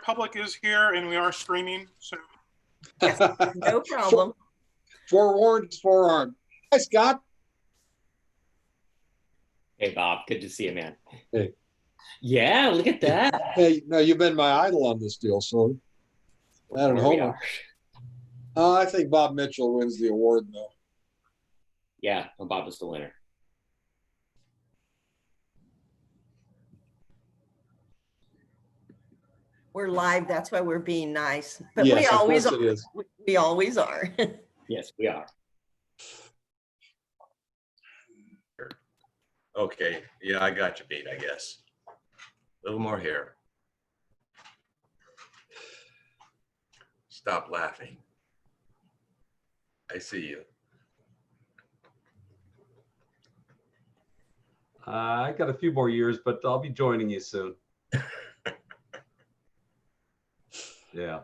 public is here and we are streaming, so. Yes, no problem. Forewarned, forearmed. Hi, Scott. Hey, Bob. Good to see you, man. Hey. Yeah, look at that. Hey, no, you've been my idol on this deal, so that and There we Homer. are. I think Bob Mitchell wins the award, though. Yeah, well, Bob was the winner. We're live. That's why we're being nice. But Yes, we of always course are. it is. We always are. Yes, we are. Okay, yeah, I got you beat, I guess. A little more here. Stop laughing. I see you. I got a few more years, but I'll be joining you soon. Yeah.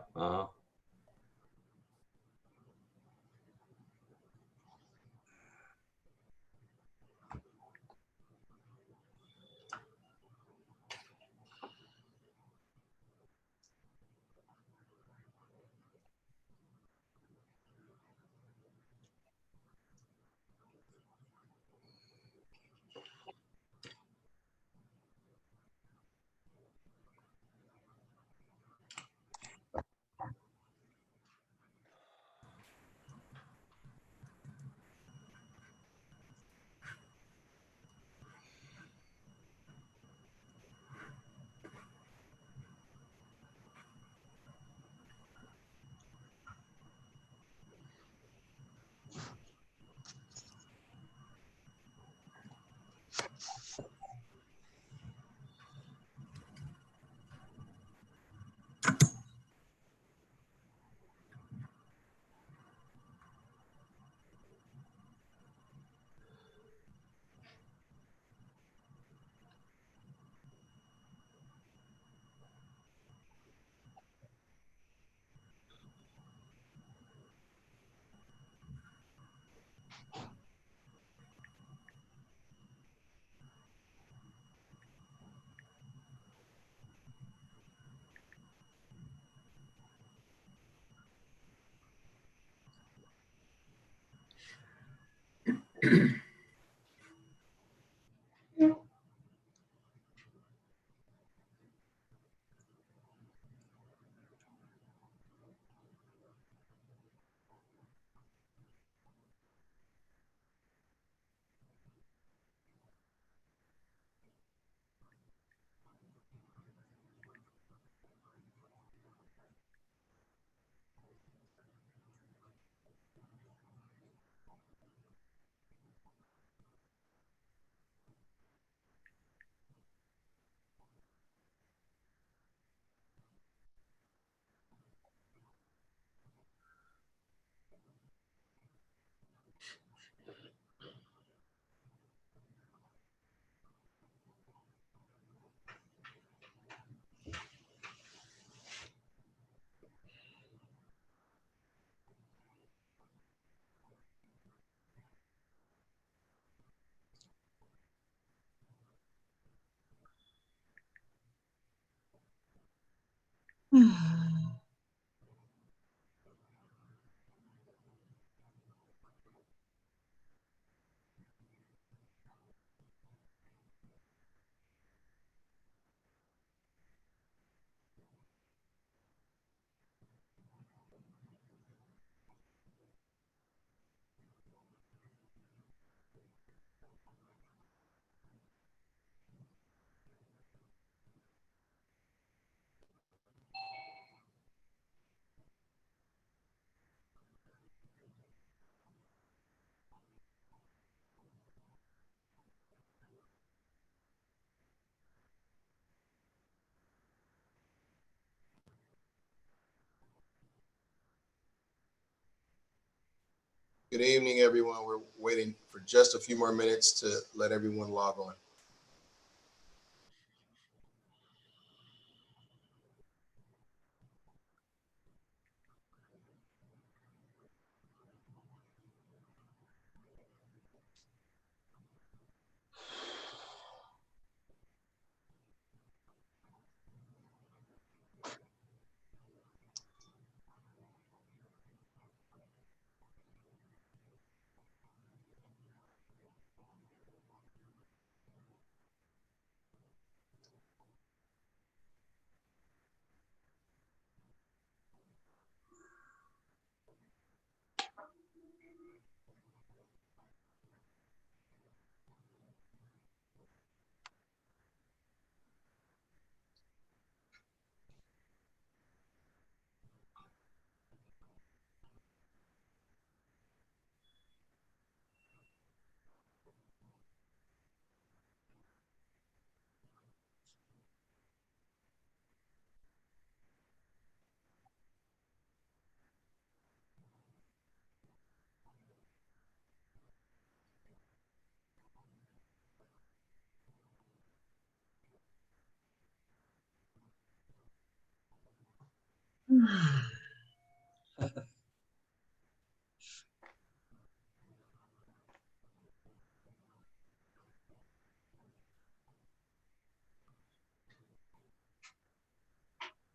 Good evening, everyone. We're waiting for just a few more minutes to let everyone log on.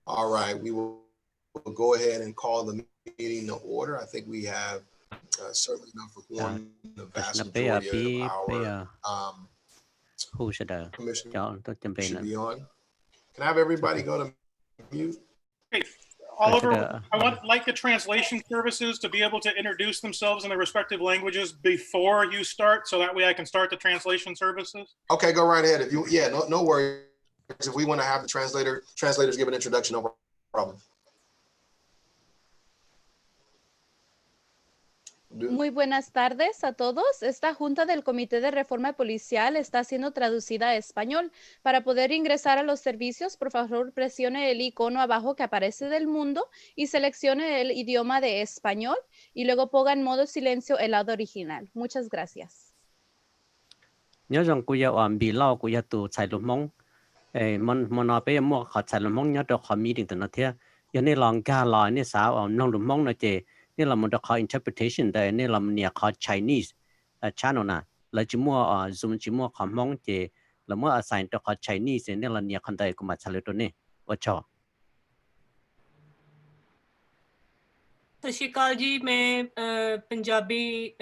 All right, we'll go ahead and call the meeting to order. I think we have certainly enough for quorum. The vast majority of our Who should commissioners cho tôi chuẩn bị should là be on. Can I have everybody go to mute? Hey, Oliver, the- I want like the translation services to be able to introduce themselves in their respective languages before you start, so that way I can start the translation services. Okay, go right ahead. If you, yeah, no worries. If we want to have the translators give an introduction, no problem. Muy buenas tardes a todos. Esta Junta del Comité de Reforma Policial está siendo traducida a español. Para poder ingresar a los servicios, por favor, presione el icono abajo que aparece del mundo y seleccione el idioma de español y luego ponga en modo silencio el lado original. Muchas gracias. nhớ rằng cô giáo bị lao cô giáo tụ chạy lục mông mon nói bây giờ mua họ chạy lục mông nhớ được họ meeting từ nó thế giờ này lòng cả lại này sao nông lục mông nó chế này là một được họ interpretation đây này là nhiều họ Chinese channel nè là chỉ mua zoom chỉ mua họ mông chế là mua assign được họ Chinese này là nhiều con đây cũng mà chạy lục này ở chỗ ਸਤਿ ਸ਼੍ਰੀ ਅਕਾਲ ਜੀ ਮੈਂ ਪੰਜਾਬੀ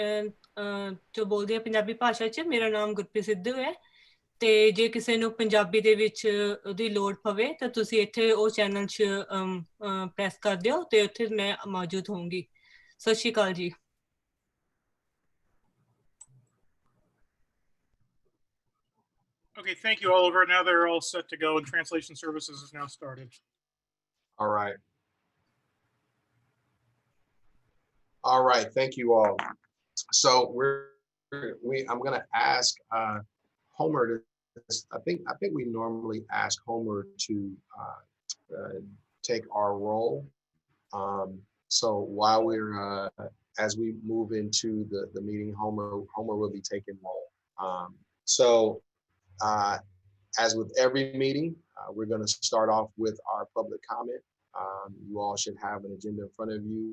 ਜੋ ਬੋਲਦੀ ਹਾਂ ਪੰਜਾਬੀ ਭਾਸ਼ਾ 'ਚ ਮੇਰਾ ਨਾਮ ਗੁਰਪ੍ਰੀਤ ਸਿੱਧੂ ਹੈ ਤੇ ਜੇ ਕਿਸੇ ਨੂੰ ਪੰਜਾਬੀ ਦੇ ਵਿੱਚ ਉਹਦੀ ਲੋੜ ਪਵੇ ਤਾਂ ਤੁਸੀਂ ਇੱਥੇ ਉਹ ਚੈਨਲ 'ਚ ਪ੍ਰੈਸ ਕਰ ਦਿਓ ਤੇ ਉੱਥੇ ਮੈਂ ਮੌਜੂਦ ਹੋਵਾਂਗੀ ਸਤਿ ਸ਼੍ਰੀ ਅਕਾਲ ਜੀ Okay, thank you, Oliver. Now they're all set to go and translation services is now started. All right. All right, thank you all. So I'm gonna ask Homer to, I think we normally ask Homer to take our role. So while we're, as we move into the meeting, Homer will be taking role. So as with every meeting, we're gonna start off with our public comment. You all should have an agenda in front of you.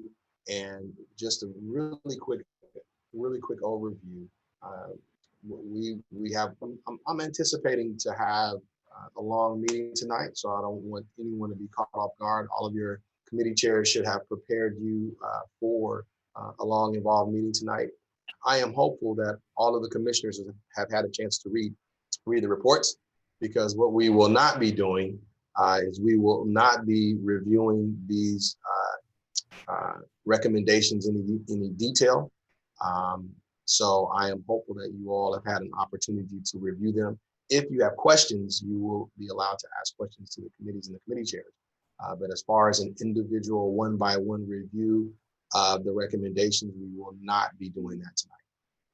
And just a really quick overview. We have. I'm anticipating to have a long meeting tonight, so I don't want anyone to be caught off guard. All of your committee chairs should have prepared you for a long, involved meeting tonight. I am hopeful that all of the commissioners have had a chance to read the reports, because what we will not be doing is we will not be reviewing these recommendations in any detail. So I am hopeful that you all have had an opportunity to review them. If you have questions, you will be allowed to ask questions to the committees and the committee chairs. But as far as an individual one-by-one review of the recommendations, we will not be doing that tonight.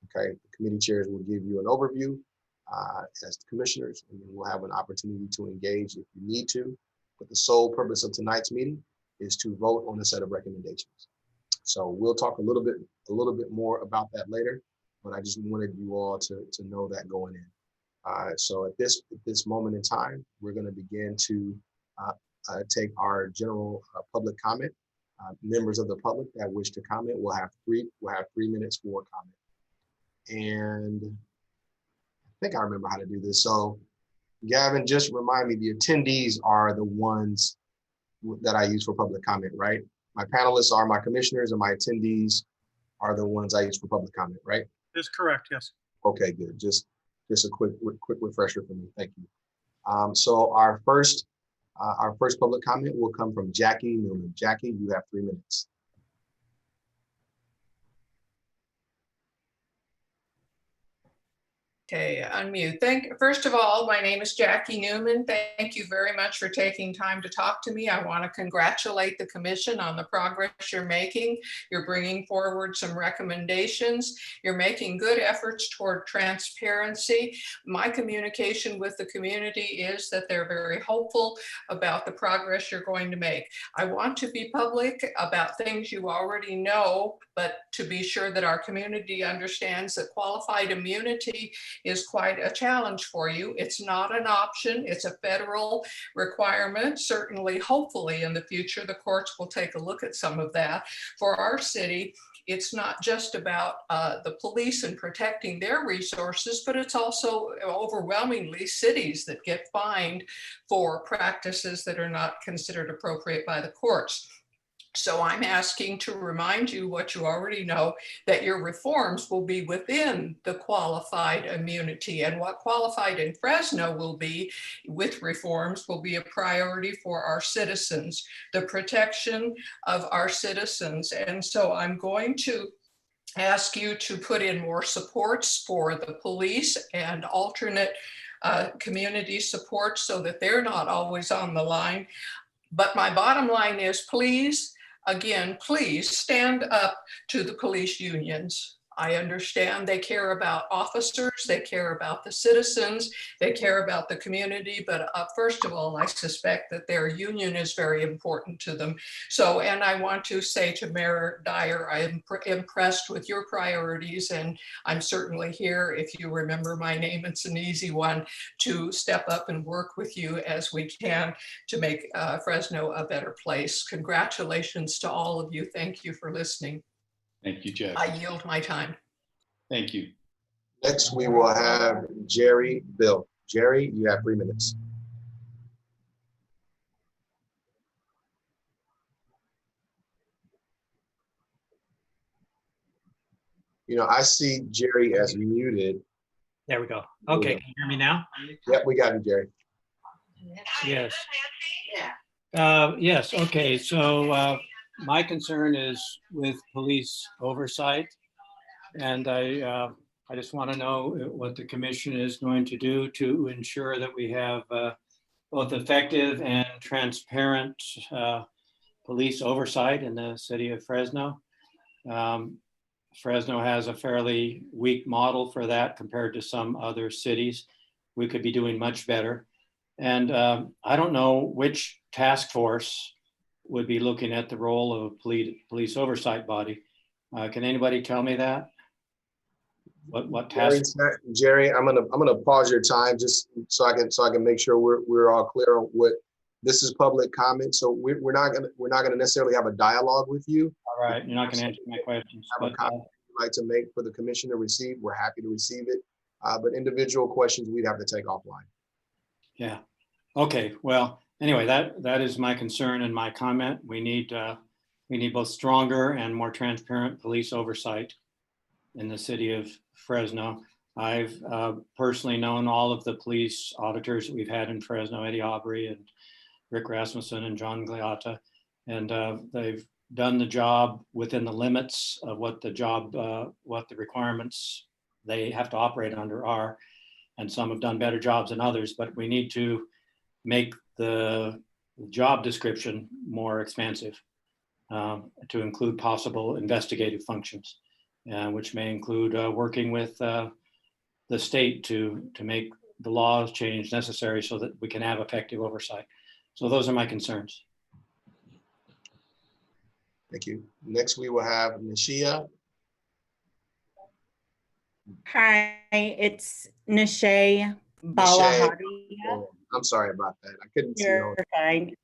Okay, the committee chairs will give you an overview as the commissioners, and then we'll have an opportunity to engage if you need to. But the sole purpose of tonight's meeting is to vote on a set of recommendations. So we'll talk a little bit more about that later, but I just wanted you all to know that going in. So at this moment in time, we're going to begin to take our general public comment. Members of the public that wish to comment will have 3 minutes for comment. And I think I remember how to do this. So Gavin, just remind me, the attendees are the ones that I use for public comment, right? My panelists are my commissioners, and my attendees are the ones I use for public comment, right? Is correct, yes. Okay, good. Just a quick refresher for me. Thank you. So our first public comment will come from Jackie Newman. Jackie, you have 3 minutes. Okay, unmute. First of all, my name is Jackie Newman. Thank you very much for taking time to talk to me. I want to congratulate the commission on the progress you're making. You're bringing forward some recommendations. You're making good efforts toward transparency. My communication with the community is that they're very hopeful about the progress you're going to make. I want to be public about things you already know, but to be sure that our community understands that qualified immunity is quite a challenge for you. It's not an option. It's a federal requirement. Certainly, hopefully in the future, the courts will take a look at some of that. For our city, it's not just about the police and protecting their resources, but it's also overwhelmingly cities that get fined for practices that are not considered appropriate by the courts. So I'm asking to remind you what you already know, that your reforms will be within the qualified immunity, and what qualified in Fresno will be with reforms will be a priority for our citizens, the protection of our citizens. And so I'm going to ask you to put in more supports for the police and alternate community support so that they're not always on the line. But my bottom line is, please, again, please stand up to the police unions. I understand they care about officers, they care about the citizens, they care about the community, but first of all, I suspect that their union is very important to them. So, and I want to say to Mayor Dyer, I am impressed with your priorities, and I'm certainly here, if you remember my name, it's an easy one, to step up and work with you as we can to make Fresno a better place. Congratulations to all of you. Thank you for listening. Thank you, Jeff. I yield my time. Thank you. Next, we will have Jerry Bill. Jerry, you have 3 minutes. You know, I see Jerry as muted. There we go. Okay, can you hear me now? Yep, we got you, Jerry. Yes. Yes, okay, so my concern is with police oversight. And I just want to know what the commission is going to do to ensure that we have both effective and transparent police oversight in the city of Fresno. Fresno has a fairly weak model for that compared to some other cities. We could be doing much better. And I don't know which task force would be looking at the role of a police oversight body. Can anybody tell me that? What task? Jerry, I'm gonna pause your time just so I can make sure we're all clear on what this is public comment. So we're not gonna necessarily have a dialogue with you. All right, you're not gonna answer my questions. Have a comment you'd like to make for the commission to receive, we're happy to receive it. But individual questions we'd have to take offline. Yeah. Okay. Well, anyway, that is my concern and my comment. We need both stronger and more transparent police oversight in the city of Fresno. I've personally known all of the police auditors that we've had in Fresno, Eddie Aubrey and Rick Rasmussen and John Gliata, and they've done the job within the limits of what the requirements they have to operate under are. And some have done better jobs than others, but we need to make the job description more expansive to include possible investigative functions, which may include working with the state to make the laws change necessary so that we can have effective oversight. So those are my concerns. Thank you. Next, we will have Nishia. Hi, it's Nishay Balahari. Oh, I'm sorry about that. I couldn't see. You're fine.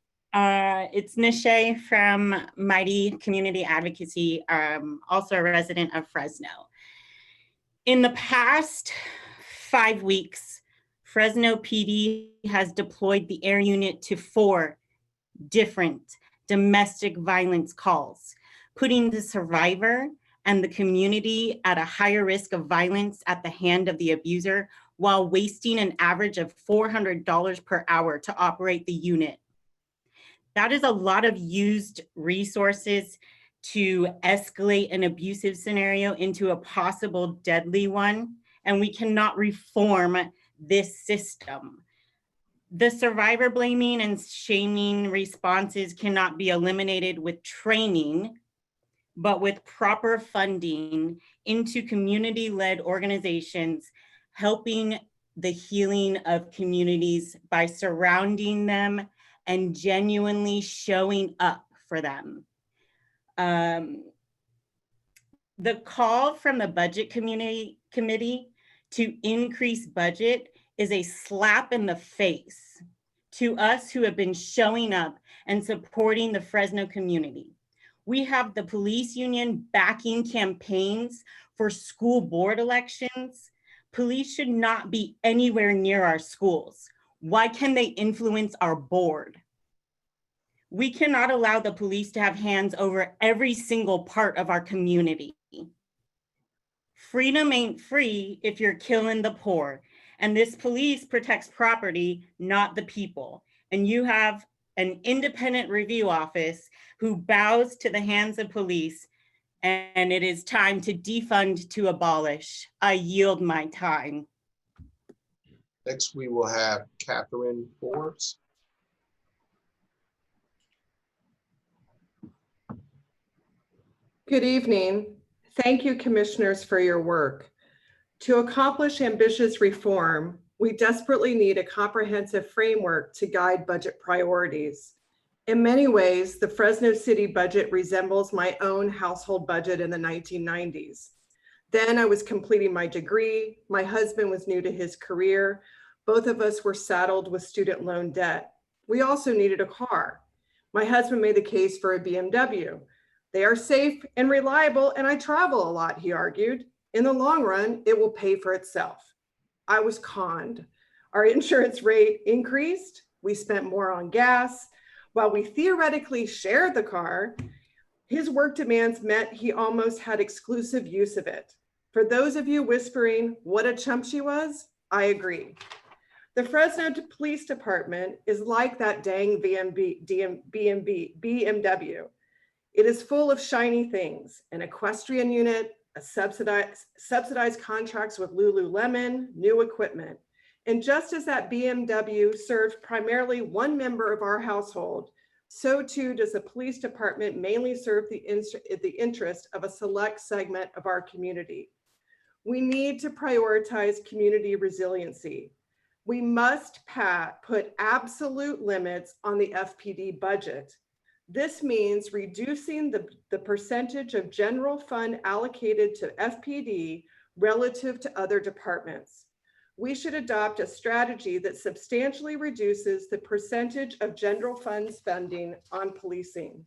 It's Nishay from Mighty Community Advocacy, also a resident of Fresno. In the past 5 weeks, Fresno PD has deployed the air unit to 4 different domestic violence calls, putting the survivor and the community at a higher risk of violence at the hand of the abuser, while wasting an average of $400 per hour to operate the unit. That is a lot of used resources to escalate an abusive scenario into a possible deadly one, and we cannot reform this system. The survivor blaming and shaming responses cannot be eliminated with training, but with proper funding into community-led organizations, helping the healing of communities by surrounding them and genuinely showing up for them. The call from the Budget Committee to increase budget is a slap in the face to us who have been showing up and supporting the Fresno community. We have the police union backing campaigns for school board elections. Police should not be anywhere near our schools. Why can they influence our board? We cannot allow the police to have hands over every single part of our community. Freedom ain't free if you're killing the poor. And this police protects property, not the people. And you have an independent review office who bows to the hands of police, and it is time to defund to abolish. I yield my time. Next, we will have Catherine Forbes. Good evening. Thank you, commissioners, for your work. To accomplish ambitious reform, we desperately need a comprehensive framework to guide budget priorities. In many ways, the Fresno City budget resembles my own household budget in the 1990s. Then I was completing my degree. My husband was new to his career. Both of us were saddled with student loan debt. We also needed a car. My husband made the case for a BMW. They are safe and reliable, and I travel a lot, he argued. In the long run, it will pay for itself. I was conned. Our insurance rate increased. We spent more on gas. While we theoretically shared the car, his work demands meant he almost had exclusive use of it. For those of you whispering what a chump she was, I agree. The Fresno Police Department is like that dang BMW. It is full of shiny things, an equestrian unit, a subsidized contracts with Lululemon, new equipment. And just as that BMW serves primarily one member of our household, so too does the police department mainly serve the interest of a select segment of our community. We need to prioritize community resiliency. We must put absolute limits on the FPD budget. This means reducing the percentage of general fund allocated to FPD relative to other departments. We should adopt a strategy that substantially reduces the percentage of general fund spending on policing.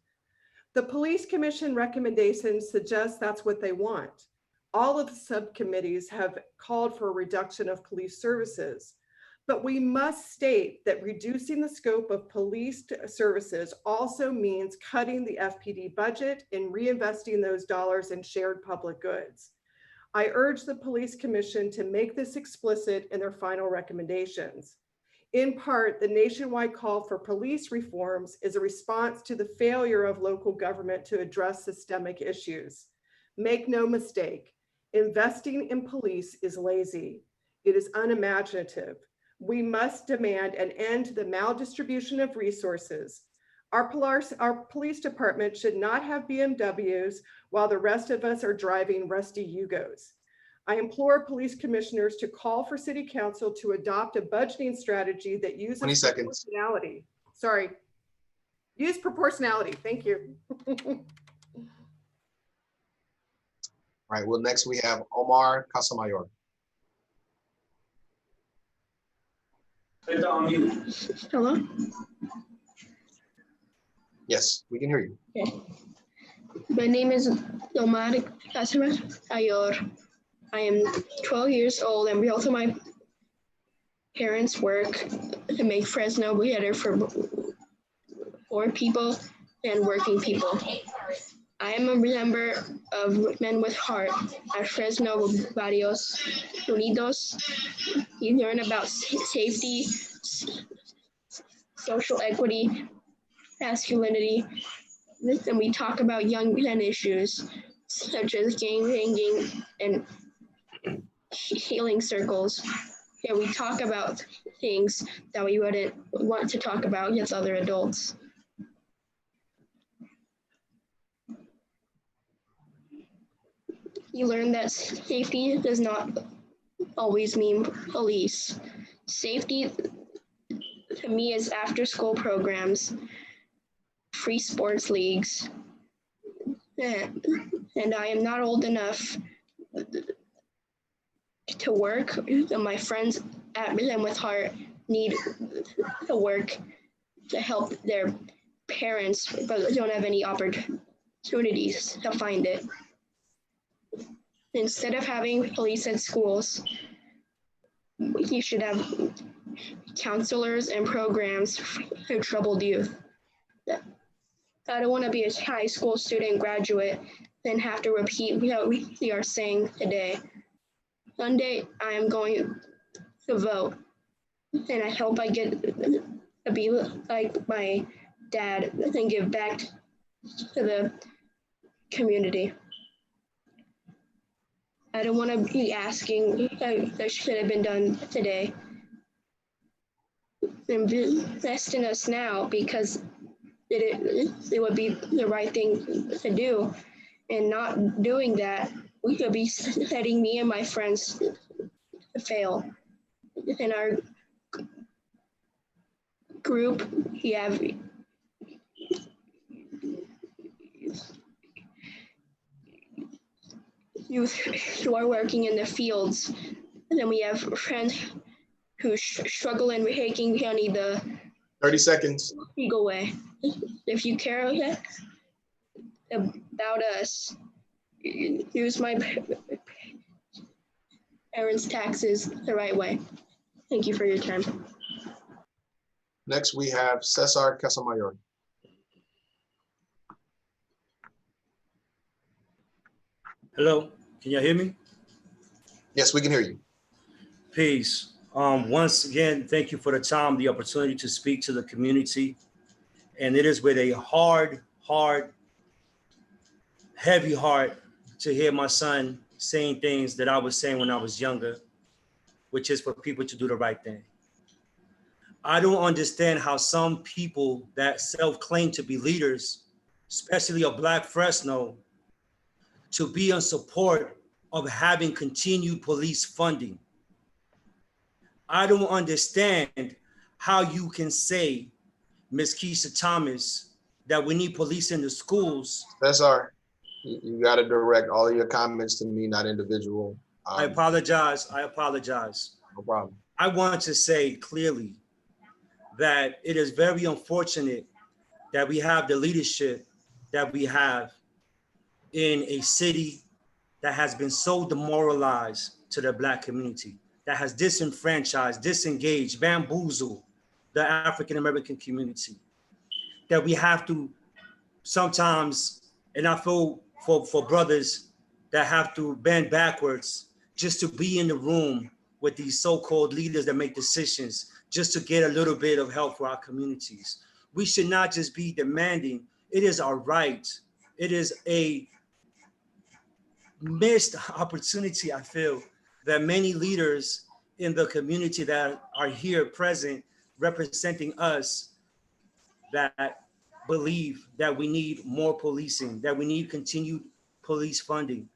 The Police Commission recommendations suggest that's what they want. All of the subcommittees have called for a reduction of police services. But we must state that reducing the scope of police services also means cutting the FPD budget and reinvesting those dollars in shared public goods. I urge the Police Commission to make this explicit in their final recommendations. In part, the nationwide call for police reforms is a response to the failure of local government to address systemic issues. Make no mistake, investing in police is lazy. It is unimaginative. We must demand an end to the maldistribution of resources. Our police department should not have BMWs while the rest of us are driving rusty Yugos. I implore police commissioners to call for city council to adopt a budgeting strategy that uses 20 seconds. proportionality. Sorry, use proportionality, thank you. All right, well, next we have Omar Casamayor. Hello? Yes, we can hear you. Okay. My name is Omar Casamayor. I am 12 years old, and both of my parents work to make Fresno better for poor people and working people. I am a member of Men with Heart at Fresno Barrios Unidos. You learn about safety, social equity, masculinity, and we talk about young men issues such as gang banging and healing circles. Yeah, we talk about things that we wouldn't want to talk about with other adults. You learn that safety does not always mean police. Safety to me is after school programs, free sports leagues, and I am not old enough to work. My friends at Limerick Heart need to work to help their parents, but don't have any opportunities to find it. Instead of having police at schools, you should have counselors and programs for troubled youth. I don't want to be a high school student graduate and have to repeat what we are saying today. Sunday, I am going to vote, and I hope I get to be like my dad and give back to the community. I don't want to be asking that should have been done today. Invest in us now, because it would be the right thing to do. And not doing that, we could be setting me and my friends to fail. In our group, we have youth who are working in the fields. And then we have friends who struggle in Haking County the 30 seconds. legal way. If you care about us, use my parents' taxes the right way. Thank you for your time. Next, we have Cesar Casamayor. Hello, can you hear me? Yes, we can hear you. Peace. Once again, thank you for the time, the opportunity to speak to the community. And it is with a heavy heart to hear my son saying things that I was saying when I was younger, which is for people to do the right thing. I don't understand how some people that self-claim to be leaders, especially of Black Fresno, to be in support of having continued police funding. I don't understand how you can say, Ms. Keisha Thomas, that we need police in the schools. Cesar, you got to direct all of your comments to me, not individual. I apologize. No problem. I want to say clearly that it is very unfortunate that we have the leadership that we have in a city that has been so demoralized to the Black community, that has disenfranchised, disengaged, bamboozled the African-American community, that we have to sometimes, and I feel for brothers that have to bend backwards just to be in the room with these so-called leaders that make decisions, just to get a little bit of help for our communities. We should not just be demanding. It is our right. It is a missed opportunity, I feel, that many leaders in the community that are here present representing us that believe that we need more policing, that we need continued police funding.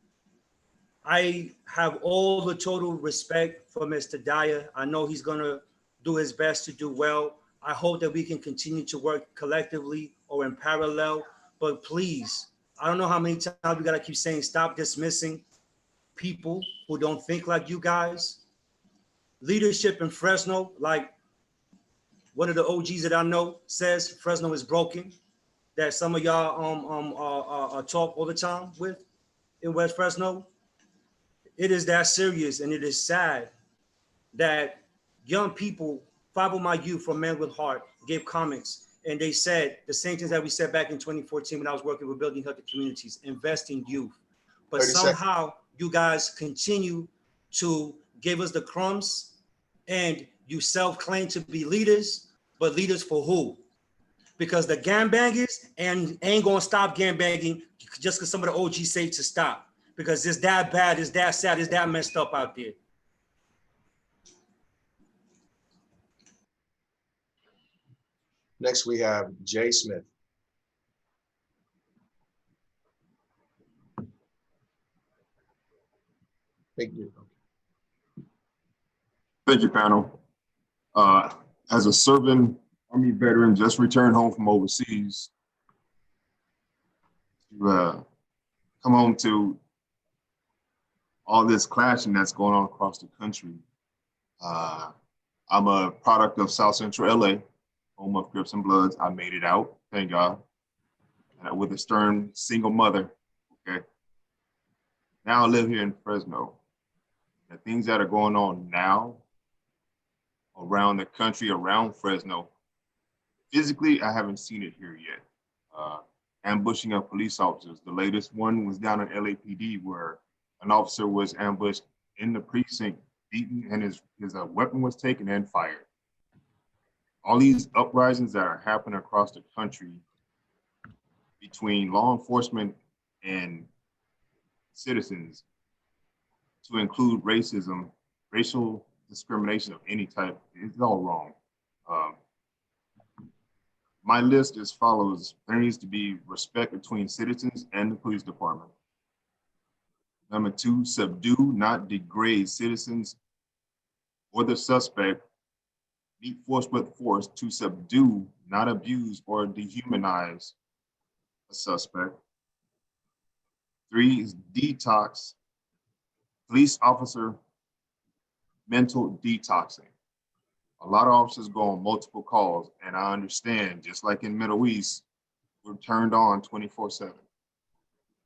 I have all the total respect for Mr. Dyer. I know he's gonna do his best to do well. I hope that we can continue to work collectively or in parallel, but please, I don't know how many times we gotta keep saying, stop dismissing people who don't think like you guys. Leadership in Fresno, like one of the OGs that I know says, Fresno is broken, that some of y'all talk all the time with in West Fresno. It is that serious, and it is sad that young people, 5 of my youth from Men with Heart gave comments, and they said the same things that we said back in 2014 when I was working with Building Healthy Communities, invest in youth. But somehow you guys continue to give us the crumbs, and you self-claim to be leaders, but leaders for who? Because the gangbangers ain't gonna stop gangbanging just because some of the OGs say to stop. Because it's that bad, it's that sad, it's that messed up out there. Next, we have Jay Smith. Thank you. Thank you, panel. As a serving Army veteran, just returned home from overseas, to come home to all this clashing that's going on across the country. I'm a product of South Central LA, home of Crips and Bloods. I made it out, thank God, with a stern single mother, okay? Now I live here in Fresno. The things that are going on now around the country, around Fresno, physically, I haven't seen it here yet. Ambushing of police officers. The latest one was down in LAPD where an officer was ambushed in the precinct, beaten, and his weapon was taken and fired. All these uprisings that are happening across the country between law enforcement and citizens to include racism, racial discrimination of any type, is all wrong. My list as follows. There needs to be respect between citizens and the police department. Number 2, subdue, not degrade citizens or the suspect. Meet force with force to subdue, not abuse or dehumanize a suspect. 3 is detox, police officer mental detoxing. A lot of officers go on multiple calls, and I understand, just like in Middle East, we're turned on 24/7.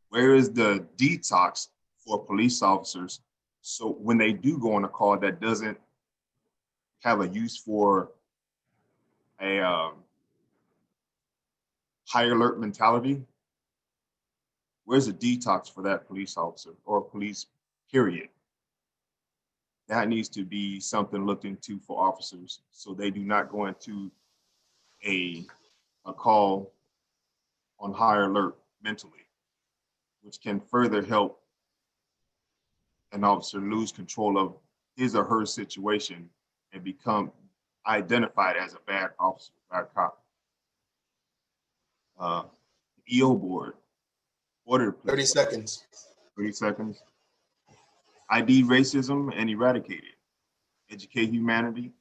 Where is the detox for police officers? So when they do go on a call that doesn't have a use for a high alert mentality, where's the detox for that police officer or police period? That needs to be something looked into for officers so they do not go into a call on high alert mentally, which can further help an officer lose control of his or her situation and become identified as a bad officer, bad cop. EO board, order. 30 seconds. 30 seconds. ID racism and eradicate it. Educate humanity.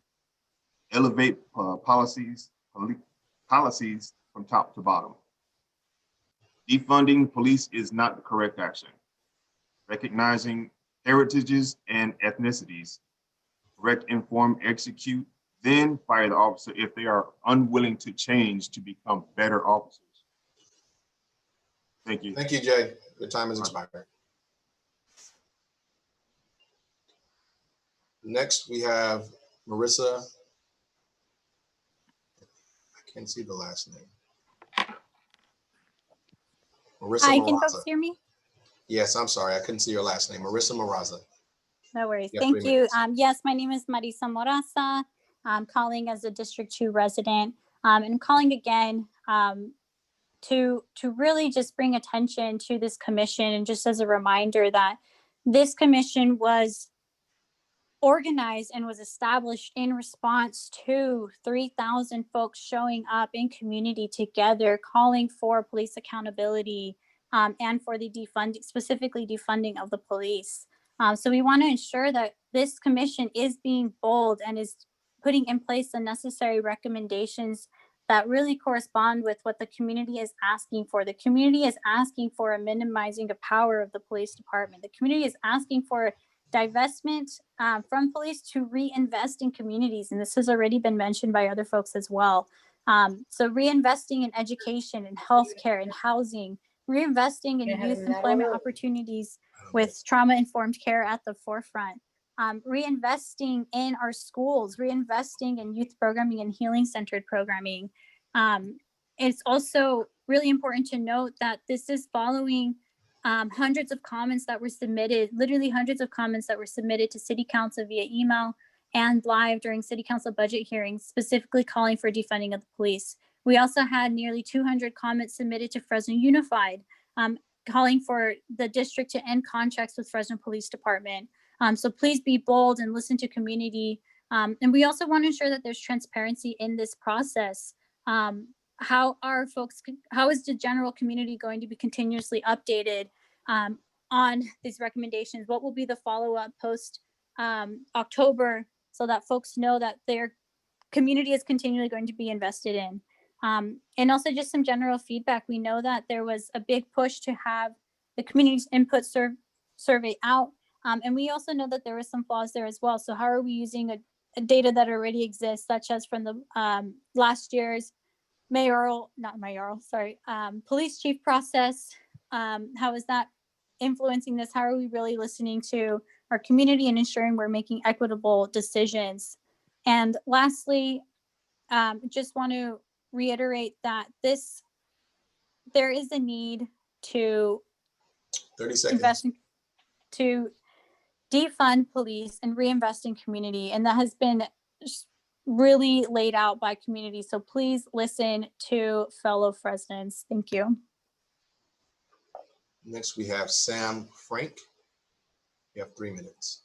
Elevate policies from top to bottom. Defunding police is not the correct action. Recognizing heritages and ethnicities. Correct, inform, execute, then fire the officer if they are unwilling to change to become better officers. Thank you. Thank you, Jay. Your time has expired. Next, we have Marissa. I can't see the last name. Marissa Hi, Maraza. can folks hear me? Yes, I'm sorry. I couldn't see your last name. Marissa Maraza. No worries. Yeah, Thank 3 you. minutes. Yes, my name is Marisa Moraza. I'm calling as a District 2 resident. And I'm calling again to really just bring attention to this commission, and just as a reminder that this commission was organized and was established in response to 3,000 folks showing up in community together, calling for police accountability and for the defunding, specifically defunding of the police. So we want to ensure that this commission is being bold and is putting in place the necessary recommendations that really correspond with what the community is asking for. The community is asking for a minimizing of power of the police department. The community is asking for divestment from police to reinvest in communities. And this has already been mentioned by other folks as well. So reinvesting in education and healthcare and housing, reinvesting in youth employment opportunities with trauma-informed care at the forefront, reinvesting in our schools, reinvesting in youth programming and healing-centered programming. It's also really important to note that this is following hundreds of comments that were submitted, literally hundreds of comments that were submitted to City Council via email and live during City Council budget hearings, specifically calling for defunding of the police. We also had nearly 200 comments submitted to Fresno Unified, calling for the district to end contracts with Fresno Police Department. So please be bold and listen to community. And we also want to ensure that there's transparency in this process. How is the general community going to be continuously updated on these recommendations? What will be the follow-up post October so that folks know that their community is continually going to be invested in? And also just some general feedback. We know that there was a big push to have the community's input survey out And we also know that there were some flaws there as well. So how are we using a data that already exists, such as from the last year's police chief process? How is that influencing this? How are we really listening to our community and ensuring we're making equitable decisions? And lastly, just want to reiterate that there is a need to 30 seconds. invest to defund police and reinvest in community, and that has been really laid out by community. So please listen to fellow Fresnans. Thank you. Next, we have Sam Frank. You have 3 minutes.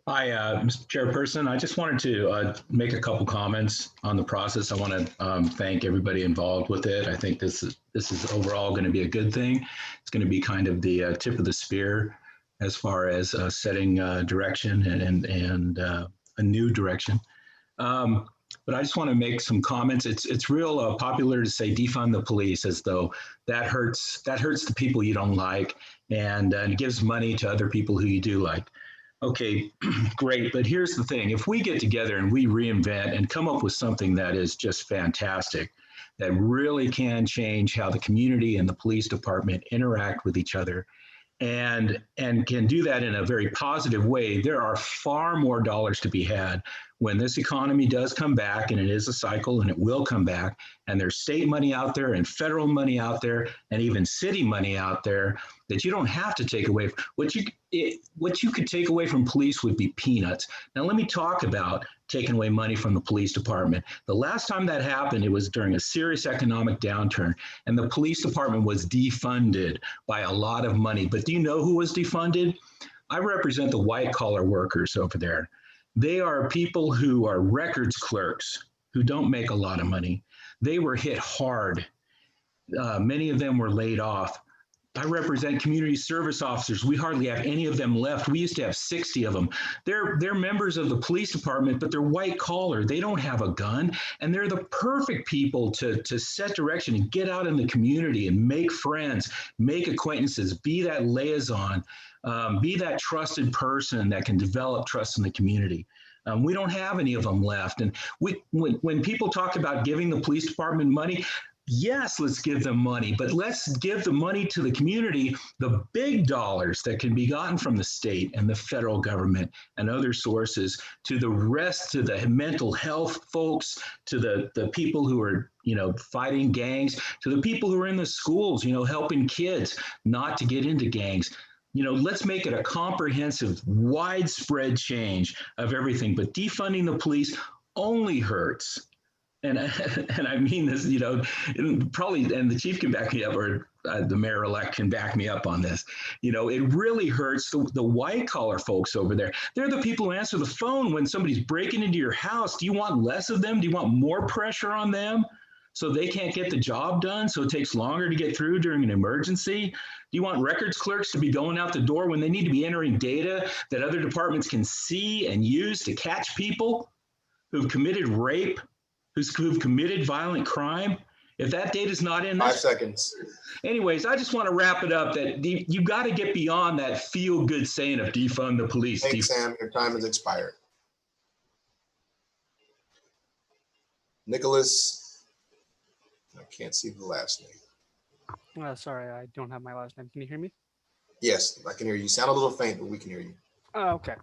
Hi, Mr. Chairperson. I just wanted to make a couple comments on the process. I want to thank everybody involved with it. I think this is overall going to be a good thing. It's going to be kind of the tip of the spear as far as setting direction and a new direction. But I just want to make some comments. It's real popular to say defund the police, as though that hurts the people you don't like, and it gives money to other people who you do like. Okay, great. But here's the thing. If we get together and we reinvent and come up with something that is just fantastic, that really can change how the community and the police department interact with each other, and can do that in a very positive way, there are far more dollars to be had when this economy does come back, and it is a cycle and it will come back, and there's state money out there and federal money out there and even city money out there that you don't have to take away. What you could take away from police would be peanuts. Now let me talk about taking away money from the police department. The last time that happened, it was during a serious economic downturn, and the police department was defunded by a lot of money. But do you know who was defunded? I represent the white collar workers over there. They are people who are records clerks who don't make a lot of money. They were hit hard. Many of them were laid off. I represent community service officers. We hardly have any of them left. We used to have 60 of them. They're members of the police department, but they're white collar. They don't have a gun, and they're the perfect people to set direction and get out in the community and make friends, make acquaintances, be that liaison, be that trusted person that can develop trust in the community. We don't have any of them left. And when people talk about giving the police department money, yes, let's give them money, but let's give the money to the community, the big dollars that can be gotten from the state and the federal government and other sources, to the rest, to the mental health folks, to the people who are, fighting gangs, to the people who are in the schools, helping kids not to get into gangs. Let's make it a comprehensive, widespread change of everything. But defunding the police only hurts. And I mean this, probably, and the chief can back me up, or the mayor-elect can back me up on this. It really hurts the white collar folks over there. They're the people who answer the phone when somebody's breaking into your house. Do you want less of them? Do you want more pressure on them so they can't get the job done, so it takes longer to get through during an emergency? Do you want records clerks to be going out the door when they need to be entering data that other departments can see and use to catch people who've committed rape, who've committed violent crime? If that data is not in, 5 seconds. Anyways, I just want to wrap it up that you got to get beyond that feel-good saying of defund the police. Thanks, Sam. Your time has expired. Nicholas, I can't see the last name. Sorry, I don't have my last name. Can you hear me? Yes, I can hear you. You sound a little faint, but we can hear you. Okay.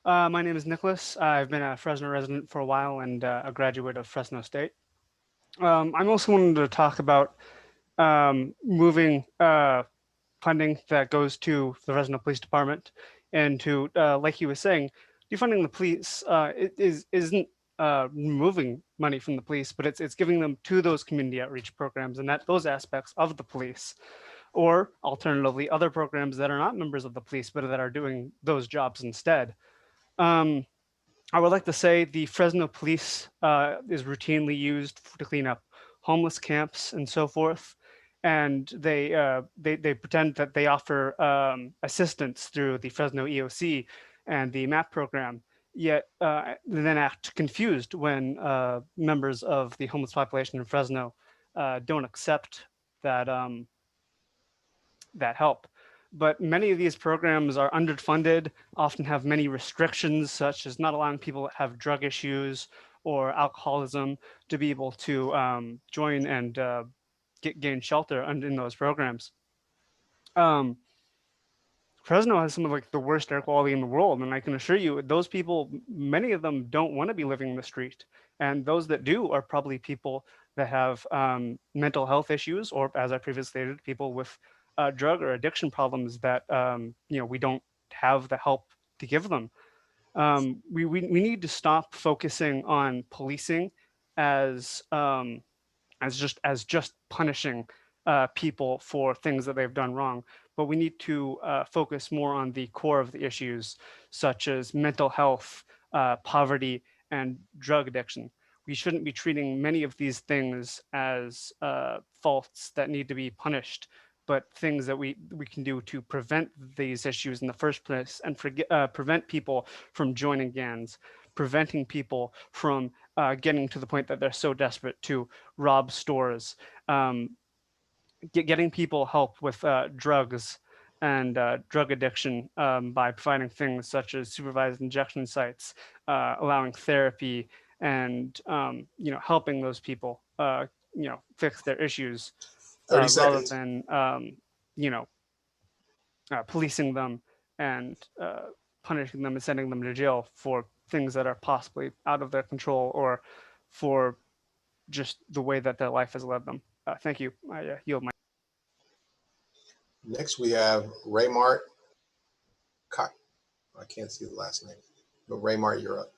My name is Nicholas. I've been a Fresno resident for a while and a graduate of Fresno State. I'm also wanting to talk about moving funding that goes to the Fresno Police Department, and to, like he was saying, defunding the police isn't removing money from the police, but it's giving them to those community outreach programs and those aspects of the police, or alternatively other programs that are not members of the police but that are doing those jobs instead. I would like to say the Fresno police is routinely used to clean up homeless camps and so forth, and they pretend that they offer assistance through the Fresno EOC and the MAP program, yet then act confused when members of the homeless population in Fresno don't accept that help. but many of these programs are underfunded, often have many restrictions, such as not allowing people that have drug issues or alcoholism to be able to join and gain shelter in those programs. Fresno has some of like the worst air quality in the world, and I can assure you, those people, many of them don't want to be living in the street, and those that do are probably people that have mental health issues, or as I previously stated, people with drug or addiction problems that we don't have the help to give them. We need to stop focusing on policing as just punishing people for things that they've done wrong, but we need to focus more on the core of the issues, such as mental health, poverty, and drug addiction. We shouldn't be treating many of these things as faults that need to be punished, but things that we can do to prevent these issues in the first place and prevent people from joining gangs, preventing people from getting to the point that they're so desperate to rob stores, getting people help with drugs and drug addiction by providing things such as supervised injection sites, allowing therapy, and helping those people fix their issues 30 rather seconds. than policing them and punishing them and sending them to jail for things that are possibly out of their control or for just the way that their life has led them. Thank you. I yield my. Next, we have Raymart. I can't see the last name, but Raymart, you're up.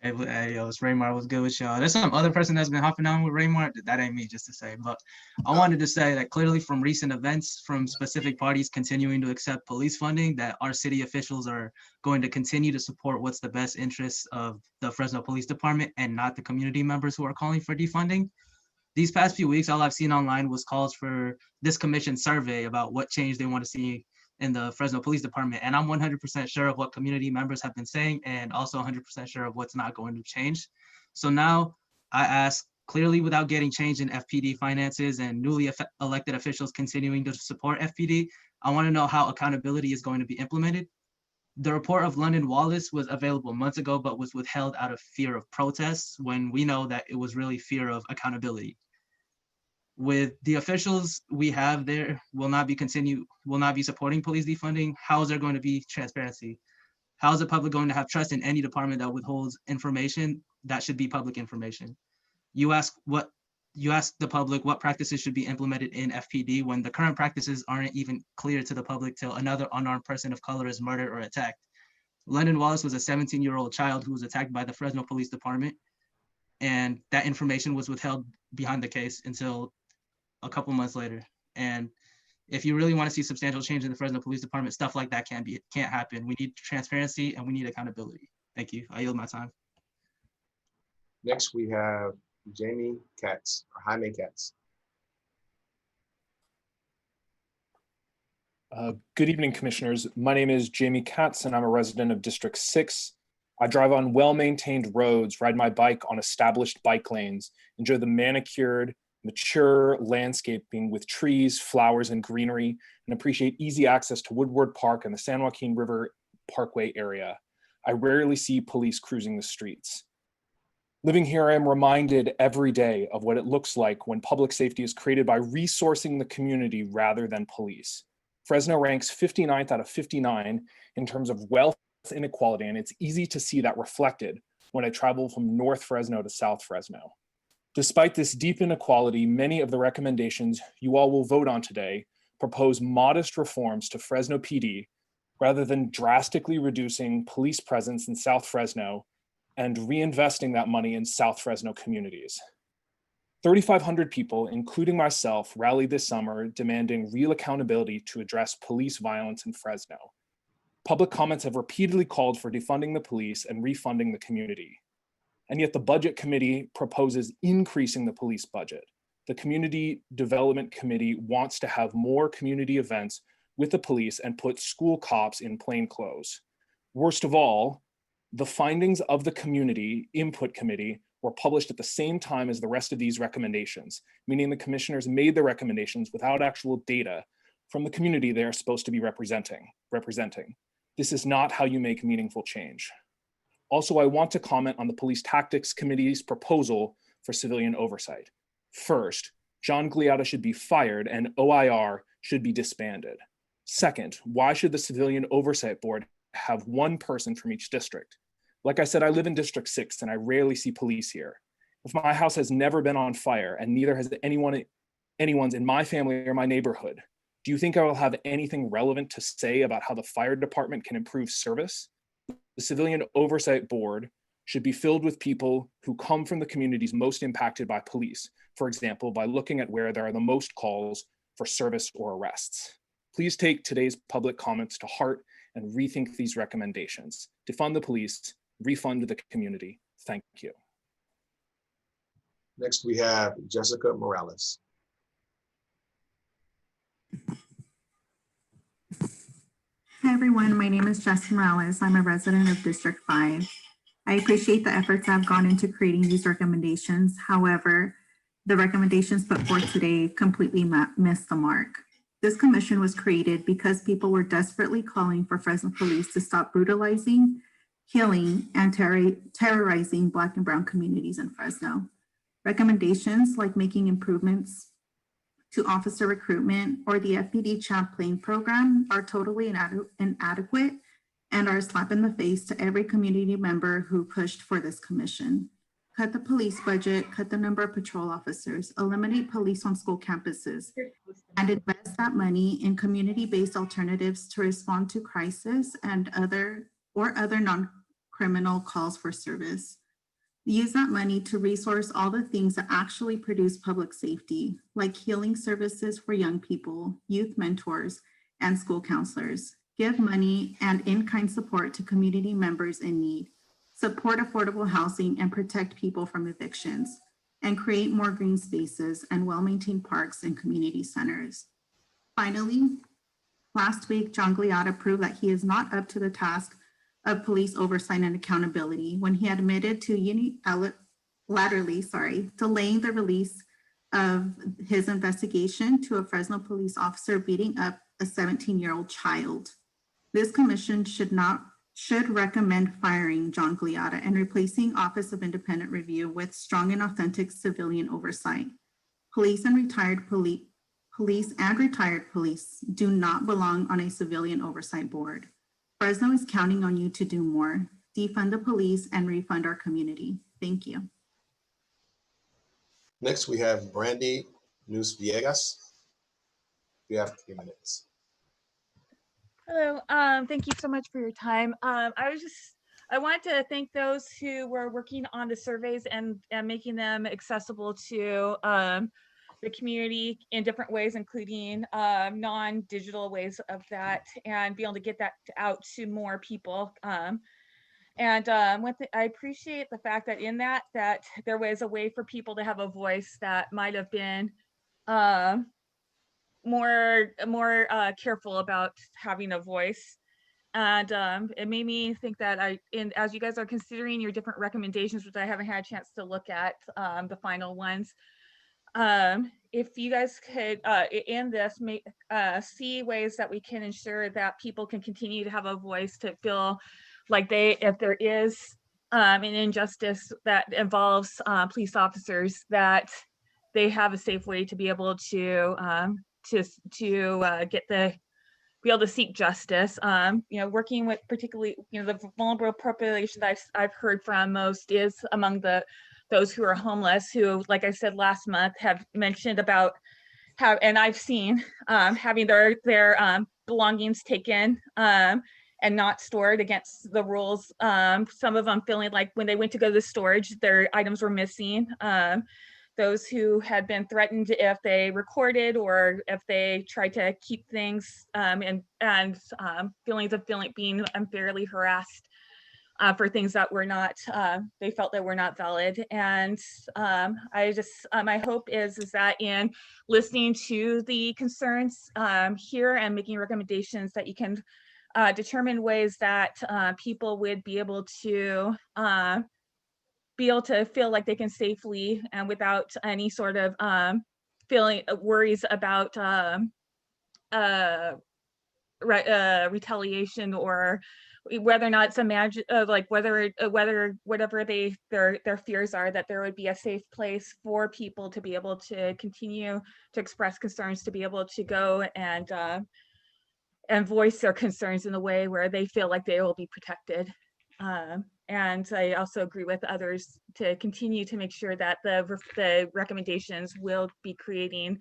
Hey, yo, it's Raymart. What's good with y'all? There's some other person that's been hopping on with Raymart. That ain't me, just to say. But I wanted to say that clearly from recent events from specific parties continuing to accept police funding, that our city officials are going to continue to support what's the best interests of the Fresno Police Department and not the community members who are calling for defunding. These past few weeks, all I've seen online was calls for this commission survey about what change they want to see in the Fresno Police Department. And I'm 100% sure of what community members have been saying and also 100% sure of what's not going to change. So now I ask, clearly without getting change in FPD finances and newly elected officials continuing to support FPD, I want to know how accountability is going to be implemented. The report of London Wallace was available months ago, but was withheld out of fear of protests when we know that it was really fear of accountability. With the officials we have there will not be supporting police defunding, how is there going to be transparency? How is the public going to have trust in any department that withholds information that should be public information? You ask the public what practices should be implemented in FPD when the current practices aren't even clear to the public till another unarmed person of color is murdered or attacked. London Wallace was a 17-year-old child who was attacked by the Fresno Police Department, and that information was withheld behind the case until a couple months later. And if you really want to see substantial change in the Fresno Police Department, stuff like that can't happen. We need transparency and we need accountability. Thank you. I yield my time. Next, we have Jaime Katz. Good evening, commissioners. My name is Jaime Katz and I'm a resident of District 6. I drive on well-maintained roads, ride my bike on established bike lanes, enjoy the manicured, mature landscaping with trees, flowers, and greenery, and appreciate easy access to Woodward Park and the San Joaquin River Parkway area. I rarely see police cruising the streets. Living here, I am reminded every day of what it looks like when public safety is created by resourcing the community rather than police. Fresno ranks 59th out of 59 in terms of wealth inequality, and it's easy to see that reflected when I travel from North Fresno to South Fresno. Despite this deep inequality, many of the recommendations you all will vote on today propose modest reforms to Fresno PD rather than drastically reducing police presence in South Fresno and reinvesting that money in South Fresno communities. 3,500 people, including myself, rallied this summer demanding real accountability to address police violence in Fresno. Public comments have repeatedly called for defunding the police and refunding the community. And yet the Budget Committee proposes increasing the police budget. The Community Development Committee wants to have more community events with the police and put school cops in plain clothes. Worst of all, the findings of the Community Input Committee were published at the same time as the rest of these recommendations, meaning the commissioners made the recommendations without actual data from the community they are supposed to be representing. This is not how you make meaningful change. Also, I want to comment on the Police Tactics Committee's proposal for civilian oversight. First, John Gliata should be fired and OIR should be disbanded. Second, why should the Civilian Oversight Board have one person from each district? Like I said, I live in District 6 and I rarely see police here. If my house has never been on fire and neither has anyone's in my family or my neighborhood, do you think I will have anything relevant to say about how the fire department can improve service? The Civilian Oversight Board should be filled with people who come from the communities most impacted by police, for example, by looking at where there are the most calls for service or arrests. Please take today's public comments to heart and rethink these recommendations. Defund the police, refund the community. Thank you. Next, we have Jessica Morales. Hi, everyone. My name is Jessica Morales. I'm a resident of District 5. I appreciate the efforts that have gone into creating these recommendations. However, the recommendations put forth today completely missed the mark. This commission was created because people were desperately calling for Fresno police to stop brutalizing, killing, and terrorizing Black and Brown communities in Fresno. Recommendations like making improvements to officer recruitment or the FPD Champlain program are totally inadequate and are a slap in the face to every community member who pushed for this commission. Cut the police budget, cut the number of patrol officers, eliminate police on school campuses, and invest that money in community-based alternatives to respond to crisis and other non-criminal calls for service. Use that money to resource all the things that actually produce public safety, like healing services for young people, youth mentors, and school counselors. Give money and in-kind support to community members in need. Support affordable housing and protect people from evictions, and create more green spaces and well-maintained parks and community centers. Finally, last week, John Gliata proved that he is not up to the task of police oversight and accountability when he admitted to unilaterally delaying the release of his investigation to a Fresno police officer beating up a 17-year-old child. This commission should recommend firing John Gliata and replacing Office of Independent Review with strong and authentic civilian oversight. Police and retired police do not belong on a civilian oversight board. Fresno is counting on you to do more. Defund the police and refund our community. Thank you. Next, we have Brandy Nuz Villegas. You have 3 minutes. Hello, thank you so much for your time. I want to thank those who were working on the surveys and making them accessible to the community in different ways, including non-digital ways of that, and be able to get that out to more people. I appreciate the fact that in that there was a way for people to have a voice that might have been more careful about having a voice. And it made me think that as you guys are considering your different recommendations, which I haven't had a chance to look at the final ones, if you guys could in this see ways that we can ensure that people can continue to have a voice, to feel like if there is an injustice that involves police officers, that they have a safe way to be able to be able to seek justice. Working with particularly, the vulnerable population that I've heard from most is among those who are homeless, who, like I said last month, have mentioned about and I've seen having their belongings taken and not stored against the rules. Some of them feeling like when they went to go to the storage, their items were missing. Those who had been threatened if they recorded or if they tried to keep things, and feelings of being unfairly harassed for things that were not, they felt that were not valid. And my hope is that in listening to the concerns here and making recommendations, that you can determine ways that people would be able to feel like they can safely and without any sort of worries about retaliation, or whether or not some like whether whatever their fears are, that there would be a safe place for people to be able to continue to express concerns, to be able to go and voice their concerns in a way where they feel like they will be protected. And I also agree with others to continue to make sure that the recommendations will be creating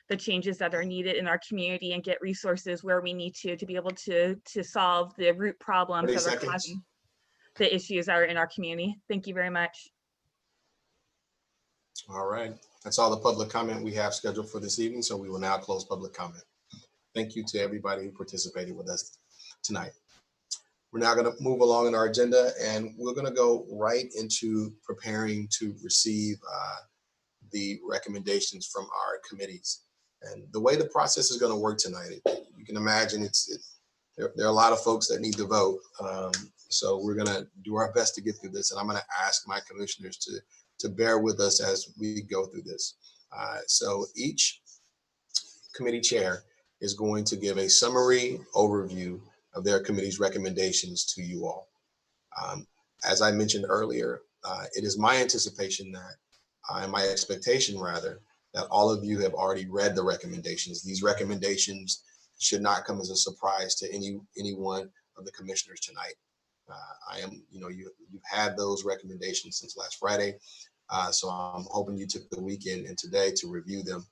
the changes that are needed in our community and get resources where we need to be able to solve the root problems that are causing the issues that are in our community. Thank you very much. All right, that's all the public comment we have scheduled for this evening, so we will now close public comment. Thank you to everybody who participated with us tonight. We're now going to move along in our agenda, and we're going to go right into preparing to receive the recommendations from our committees. And the way the process is going to work tonight, you can imagine there are a lot of folks that need to vote. So we're going to do our best to get through this, and I'm going to ask my commissioners to bear with us as we go through this. So each committee chair is going to give a summary overview of their committee's recommendations to you all. As I mentioned earlier, it is my anticipation and my expectation rather, that all of you have already read the recommendations. These recommendations should not come as a surprise to any one of the commissioners tonight. You've had those recommendations since last Friday. So I'm hoping you took the weekend and today to review them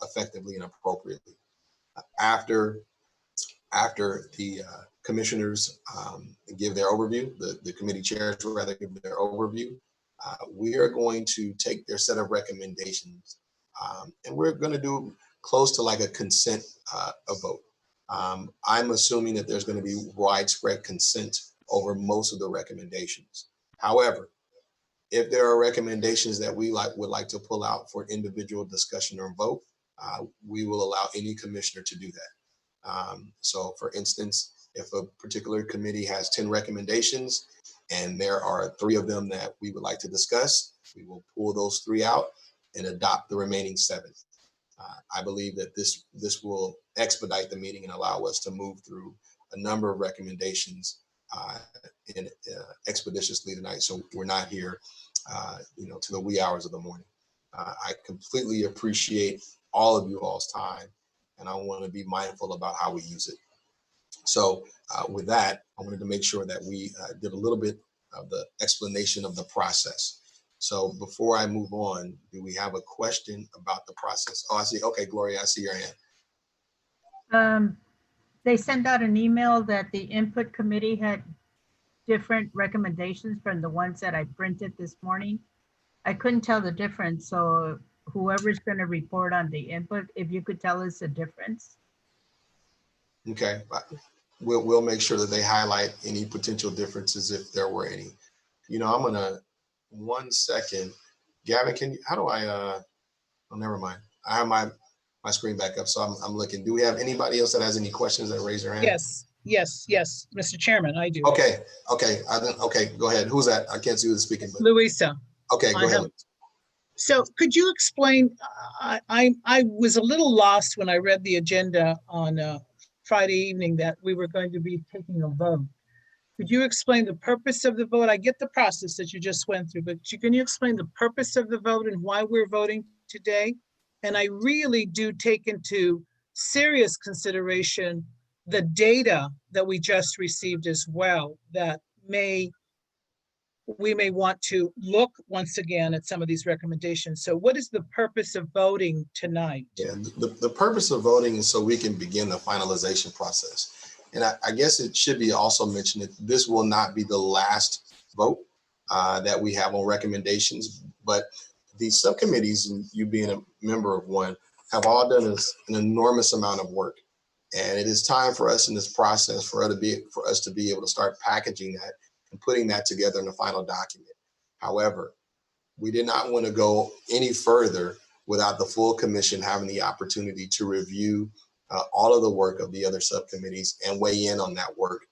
effectively and appropriately. After the commissioners give their overview, the committee chairs rather give their overview, we are going to take their set of recommendations and we're going to do close to like a consent vote. I'm assuming that there's going to be widespread consent over most of the recommendations. However, if there are recommendations that we would like to pull out for individual discussion or vote, we will allow any commissioner to do that. So for instance, if a particular committee has 10 recommendations and there are 3 of them that we would like to discuss, we will pull those 3 out and adopt the remaining 7. I believe that this will expedite the meeting and allow us to move through a number of recommendations expeditiously tonight, so we're not here to the wee hours of the morning. I completely appreciate all of you all's time, and I want to be mindful about how we use it. So with that, I wanted to make sure that we did a little bit of the explanation of the process. So before I move on, do we have a question about the process? Oh, I see. Okay, Gloria, I see your hand. They sent out an email that the input committee had different recommendations from the ones that I printed this morning. I couldn't tell the difference. So whoever's going to report on the input, if you could tell us the difference. Okay, we'll make sure that they highlight any potential differences if there were any. I'm gonna, 1 second. Gavin, how do I, oh, never mind. I have my screen back up, so I'm looking. Do we have anybody else that has any questions that raise their hand? Yes, Mr. Chairman, I do. Okay, go ahead. Who's that? I can't see who's speaking. But... Louisa. Okay, go ahead. So could you explain, I was a little lost when I read the agenda on Friday evening that we were going to be taking a vote. Could you explain the purpose of the vote? I get the process that you just went through, but can you explain the purpose of the vote and why we're voting today? And I really do take into serious consideration the data that we just received as well, that we may want to look once again at some of these recommendations. So what is the purpose of voting tonight? Yeah, the purpose of voting is so we can begin the finalization process. And I guess it should be also mentioned that this will not be the last vote that we have on recommendations, but these subcommittees, and you being a member of one, have all done an enormous amount of work. And it is time for us in this process for us to be able to start packaging that and putting that together in a final document. However, we did not want to go any further without the full commission having the opportunity to review all of the work of the other subcommittees and weigh in on that work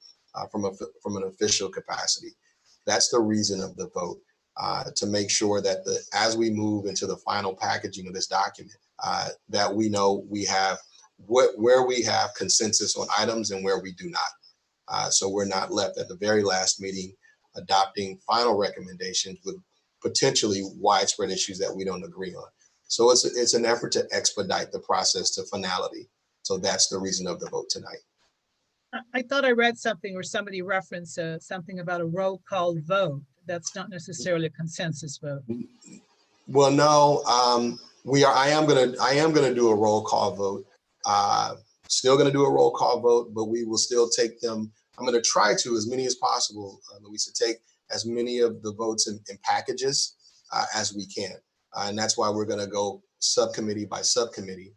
from an official capacity. That's the reason of the vote, to make sure that as we move into the final packaging of this document, that we know we have where we have consensus on items and where we do not. So we're not left at the very last meeting adopting final recommendations with potentially widespread issues that we don't agree on. So it's an effort to expedite the process to finality. So that's the reason of the vote tonight. I thought I read something or somebody referenced something about a roll call vote. That's not necessarily a consensus vote. Well, no, I am gonna do a roll call vote. Still gonna do a roll call vote, but we will still take them. I'm gonna try to, as many as possible, Louisa, take as many of the votes in packages as we can. And that's why we're gonna go subcommittee by subcommittee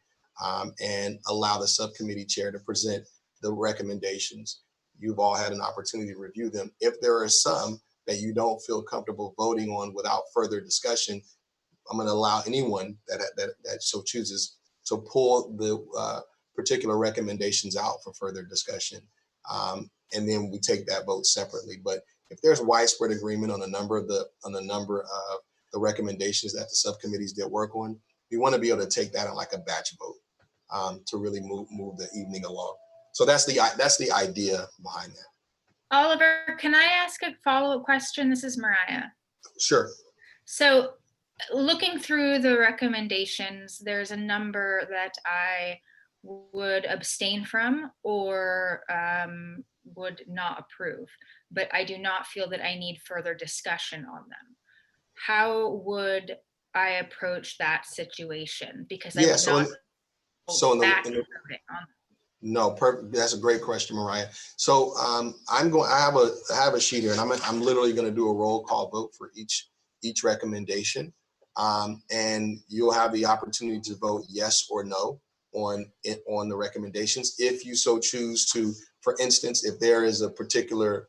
and allow the subcommittee chair to present the recommendations. You've all had an opportunity to review them. If there are some that you don't feel comfortable voting on without further discussion, I'm going to allow anyone that so chooses to pull the particular recommendations out for further discussion. And then we take that vote separately. But if there's widespread agreement on a number of the recommendations that the subcommittees did work on, we want to be able to take that on like a batch vote to really move the evening along. So that's the idea behind that. Oliver, can I ask a follow-up question? This is Mariah. Sure. So looking through the recommendations, there's a number that I would abstain from or would not approve, but I do not feel that I need further discussion on them. How would I approach that situation? Because I would No, that's a great question, Mariah. So I have a sheet here, and I'm literally going to do a roll call vote for each recommendation, and you'll have the opportunity to vote yes or no on the recommendations if you so choose to. For instance, if there is a particular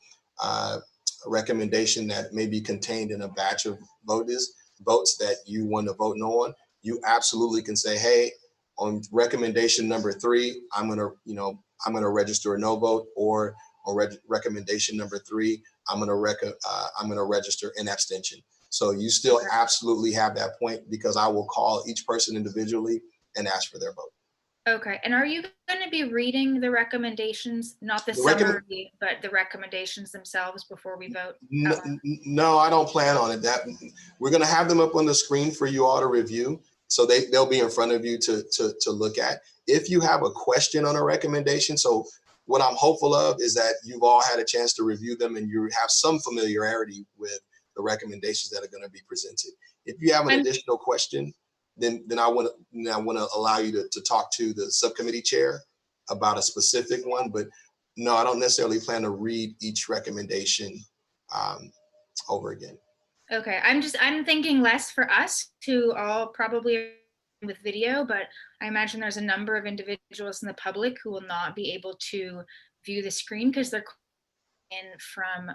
recommendation that may be contained in a batch of votes that you want to vote no on, you absolutely can say, hey, on recommendation number 3, I'm gonna register a no vote, or on recommendation number 3, I'm gonna register an abstention. So you still absolutely have that point, because I will call each person individually and ask for their vote. Okay, and are you going to be reading the recommendations, not the summary, but the recommendations themselves before we vote? No, I don't plan on it. We're gonna have them up on the screen for you all to review. So they'll be in front of you to look at. If you have a question on a recommendation, so what I'm hopeful of is that you've all had a chance to review them and you have some familiarity with the recommendations that are going to be presented. If you have an additional question, then I want to allow you to talk to the subcommittee chair about a specific one. But no, I don't necessarily plan to read each recommendation over again. Okay, I'm thinking less for us to all probably with video, but I imagine there's a number of individuals in the public who will not be able to view the screen because they're in from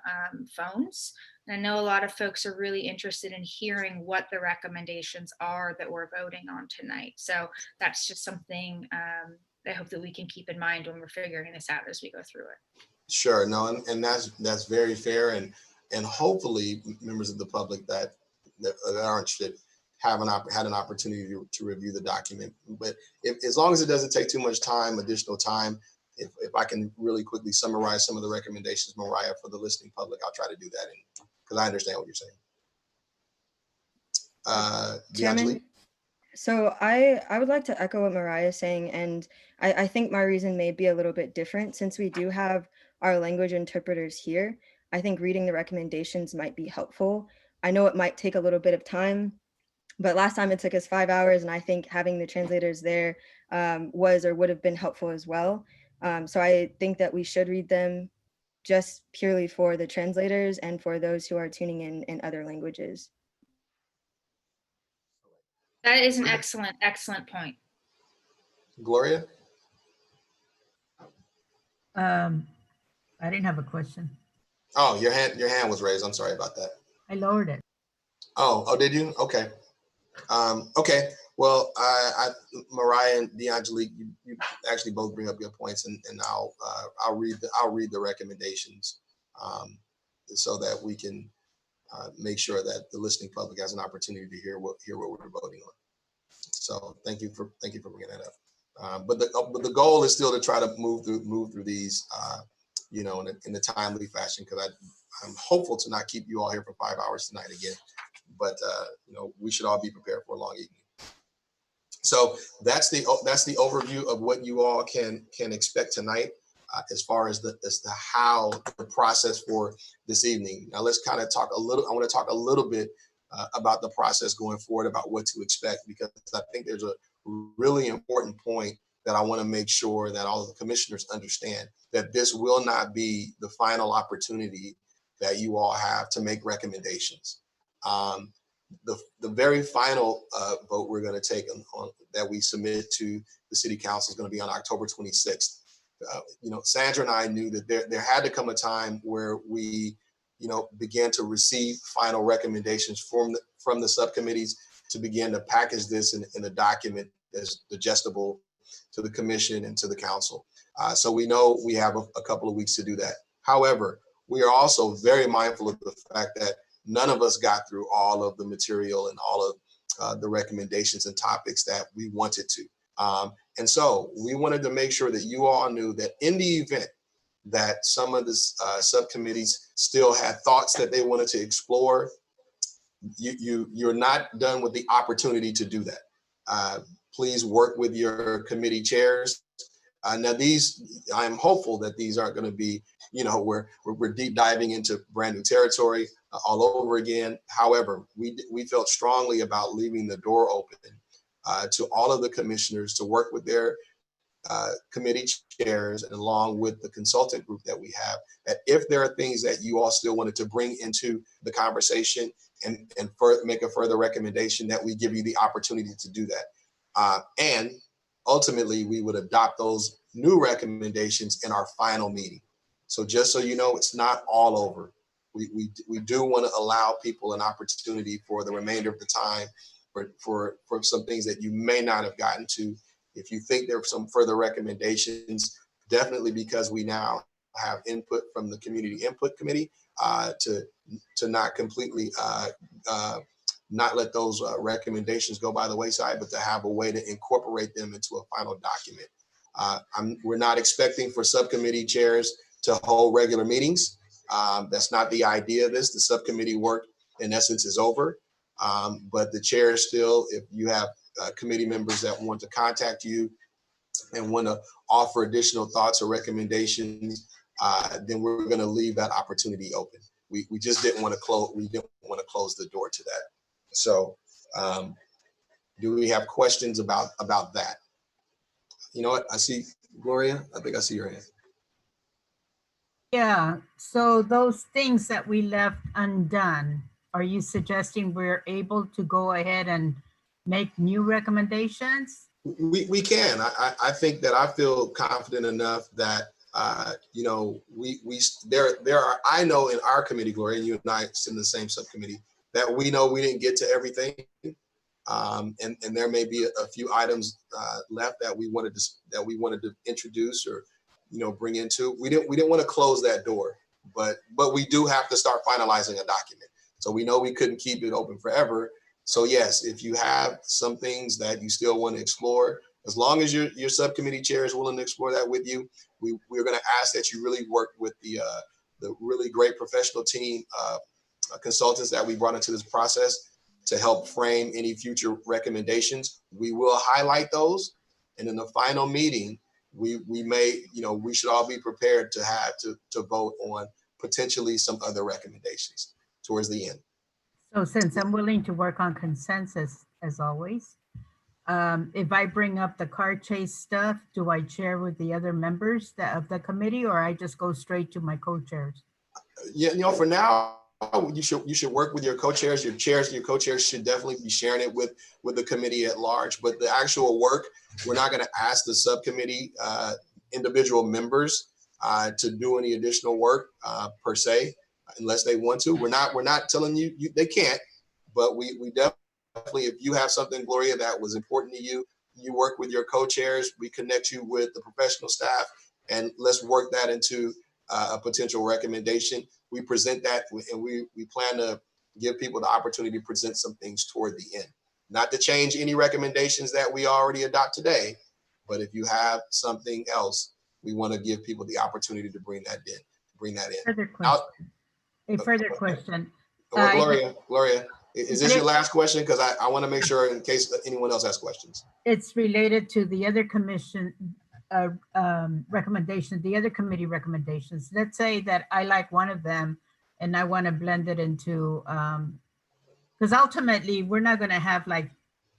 phones. And I know a lot of folks are really interested in hearing what the recommendations are that we're voting on tonight. So that's just something I hope that we can keep in mind when we're figuring this out as we go through it. Sure, no, and that's very fair, and hopefully members of the public that are interested had an opportunity to review the document. But as long as it doesn't take too much time, additional time, if I can really quickly summarize some of the recommendations, Mariah, for the listening public, I'll try to do that because I understand what you're saying. Chairman, so I would like to echo what Mariah is saying, and I think my reason may be a little bit different since we do have our language interpreters here. I think reading the recommendations might be helpful. I know it might take a little bit of time, but last time it took us 5 hours, and I think having the translators there was or would have been helpful as well. So I think that we should read them just purely for the translators and for those who are tuning in other languages. That is an excellent point. Gloria? I didn't have a question. Oh, your hand was raised. I'm sorry about that. I lowered it. Oh, did you? Okay. Okay. Well, Mariah and DeAngelique, you actually both bring up good points, and I'll read the recommendations so that we can make sure that the listening public has an opportunity to hear what we're voting on. So thank you for bringing that up. But the goal is still to try to move through these, you know, in a timely fashion, because I'm hopeful to not keep you all here for 5 hours tonight again. But you know, we should all be prepared for a long evening. So that's the overview of what you all can expect tonight, as far as the how the process for this evening. Now let's kind of talk a little. I want to talk a little bit about the process going forward, about what to expect, because I think there's a really important point that I want to make sure that all of the commissioners understand, that this will not be the final opportunity that you all have to make recommendations. The very final vote we're going to take on that we submit to the city council is going to be on October 26th. You know, Sandra and I knew that there had to come a time where we, you know, began to receive final recommendations from the subcommittees to begin to package this in a document that's digestible to the commission and to the council. So we know we have a couple of weeks to do that. However, we are also very mindful of the fact that none of us got through all of the material and all of the recommendations and topics that we wanted to. And so we wanted to make sure that you all knew that in the event that some of the subcommittees still had thoughts that they wanted to explore, you're not done with the opportunity to do that. Please work with your committee chairs. Now I'm hopeful that these aren't going to be, you know, we're deep diving into brand new territory all over again. However, we felt strongly about leaving the door open to all of the commissioners to work with their committee chairs, and along with the consultant group that we have, that if there are things that you all still wanted to bring into the conversation and make a further recommendation, that we give you the opportunity to do that. And ultimately, we would adopt those new recommendations in our final meeting. So just so you know, it's not all over. We do want to allow people an opportunity for the remainder of the time for some things that you may not have gotten to. If you think there are some further recommendations, definitely, because we now have input from the Community Input Committee, to not completely not let those recommendations go by the wayside, but to have a way to incorporate them into a final document. We're not expecting for subcommittee chairs to hold regular meetings. That's not the idea of this. The subcommittee work, in essence, is over. But the chair still, if you have committee members that want to contact you and want to offer additional thoughts or recommendations, then we're going to leave that opportunity open. We just didn't want to close. We didn't want to close the door to that. So, do we have questions about that? You know what? I see Gloria. I think I see your hand. Yeah, so those things that we left undone, are you suggesting we're able to go ahead and make new recommendations? We can. I think that I feel confident enough that you know, there are, I know in our committee, Gloria, and you and I sit in the same subcommittee, that we know we didn't get to everything. And there may be a few items left that we wanted to introduce or, you know, bring into. We didn't want to close that door, but we do have to start finalizing a document. So we know we couldn't keep it open forever. So yes, if you have some things that you still want to explore, as long as your subcommittee chair is willing to explore that with you, we're going to ask that you really work with the really great professional team of consultants that we brought into this process to help frame any future recommendations. We will highlight those, and in the final meeting, we may, you know, we should all be prepared to have to vote on potentially some other recommendations towards the end. So since I'm willing to work on consensus, as always, if I bring up the car chase stuff, do I share with the other members of the committee, or I just go straight to my co-chairs? Yeah, you know, for now, you should work with your co-chairs. Your co-chairs should definitely be sharing it with the committee at large. But the actual work, we're not going to ask the subcommittee individual members to do any additional work per se, unless they want to. We're not telling you they can't, but we definitely, if you have something, Gloria, that was important to you, you work with your co-chairs. We connect you with the professional staff, and let's work that into a potential recommendation. We present that, and we plan to give people the opportunity to present some things toward the end. Not to change any recommendations that we already adopt today, But if you have something else, we want to give people the opportunity to bring that in. Further Now, question. A further question. Gloria, is this your last question? Because I want to make sure in case anyone else has questions. It's related to the other commission recommendations, the other committee recommendations. Let's say that I like one of them and I want to blend it into, because ultimately we're not going to have like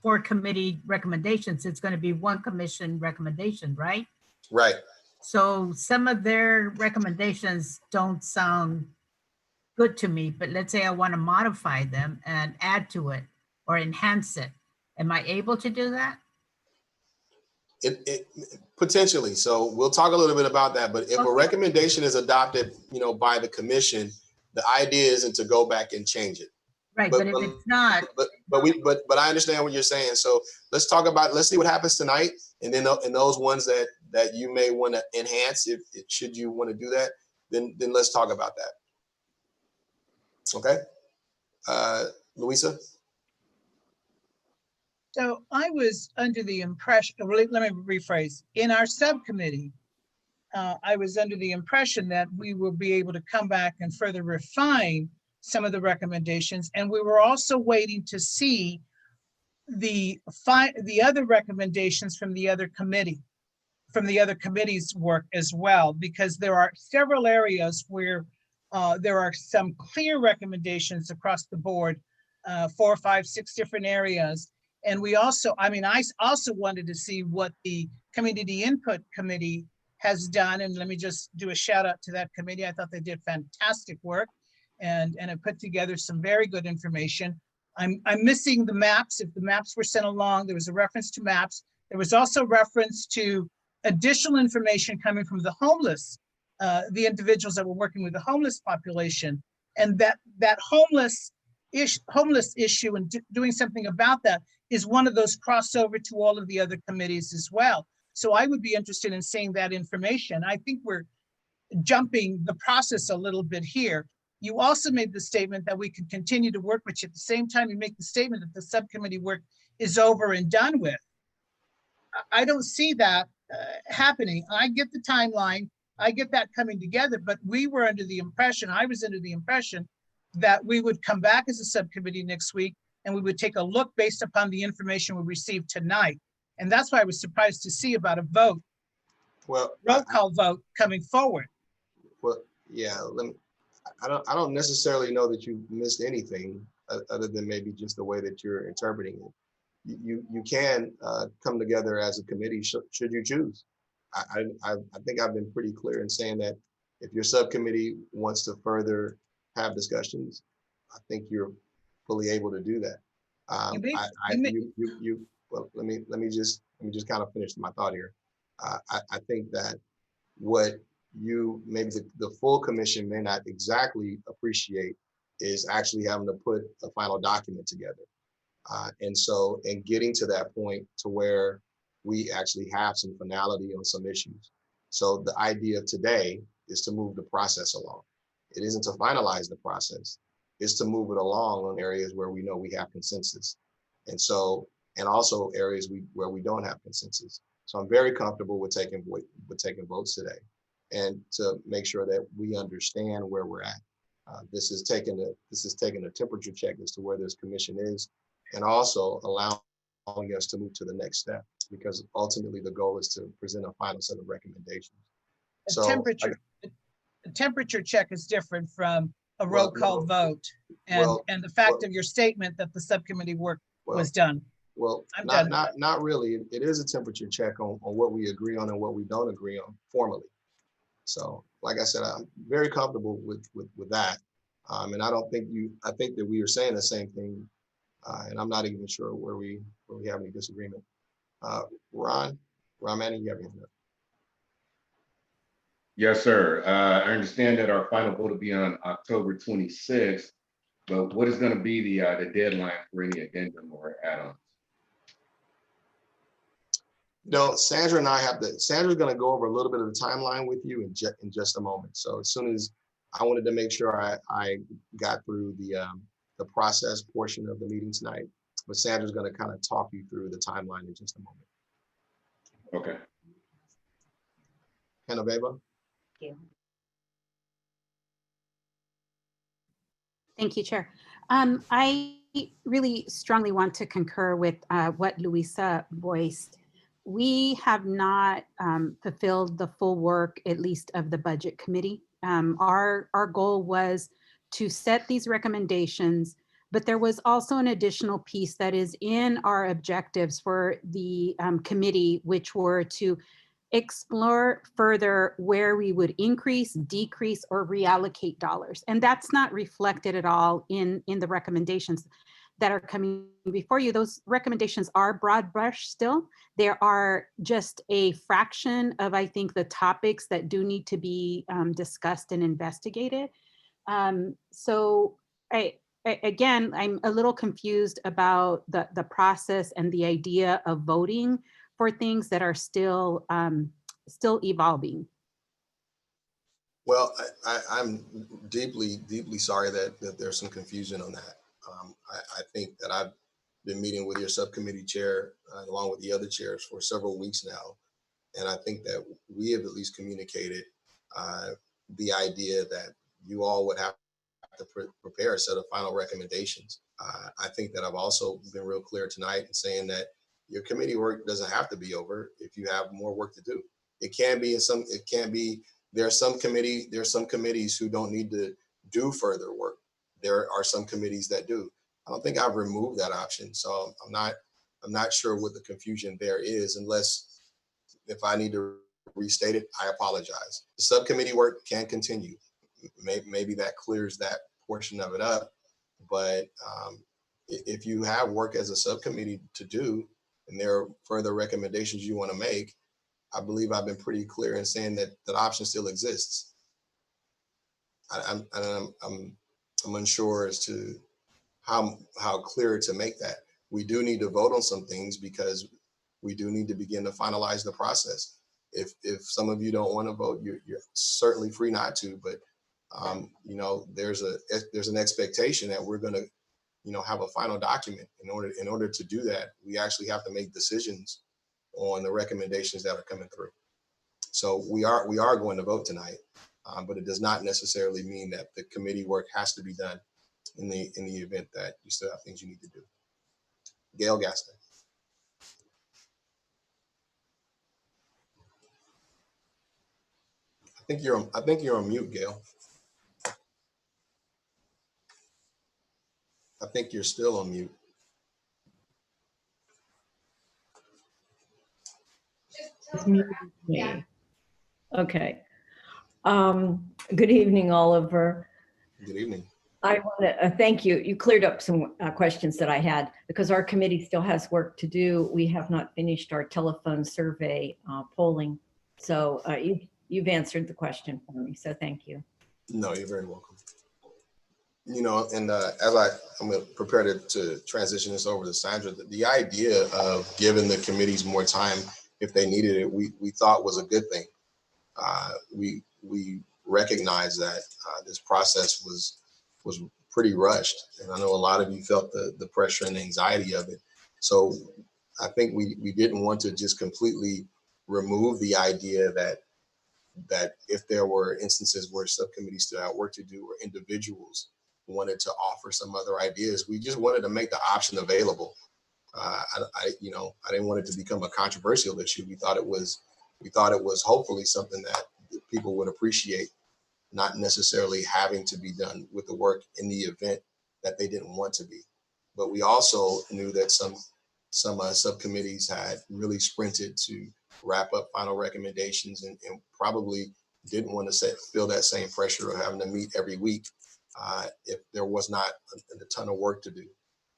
4 committee recommendations. It's going to be 1 commission recommendation, right? Right. So some of their recommendations don't sound good to me, but let's say I want to modify them and add to it or enhance it. Am I able to do that? It potentially. So we'll talk a little bit about that. But if a recommendation is adopted, by the commission, the idea isn't to go back and change it. Right, but if it's not. But I understand what you're saying. So let's see what happens tonight, and then in those ones that you may want to enhance, if should you want to do that, then let's talk about that. Okay, Louisa. So I was under the impression, let me rephrase, in our subcommittee, I was under the impression that we will be able to come back and further refine some of the recommendations. And we were also waiting to see the other recommendations from the other committee's work as well, because there are several areas where there are some clear recommendations across the board, 4, 5, 6 different areas. And I also wanted to see what the Community Input Committee has done. And let me just do a shout out to that committee. I thought they did fantastic work and it put together some very good information. I'm missing the maps. If the maps were sent along, there was a reference to maps. There was also reference to additional information coming from the homeless, the individuals that were working with the homeless population, and that homeless issue and doing something about that is one of those crossover to all of the other committees as well. So I would be interested in seeing that information. I think we're jumping the process a little bit here. You also made the statement that we could continue to work, but at the same time, you make the statement that the subcommittee work is over and done with. I don't see that happening. I get the timeline. I get that coming together, but I was under the impression that we would come back as a subcommittee next week and we would take a look based upon the information we received tonight. And that's why I was surprised to see about a vote, roll call vote coming forward. Well, yeah, I don't necessarily know that you missed anything other than maybe just the way that you're interpreting it. You can come together as a committee should you choose. I think I've been pretty clear in saying that if your subcommittee wants to further have discussions, I think you're fully able to do that. Well, let me just kind of finish my thought here. I think that what maybe the full commission may not exactly appreciate is actually having to put a final document together. And getting to that point to where we actually have some finality on some issues. So the idea of today is to move the process along. It isn't to finalize the process, it's to move it along on areas where we know we have consensus. And also areas where we don't have consensus. So I'm very comfortable with taking votes today and to make sure that we understand where we're at. This is taking a temperature check as to where this commission is, and also allowing us to move to the next step, because ultimately the goal is to present a final set of recommendations. A temperature check is different from a roll call vote and the fact of your statement that the subcommittee work was done. Well, not really. It is a temperature check on what we agree on and what we don't agree on formally. So, like I said, I'm very comfortable with that. And I think that we are saying the same thing. And I'm not even sure where we have any disagreement. Ron Manning, you have anything? Yes, sir. I understand that our final vote will be on October 26th, but what is going to be the deadline for any addendum or add-ons? No, Sandra and I Sandra's going to go over a little bit of the timeline with you in just a moment. So as soon as I wanted to make sure I got through the process portion of the meeting tonight, but Sandra's going to kind of talk you through the timeline in just a moment. Okay. Genoveva? Thank you, Chair. I really strongly want to concur with what Luisa voiced. We have not fulfilled the full work, at least of the Budget Committee. Our goal was to set these recommendations, but there was also an additional piece that is in our objectives for the committee, which were to explore further where we would increase, decrease, or reallocate dollars. And that's not reflected at all in the recommendations that are coming before you. Those recommendations are broad brush still. There are just a fraction of, I think, the topics that do need to be discussed and investigated. So again, I'm a little confused about the process and the idea of voting for things that are still evolving. Well, I'm deeply sorry that there's some confusion on that. I think that I've been meeting with your subcommittee chair along with the other chairs for several weeks now. And I think that we have at least communicated the idea that you all would have to prepare a set of final recommendations. I think that I've also been real clear tonight in saying that your committee work doesn't have to be over if you have more work to do. It can be there are some committees who don't need to do further work. There are some committees that do. I don't think I've removed that option. So I'm not sure what the confusion there is, unless if I need to restate it, I apologize. The subcommittee work can continue. Maybe that clears that portion of it up. But if you have work as a subcommittee to do, and there are further recommendations you want to make, I believe I've been pretty clear in saying that that option still exists. I'm unsure as to how clear to make that. We do need to vote on some things because we do need to begin to finalize the process. If some of you don't want to vote, you're certainly free not to. But you know, there's an expectation that we're going to, you know, have a final document. In order to do that, we actually have to make decisions on the recommendations that are coming through. So we are going to vote tonight, but it does not necessarily mean that the committee work has to be done in the event that you still have things you need to do. Gail Gaston. I think you're on mute, Gail. I think you're still on mute. It's muted me. Okay. Good evening, Oliver. Good evening. I want to thank you. You cleared up some questions that I had because our committee still has work to do. We have not finished our telephone survey polling. So you've answered the question for me. So thank you. No, you're very welcome. You know, and as I'm prepared to transition this over to Sandra, the idea of giving the committees more time if they needed it, we thought was a good thing. We recognize that this process was pretty rushed, and I know a lot of you felt the pressure and anxiety of it. So I think we didn't want to just completely remove the idea that if there were instances where subcommittees still had work to do or individuals wanted to offer some other ideas, we just wanted to make the option available. I didn't want it to become a controversial issue. We thought it was hopefully something that people would appreciate, not necessarily having to be done with the work in the event that they didn't want to be. But we also knew that some subcommittees had really sprinted to wrap up final recommendations and probably didn't want to feel that same pressure of having to meet every week if there was not a ton of work to do.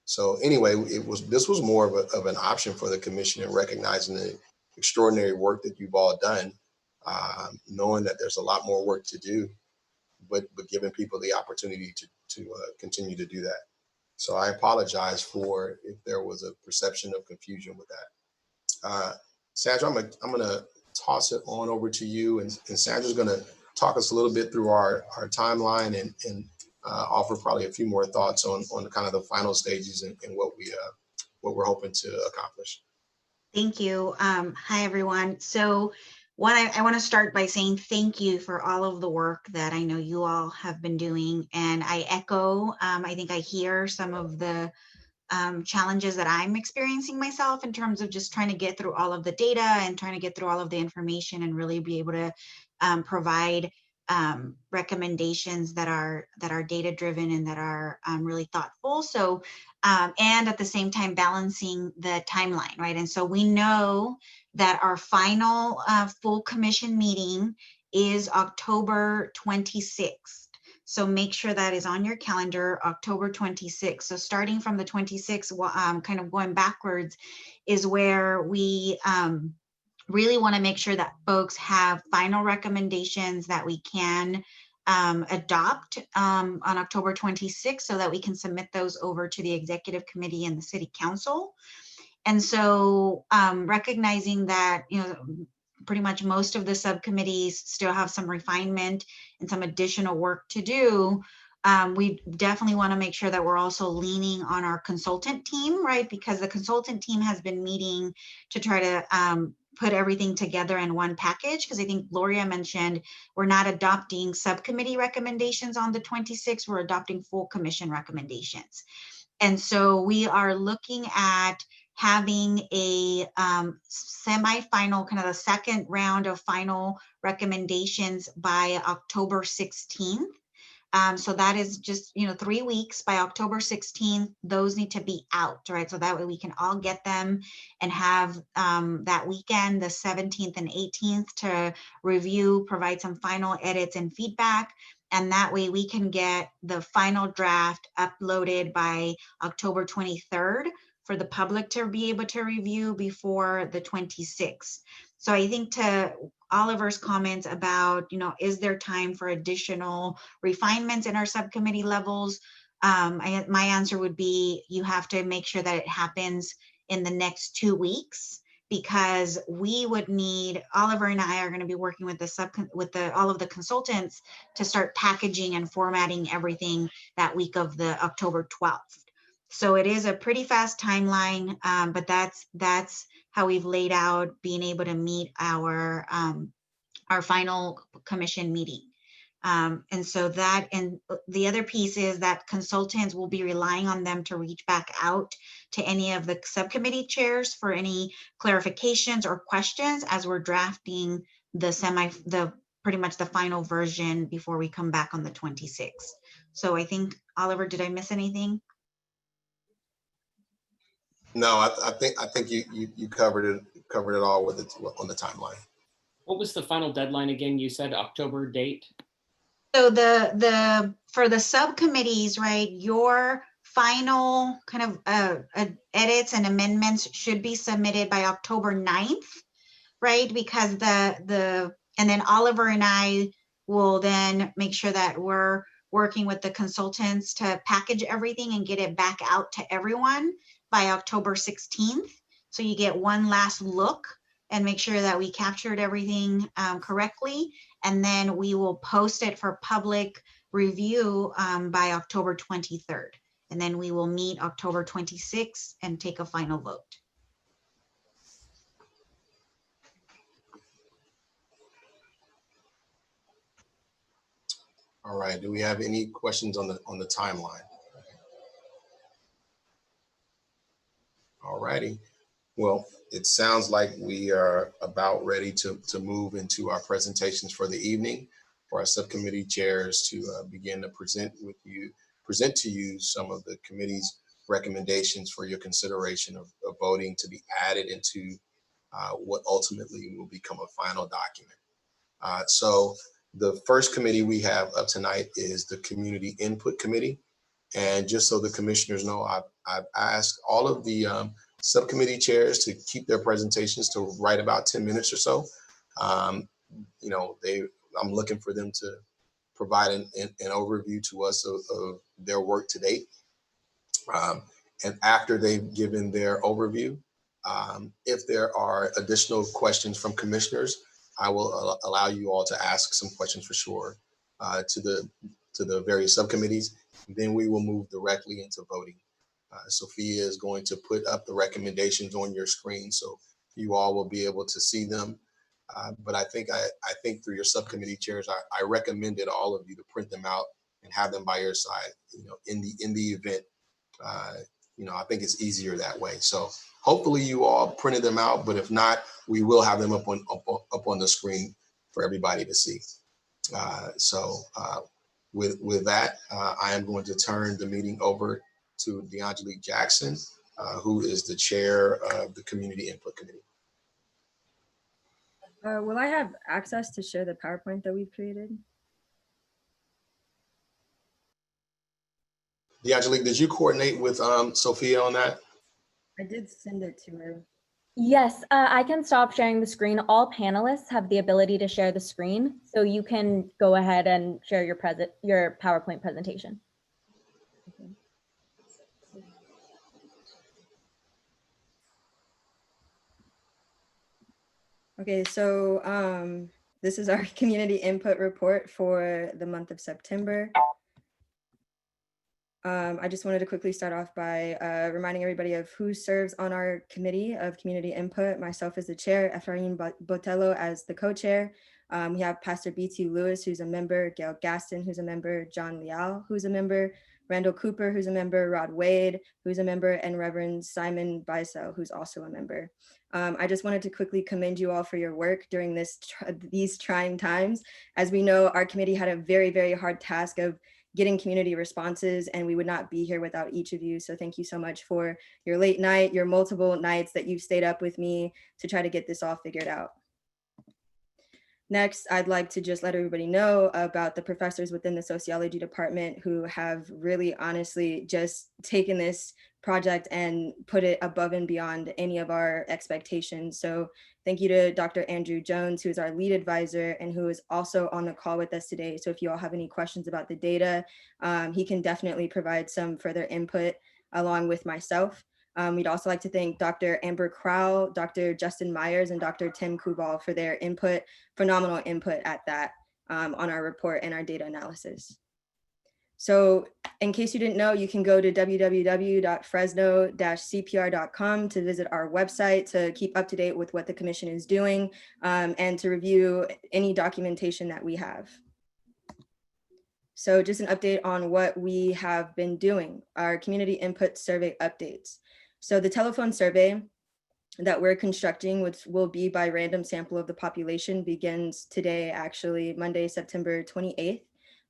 So anyway, this was more of an option for the commission in recognizing the extraordinary work that you've all done, knowing that there's a lot more work to do, but giving people the opportunity to continue to do that. So I apologize for if there was a perception of confusion with that. Sandra, I'm gonna toss it on over to you, and Sandra's gonna talk us a little bit through our timeline and offer probably a few more thoughts on kind of the final stages and what we're hoping to accomplish. Thank you. Hi, everyone. So I want to start by saying thank you for all of the work that I know you all have been doing. And I echo, I think I hear some of the challenges that I'm experiencing myself in terms of just trying to get through all of the data and trying to get through all of the information and really be able to provide recommendations that are data driven and that are really thoughtful. So and at the same time balancing the timeline, right? And so we know that our final full commission meeting is October 26th. So make sure that is on your calendar, October 26th. So starting from the 26th, kind of going backwards, is where we really want to make sure that folks have final recommendations that we can adopt on October 26th so that we can submit those over to the executive committee and the city council. And so recognizing that, you know, pretty much most of the subcommittees still have some refinement and some additional work to do. We definitely want to make sure that we're also leaning on our consultant team, right? Because the consultant team has been meeting to try to put everything together in one package. Because I think Gloria mentioned we're not adopting subcommittee recommendations on the 26th, we're adopting full commission recommendations. And so we are looking at having a semi-final, kind of the second round of final recommendations by October 16th. So that is just, you know, 3 weeks. By October 16th, those need to be out, right? So that way we can all get them and have that weekend, the 17th and 18th, to review, provide some final edits and feedback. And that way we can get the final draft uploaded by October 23rd for the public to be able to review before the 26th. So I think to Oliver's comments about, you know, is there time for additional refinements in our subcommittee levels? My answer would be you have to make sure that it happens in the next 2 weeks, because we would need, Oliver and I are going to be working with all of the consultants to start packaging and formatting everything that week of the October 12th. So it is a pretty fast timeline, but that's how we've laid out being able to meet our final commission meeting. And so that, and the other piece is that consultants will be relying on them to reach back out to any of the subcommittee chairs for any clarifications or questions as we're drafting the pretty much the final version before we come back on the 26th. So I think, Oliver, did I miss anything? No, I think you covered it all with it on the timeline. What was the final deadline again? You said October date? So for the subcommittees, right, your final kind of edits and amendments should be submitted by October 9th, right? Because and then Oliver and I will then make sure that we're working with the consultants to package everything and get it back out to everyone by October 16th. So you get one last look and make sure that we captured everything correctly. And then we will post it for public review by October 23rd. And then we will meet October 26th and take a final vote. All right, do we have any questions on the timeline? All righty. Well, it sounds like we are about ready to move into our presentations for the evening, for our subcommittee chairs to begin to present to you some of the committee's recommendations for your consideration of voting to be added into what ultimately will become a final document. So the first committee we have up tonight is the Community Input Committee. And just so the commissioners know, I've asked all of the subcommittee chairs to keep their presentations to right about 10 minutes or so. You know, I'm looking for them to provide an overview to us of their work to date. And after they've given their overview, if there are additional questions from commissioners, I will allow you all to ask some questions for sure to the various subcommittees. Then we will move directly into voting. Sophia is going to put up the recommendations on your screen. So you all will be able to see them. But I think through your subcommittee chairs, I recommended all of you to print them out and have them by your side, in the event. I think it's easier that way. So hopefully you all printed them out, but if not, we will have them up on the screen for everybody to see. With that, I am going to turn the meeting over to DeAngelique Jackson, who is the chair of the Community Input Committee. Will I have access to share the PowerPoint that we've created? DeAngelique, did you coordinate with Sophia on that? I did send it to her. Yes, I can stop sharing the screen. All panelists have the ability to share the screen, so you can go ahead and share your PowerPoint presentation. Okay, so this is our community input report for the month of September. I just wanted to quickly start off by reminding everybody of who serves on our committee of community input. Myself as the chair, Efrain Botello as the co-chair. We have Pastor B.T. Lewis, who's a member, Gail Gaston, who's a member, John Leal, who's a member, Randall Cooper, who's a member, Rod Wade, who's a member, and Reverend Simon Bisel, who's also a member. I just wanted to quickly commend you all for your work during these trying times. As we know, our committee had a very, very hard task of getting community responses, and we would not be here without each of you. So thank you so much for your late night, your multiple nights that you've stayed up with me to try to get this all figured out. Next, I'd like to just let everybody know about the professors within the sociology department who have really honestly just taken this project and put it above and beyond any of our expectations. So thank you to Dr. Andrew Jones, who is our lead advisor and who is also on the call with us today. So if you all have any questions about the data, he can definitely provide some further input along with myself. We'd also like to thank Dr. Amber Crowell, Dr. Justin Myers, and Dr. Tim Kubal for their input, phenomenal input at that on our report and our data analysis. So in case you didn't know, you can go to www.fresno-cpr.com to visit our website to keep up to date with what the commission is doing and to review any documentation that we have. So just an update on what we have been doing, our community input survey updates. So the telephone survey that we're constructing, which will be by random sample of the population, begins today, actually, Monday, September 28th.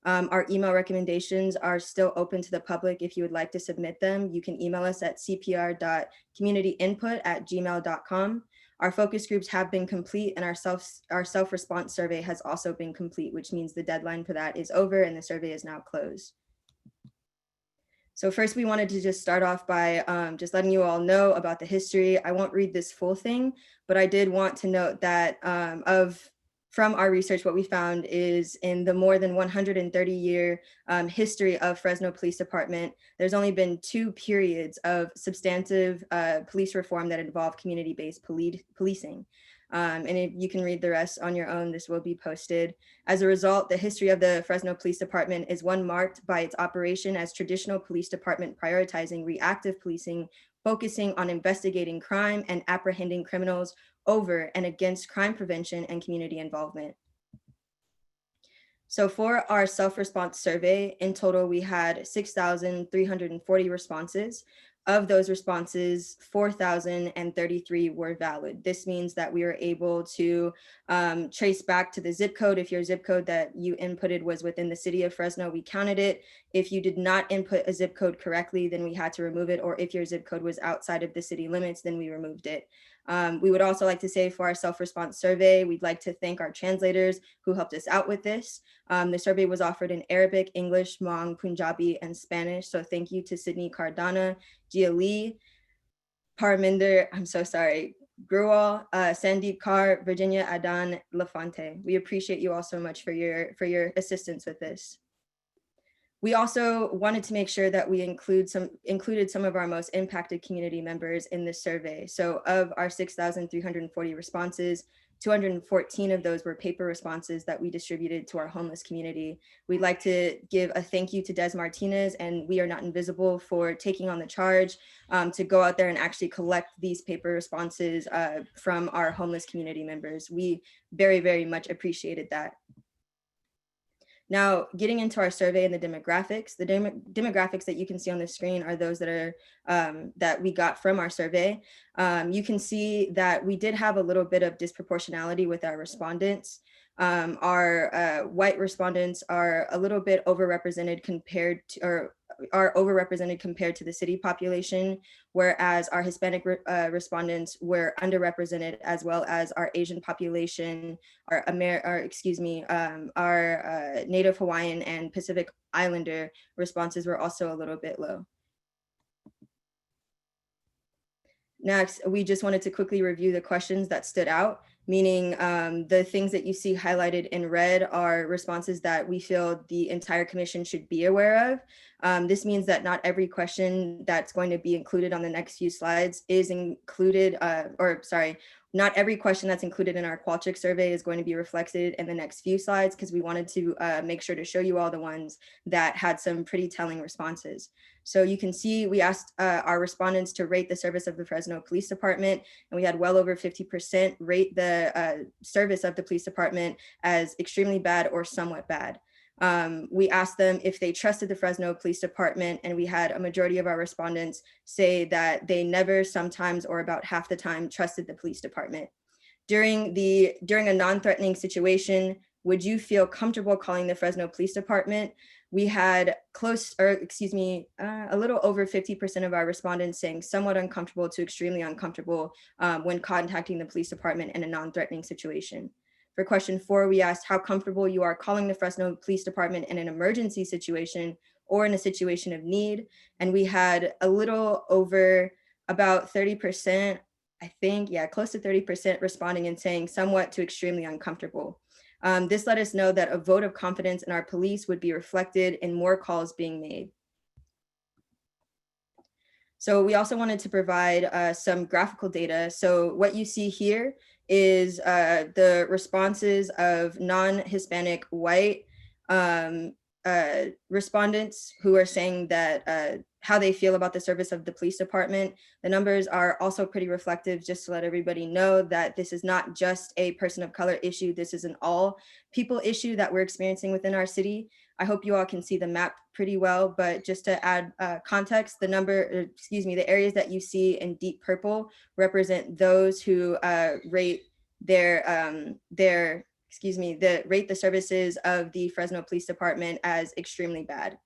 Our email recommendations are still open to the public. If you would like to submit them, you can email us at cpr.communityinput@gmail.com. Our focus groups have been complete and our self-response survey has also been complete, which means the deadline for that is over and the survey is now closed. So first we wanted to just start off by just letting you all know about the history. I won't read this full thing, but I did want to note that from our research, what we found is in the more than 130-year history of Fresno Police Department, there's only been 2 periods of substantive police reform that involve community-based policing. And if you can read the rest on your own, this will be posted. As a result, the history of the Fresno Police Department is one marked by its operation as traditional police department prioritizing reactive policing, focusing on investigating crime and apprehending criminals over and against crime prevention and community involvement. So for our self-response survey, in total, we had 6,340 responses. Of those responses, 4,033 were valid. This means that we were able to trace back to the zip code. If your zip code that you inputted was within the city of Fresno, we counted it. If you did not input a zip code correctly, then we had to remove it. Or if your zip code was outside of the city limits, then we removed it. We would also like to say for our self-response survey, we'd like to thank our translators who helped us out with this. The survey was offered in Arabic, English, Hmong, Punjabi, and Spanish. So thank you to Sydney Cardana, Gia Lee, Parminder, I'm so sorry, Gruwal, Sandeep Kaur, Virginia Adan Lafante. We appreciate you all so much for your assistance with this. We also wanted to make sure that we included some of our most impacted community members in this survey. So of our 6,340 responses, 214 of those were paper responses that we distributed to our homeless community. We'd like to give a thank you to Des Martinez and We Are Not Invisible for taking on the charge to go out there and actually collect these paper responses from our homeless community members. We very, very much appreciated that. Now, getting into our survey and the demographics, demographics that you can see on the screen are those that are that we got from our survey. You can see that we did have a little bit of disproportionality with our respondents. Our white respondents are a little bit overrepresented compared to, or are overrepresented compared to the city population, whereas our Hispanic respondents were underrepresented, as well as our Asian population, our Native Hawaiian and Pacific Islander responses were also a little bit low. Next, we just wanted to quickly review the questions that stood out, meaning the things that you see highlighted in red are responses that we feel the entire commission should be aware of. This means that not every question that's going to be included on the next few slides is included, not every question that's included in our Qualtrics survey is going to be reflected in the next few slides, because we wanted to make sure to show you all the ones that had some pretty telling responses. So you can see we asked our respondents to rate the service of the Fresno Police Department, and we had well over 50% rate the service of the police department as extremely bad or somewhat bad. We asked them if they trusted the Fresno Police Department, and we had a majority of our respondents say that they never, sometimes, or about half the time trusted the police department. During a non-threatening situation, would you feel comfortable calling the Fresno Police Department? We had a little over 50% of our respondents saying somewhat uncomfortable to extremely uncomfortable when contacting the police department in a non-threatening situation. For question 4, we asked how comfortable you are calling the Fresno Police Department in an emergency situation or in a situation of need. And we had a little over about 30%, I think, yeah, close to 30% responding and saying somewhat to extremely uncomfortable. This let us know that a vote of confidence in our police would be reflected in more calls being made. So we also wanted to provide some graphical data. So what you see here is the responses of non-Hispanic white respondents who are saying that how they feel about the service of the police department. The numbers are also pretty reflective, just to let everybody know that this is not just a person of color issue. This is an all people issue that we're experiencing within our city. I hope you all can see the map pretty well, but just to add context, the areas that you see in deep purple represent those who rate the services of the Fresno Police Department as extremely bad.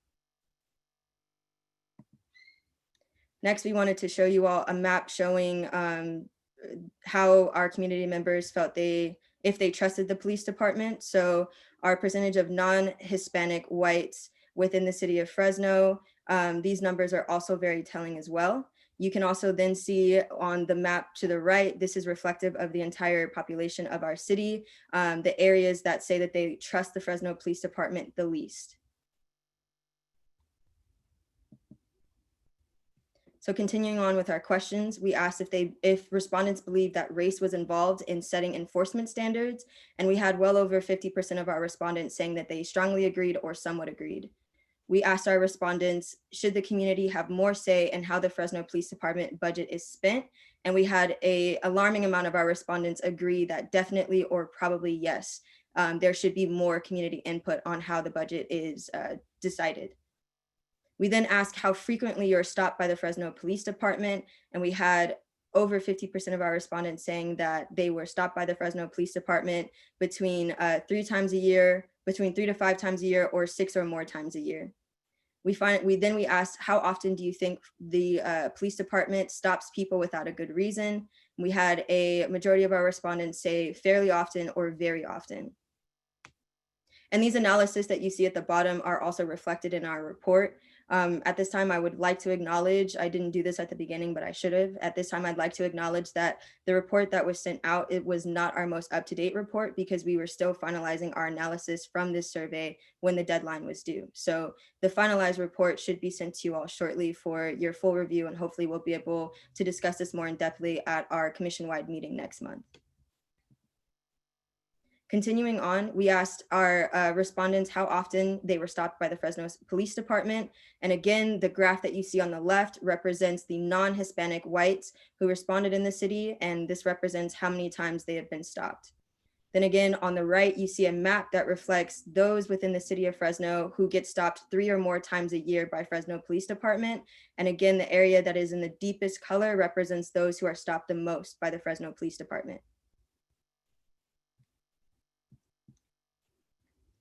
Next, we wanted to show you all a map showing how our community members felt if they trusted the police department. So our percentage of non-Hispanic whites within the city of Fresno, these numbers are also very telling as well. You can also then see on the map to the right, this is reflective of the entire population of our city, the areas that say that they trust the Fresno Police Department the least. So continuing on with our questions, we asked if respondents believe that race was involved in setting enforcement standards, and we had well over 50% of our respondents saying that they strongly agreed or somewhat agreed. We asked our respondents, should the community have more say in how the Fresno Police Department budget is spent? And we had an alarming amount of our respondents agree that definitely or probably yes, there should be more community input on how the budget is decided. We then asked how frequently you're stopped by the Fresno Police Department, and we had over 50% of our respondents saying that they were stopped by the Fresno Police Department between 3 to 5 times a year, or 6 or more times a year. We asked how often do you think the police department stops people without a good reason? We had a majority of our respondents say fairly often or very often. And these analyses that you see at the bottom are also reflected in our report. At this time, I would like to acknowledge, I didn't do this at the beginning, but I should have. At this time, I'd like to acknowledge that the report that was sent out, it was not our most up-to-date report because we were still finalizing our analysis from this survey when the deadline was due. So the finalized report should be sent to you all shortly for your full review, and hopefully we'll be able to discuss this more in depthly at our commission-wide meeting next month. Continuing on, we asked our respondents how often they were stopped by the Fresno Police Department. And again, the graph that you see on the left represents the non-Hispanic whites who responded in the city, and this represents how many times they have been stopped. Then again, on the right, you see a map that reflects those within the city of Fresno who get stopped 3 or more times a year by Fresno Police Department. And again, the area that is in the deepest color represents those who are stopped the most by the Fresno Police Department.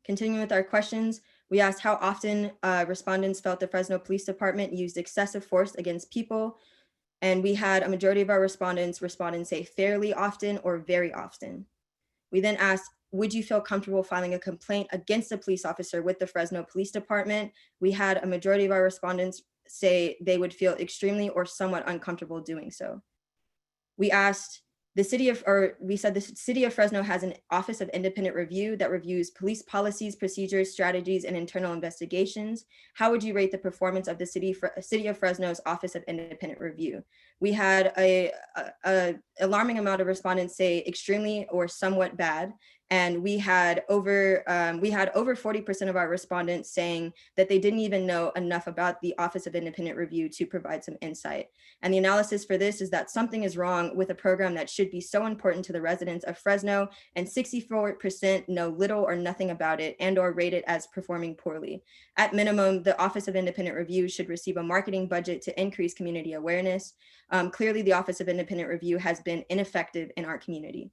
Continuing with our questions, we asked how often respondents felt the Fresno Police Department used excessive force against people. And we had a majority of our respondents respond and say fairly often or very often. We then asked, would you feel comfortable filing a complaint against a police officer with the Fresno Police Department? We had a majority of our respondents say they would feel extremely or somewhat uncomfortable doing so. We asked, we said the city of Fresno has an Office of Independent Review that reviews police policies, procedures, strategies, and internal investigations. How would you rate the performance of the city of Fresno's Office of Independent Review? We had a alarming amount of respondents say extremely or somewhat bad. And we had over 40% of our respondents saying that they didn't even know enough about the Office of Independent Review to provide some insight. And the analysis for this is that something is wrong with a program that should be so important to the residents of Fresno, and 64% know little or nothing about it and or rate it as performing poorly. At minimum, the Office of Independent Review should receive a marketing budget to increase community awareness. Clearly, the Office of Independent Review has been ineffective in our community.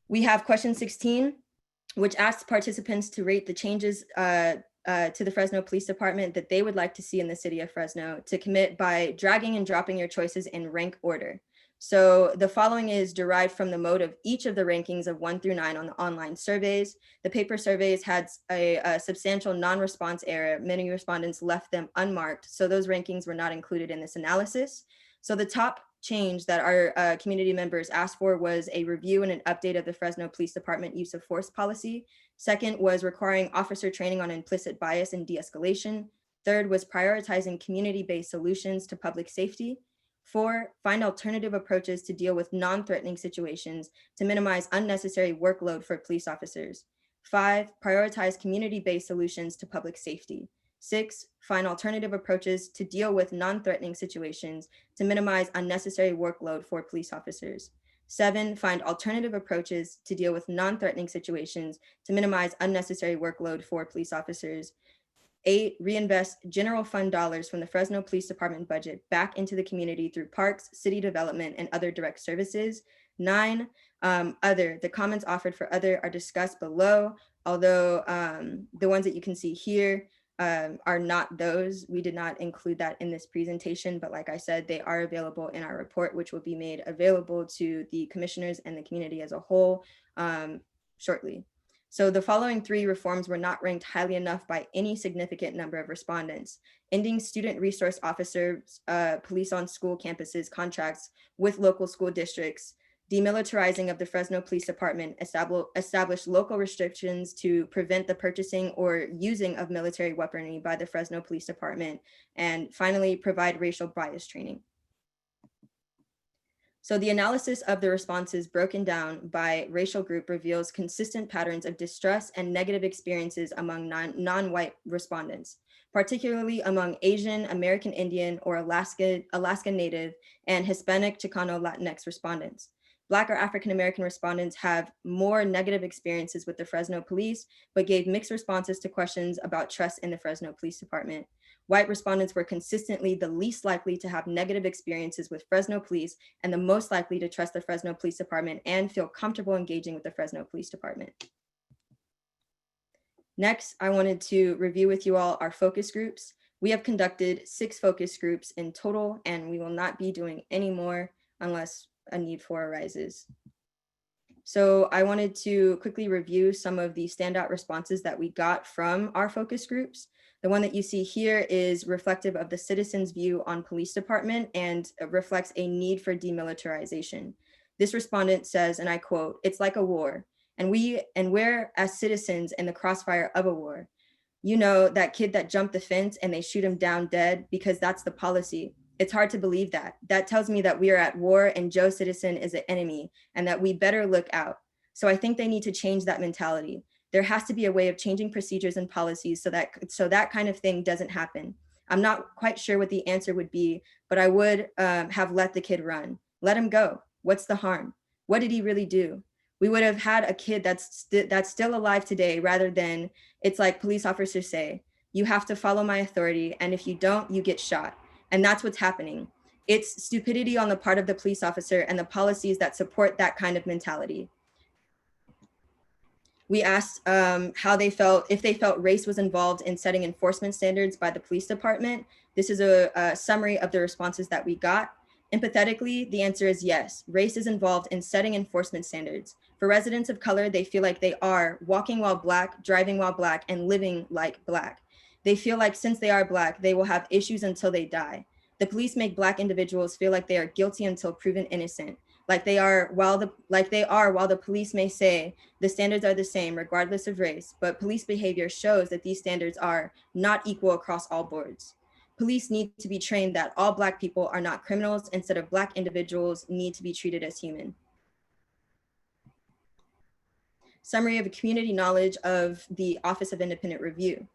We have question 16, which asks participants to rate the changes to the Fresno Police Department that they would like to see in the city of Fresno to commit by dragging and dropping your choices in rank order. So the following is derived from the mode of each of the rankings of 1 through 9 on the online surveys. The paper surveys had a substantial non-response error. Many respondents left them unmarked, so those rankings were not included in this analysis. So the top change that our community members asked for was a review and an update of the Fresno Police Department use of force policy. Second was requiring officer training on implicit bias and de-escalation. Third was prioritizing community-based solutions to public safety. 4, find alternative approaches to deal with non-threatening situations to minimize unnecessary workload for police officers. 5, prioritize community-based solutions to public safety. 6, find alternative approaches to deal with non-threatening situations to minimize unnecessary workload for police officers. 7, find alternative approaches to deal with non-threatening situations to minimize unnecessary workload for police officers. 8, reinvest general fund dollars from the Fresno Police Department budget back into the community through parks, city development, and other direct services. 9, other. The comments offered for other are discussed below, although the ones that you can see here are not those. We did not include that in this presentation, but like I said, they are available in our report, which will be made available to the commissioners and the community as a whole shortly. So the following 3 reforms were not ranked highly enough by any significant number of respondents. Ending student resource officers, police on school campuses contracts with local school districts, demilitarizing of the Fresno Police Department, establish local restrictions to prevent the purchasing or using of military weaponry by the Fresno Police Department, and finally, provide racial bias training. So the analysis of the responses broken down by racial group reveals consistent patterns of distress and negative experiences among non-white respondents, particularly among Asian, American Indian, or Alaska Native, and Hispanic, Chicano, Latinx respondents. Black or African-American respondents have more negative experiences with the Fresno police, but gave mixed responses to questions about trust in the Fresno Police Department. White respondents were consistently the least likely to have negative experiences with Fresno police and the most likely to trust the Fresno Police Department and feel comfortable engaging with the Fresno Police Department. Next, I wanted to review with you all our focus groups. We have conducted 6 focus groups in total, and we will not be doing any more unless a need for arises. So I wanted to quickly review some of the standout responses that we got from our focus groups. The one that you see here is reflective of the citizens' view on police department and reflects a need for demilitarization. This respondent says, and I quote, "It's like a war, and we're as citizens in the crossfire of a war. You know, that kid that jumped the fence and they shoot him down dead because that's the policy. It's hard to believe that. That tells me that we are at war and Joe Citizen is an enemy and that we better look out. So I think they need to change that mentality. There has to be a way of changing procedures and policies so that kind of thing doesn't happen. I'm not quite sure what the answer would be, but I would have let the kid run. Let him go. What's the harm? What did he really do? We would have had a kid that's still alive today rather than, it's like police officers say, you have to follow my authority, and if you don't, you get shot. And that's what's happening. It's stupidity on the part of the police officer and the policies that support that kind of mentality. We asked how they felt, if they felt race was involved in setting enforcement standards by the police department. This is a summary of the responses that we got. Empathetically, the answer is yes. Race is involved in setting enforcement standards. For residents of color, they feel like they are walking while Black, driving while Black, and living like Black. They feel like since they are Black, they will have issues until they die. The police make Black individuals feel like they are guilty until proven innocent. Like they are while the police may say the standards are the same regardless of race, but police behavior shows that these standards are not equal across all boards. Police need to be trained that all Black people are not criminals, instead of Black individuals need to be treated as human. Summary of community knowledge of the Office of Independent Review.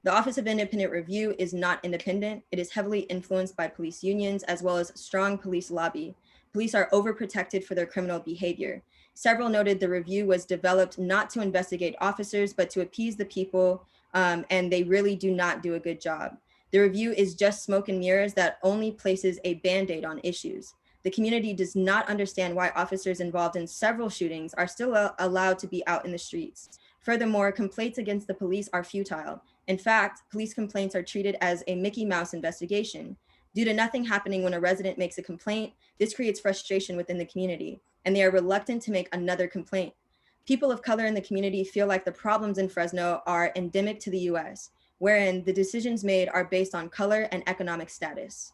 The Office of Independent Review is not independent. It is heavily influenced by police unions as well as strong police lobby. Police are overprotected for their criminal behavior. Several noted the review was developed not to investigate officers, but to appease the people, and they really do not do a good job. The review is just smoke and mirrors that only places a Band-Aid on issues. The community does not understand why officers involved in several shootings are still allowed to be out in the streets. Furthermore, complaints against the police are futile. In fact, police complaints are treated as a Mickey Mouse investigation. Due to nothing happening when a resident makes a complaint, this creates frustration within the community, and they are reluctant to make another complaint. People of color in the community feel like the problems in Fresno are endemic to the US, wherein the decisions made are based on color and economic status.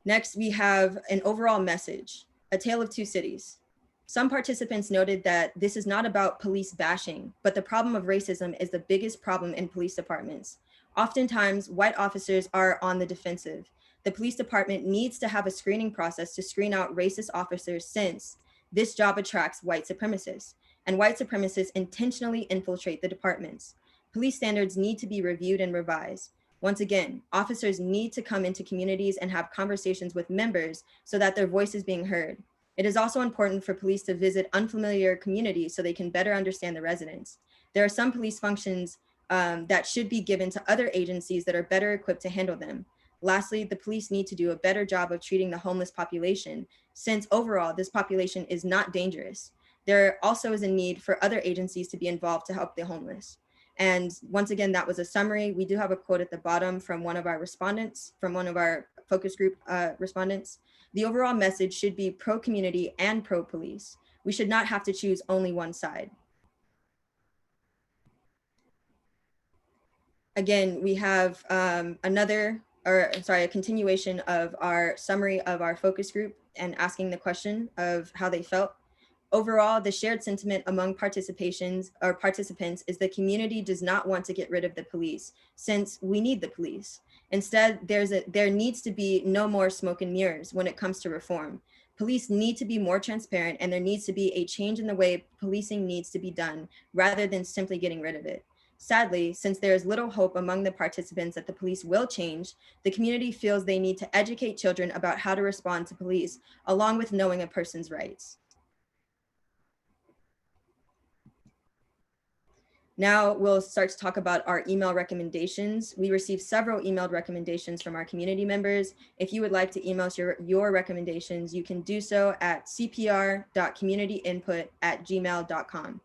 Next, we have an overall message, a tale of two cities. Some participants noted that this is not about police bashing, but the problem of racism is the biggest problem in police departments. Oftentimes, white officers are on the defensive. The police department needs to have a screening process to screen out racist officers, since this job attracts white supremacists, and white supremacists intentionally infiltrate the departments. Police standards need to be reviewed and revised. Once again, officers need to come into communities and have conversations with members so that their voice is being heard. It is also important for police to visit unfamiliar communities so they can better understand the residents. There are some police functions that should be given to other agencies that are better equipped to handle them. Lastly, the police need to do a better job of treating the homeless population, since overall this population is not dangerous. There also is a need for other agencies to be involved to help the homeless. And once again, that was a summary. We do have a quote at the bottom from one of our respondents, from one of our focus group respondents. The overall message should be pro-community and pro-police. We should not have to choose only one side. Again, we have a continuation of our summary of our focus group and asking the question of how they felt. Overall, the shared sentiment among participants is the community does not want to get rid of the police, since we need the police. Instead, there needs to be no more smoke and mirrors when it comes to reform. Police need to be more transparent, and there needs to be a change in the way policing needs to be done, rather than simply getting rid of it. Sadly, since there is little hope among the participants that the police will change, the community feels they need to educate children about how to respond to police, along with knowing a person's rights. Now we'll start to talk about our email recommendations. We received several emailed recommendations from our community members. If you would like to email us your recommendations, you can do so at cpr.communityinput@gmail.com.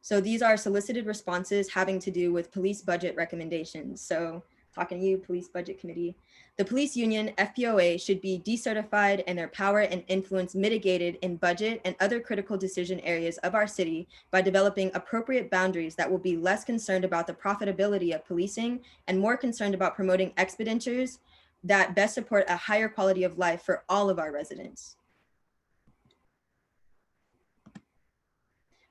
So these are solicited responses having to do with police budget recommendations. So talking to you, Police Budget Committee. The police union, FPOA, should be decertified and their power and influence mitigated in budget and other critical decision areas of our city by developing appropriate boundaries that will be less concerned about the profitability of policing and more concerned about promoting expenditures that best support a higher quality of life for all of our residents.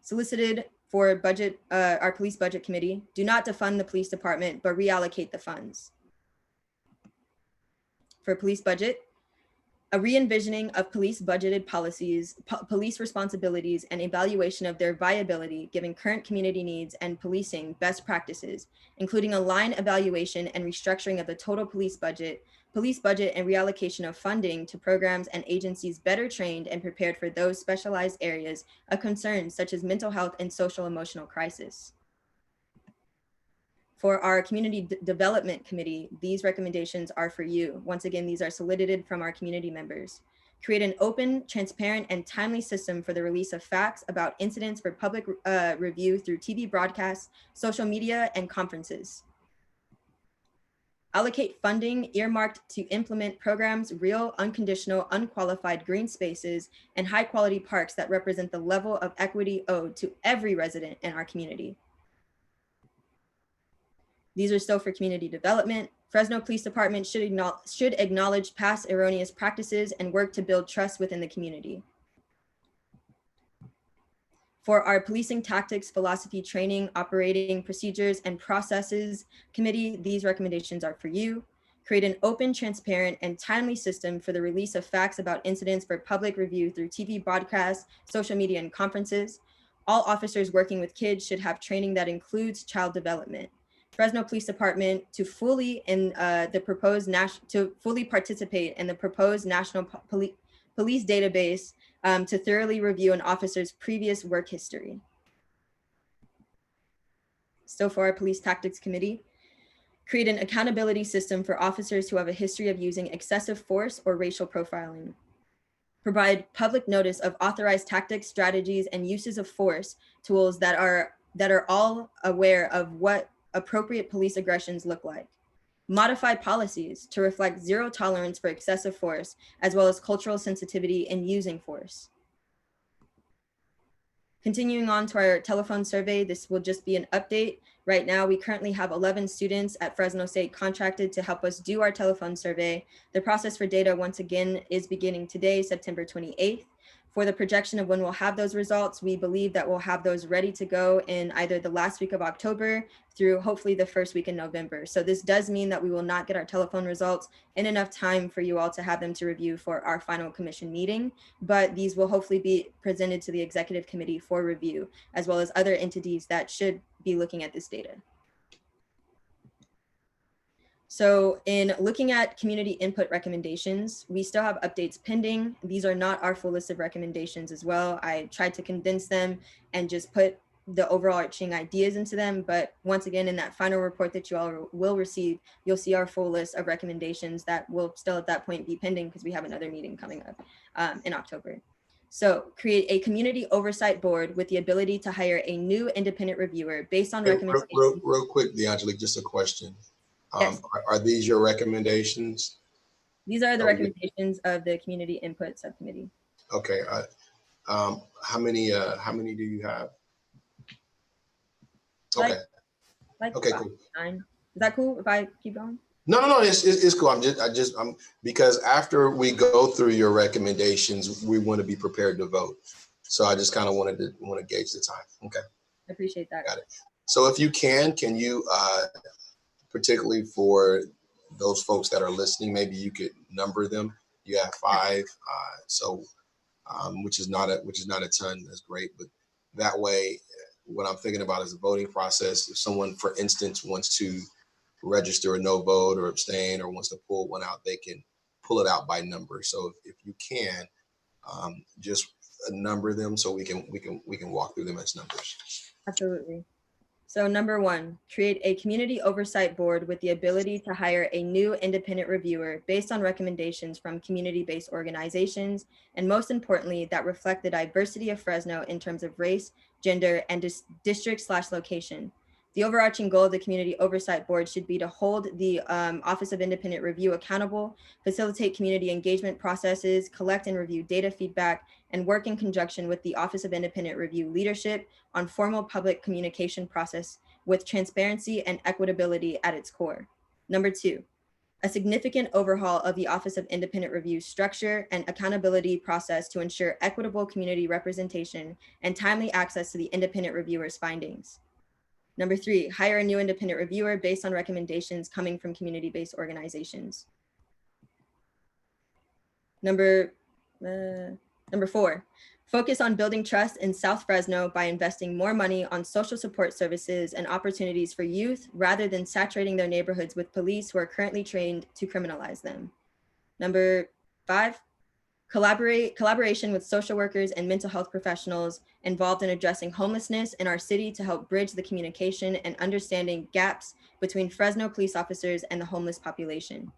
Solicited for budget, our police budget committee, do not defund the police department, but reallocate the funds. For police budget, a re-envisioning of police budgeted policies, police responsibilities, and evaluation of their viability, given current community needs and policing best practices, including a line evaluation and restructuring of the total police budget and reallocation of funding to programs and agencies better trained and prepared for those specialized areas of concern, such as mental health and social emotional crisis. For our community development committee, these recommendations are for you. Once again, these are solicited from our community members. Create an open, transparent, and timely system for the release of facts about incidents for public review through TV broadcasts, social media, and conferences. Allocate funding earmarked to implement programs, real, unconditional, unqualified green spaces, and high-quality parks that represent the level of equity owed to every resident in our community. These are still for community development. Fresno Police Department should acknowledge past erroneous practices and work to build trust within the community. For our policing tactics, philosophy, training, operating procedures, and processes committee, these recommendations are for you. Create an open, transparent, and timely system for the release of facts about incidents for public review through TV broadcasts, social media, and conferences. All officers working with kids should have training that includes child development. Fresno Police Department to fully participate in the proposed national police database to thoroughly review an officer's previous work history. Still for our police tactics committee, create an accountability system for officers who have a history of using excessive force or racial profiling. Provide public notice of authorized tactics, strategies, and uses of force tools that are all aware of what appropriate police aggressions look like. Modify policies to reflect zero tolerance for excessive force, as well as cultural sensitivity in using force. Continuing on to our telephone survey, this will just be an update. Right now, we currently have 11 students at Fresno State contracted to help us do our telephone survey. The process for data, once again, is beginning today, September 28th. For the projection of when we'll have those results, we believe that we'll have those ready to go in either the last week of October through hopefully the first week in November. So this does mean that we will not get our telephone results in enough time for you all to have them to review for our final commission meeting, but these will hopefully be presented to the executive committee for review, as well as other entities that should be looking at this data. So in looking at community input recommendations, we still have updates pending. These are not our full list of recommendations as well. I tried to condense them and just put the overarching ideas into them. But once again, in that final report that you all will receive, you'll see our full list of recommendations that will still at that point be pending because we have another meeting coming up in October. So create a community oversight board with the ability to hire a new independent reviewer based on recommendations. Real quick, DeAngelique, just a question. Yes. Are these your recommendations? These are the recommendations of the community input subcommittee. Okay. How many do you have? Okay. Okay, cool. 9. Is that cool if I keep going? No, it's cool. I'm because after we go through your recommendations, we want to be prepared to vote. So I just kind of want to gauge the time. Okay. I appreciate that. Got it. So if you can you particularly for those folks that are listening, maybe you could number them. You have 5, which is not a ton. That's great, but that way, what I'm thinking about is the voting process. If someone, for instance, wants to register a no vote or abstain or wants to pull one out, they can pull it out by number. So if you can, just number them so we can walk through them as numbers. Absolutely. So number 1, create a community oversight board with the ability to hire a new independent reviewer based on recommendations from community-based organizations, and most importantly, that reflect the diversity of Fresno in terms of race, gender, and district/location. The overarching goal of the Community Oversight Board should be to hold the Office of Independent Review accountable, facilitate community engagement processes, collect and review data feedback, and work in conjunction with the Office of Independent Review leadership on formal public communication process with transparency and equitability at its core. Number 2, a significant overhaul of the Office of Independent Review structure and accountability process to ensure equitable community representation and timely access to the independent reviewer's findings. Number 3, hire a new independent reviewer based on recommendations coming from community-based organizations. Number 4, focus on building trust in South Fresno by investing more money on social support services and opportunities for youth rather than saturating their neighborhoods with police who are currently trained to criminalize them. Number 5, collaboration with social workers and mental health professionals involved in addressing homelessness in our city to help bridge the communication and understanding gaps between Fresno police officers and the homeless population.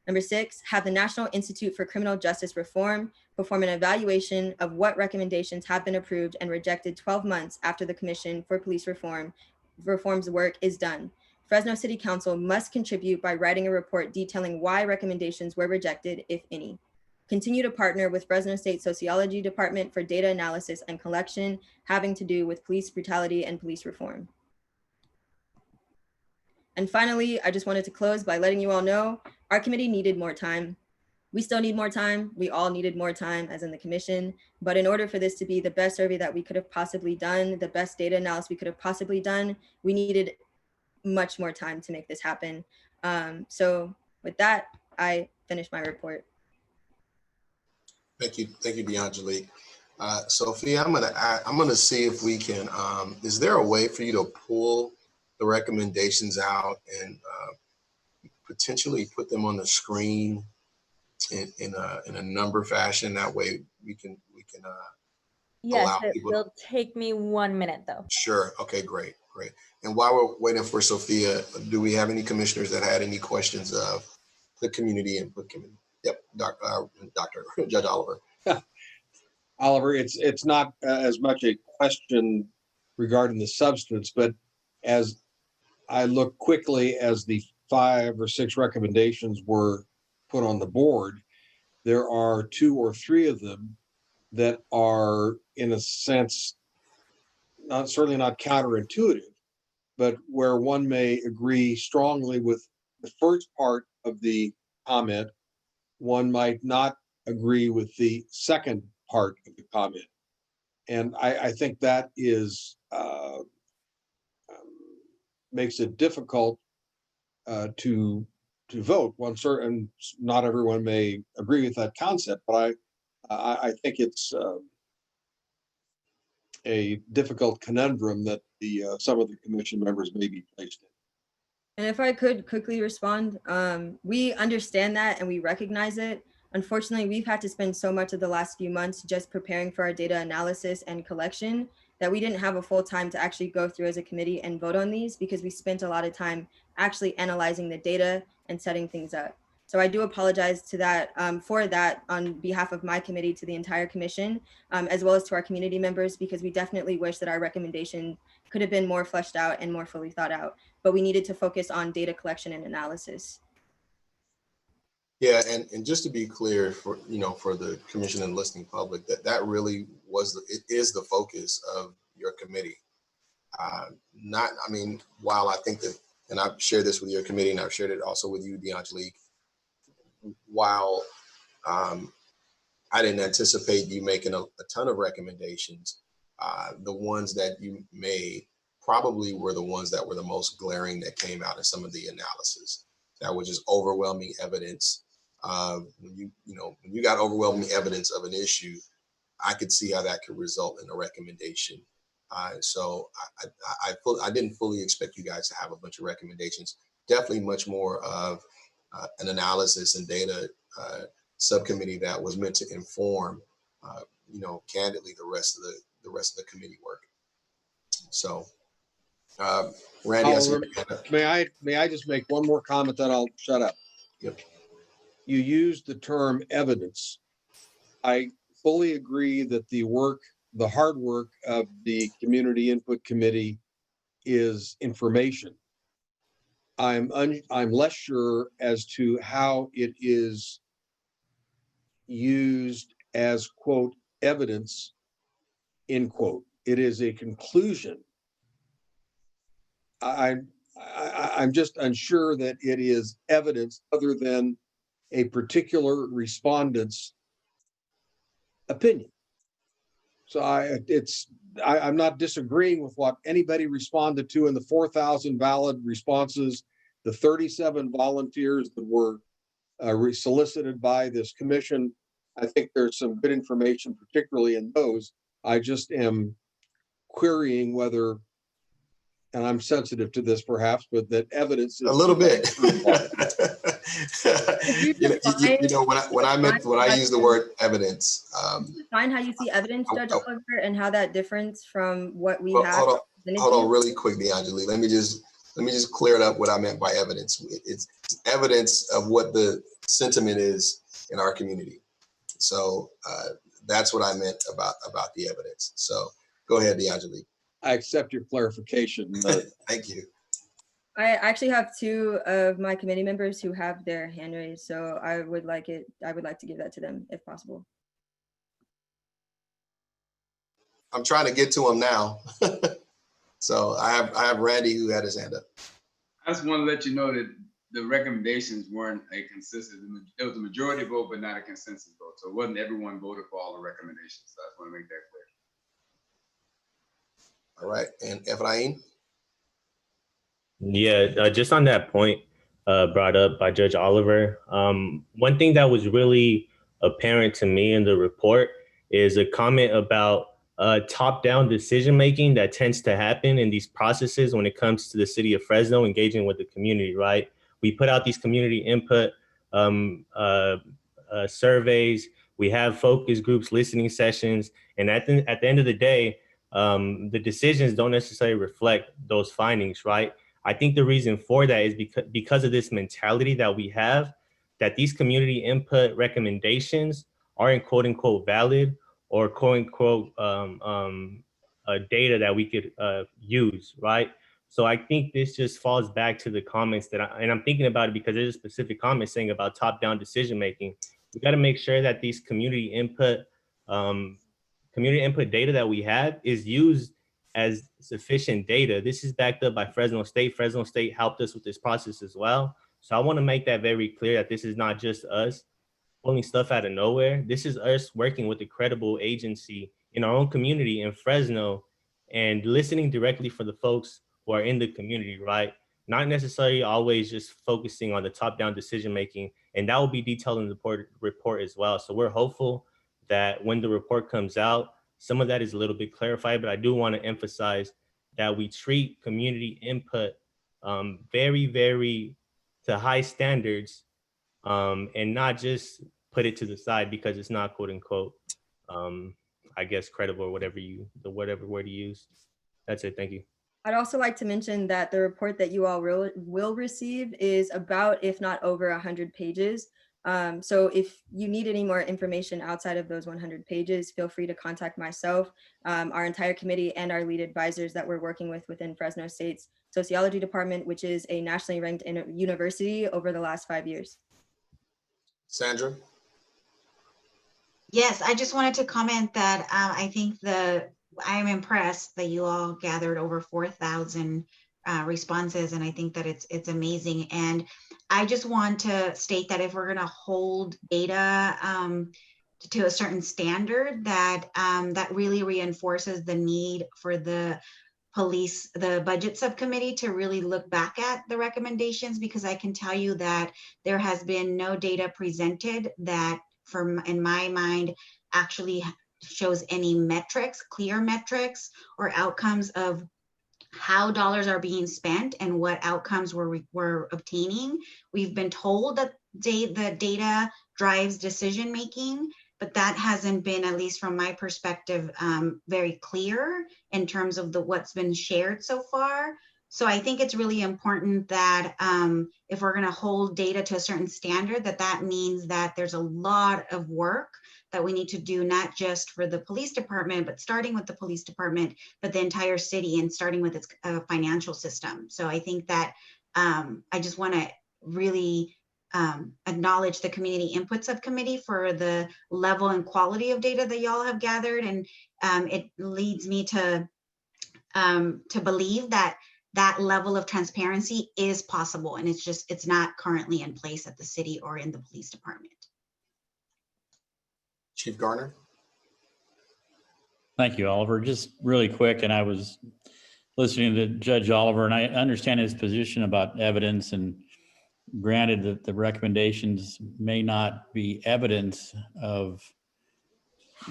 Number 6, have the National Institute for Criminal Justice Reform perform an evaluation of what recommendations have been approved and rejected 12 months after the Commission for Police Reform's work is done. Fresno City Council must contribute by writing a report detailing why recommendations were rejected, if any. Continue to partner with Fresno State Sociology Department for data analysis and collection having to do with police brutality and police reform. And finally, I just wanted to close by letting you all know our committee needed more time. We still need more time. We all needed more time, as in the commission. But in order for this to be the best survey that we could have possibly done, the best data analysis we could have possibly done, we needed much more time to make this happen. So with that, I finish my report. Thank you, DeAngelique. Sophia, I'm gonna see if we can. Is there a way for you to pull the recommendations out and potentially put them on the screen in a number fashion? That way we can Yes, allow it people. will take me 1 minute though. Sure. Okay. Great. And while we're waiting for Sophia, do we have any commissioners that had any questions of the community input committee? Yep, Dr. Judge Oliver. Oliver, it's not as much a question regarding the substance, but as I look quickly as the 5 or 6 recommendations were put on the board, there are 2 or 3 of them that are, in a sense, certainly not counterintuitive, but where one may agree strongly with the first part of the comment, one might not agree with the second part of the comment. And I think that is makes it difficult to vote. Not everyone may agree with that concept, but I think it's a difficult conundrum that some of the commission members may be placed in. And if I could quickly respond, we understand that and we recognize it. Unfortunately, we've had to spend so much of the last few months just preparing for our data analysis and collection that we didn't have a full time to actually go through as a committee and vote on these because we spent a lot of time actually analyzing the data and setting things up. So I do apologize to that for that on behalf of my committee to the entire commission, as well as to our community members, because we definitely wish that our recommendation could have been more fleshed out and more fully thought out, but we needed to focus on data collection and analysis. Yeah, and just to be clear for the commission and listening public, that really it is the focus of your committee. While I think that, and I've shared this with your committee and I've shared it also with you, DeAngelique, while I didn't anticipate you making a ton of recommendations, the ones that you made probably were the ones that were the most glaring that came out in some of the analysis. That was just overwhelming evidence. When you got overwhelming evidence of an issue, I could see how that could result in a recommendation. So I didn't fully expect you guys to have a bunch of recommendations. Definitely much more of an analysis and data subcommittee that was meant to inform, candidly the rest of the committee work. So, Randy, Oliver, may I just make one more comment, then I'll shut up. Yep. You used the term evidence. I fully agree that the hard work of the Community Input Committee is information. I'm less sure as to how it is used as, quote, evidence, end quote. It is a conclusion. I'm just unsure that it is evidence other than a particular respondent's opinion. So I'm not disagreeing with what anybody responded to in the 4,000 valid responses, the 37 volunteers that were solicited by this commission. I think there's some good information, particularly in those. I just am querying whether, and I'm sensitive to this perhaps, but that evidence is a little bit. you know, when I use the word evidence. Define how you see evidence, Judge Oliver, and how that differs from what we well, have. Hold on really quick, D'Angeli. Let me just clear it up what I meant by evidence. It's evidence of what the sentiment is in our community. So that's what I meant about the evidence. So go ahead, D'Angeli. I accept your clarification. Thank you. I actually have two of my committee members who have their hand raised, so I would like to give that to them if possible. I'm trying to get to him now. So I have Randy who had his hand up. I just want to let you know that the recommendations weren't a consensus. It was a majority vote, but not a consensus vote. So it wasn't everyone voted for all the recommendations. So I just want to make that clear. All right, and Efrain? Yeah, just on that point brought up by Judge Oliver, one thing that was really apparent to me in the report is a comment about top-down decision-making that tends to happen in these processes when it comes to the city of Fresno engaging with the community, right? We put out these community input surveys, we have focus groups, listening sessions, and at the end of the day, the decisions don't necessarily reflect those findings, right? I think the reason for that is because of this mentality that we have, that these community input recommendations aren't quote unquote valid or quote unquote data that we could use, right? So I think this just falls back to the comments that and I'm thinking about it because there's a specific comment saying about top-down decision-making. We got to make sure that these community input data that we have is used as sufficient data. This is backed up by Fresno State. Fresno State helped us with this process as well. So I want to make that very clear that this is not just us pulling stuff out of nowhere. This is us working with a credible agency in our own community in Fresno and listening directly for the folks who are in the community, right? Not necessarily always just focusing on the top-down decision-making, and that will be detailed in the report as well. So we're hopeful that when the report comes out, some of that is a little bit clarified, but I do want to emphasize that we treat community input very, very to high standards and not just put it to the side because it's not quote unquote, I guess, credible or whatever word you use. That's it. Thank you. I'd also like to mention that the report that you all will receive is about, if not over 100 pages. So if you need any more information outside of those 100 pages, feel free to contact myself, our entire committee, and our lead advisors that we're working with within Fresno State's Sociology Department, which is a nationally ranked university over the last 5 years. Sandra? Yes, I just wanted to comment that I think I'm impressed that you all gathered over 4,000 responses, and I think that it's amazing. And I just want to state that if we're going to hold data to a certain standard, that that really reinforces the need for the budget subcommittee to really look back at the recommendations, because I can tell you that there has been no data presented that, in my mind, actually shows any metrics, clear metrics or outcomes of how dollars are being spent and what outcomes we're obtaining. We've been told that the data drives decision making, but that hasn't been, at least from my perspective, very clear in terms of what's been shared so far. So I think it's really important that if we're going to hold data to a certain standard, that means that there's a lot of work that we need to do, not just for the police department, but starting with the police department, but the entire city, and starting with its financial system. So I think that I just want to really acknowledge the community input subcommittee for the level and quality of data that y'all have gathered. And it leads me to believe that that level of transparency is possible. And it's not currently in place at the city or in the police department. Chief Garner. Thank you, Oliver. Just really quick, and I was listening to Judge Oliver, and I understand his position about evidence, and granted that the recommendations may not be evidence of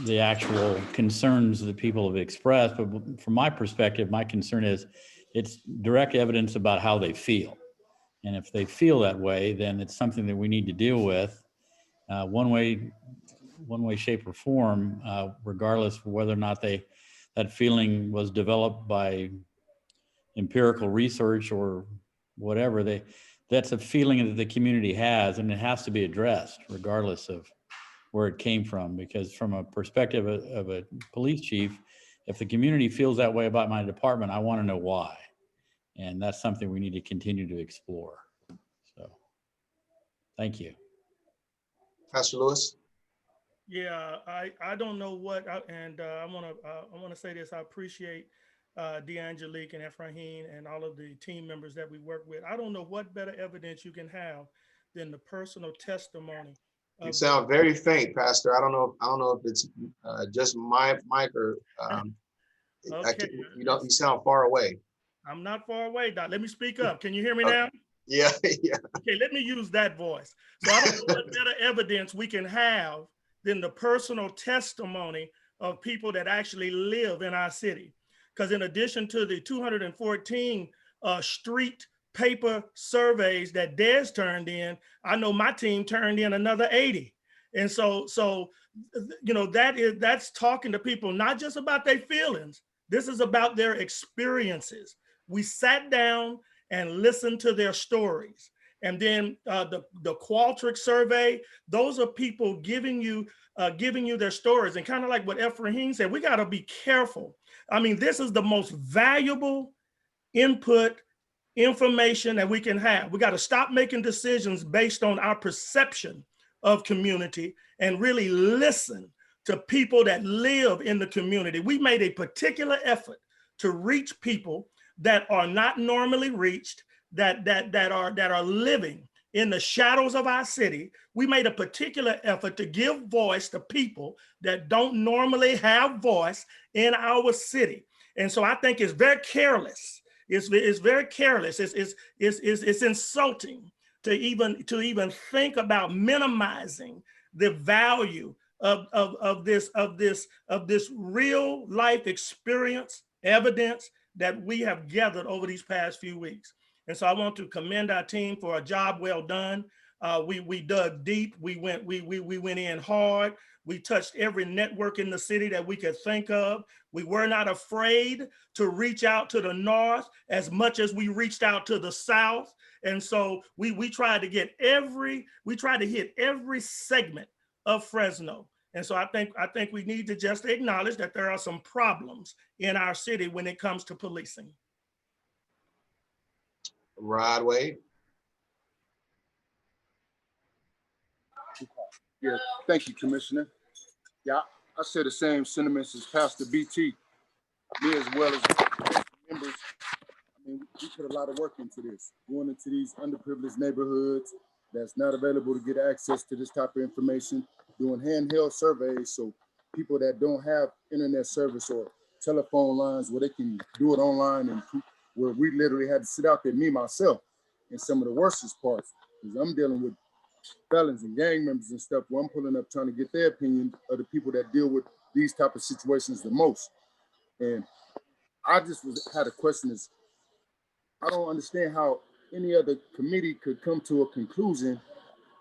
the actual concerns that people have expressed, but from my perspective, my concern is it's direct evidence about how they feel. And if they feel that way, then it's something that we need to deal with one way, shape, or form, regardless of whether or not that feeling was developed by empirical research or whatever. That's a feeling that the community has, and it has to be addressed regardless of where it came from. Because from a perspective of a police chief, if the community feels that way about my department, I want to know why. And that's something we need to continue to explore. So, thank you. Pastor Lewis. Yeah, I don't know what, I want to say this. I appreciate D'Angelique and Efrain and all of the team members that we work with. I don't know what better evidence you can have than the personal testimony. You sound very faint, Pastor. I don't know if it's just my mic or okay. You sound far away. I'm not far away, Doc. Let me speak up. Can you hear me now? Yeah, yeah. Okay, let me use that voice. So I don't know what better evidence we can have than the personal testimony of people that actually live in our city. Because in addition to the 214 street paper surveys that Des turned in, I know my team turned in another 80. And so you know, that's talking to people, not just about their feelings. This is about their experiences. We sat down and listened to their stories. And then the Qualtrics survey, those are people giving you their stories. And kind of like what Efrain said, we got to be careful. I mean, this is the most valuable input information that we can have. We got to stop making decisions based on our perception of community and really listen to people that live in the community. We made a particular effort to reach people that are not normally reached, that are living in the shadows of our city. We made a particular effort to give voice to people that don't normally have voice in our city. And so I think it's very careless. It's very careless. It's insulting to even think about minimizing the value of this real life experience, evidence that we have gathered over these past few weeks. And so I want to commend our team for a job well done. We dug deep. We went in hard. We touched every network in the city that we could think of. We were not afraid to reach out to the north as much as we reached out to the south. And so we tried to hit every segment of Fresno. And so I think we need to just acknowledge that there are some problems in our city when it comes to policing. Rod Wade. Yeah, thank you, Commissioner. Yeah, I share the same sentiments as Pastor BT. Me as well as members. I mean, we put a lot of work into this, going into these underprivileged neighborhoods that's not available to get access to this type of information, doing handheld surveys so people that don't have internet service or telephone lines where they can do it online, and where we literally had to sit out there, me, myself, in some of the worstest parts, because I'm dealing with felons and gang members and stuff where I'm pulling up trying to get their opinion of the people that deal with these type of situations the most. And I just had a question is, I don't understand how any other committee could come to a conclusion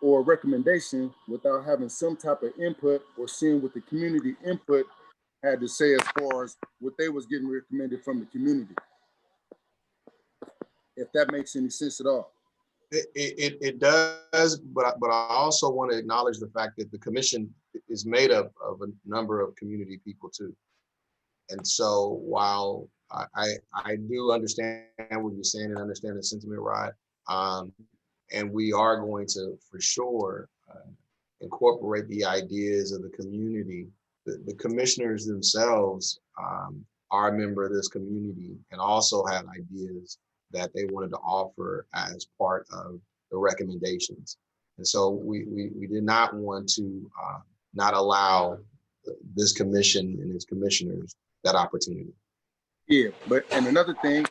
or a recommendation without having some type of input or seeing what the community input had to say as far as what they was getting recommended from the community. If that makes any sense at all. It does, but I also want to acknowledge the fact that the commission is made up of a number of community people too. And so while I do understand what you're saying and understand the sentiment, Rod, and we are going to, for sure, incorporate the ideas of the community. The commissioners themselves are a member of this community and also have ideas that they wanted to offer as part of the recommendations. And so we did not want to not allow this commission and its commissioners that opportunity. Yeah, but and another thing,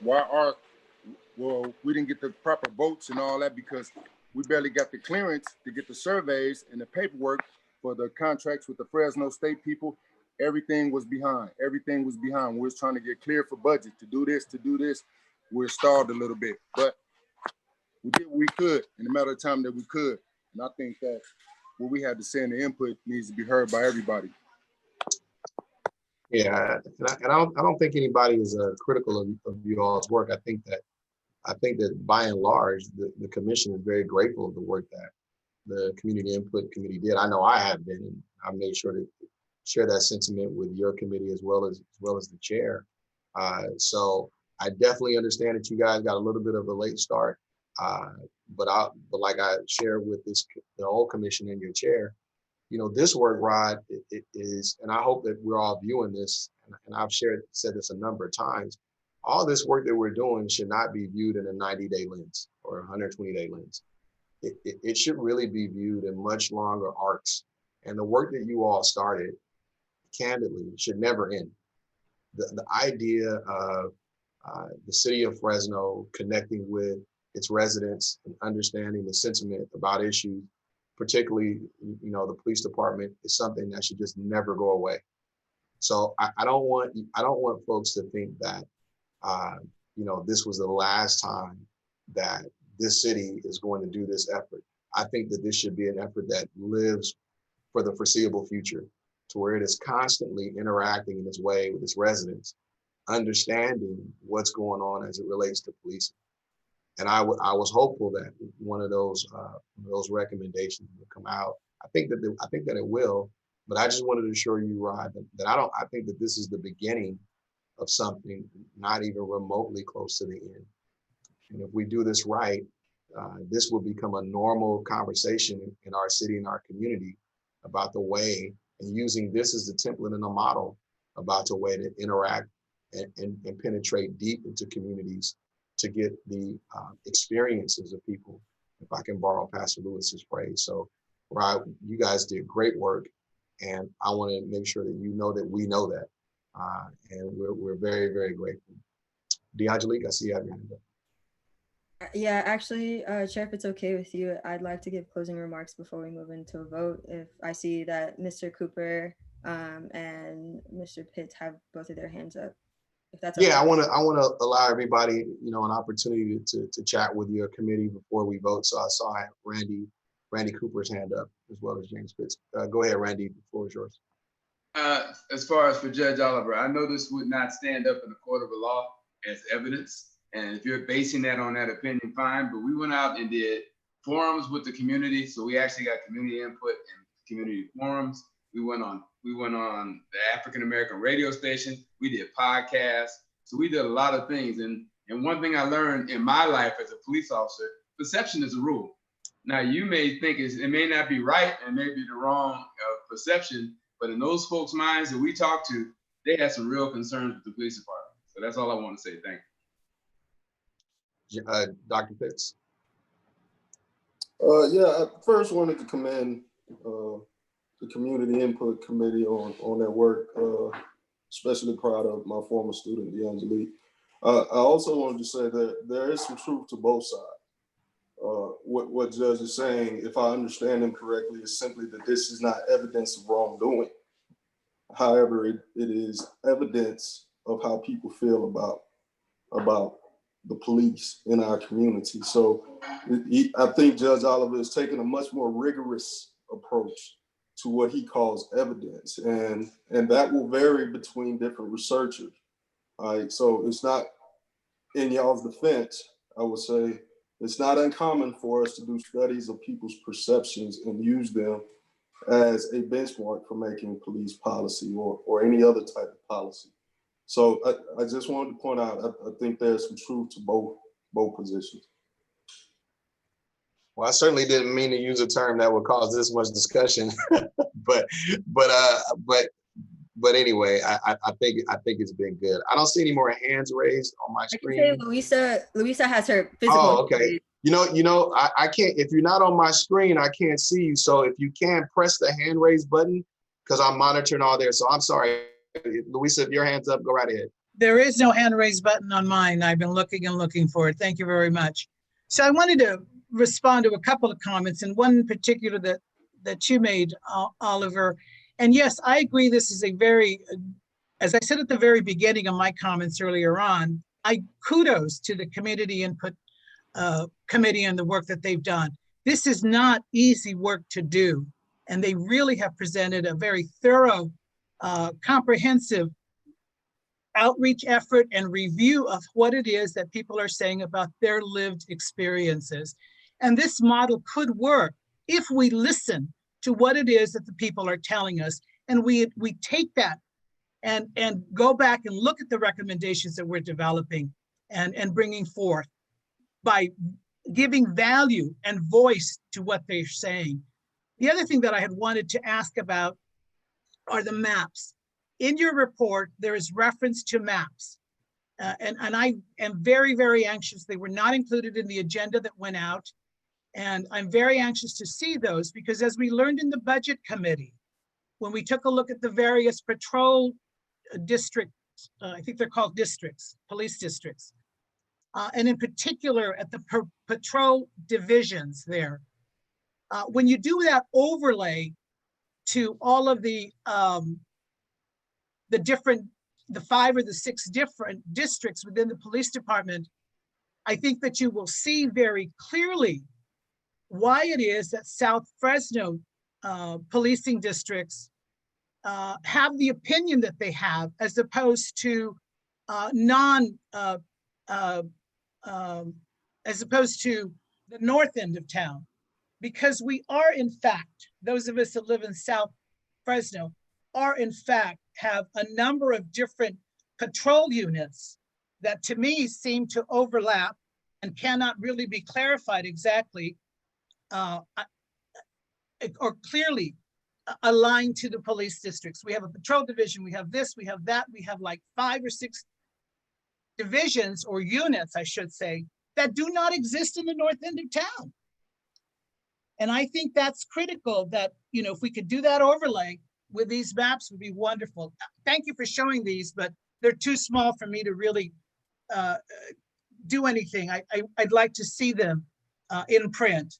we didn't get the proper votes and all that because we barely got the clearance to get the surveys and the paperwork for the contracts with the Fresno State people. Everything was behind. Everything was behind. We was trying to get clear for budget to do this. We're stalled a little bit, but we did what we could in the matter of time that we could. And I think that what we had to say in the input needs to be heard by everybody. Yeah, and I don't think anybody is critical of you all's work. I think that by and large, the commission is very grateful of the work that the community input committee did. I know I have been, and I made sure to share that sentiment with your committee as well as the chair. So I definitely understand that you guys got a little bit of a late start, but like I shared with the whole commission and your chair, you know, this work, Rod, it is, and I hope that we're all viewing this, and I've said this a number of times, all this work that we're doing should not be viewed in a 90-day lens or 120-day lens. It should really be viewed in much longer arcs. And the work that you all started, candidly, should never end. The idea of the city of Fresno connecting with its residents and understanding the sentiment about issues, particularly, you know, the police department, is something that should just never go away. So I don't want folks to think that you know, this was the last time that this city is going to do this effort. I think that this should be an effort that lives for the foreseeable future, to where it is constantly interacting in its way with its residents, understanding what's going on as it relates to policing. And I was hopeful that one of those recommendations would come out. I think that it will, but I just wanted to assure you, Rod, that I think that this is the beginning of something not even remotely close to the end. And if we do this right, this will become a normal conversation in our city and our community about the way, and using this as the template and a model about the way to interact and penetrate deep into communities to get the experiences of people, if I can borrow Pastor Lewis's phrase. So, Rod, you guys did great work, and I want to make sure that you know that we know that. And we're very, very grateful. DeAngelique, I see you have your hand up. Yeah, actually, Chair, if it's okay with you, I'd like to give closing remarks before we move into a vote. If I see that Mr. Cooper and Mr. Pitts have both of their hands up, if that's okay. Yeah, I want to allow everybody, you know, an opportunity to chat with your committee before we vote. So I saw Randy Cooper's hand up, as well as James Pitts. Go ahead, Randy. The floor is yours. As far as for Judge Oliver, I know this would not stand up in a court of law as evidence. And if you're basing that on that opinion, fine. But we went out and did forums with the community. So we actually got community input and community forums. We went on the African American radio station. We did podcasts. So we did a lot of things. And one thing I learned in my life as a police officer, perception is a rule. Now you may think it may not be right and may be the wrong perception, but in those folks' minds that we talked to, they had some real concerns with the police department. So that's all I want to say. Thank you. Dr. Pitts. Yeah, I first wanted to commend the Community Input Committee on their work. Especially proud of my former student, DeAngelique. I also wanted to say that there is some truth to both sides. What Judge is saying, if I understand him correctly, is simply that this is not evidence of wrongdoing. However, it is evidence of how people feel about the police in our community. So I think Judge Oliver is taking a much more rigorous approach to what he calls evidence. And that will vary between different researchers. All right, so it's not, in y'all's defense, I would say, it's not uncommon for us to do studies of people's perceptions and use them as a benchmark for making police policy or any other type of policy. So I just wanted to point out, I think there's some truth to both positions. Well, I certainly didn't mean to use a term that would cause this much discussion, but But anyway, I think it's been good. I don't see any more hands raised on my I can say screen. Luisa has her physical. Oh, okay. I can't, if you're not on my screen, I can't see you. So if you can press the hand raise button, because I'm monitoring all there. So I'm sorry, Luisa, if your hand's up, go right ahead. There is no hand raise button on mine. I've been looking and looking for it. Thank you very much. So I wanted to respond to a couple of comments, and one in particular that you made, Oliver. And yes, I agree. This is a very, as I said at the very beginning of my comments earlier on, I kudos to the community input committee and the work that they've done. This is not easy work to do. And they really have presented a very thorough, comprehensive outreach effort and review of what it is that people are saying about their lived experiences. And this model could work if we listen to what it is that the people are telling us. And we take that and go back and look at the recommendations that we're developing and bringing forth by giving value and voice to what they're saying. The other thing that I had wanted to ask about are the maps. In your report, there is reference to maps. And I am very, very anxious. They were not included in the agenda that went out. And I'm very anxious to see those because as we learned in the budget committee, when we took a look at the various patrol districts, I think they're called districts, police districts, and in particular at the patrol divisions there, when you do that overlay to all of the 5 or the 6 different districts within the police department, I think that you will see very clearly why it is that South Fresno policing districts have the opinion that they have, as opposed to as opposed to the north end of town. Because we are, in fact, those of us that live in South Fresno are, in fact, have a number of different patrol units that to me seem to overlap and cannot really be clarified exactly or clearly aligned to the police districts. We have a patrol division, we have this, we have that, we have like 5 or 6 divisions or units, I should say, that do not exist in the north end of town. And I think that's critical that, you know, if we could do that overlay with these maps would be wonderful. Thank you for showing these, but they're too small for me to really do anything. I'd like to see them in print.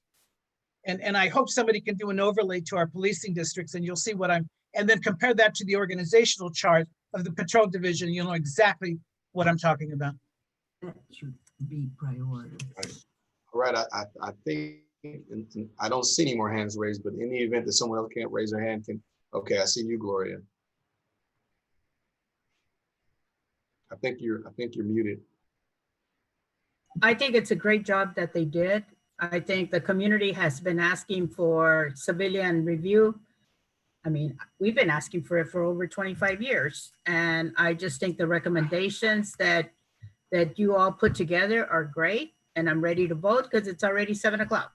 And I hope somebody can do an overlay to our policing districts and you'll see what and then compare that to the organizational chart of the patrol division. You'll know exactly what I'm talking about. That should be priority. All right, I think, I don't see any more hands raised, but in the event that someone else can't raise their hand, okay, I see you, Gloria. I think you're muted. I think it's a great job that they did. I think the community has been asking for civilian review. I mean, we've been asking for it for over 25 years. And I just think the recommendations that you all put together are great. And I'm ready to vote because it's already 7 o'clock.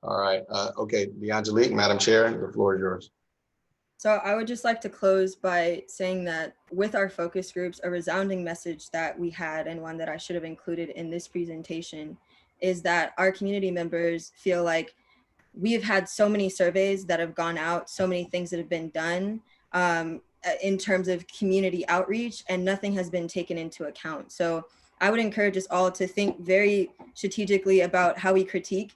All right. Okay, DeAngelique, Madam Chair, the floor is yours. So I would just like to close by saying that with our focus groups, a resounding message that we had and one that I should have included in this presentation is that our community members feel like we've had so many surveys that have gone out, so many things that have been done in terms of community outreach, and nothing has been taken into account. So I would encourage us all to think very strategically about how we critique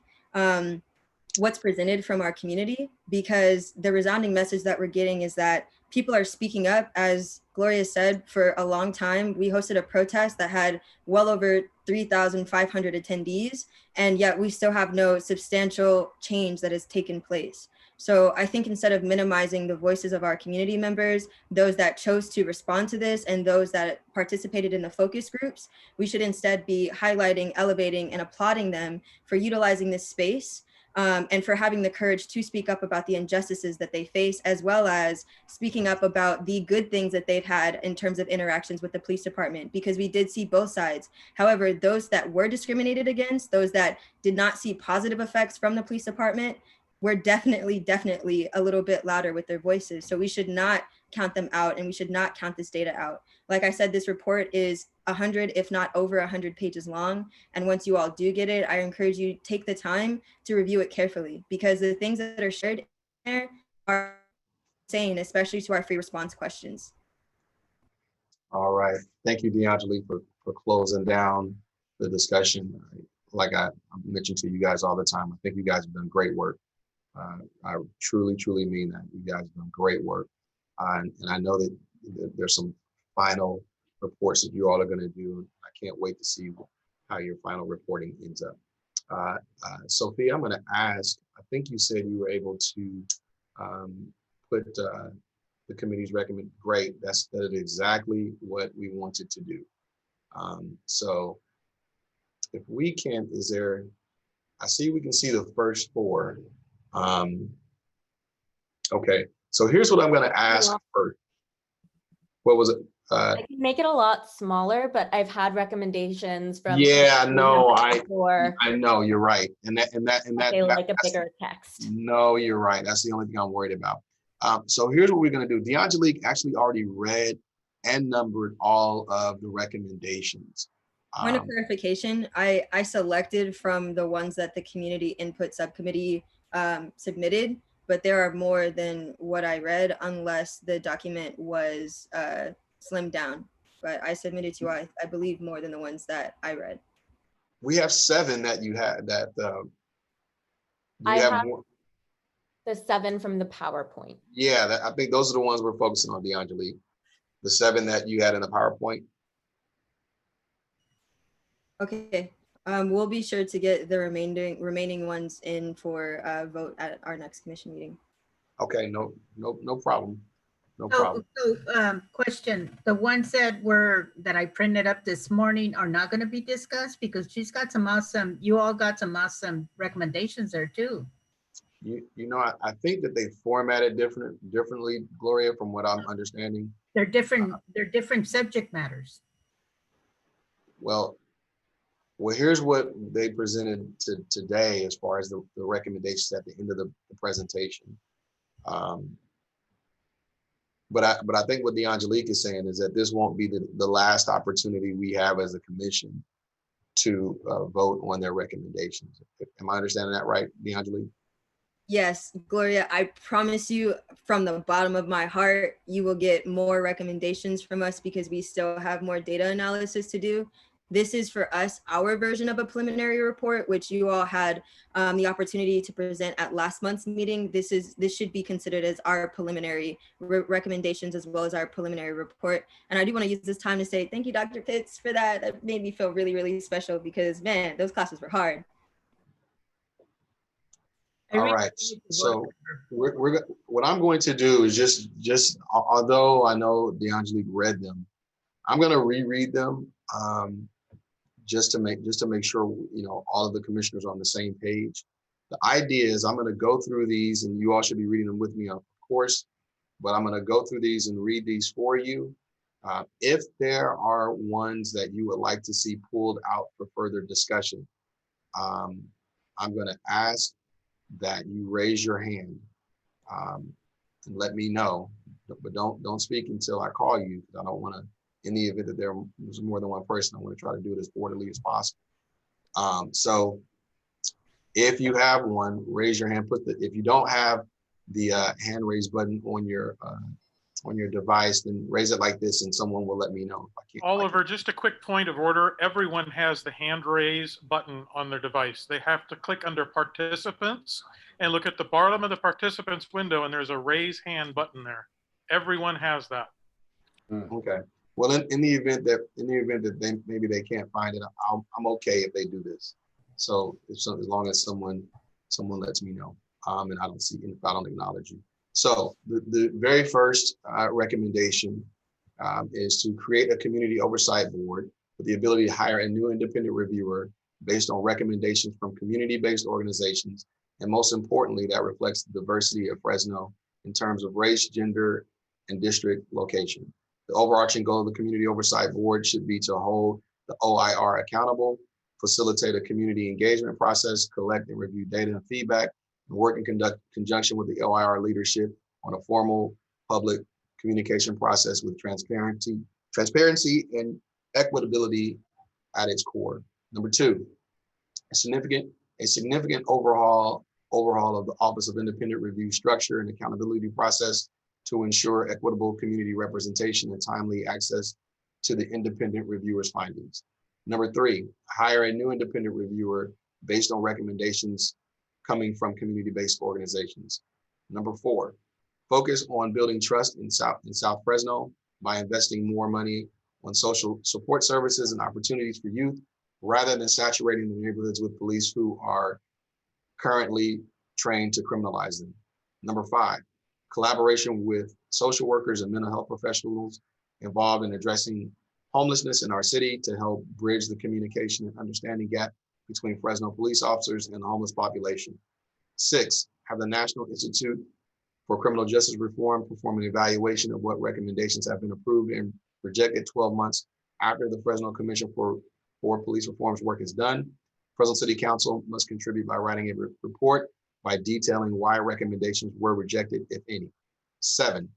what's presented from our community, because the resounding message that we're getting is that people are speaking up. As Gloria said, for a long time, we hosted a protest that had well over 3,500 attendees, and yet we still have no substantial change that has taken place. So I think instead of minimizing the voices of our community members, those that chose to respond to this and those that participated in the focus groups, we should instead be highlighting, elevating, and applauding them for utilizing this space and for having the courage to speak up about the injustices that they face, as well as speaking up about the good things that they've had in terms of interactions with the police department, because we did see both sides. However, those that were discriminated against, those that did not see positive effects from the police department, were definitely a little bit louder with their voices. So we should not count them out, and we should not count this data out. Like I said, this report is 100, if not over 100 pages long. And once you all do get it, I encourage you to take the time to review it carefully, because the things that are shared there are insane, especially to our free response questions. All right. Thank you, DeAngelique, for closing down the discussion. Like I mentioned to you guys all the time, I think you guys have done great work. I truly mean that. You guys have done great work. And I know that there's some final reports that you all are going to do. I can't wait to see how your final reporting ends up. Sophia, I'm going to ask, I think you said you were able to put the committee's recommend. Great, that is exactly what we wanted to do. So if we can, I see we can see the first four. Okay, so here's what I'm going to ask first. What was it? I can make it a lot smaller, but I've had recommendations from. Yeah, no, before. I know you're right, and They like a bigger text. No, you're right. That's the only thing I'm worried about. So here's what we're going to do. DeAngelique actually already read and numbered all of the recommendations. Point of clarification, I selected from the ones that the community input subcommittee submitted, but there are more than what I read, unless the document was slimmed down. But I submitted to you, I believe, more than the ones that I read. We have 7 that you had that. I have more? The 7 from the PowerPoint. Yeah, I think those are the ones we're focusing on, DeAngelique. The 7 that you had in the PowerPoint. Okay, we'll be sure to get the remaining ones in for vote at our next commission meeting. Okay, no problem. No problem. So, question, the ones that I printed up this morning are not going to be discussed, because she's got some awesome, you all got some awesome recommendations there too. You know, I think that they formatted differently, Gloria, from what I'm understanding. They're different subject matters. Well, here's what they presented today as far as the recommendations at the end of the presentation. But I think what DeAngelique is saying is that this won't be the last opportunity we have as a commission to vote on their recommendations. Am I understanding that right, DeAngelique? Yes, Gloria, I promise you from the bottom of my heart, you will get more recommendations from us, because we still have more data analysis to do. This is for us, our version of a preliminary report, which you all had the opportunity to present at last month's meeting. This should be considered as our preliminary recommendations, as well as our preliminary report. And I do want to use this time to say thank you, Dr. Pitts, for that. That made me feel really special, because man, those classes were hard. All right, so what I'm going to do is just although I know DeAngelique read them, I'm going to reread them just to make sure, you know, all of the commissioners are on the same page. The idea is I'm going to go through these, and you all should be reading them with me, of course, but I'm going to go through these and read these for you. If there are ones that you would like to see pulled out for further discussion, I'm going to ask that you raise your hand and let me know, but don't speak until I call you, because I don't want to, in the event that there's more than one person, I want to try to do it as orderly as possible. So if you have one, raise your hand. If you don't have the hand raise button on your device, then raise it like this, and someone will let me know. If I can't. Oliver, just a quick point of order. Everyone has the hand raise button on their device. They have to click under participants and look at the bottom of the participants window, and there's a raise hand button there. Everyone has that. Okay. Well, in the event that maybe they can't find it, I'm okay if they do this. So as long as someone lets me know, and I don't acknowledge you. So the very first recommendation is to create a community oversight board with the ability to hire a new independent reviewer based on recommendations from community-based organizations, and most importantly, that reflects the diversity of Fresno in terms of race, gender, and district location. The overarching goal of the Community Oversight Board should be to hold the OIR accountable, facilitate a community engagement process, collect and review data and feedback, and work in conjunction with the LIR leadership on a formal public communication process with transparency and equitability at its core. Number two, a significant overhaul of the Office of Independent Review structure and accountability process to ensure equitable community representation and timely access to the independent reviewer's findings. Number three, hire a new independent reviewer based on recommendations coming from community-based organizations. Number four, focus on building trust in South Fresno by investing more money on social support services and opportunities for youth, rather than saturating the neighborhoods with police who are currently trained to criminalize them. Number five, collaboration with social workers and mental health professionals involved in addressing homelessness in our city to help bridge the communication and understanding gap between Fresno police officers and the homeless population. Six, have the National Institute for Criminal Justice Reform perform an evaluation of what recommendations have been approved and rejected 12 months after the Fresno Commission for Police Reform's work is done. Fresno City Council must contribute by writing a report by detailing why recommendations were rejected, if any. Seven,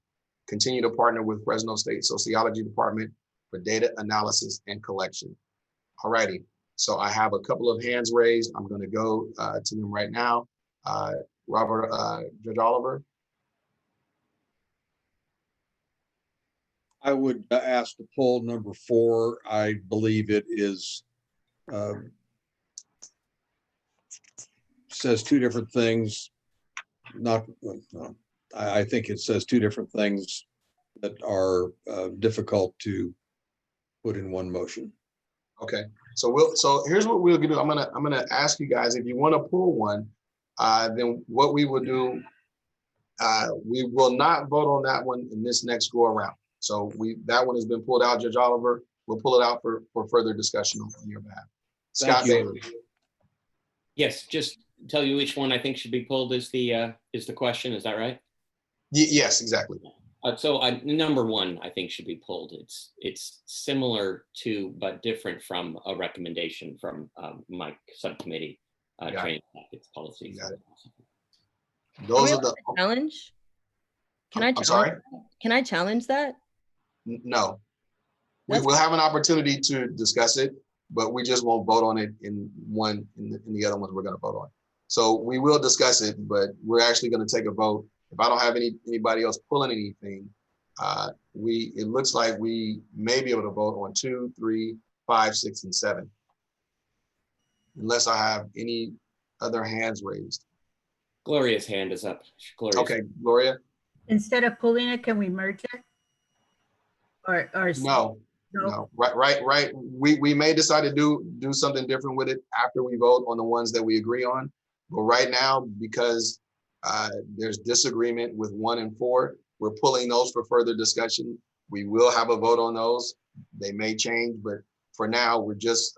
continue to partner with Fresno State Sociology Department for data analysis and collection. All righty, so I have a couple of hands raised. I'm going to go to them right now. Judge Oliver. I would ask to pull number 4. I believe it is says two different things. I think it says two different things that are difficult to put in one motion. Okay, so here's what we'll do. I'm gonna ask you guys, if you want to pull one, then what we will do, we will not vote on that one in this next go around. So that one has been pulled out. Judge Oliver, we'll pull it out for further discussion on your behalf. Scott Bailey. Yes, just tell you which one I think should be pulled is the question. Is that right? Yes, exactly. So number 1, I think should be pulled. It's similar to, but different from a recommendation from my subcommittee, training tactics policies. Those are the challenge. Can I? I'm sorry. Can I challenge that? No. We will have an opportunity to discuss it, but we just won't vote on it in one. In the other ones, we're going to vote on. So we will discuss it, but we're actually going to take a vote. If I don't have anybody else pulling anything, it looks like we may be able to vote on 2, 3, 5, 6, and 7, unless I have any other hands raised. Gloria's hand is up. Okay, Gloria. Instead of pulling it, can we merge it? Or no. Right. We may decide to do something different with it after we vote on the ones that we agree on. But right now, because there's disagreement with 1 and 4, we're pulling those for further discussion. We will have a vote on those. They may change, but for now, we're just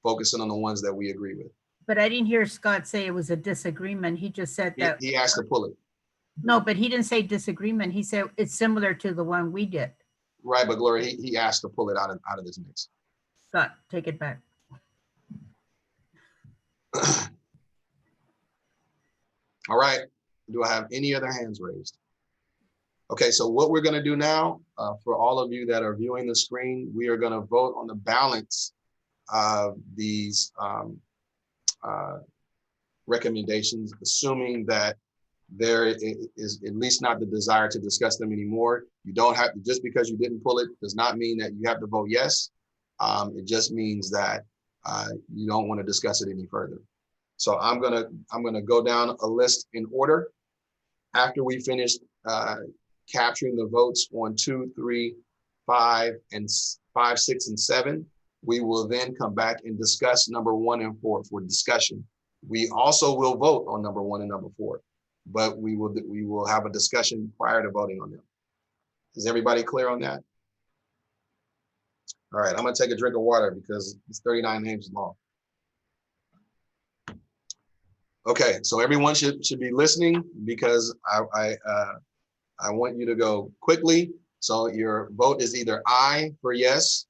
focusing on the ones that we agree with. But I didn't hear Scott say it was a disagreement. He just said that. He asked to pull it. No, but he didn't say disagreement. He said it's similar to the one we did. Right, but Gloria, he asked to pull it out of this mix. Scott, take it back. All right, do I have any other hands raised? Okay, so what we're gonna do now, for all of you that are viewing the screen, we are gonna vote on the balance of these recommendations, assuming that there is at least not the desire to discuss them anymore. You don't have to, just because you didn't pull it does not mean that you have to vote yes. It just means that you don't want to discuss it any further. So I'm gonna go down a list in order. After we finish capturing the votes on 2, 3, 5, 6, and 7, we will then come back and discuss number 1 and 4 for discussion. We also will vote on number 1 and number 4, but we will have a discussion prior to voting on them. Is everybody clear on that? All right, I'm gonna take a drink of water because it's 39 names long. Okay, so everyone should be listening because I want you to go quickly. So your vote is either aye for yes,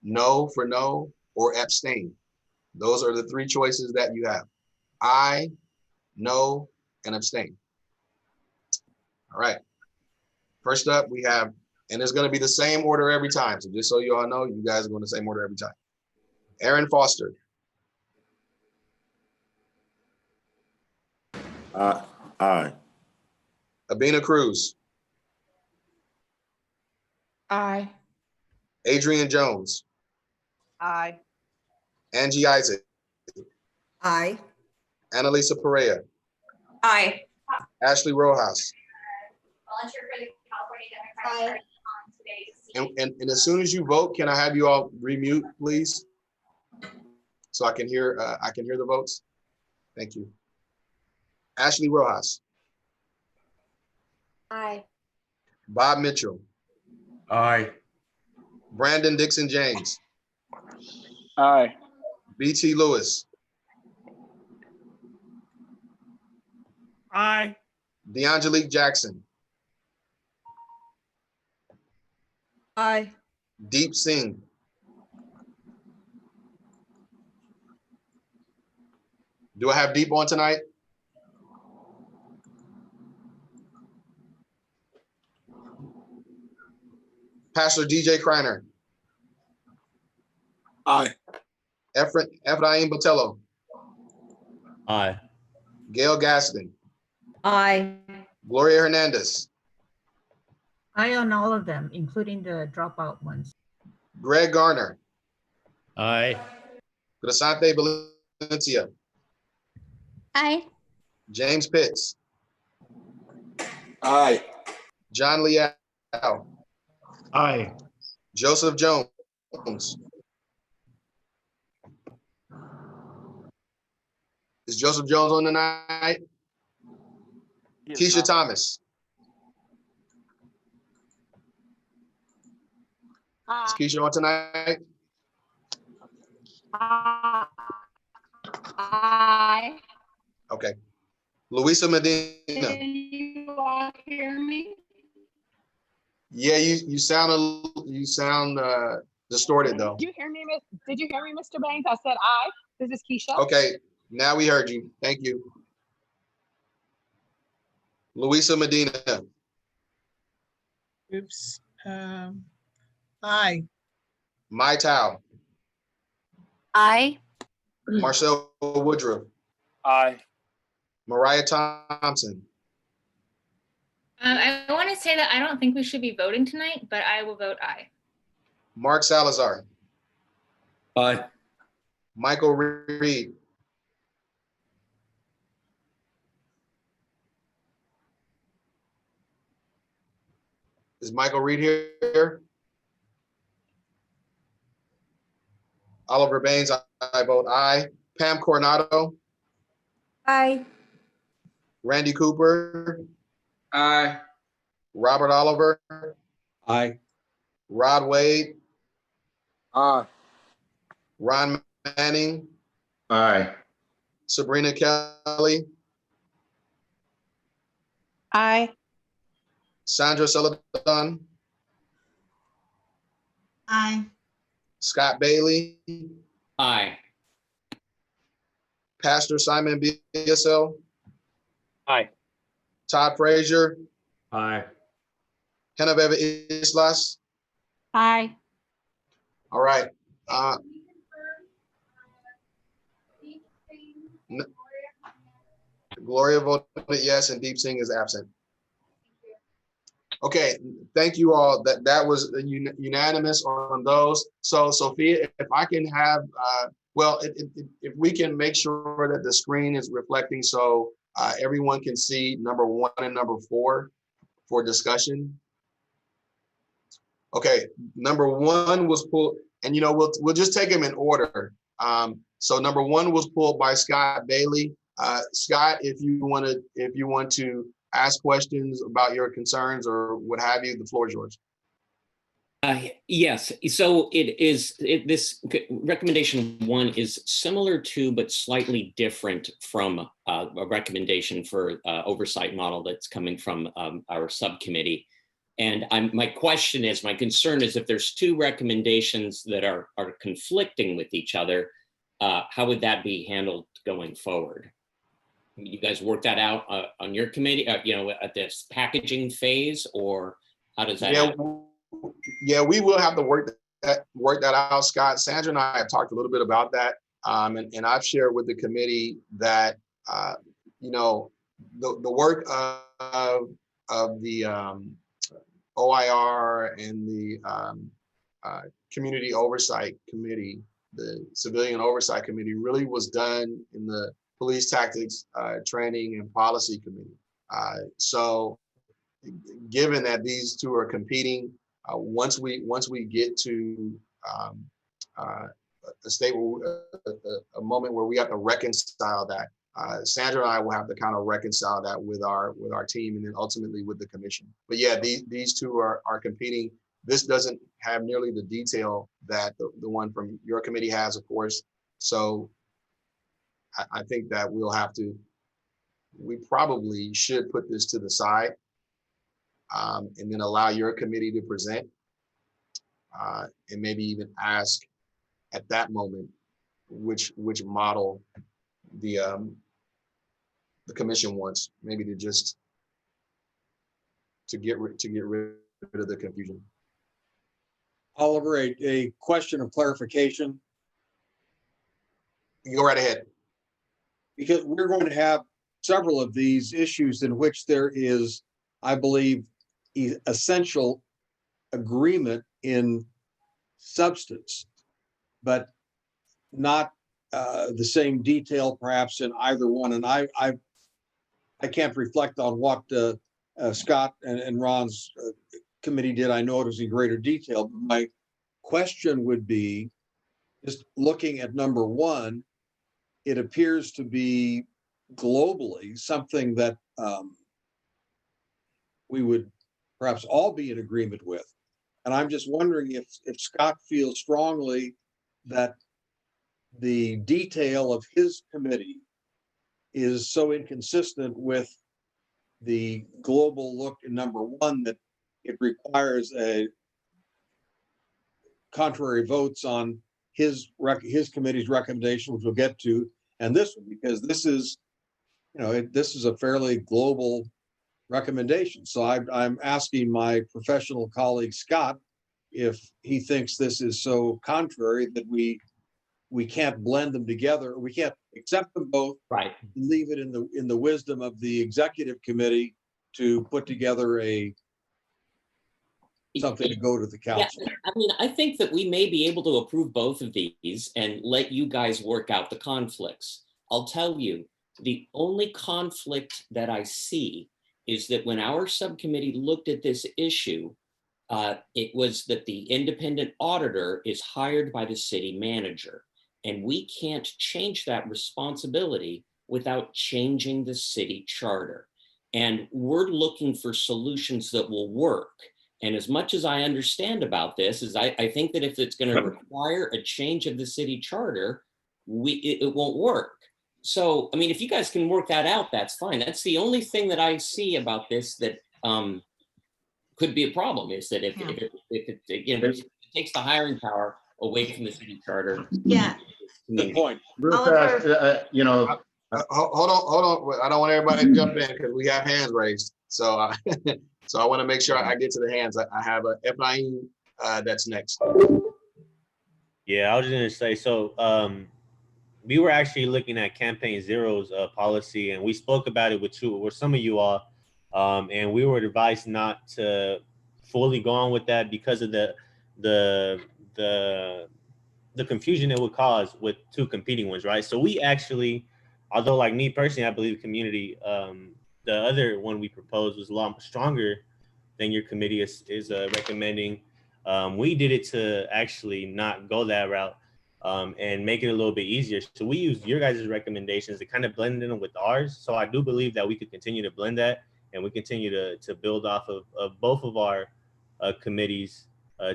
no for no, or abstain. Those are the 3 choices that you have. Aye, no, and abstain. All right. First up, we have, and it's going to be the same order every time. So just so you all know, you guys are going the same order every time. Aaron Foster. Aye. Abina Cruz. Aye. Adrian Jones. Aye. Angie Isaac. Aye. Annalisa Perea. Aye. Ashley Rojas. Volunteer for the California Democratic Party on today's. And as soon as you vote, can I have you all remute, please? So I can hear the votes. Thank you. Ashley Rojas. Aye. Bob Mitchell. Aye. Brandon Dixon James. Aye. BT Lewis. Aye. DeAngelique Jackson. Aye. Deep Singh. Do I have Deep on tonight? Pastor DJ Kreiner. Aye. Ephraim Botello. Aye. Gail Gaston. Aye. Gloria Hernandez. I on all of them, including the dropout ones. Greg Garner. Aye. Crisante Valencia. Aye. James Pitts. Aye. John Leal. Aye. Joseph Jones. Is Joseph Jones on tonight? Keisha Thomas. Is Keisha on tonight? Aye. Okay. Luisa Medina. Can you all hear me? Yeah, you sound distorted though. Did you hear me, Mr. Banks? I said aye. This is Keisha. Okay, now we heard you. Thank you. Luisa Medina. Oops. Aye. Mai Tao. Aye. Marcel Woodruff. Aye. Mariah Thompson. I want to say that I don't think we should be voting tonight, but I will vote aye. Mark Salazar. Aye. Michael Reed. Is Michael Reed here? Oliver Baines, I vote aye. Pam Coronado. Aye. Randy Cooper. Aye. Robert Oliver. Aye. Rod Wade. Aye. Ron Manning. Aye. Sabrina Kelly. Aye. Sandra Celadon. Aye. Scott Bailey. Aye. Pastor Simon BSL. Aye. Todd Frazier. Aye. Genevieve Islas. Aye. All right. Gloria voted yes, and Deep Singh is absent. Okay, thank you all. That was unanimous on those. So Sophia, if I can have, if we can make sure that the screen is reflecting so everyone can see number 1 and number 4 for discussion. Okay, number 1 was pulled, and we'll just take them in order. So number 1 was pulled by Scott Bailey. Scott, if you want to ask questions about your concerns or what have you, the floor is yours. Yes, so this recommendation 1 is similar to, but slightly different from a recommendation for oversight model that's coming from our subcommittee. And my concern is if there's 2 recommendations that are conflicting with each other, how would that be handled going forward? You guys work that out on your committee, you know, at this packaging phase, or how does that Yeah, happen? yeah, we will have to work that out, Scott. Sandra and I have talked a little bit about that. And I've shared with the committee that, you know, the work of the OIR and the Community Oversight Committee, the Civilian Oversight Committee, really was done in the Police Tactics Training and Policy Committee. So given that these two are competing, once we get to a state where, a moment where we have to reconcile that, Sandra and I will have to kind of reconcile that with our team and then ultimately with the commission. But yeah, these two are competing. This doesn't have nearly the detail that the one from your committee has, of course. So I think that we probably should put this to the side and then allow your committee to present and maybe even ask at that moment which model the commission wants, maybe to get rid of the confusion. Oliver, a question of clarification. You go right ahead. Because we're going to have several of these issues in which there is, I believe, essential agreement in substance, but not the same detail perhaps in either one. And I can't reflect on what Scott and Ron's committee did. I know it was in greater detail, but my question would be, just looking at number one, it appears to be globally something that we would perhaps all be in agreement with. And I'm just wondering if Scott feels strongly that the detail of his committee is so inconsistent with the global look in number one that it requires a contrary votes on his committee's recommendation, which we'll get to, and this one, because this is, you know, this is a fairly global recommendation. So I'm asking my professional colleague Scott if he thinks this is so contrary that we can't blend them together. We can't accept them both, right? And leave it in the wisdom of the executive committee to put together something to go to the council. Yeah, I mean, I think that we may be able to approve both of these and let you guys work out the conflicts. I'll tell you, the only conflict that I see is that when our subcommittee looked at this issue, it was that the independent auditor is hired by the city manager, and we can't change that responsibility without changing the city charter. And we're looking for solutions that will work. And as much as I understand about this, is I think that if it's going to require a change of the city charter, it won't work. So, I mean, if you guys can work that out, that's fine. That's the only thing that I see about this that could be a problem, is that if it you know, it takes the hiring power away from the city charter. Yeah. Good point. Real fast, you know. Hold on. I don't want everybody to jump in because we have hands raised. So, so I want to make sure I get to the hands. I have a Efrain that's next. Yeah, I was just gonna say, so we were actually looking at Campaign Zero's policy, and we spoke about it with some of you all, and we were advised not to fully go on with that because of the confusion it would cause with two competing ones, right? So we actually, although like me personally, I believe community, the other one we proposed was a lot stronger than your committee is recommending. We did it to actually not go that route and make it a little bit easier. So we used your guys' recommendations to kind of blend in with ours. So I do believe that we could continue to blend that, and we continue to build off of both of our committees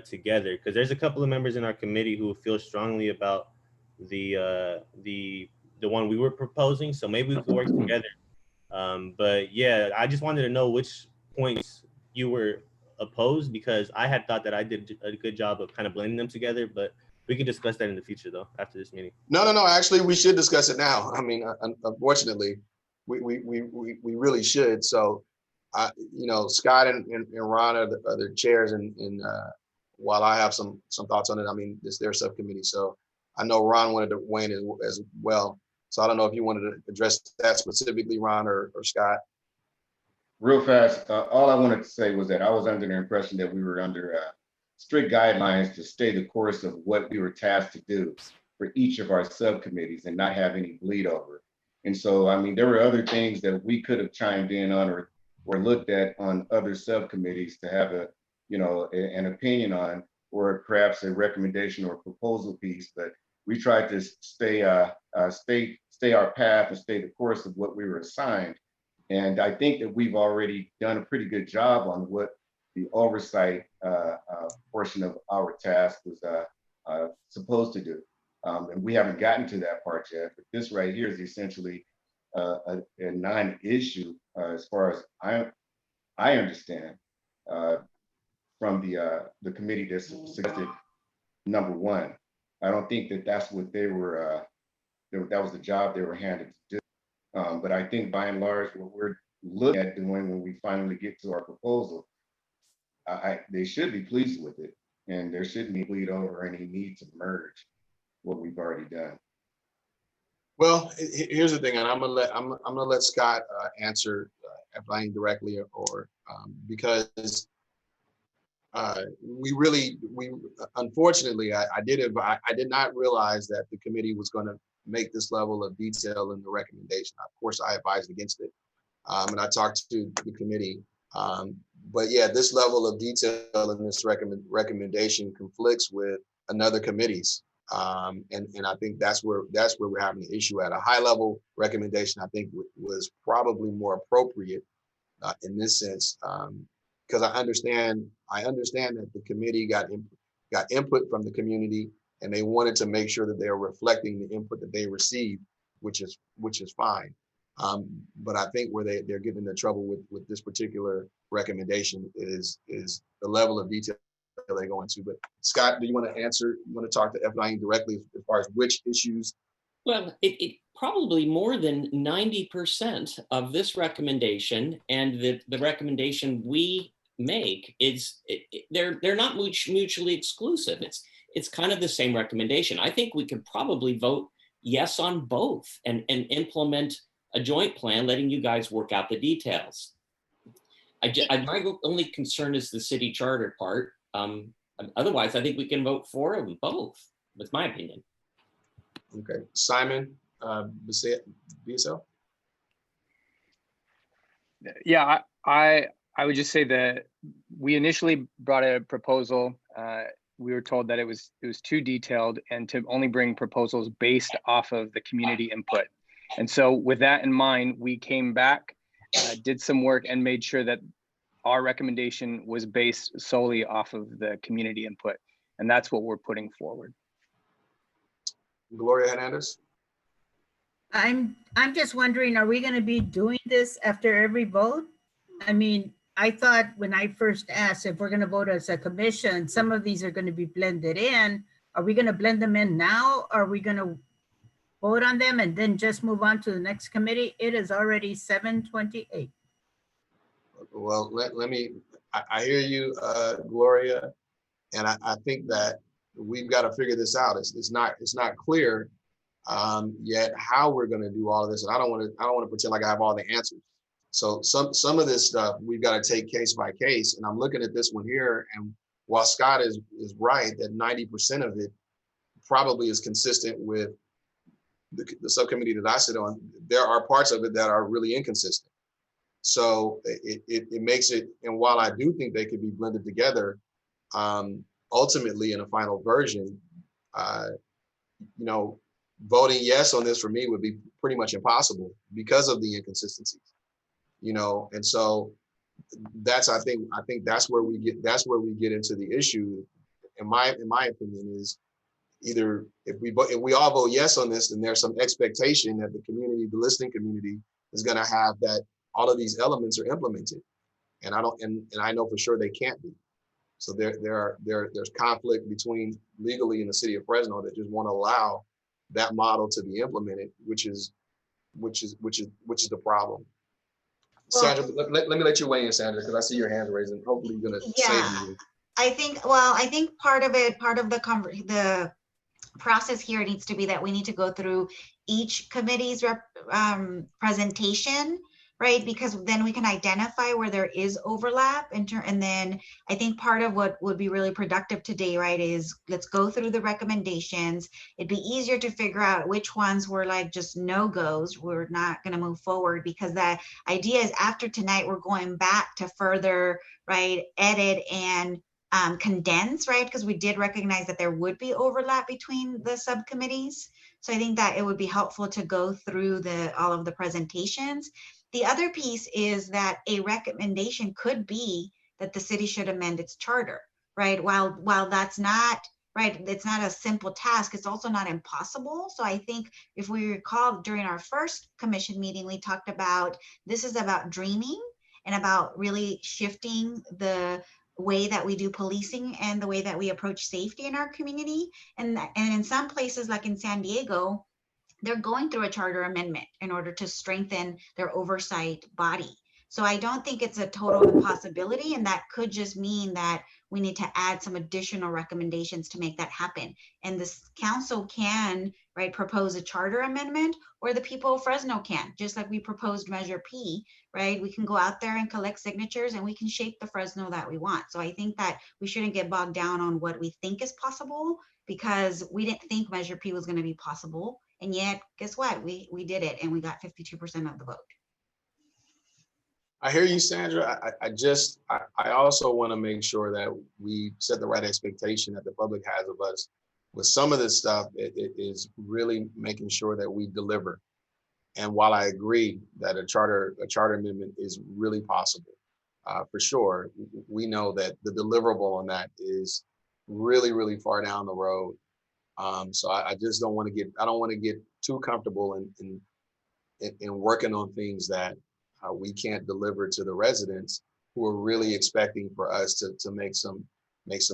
together. Because there's a couple of members in our committee who feel strongly about the one we were proposing. So maybe we could work together. But yeah, I just wanted to know which points you were opposed, because I had thought that I did a good job of kind of blending them together, but we can discuss that in the future though, after this meeting. No. Actually, we should discuss it now. I mean, unfortunately, we really should. So, you know, Scott and Ron are the chairs, and while I have some thoughts on it, I mean, it's their subcommittee. So I know Ron wanted to weigh in as well. So I don't know if you wanted to address that specifically, Ron or Scott. Real fast, all I wanted to say was that I was under the impression that we were under strict guidelines to stay the course of what we were tasked to do for each of our subcommittees and not have any bleed over. And so, I mean, there were other things that we could have chimed in on or looked at on other subcommittees to have a, you know, an opinion on, or perhaps a recommendation or proposal piece. But we tried to stay our path and stay the course of what we were assigned. And I think that we've already done a pretty good job on what the oversight portion of our task was supposed to do. And we haven't gotten to that part yet, but this right here is essentially a non-issue as far as I understand from the committee that suggested number one. I don't think that that's what they were, that was the job they were handed to do. But I think by and large, what we're looking at doing when we finally get to our proposal, they should be pleased with it, and there shouldn't be bleed over any need to merge what we've already done. Well, here's the thing, and I'm gonna let Scott answer Efrain directly, or because we unfortunately I did not realize that the committee was going to make this level of detail in the recommendation. Of course, I advised against it, and I talked to the committee. But yeah, this level of detail in this recommendation conflicts with another committee's. And I think that's where we're having the issue at. A high level recommendation, I think, was probably more appropriate in this sense, because I understand that the committee got input from the community, and they wanted to make sure that they're reflecting the input that they received, which is fine. But I think where they're getting into trouble with this particular recommendation is the level of detail they go into. But Scott, do you want to answer? You want to talk to Efrain directly as far as which issues? Well, it probably more than 90% of this recommendation and the recommendation we make is they're not mutually exclusive. It's kind of the same recommendation. I think we could probably vote yes on both and implement a joint plan, letting you guys work out the details. My only concern is the city charter part. Otherwise, I think we can vote for them both. That's my opinion. Okay, Simon, BSL. Yeah, I would just say that we initially brought a proposal. We were told that it was too detailed and to only bring proposals based off of the community input. And so with that in mind, we came back, did some work, and made sure that our recommendation was based solely off of the community input. And that's what we're putting forward. Gloria Hernandez. I'm just wondering, are we going to be doing this after every vote? I mean, I thought when I first asked if we're going to vote as a commission, some of these are going to be blended in. Are we going to blend them in now? Are we going to vote on them and then just move on to the next committee? It is already 7:28. Well, I hear you, Gloria, and I think that we've got to figure this out. It's not clear yet how we're going to do all of this, and I don't want to pretend like I have all the answers. So some of this stuff we've got to take case by case. And I'm looking at this one here, and while Scott is right that 90% of it probably is consistent with the subcommittee that I sit on, there are parts of it that are really inconsistent. So it makes it, and while I do think they could be blended together, ultimately in a final version, voting yes on this for me would be pretty much impossible because of the inconsistencies. And so I think that's where we get into the issue. In my opinion, is either if we all vote yes on this, then there's some expectation that the listening community is going to have that all of these elements are implemented, and I know for sure they can't be. So there's conflict between legally in the city of Fresno that just won't allow that model to be implemented, which is which is the problem. Well, Sandra, let me let you weigh in, Sandra, because I see your hand raised, and hopefully you're gonna yeah, save me. I think part of the process here needs to be that we need to go through each committee's presentation, right? Because then we can identify where there is overlap and then I think part of what would be really productive today, right, is let's go through the recommendations. It'd be easier to figure out which ones were like just no-goes. We're not going to move forward, because the idea is after tonight, we're going back to further, right, edit and condense, right? Because we did recognize that there would be overlap between the subcommittees. So I think that it would be helpful to go through all of the presentations. The other piece is that a recommendation could be that the city should amend its charter, right? While that's not, right, it's not a simple task, it's also not impossible. So I think if we recall during our first commission meeting, we talked about this is about dreaming and about really shifting the way that we do policing and the way that we approach safety in our community. And in some places, like in San Diego, they're going through a charter amendment in order to strengthen their oversight body. So I don't think it's a total impossibility, and that could just mean that we need to add some additional recommendations to make that happen. And this council can, right, propose a charter amendment, or the people of Fresno can, just like we proposed Measure P, right? We can go out there and collect signatures and we can shape the Fresno that we want. So I think that we shouldn't get bogged down on what we think is possible, because we didn't think Measure P was going to be possible. And yet, guess what? We did it, and we got 52% of the vote. I hear you, Sandra. I also want to make sure that we set the right expectation that the public has of us. With some of this stuff, it is really making sure that we deliver. And while I agree that a charter amendment is really possible, for sure, we know that the deliverable on that is really, really far down the road. So I just don't want to get too comfortable in working on things that we can't deliver to the residents who are really expecting for us to make some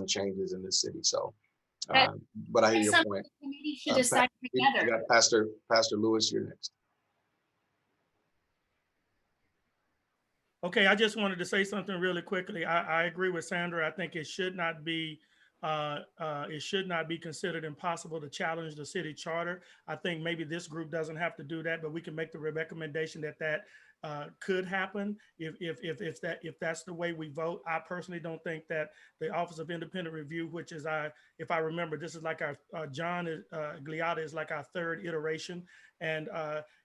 changes in the city. So, but I hear your point. Committee should decide together. I got Pastor Lewis, you're next. Okay, I just wanted to say something really quickly. I agree with Sandra. I think it should not be considered impossible to challenge the city charter. I think maybe this group doesn't have to do that, but we can make the recommendation that could happen if that's the way we vote. I personally don't think that the Office of Independent Review, which is if I remember, this is like our John Gliotta is like our third iteration, and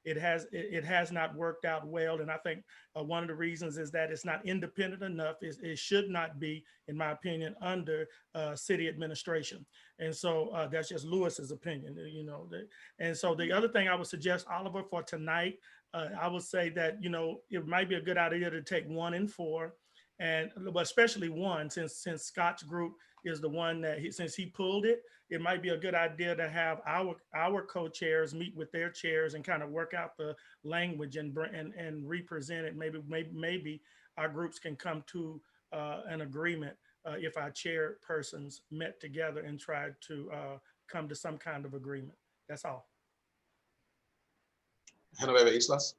it has not worked out well. And I think one of the reasons is that it's not independent enough. It should not be, in my opinion, under city administration. And so that's just Lewis's opinion, you know. And so the other thing I would suggest, Oliver, for tonight, I would say that, you know, it might be a good idea to take 1 and 4, but especially 1, since Scott's group is the one that since he pulled it, it might be a good idea to have our co-chairs meet with their chairs and kind of work out the language and represent it. Maybe our groups can come to an agreement if our chairpersons met together and tried to come to some kind of agreement. That's all. Genoveva Islas.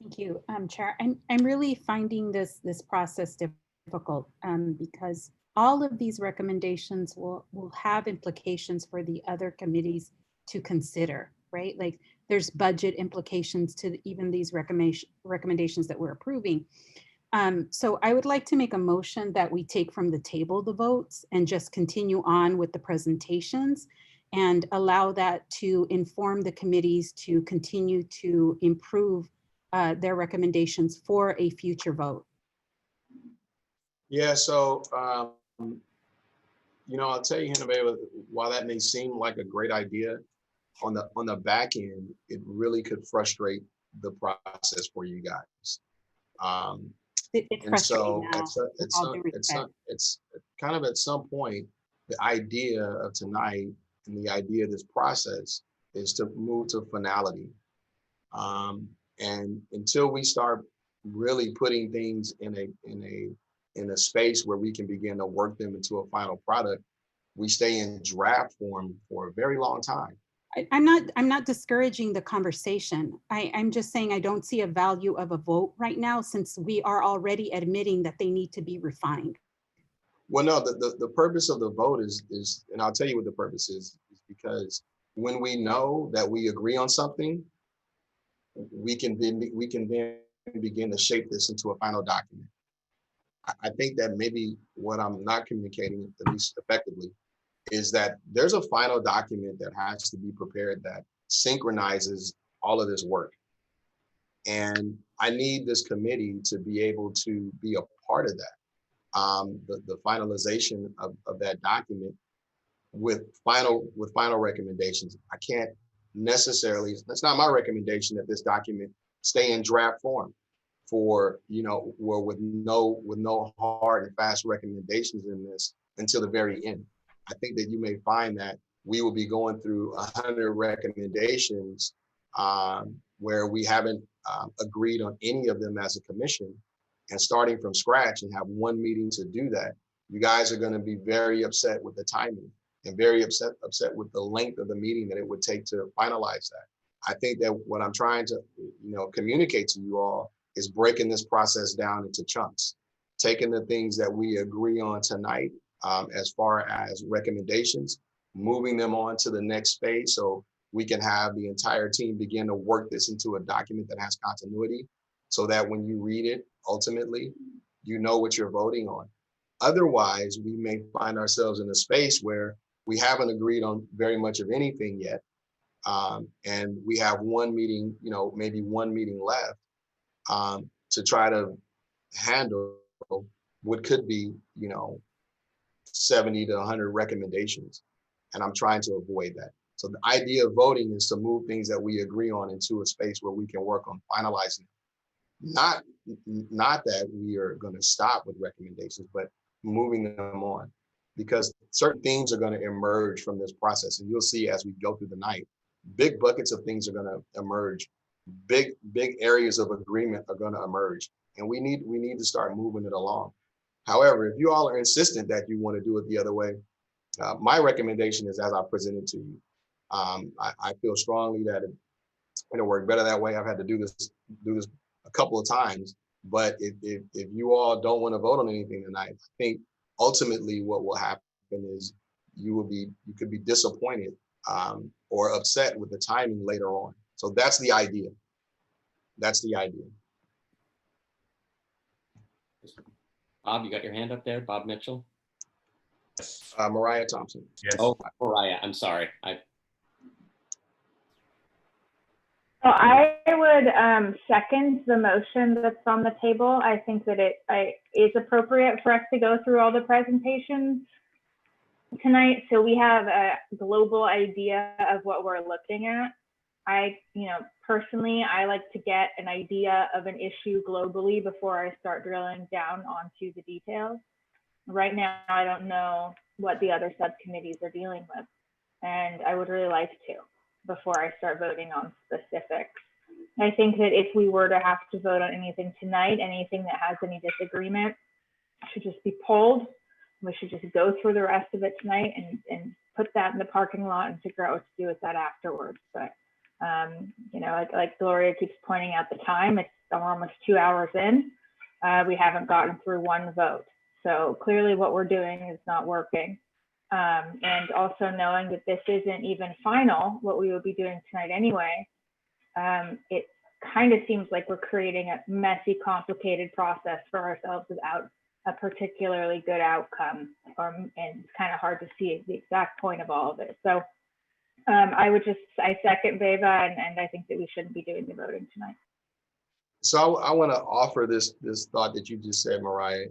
Thank you, Chair. I'm really finding this process difficult because all of these recommendations will have implications for the other committees to consider, right? Like there's budget implications to even these recommendations that we're approving. So I would like to make a motion that we take from the table the votes and just continue on with the presentations and allow that to inform the committees to continue to improve their recommendations for a future vote. Yeah, so, you know, I'll tell you, Genoveva, while that may seem like a great idea, on the back end, it really could frustrate the process for you guys. It's and so frustrating now, it's kind of at some point, the idea of tonight and the idea of this process is to move to finality. And until we start really putting things in a space where we can begin to work them into a final product, we stay in draft form for a very long time. I'm not discouraging the conversation. I'm just saying I don't see a value of a vote right now, since we are already admitting that they need to be refined. Well, no, the purpose of the vote is, and I'll tell you what the purpose is because when we know that we agree on something, we can then begin to shape this into a final document. I think that maybe what I'm not communicating, at least effectively, is that there's a final document that has to be prepared that synchronizes all of this work. And I need this committee to be able to be a part of that. The finalization of that document with final recommendations. I can't necessarily, that's not my recommendation that this document stay in draft form for, where with no hard and fast recommendations in this until the very end. I think that you may find that we will be going through 100 recommendations where we haven't agreed on any of them as a commission, and starting from scratch and have one meeting to do that. You guys are going to be very upset with the timing and very upset with the length of the meeting that it would take to finalize that. I think that what I'm trying to communicate to you all is breaking this process down into chunks, taking the things that we agree on tonight as far as recommendations, moving them on to the next phase so we can have the entire team begin to work this into a document that has continuity so that when you read it, ultimately, you know what you're voting on. Otherwise, we may find ourselves in a space where we haven't agreed on very much of anything yet. And we have one meeting, maybe one meeting left to try to handle what could be, 70 to 100 recommendations. And I'm trying to avoid that. So the idea of voting is to move things that we agree on into a space where we can work on finalizing it. Not that we are going to stop with recommendations, but moving them on, because certain themes are going to emerge from this process. And you'll see as we go through the night, big buckets of things are going to emerge. Big areas of agreement are going to emerge. And we need to start moving it along. However, if you all are insistent that you want to do it the other way, my recommendation is as I presented to you. I feel strongly that it'll work better that way. I've had to do this a couple of times, but if you all don't want to vote on anything tonight, I think ultimately what will happen is you could be disappointed or upset with the timing later on. So that's the idea. That's the idea. Bob, you got your hand up there, Bob Mitchell? Mariah Thompson. Yes. Oh, Mariah, I'm sorry. So I would second the motion that's on the table. I think that it is appropriate for us to go through all the presentations tonight, so we have a global idea of what we're looking at. Personally, I like to get an idea of an issue globally before I start drilling down onto the details. Right now, I don't know what the other subcommittees are dealing with, and I would really like to before I start voting on specifics. I think that if we were to have to vote on anything tonight, anything that has any disagreement should just be pulled. We should just go through the rest of it tonight and put that in the parking lot and figure out what to do with that afterwards. But like Gloria keeps pointing out the time, it's almost 2 hours in. We haven't gotten through one vote. So clearly what we're doing is not working. And also knowing that this isn't even final, what we will be doing tonight anyway, it kind of seems like we're creating a messy, complicated process for ourselves without a particularly good outcome, and it's kind of hard to see the exact point of all of it. So I second Beva, and I think that we shouldn't be doing the voting tonight. So I want to offer this thought that you just said, Mariah,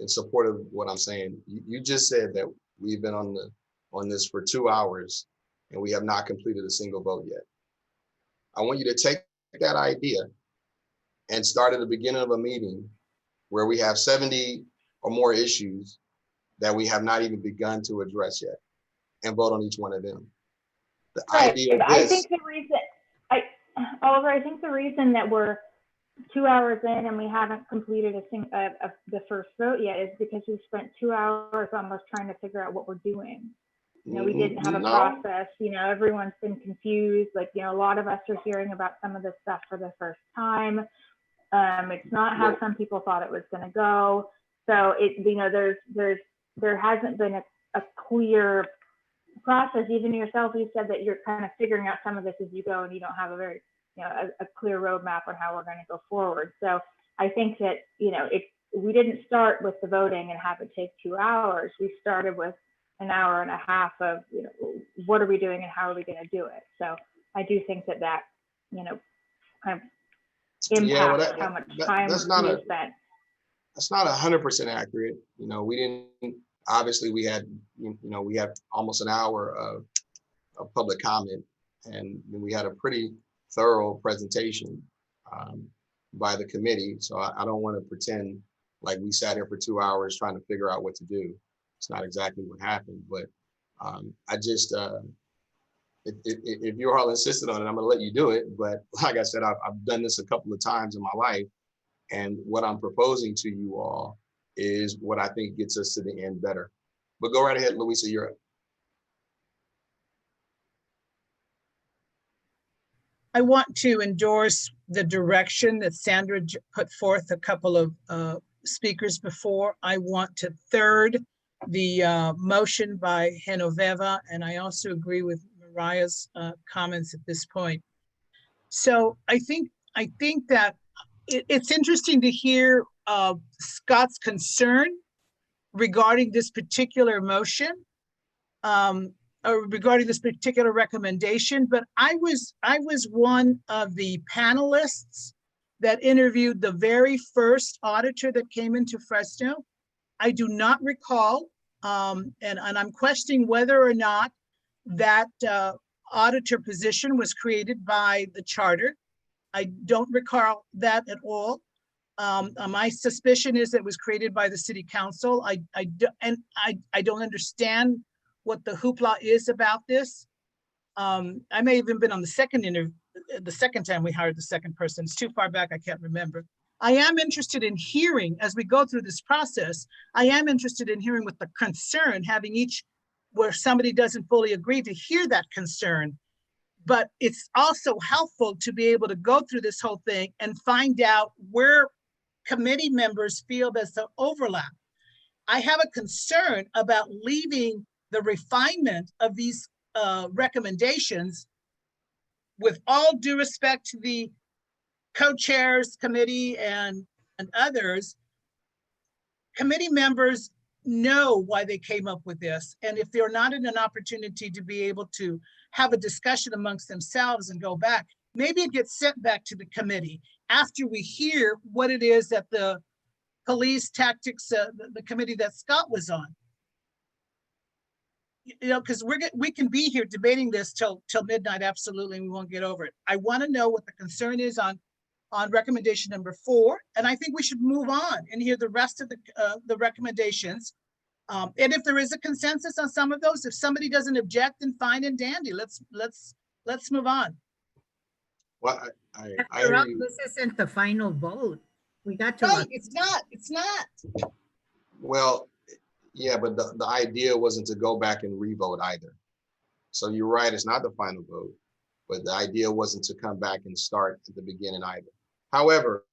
in support of what I'm saying. You just said that we've been on this for 2 hours and we have not completed a single vote yet. I want you to take that idea and start at the beginning of a meeting where we have 70 or more issues that we have not even begun to address yet, and vote on each one of them. The idea of this, Oliver, I think the reason that we're 2 hours in and we haven't completed the first vote yet is because we spent 2 hours almost trying to figure out what we're doing. You know, we didn't have a process. You know, everyone's been confused. Like, you know, a lot of us are hearing about some of this stuff for the first time. It's not how some people thought it was going to go. So you know, there hasn't been a clear process. Even yourself, you said that you're kind of figuring out some of this as you go, and you don't have a very, you know, a clear roadmap on how we're going to go forward. So I think that, you know, we didn't start with the voting and have it take 2 hours. We started with an hour and a half of, you know, what are we doing and how are we going to do it? So I do think that, you know, kind of impacts how much time we spent. That's not 100% accurate. You know, we didn't, obviously we had almost an hour of public comment, and we had a pretty thorough presentation by the committee. So I don't want to pretend like we sat here for 2 hours trying to figure out what to do. It's not exactly what happened, but I just, if you're all insistent on it, I'm gonna let you do it. But like I said, I've done this a couple of times in my life. And what I'm proposing to you all is what I think gets us to the end better. But go right ahead, Louisa, you're up. I want to endorse the direction that Sandra put forth a couple of speakers before. I want to third the motion by Genoveva, and I also agree with Mariah's comments at this point. So I think that it's interesting to hear Scott's concern regarding this particular motion, or regarding this particular recommendation. But I was one of the panelists that interviewed the very first auditor that came into Fresno. I do not recall, and I'm questioning whether or not that auditor position was created by the charter. I don't recall that at all. My suspicion is that it was created by the city council. I don't understand what the hoopla is about this. I may have even been on the second time we hired the second person. It's too far back, I can't remember. I am interested in hearing, as we go through this process, I am interested in hearing what the concern, having each, where somebody doesn't fully agree, to hear that concern. But it's also helpful to be able to go through this whole thing and find out where committee members feel there's an overlap. I have a concern about leaving the refinement of these recommendations, with all due respect to the co-chairs committee and others. Committee members know why they came up with this. And if they're not in an opportunity to be able to have a discussion amongst themselves and go back, maybe it gets sent back to the committee after we hear what it is that the police tactics, the committee that Scott was on. You know, because we can be here debating this till midnight, absolutely, and we won't get over it. I want to know what the concern is on recommendation number 4, and I think we should move on and hear the rest of the recommendations. And if there is a consensus on some of those, if somebody doesn't object, then fine and dandy. Let's move on. Well, this isn't the final vote. We got to. No, it's not. It's not. Well, yeah, but the idea wasn't to go back and re-vote either. So you're right, it's not the final vote, but the idea wasn't to come back and start at the beginning either. However,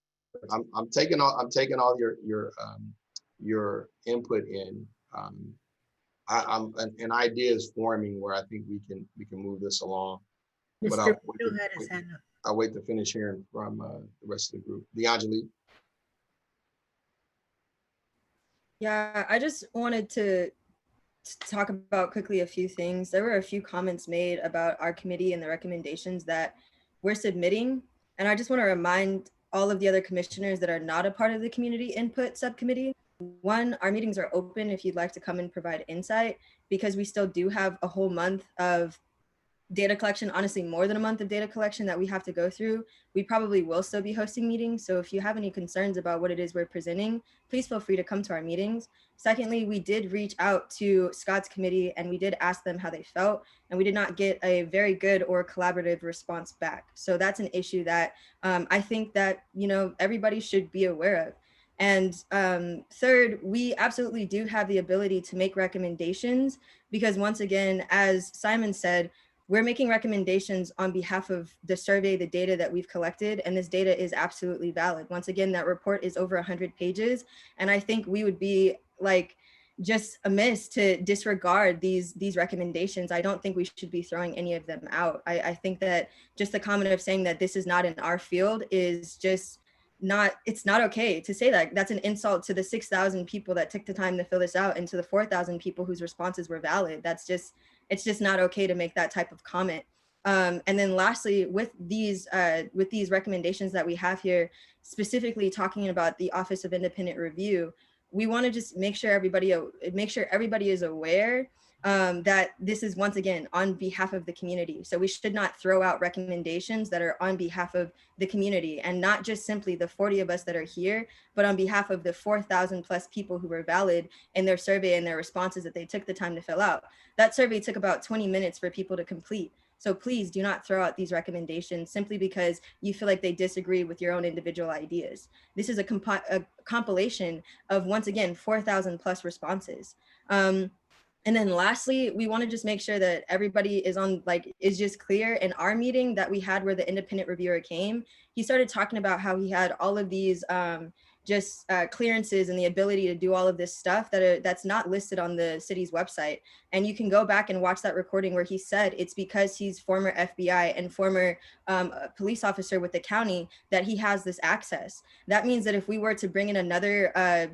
I'm taking all your input in. An idea is forming where I think we can move this along. But I'll wait to finish hearing from the rest of the group. DeAngeli. Yeah, I just wanted to talk about quickly a few things. There were a few comments made about our committee and the recommendations that we're submitting. And I just want to remind all of the other commissioners that are not a part of the community input subcommittee. 1, our meetings are open if you'd like to come and provide insight, because we still do have a whole month of data collection, honestly, more than a month of data collection that we have to go through, we probably will still be hosting meetings. So if you have any concerns about what it is we're presenting, please feel free to come to our meetings. Secondly, we did reach out to Scott's committee and we did ask them how they felt, and we did not get a very good or collaborative response back. So that's an issue that I think that, you know, everybody should be aware of. And third, we absolutely do have the ability to make recommendations because once again, as Simon said, we're making recommendations on behalf of the survey, the data that we've collected, and this data is absolutely valid. Once again, that report is over 100 pages, and I think we would be like just amiss to disregard these recommendations. I don't think we should be throwing any of them out. I think that just the comment of saying that this is not in our field is just not, it's not okay to say that. That's an insult to the 6,000 people that took the time to fill this out and to the 4,000 people whose responses were valid. That's just, it's just not okay to make that type of comment. And then lastly, with these recommendations that we have here, specifically talking about the Office of Independent Review, we want to just make sure everybody is aware that this is once again on behalf of the community. So we should not throw out recommendations that are on behalf of the community, and not just simply the 40 of us that are here, but on behalf of the 4,000 plus people who were valid in their survey and their responses that they took the time to fill out. That survey took about 20 minutes for people to complete. So please do not throw out these recommendations simply because you feel like they disagree with your own individual ideas. This is a compilation of, once again, 4,000 plus responses. And then lastly, we want to just make sure that everybody is just clear. In our meeting that we had where the independent reviewer came, he started talking about how he had all of these clearances and the ability to do all of this stuff that's not listed on the city's website. And you can go back and watch that recording where he said it's because he's former FBI and former police officer with the county that he has this access. That means that if we were to bring in another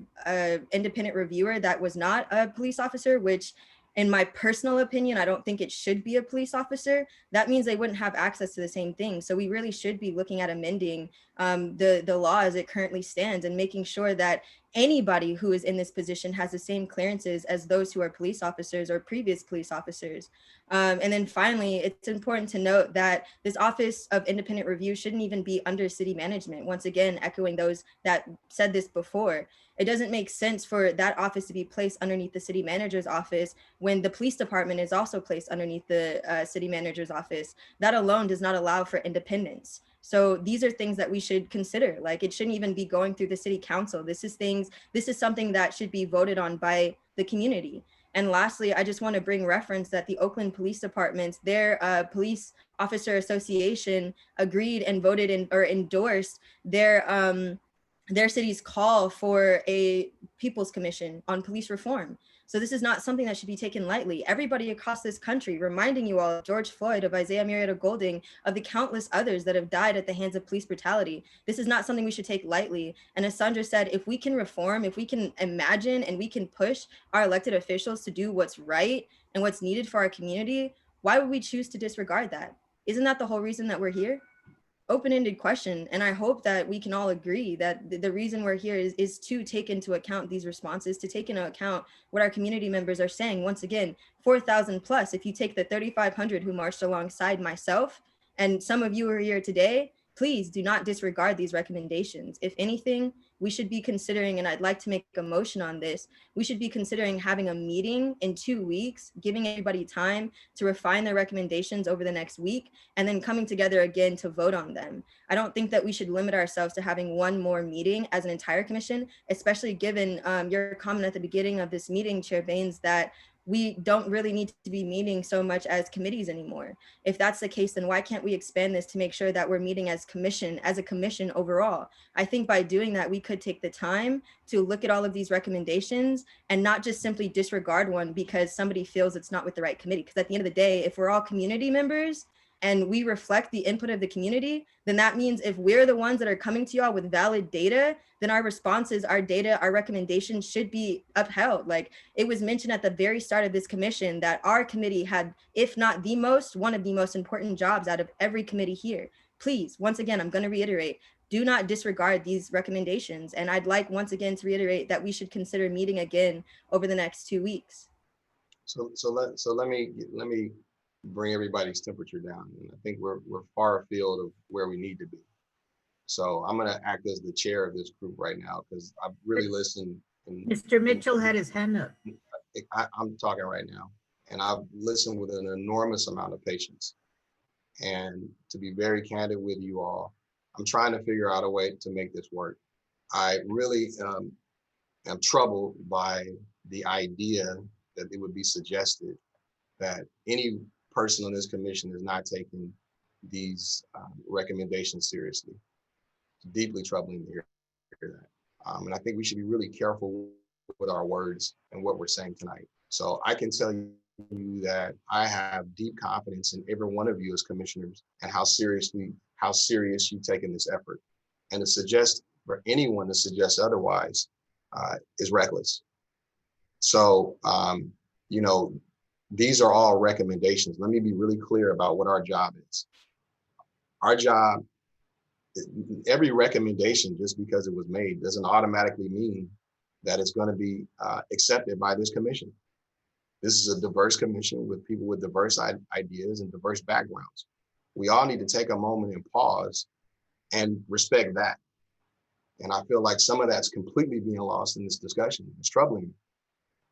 independent reviewer that was not a police officer, which in my personal opinion, I don't think it should be a police officer, that means they wouldn't have access to the same thing. So we really should be looking at amending the law as it currently stands and making sure that anybody who is in this position has the same clearances as those who are police officers or previous police officers. And then finally, it's important to note that this Office of Independent Review shouldn't even be under city management. Once again, echoing those that said this before, it doesn't make sense for that office to be placed underneath the city manager's office when the police department is also placed underneath the city manager's office. That alone does not allow for independence. So these are things that we should consider. Like, it shouldn't even be going through the city council. This is something that should be voted on by the community. And lastly, I just want to bring reference that the Oakland Police Department, their police officer association agreed and voted in or endorsed their city's call for a People's Commission on police reform. So this is not something that should be taken lightly. Everybody across this country, reminding you all of George Floyd, of Isaiah Marietta Golding, of the countless others that have died at the hands of police brutality. This is not something we should take lightly. And as Sandra said, if we can reform, if we can imagine and we can push our elected officials to do what's right and what's needed for our community, why would we choose to disregard that? Isn't that the whole reason that we're here? Open-ended question, and I hope that we can all agree that the reason we're here is to take into account these responses, to take into account what our community members are saying. Once again, 4,000 plus, if you take the 3,500 who marched alongside myself, and some of you are here today, please do not disregard these recommendations. If anything, we should be considering, and I'd like to make a motion on this, we should be considering having a meeting in 2 weeks, giving everybody time to refine their recommendations over the next week, and then coming together again to vote on them. I don't think that we should limit ourselves to having one more meeting as an entire commission, especially given your comment at the beginning of this meeting, Chair Baines, that we don't really need to be meeting so much as committees anymore. If that's the case, then why can't we expand this to make sure that we're meeting as a commission overall? I think by doing that, we could take the time to look at all of these recommendations and not just simply disregard one because somebody feels it's not with the right committee. Because at the end of the day, if we're all community members and we reflect the input of the community, then that means if we're the ones that are coming to y'all with valid data, then our responses, our data, our recommendations should be upheld. Like it was mentioned at the very start of this commission that our committee had, if not the most, one of the most important jobs out of every committee here. Please, once again, I'm going to reiterate, do not disregard these recommendations. And I'd like once again to reiterate that we should consider meeting again over the next 2 weeks. So let me bring everybody's temperature down. And I think we're far afield of where we need to be. So I'm gonna act as the chair of this group right now because I've really listened. Mr. Mitchell had his hand up. I'm talking right now, and I've listened with an enormous amount of patience. And to be very candid with you all, I'm trying to figure out a way to make this work. I really am troubled by the idea that it would be suggested that any person on this commission is not taking these recommendations seriously. It's deeply troubling to hear that. And I think we should be really careful with our words and what we're saying tonight. So I can tell you that I have deep confidence in every one of you as commissioners and how serious you've taken this effort. And to suggest for anyone to suggest otherwise is reckless. So, you know, these are all recommendations. Let me be really clear about what our job is. Our job, every recommendation, just because it was made, doesn't automatically mean that it's going to be accepted by this commission. This is a diverse commission with people with diverse ideas and diverse backgrounds. We all need to take a moment and pause and respect that. And I feel like some of that's completely being lost in this discussion. It's troubling me.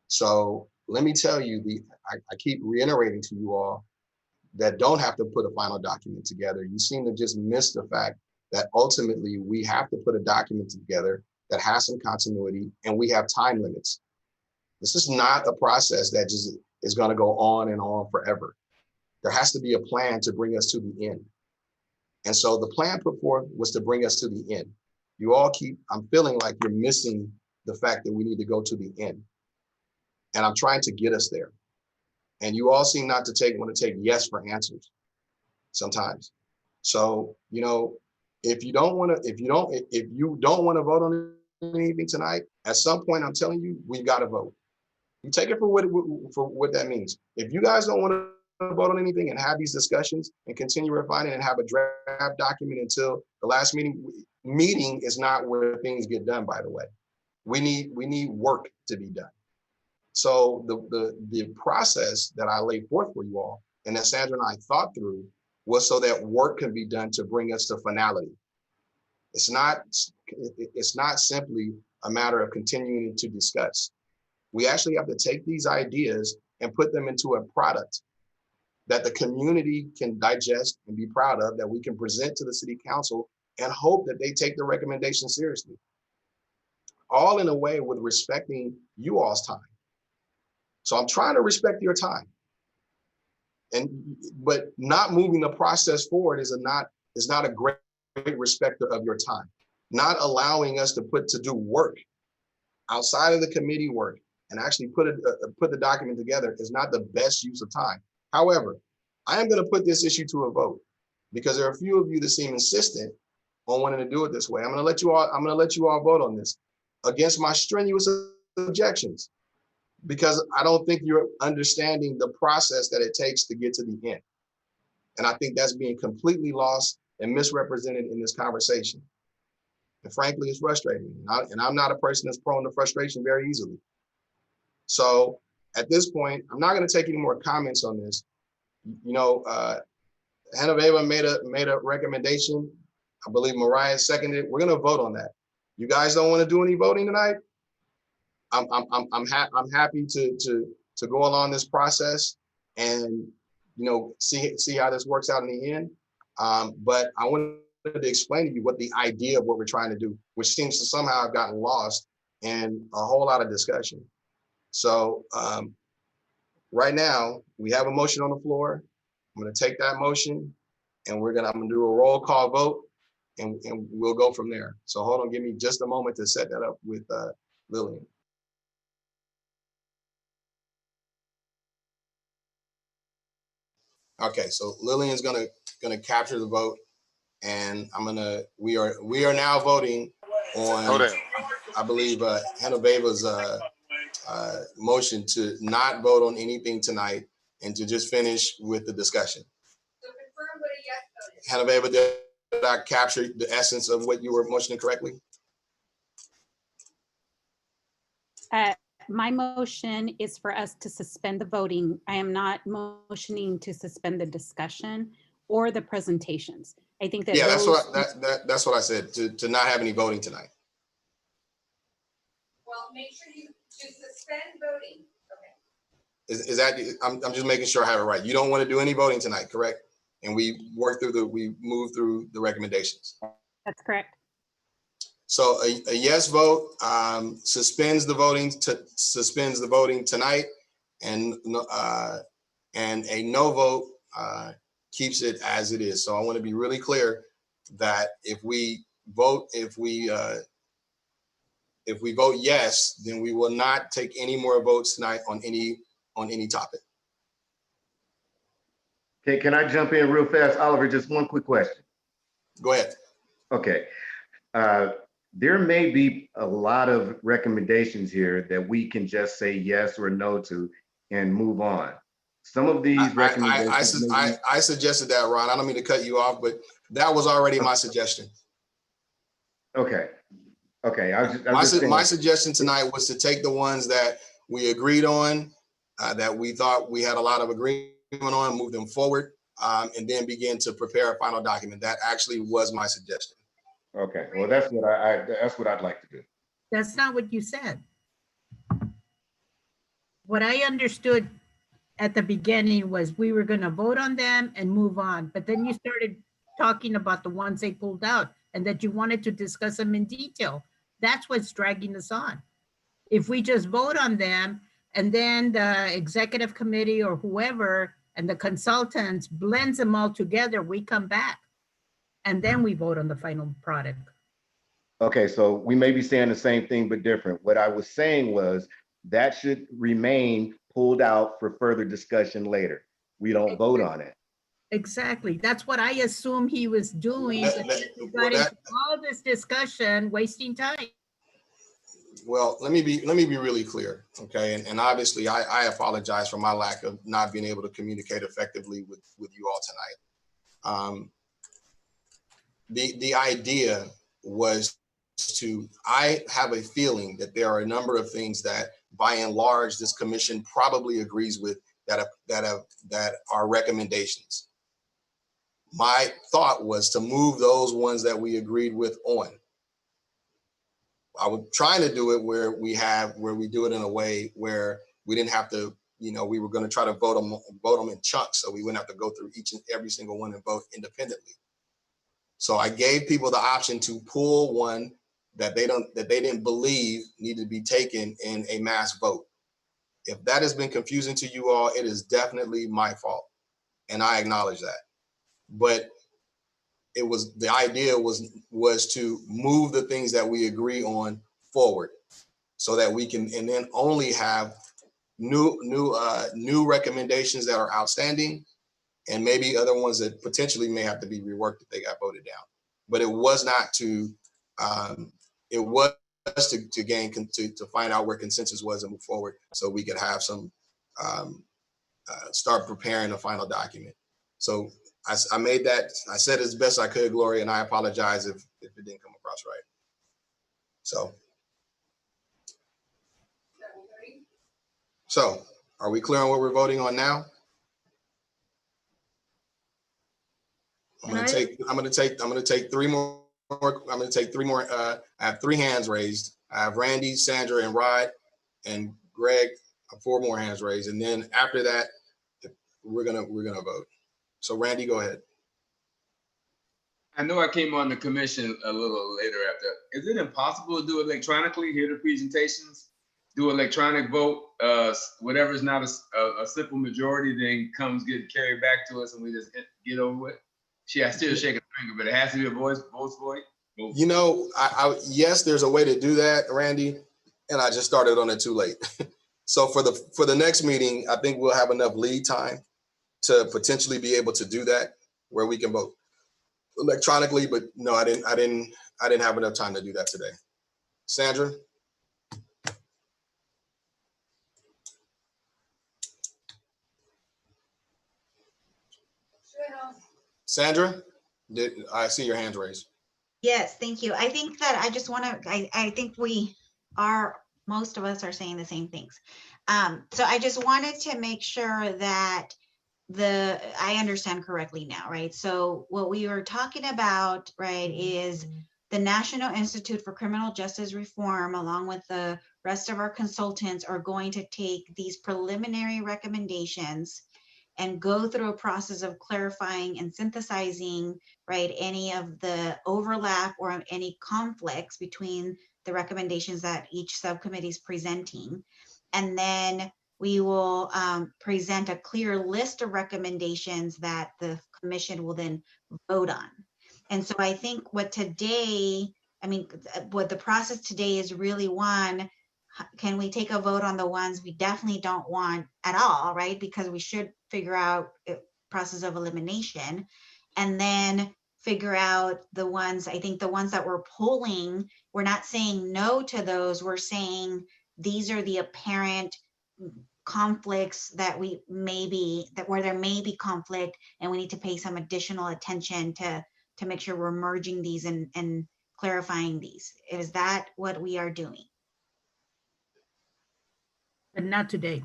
So let me tell you, I keep reiterating to you all that don't have to put a final document together. You seem to just miss the fact that ultimately we have to put a document together that has some continuity and we have time limits. This is not a process that just is going to go on and on forever. There has to be a plan to bring us to the end. And so the plan put forth was to bring us to the end. You all I'm feeling like you're missing the fact that we need to go to the end. And I'm trying to get us there. And you all seem not to want to take yes for answers sometimes. So, you know, if you don't want to vote on anything tonight, at some point, I'm telling you, we've got to vote. You take it for what that means. If you guys don't want to vote on anything and have these discussions and continue refining and have a draft document until the last meeting is not where things get done, by the way. We need work to be done. So the process that I laid forth for you all and that Sandra and I thought through was so that work can be done to bring us to finality. It's not simply a matter of continuing to discuss. We actually have to take these ideas and put them into a product that the community can digest and be proud of, that we can present to the city council and hope that they take the recommendation seriously. All in a way with respecting you all's time. So I'm trying to respect your time. But not moving the process forward is not a great respecter of your time. Not allowing us to do work outside of the committee work and actually put the document together is not the best use of time. However, I am going to put this issue to a vote because there are a few of you that seem insistent on wanting to do it this way. I'm going to let you all vote on this against my strenuous objections, because I don't think you're understanding the process that it takes to get to the end. And I think that's being completely lost and misrepresented in this conversation. And frankly, it's frustrating. And I'm not a person that's prone to frustration very easily. So at this point, I'm not going to take any more comments on this. You know, Genoveva made a recommendation. I believe Mariah seconded it. We're going to vote on that. You guys don't want to do any voting tonight? I'm happy to go along this process and, you know, see how this works out in the end. But I wanted to explain to you what the idea of what we're trying to do, which seems to somehow have gotten lost in a whole lot of discussion. So right now we have a motion on the floor. I'm going to take that motion and I'm going to do a roll call vote and we'll go from there. So hold on, give me just a moment to set that up with Lillian. Okay, so Lillian's gonna capture the vote, and we are now voting on, I believe, Genoveva's motion to not vote on anything tonight and to just finish with the discussion. Genoveva, did I capture the essence of what you were motioning correctly? my motion is for us to suspend the voting. I am not motioning to suspend the discussion or the presentations. I think that Yeah, that's those- that's what I said, to not have any voting tonight. Well, make sure you suspend voting. Okay. Is that, I'm just making sure I have it right. You don't want to do any voting tonight, correct? And we move through the recommendations. That's correct. So a yes vote suspends the voting tonight, and a no vote keeps it as it is. So I want to be really clear that if we vote yes, then we will not take any more votes tonight on any topic. Okay, can I jump in real fast? Oliver, just one quick question. Go ahead. Okay. There may be a lot of recommendations here that we can just say yes or no to and move on. Some of these recommendations. I suggested that, Ron. I don't mean to cut you off, but that was already my suggestion. Okay. Okay. My suggestion tonight was to take the ones that we agreed on, that we thought we had a lot of agreement on, move them forward, and then begin to prepare a final document. That actually was my suggestion. Okay. Well, that's what I'd like to do. That's not what you said. What I understood at the beginning was we were going to vote on them and move on, but then you started talking about the ones they pulled out and that you wanted to discuss them in detail. That's what's dragging us on. If we just vote on them and then the executive committee or whoever and the consultants blends them all together, we come back and then we vote on the final product. Okay, so we may be saying the same thing, but different. What I was saying was that should remain pulled out for further discussion later. We don't vote on it. Exactly. That's what I assume he was doing. We got into all this discussion, wasting time. Well, let me be really clear, okay? And obviously, I apologize for my lack of not being able to communicate effectively with you all tonight. The idea was I have a feeling that there are a number of things that, by and large, this commission probably agrees with that are recommendations. My thought was to move those ones that we agreed with on. I was trying to do it where we do it in a way where we didn't have to, we were going to try to vote them in chunks, so we wouldn't have to go through each and every single one and vote independently. So I gave people the option to pull one that they didn't believe needed to be taken in a mass vote. If that has been confusing to you all, it is definitely my fault, and I acknowledge that. But the idea was to move the things that we agree on forward, so that we can, and then only have new recommendations that are outstanding, and maybe other ones that potentially may have to be reworked if they got voted down. But it was not to, it was to find out where consensus was and move forward, so we could have some, start preparing a final document. So I made that, I said as best I could, Gloria, and I apologize if it didn't come across right. So are we clear on what we're voting on now? I'm gonna take three more. I have 3 hands raised. I have Randy, Sandra, and Rod, and Greg. 4 more hands raised, and then after that, we're gonna vote. So Randy, go ahead. I know I came on the commission a little later after. Is it impossible to do electronically, hear the presentations, do electronic vote? Whatever is not a simple majority then get carried back to us and we just get over with? I still shake a finger, but it has to be a voice vote. Yes, there's a way to do that, Randy, and I just started on it too late. So for the next meeting, I think we'll have enough lead time to potentially be able to do that, where we can vote electronically. But no, I didn't have enough time to do that today. Sandra? Sandra, I see your hands raised. Yes, thank you. I think that I just want to, I think we are most of us are saying the same things. So I just wanted to make sure that I understand correctly now, right? So what we were talking about, right, is the National Institute for Criminal Justice Reform, along with the rest of our consultants, are going to take these preliminary recommendations and go through a process of clarifying and synthesizing, right, any of the overlap or any conflicts between the recommendations that each subcommittee is presenting. And then we will present a clear list of recommendations that the commission will then vote on. And so I think what the process today is really, one, can we take a vote on the ones we definitely don't want at all, right? Because we should figure out a process of elimination, and then figure out the ones, I think the ones that we're pulling, we're not saying no to those, we're saying these are the apparent conflicts that where there may be conflict, and we need to pay some additional attention to make sure we're merging these and clarifying these. Is that what we are doing? But not today.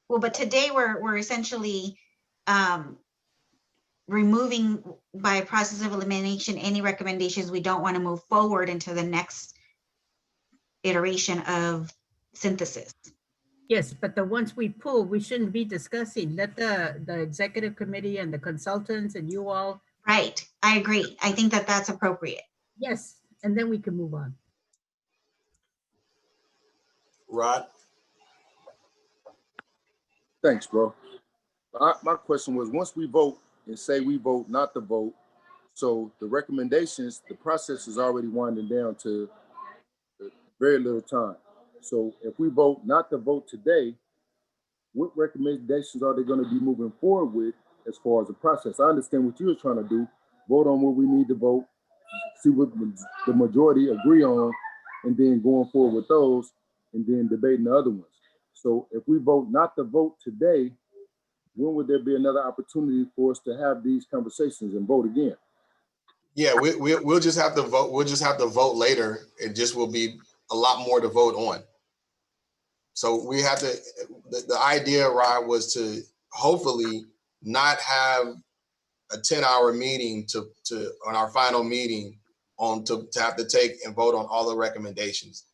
Well, but today we're essentially removing by a process of elimination any recommendations we don't want to move forward into the next iteration of synthesis. Yes, but the ones we pull, we shouldn't be discussing. Let the executive committee and the consultants and you all. Right, I agree. I think that that's appropriate. Yes, and then we can move on. Rod? Thanks, bro. My question was, once we vote and say we vote not to vote, so the recommendations, the process is already winding down to very little time. So if we vote not to vote today, what recommendations are they going to be moving forward with as far as the process? I understand what you're trying to do, vote on what we need to vote, see what the majority agree on, and then going forward with those, and then debating the other ones. So if we vote not to vote today, when would there be another opportunity for us to have these conversations and vote again? Yeah, we'll just have to vote. We'll just have to vote later. It just will be a lot more to vote on. So we have to, the idea, Rod, was to hopefully not have a 10-hour meeting on our final meeting to have to take and vote on all the recommendations.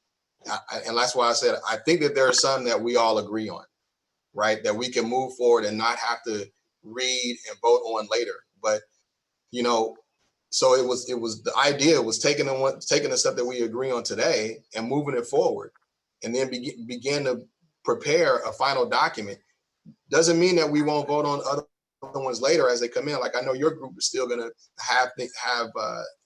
And that's why I said, I think that there are some that we all agree on, right? That we can move forward and not have to read and vote on later. But, you know, so it was the idea was taking the stuff that we agree on today and moving it forward, and then begin to prepare a final document. Doesn't mean that we won't vote on other ones later as they come in. Like, I know your group is still going to have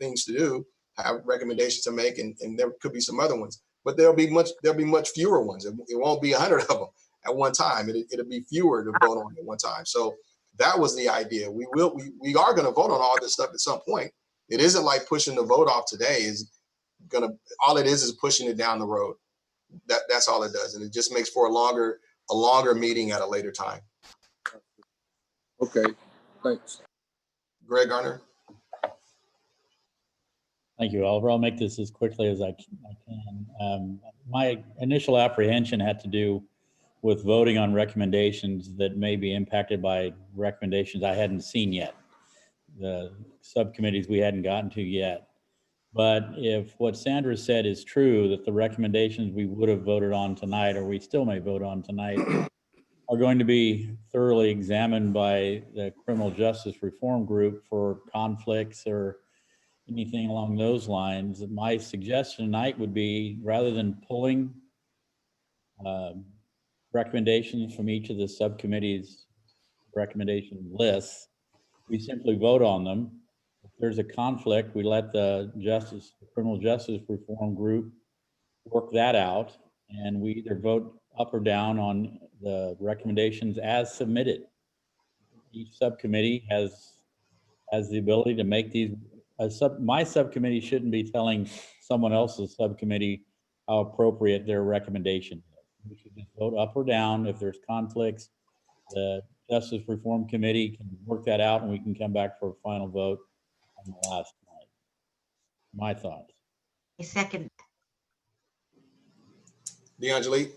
things to do, have recommendations to make, and there could be some other ones, but there'll be much fewer ones. It won't be 100 of them at one time. It'll be fewer to vote on at one time. So that was the idea. We are going to vote on all this stuff at some point. It isn't like pushing the vote off today. All it is pushing it down the road. That's all it does, and it just makes for a longer meeting at a later time. Okay, thanks. Greg Garner. Thank you, Oliver. I'll make this as quickly as I can. My initial apprehension had to do with voting on recommendations that may be impacted by recommendations I hadn't seen yet, the subcommittees we hadn't gotten to yet. But if what Sandra said is true, that the recommendations we would have voted on tonight, or we still may vote on tonight, are going to be thoroughly examined by the Criminal Justice Reform Group for conflicts or anything along those lines, my suggestion tonight would be, rather than pulling recommendations from each of the subcommittees' recommendation lists, we simply vote on them. If there's a conflict, we let the Criminal Justice Reform Group work that out, and we either vote up or down on the recommendations as submitted. Each subcommittee has the ability to make these. My subcommittee shouldn't be telling someone else's subcommittee how appropriate their recommendation is. We should just vote up or down. If there's conflicts, the Justice Reform Committee can work that out, and we can come back for a final vote on the last night. My thoughts. I second. DeAngelique?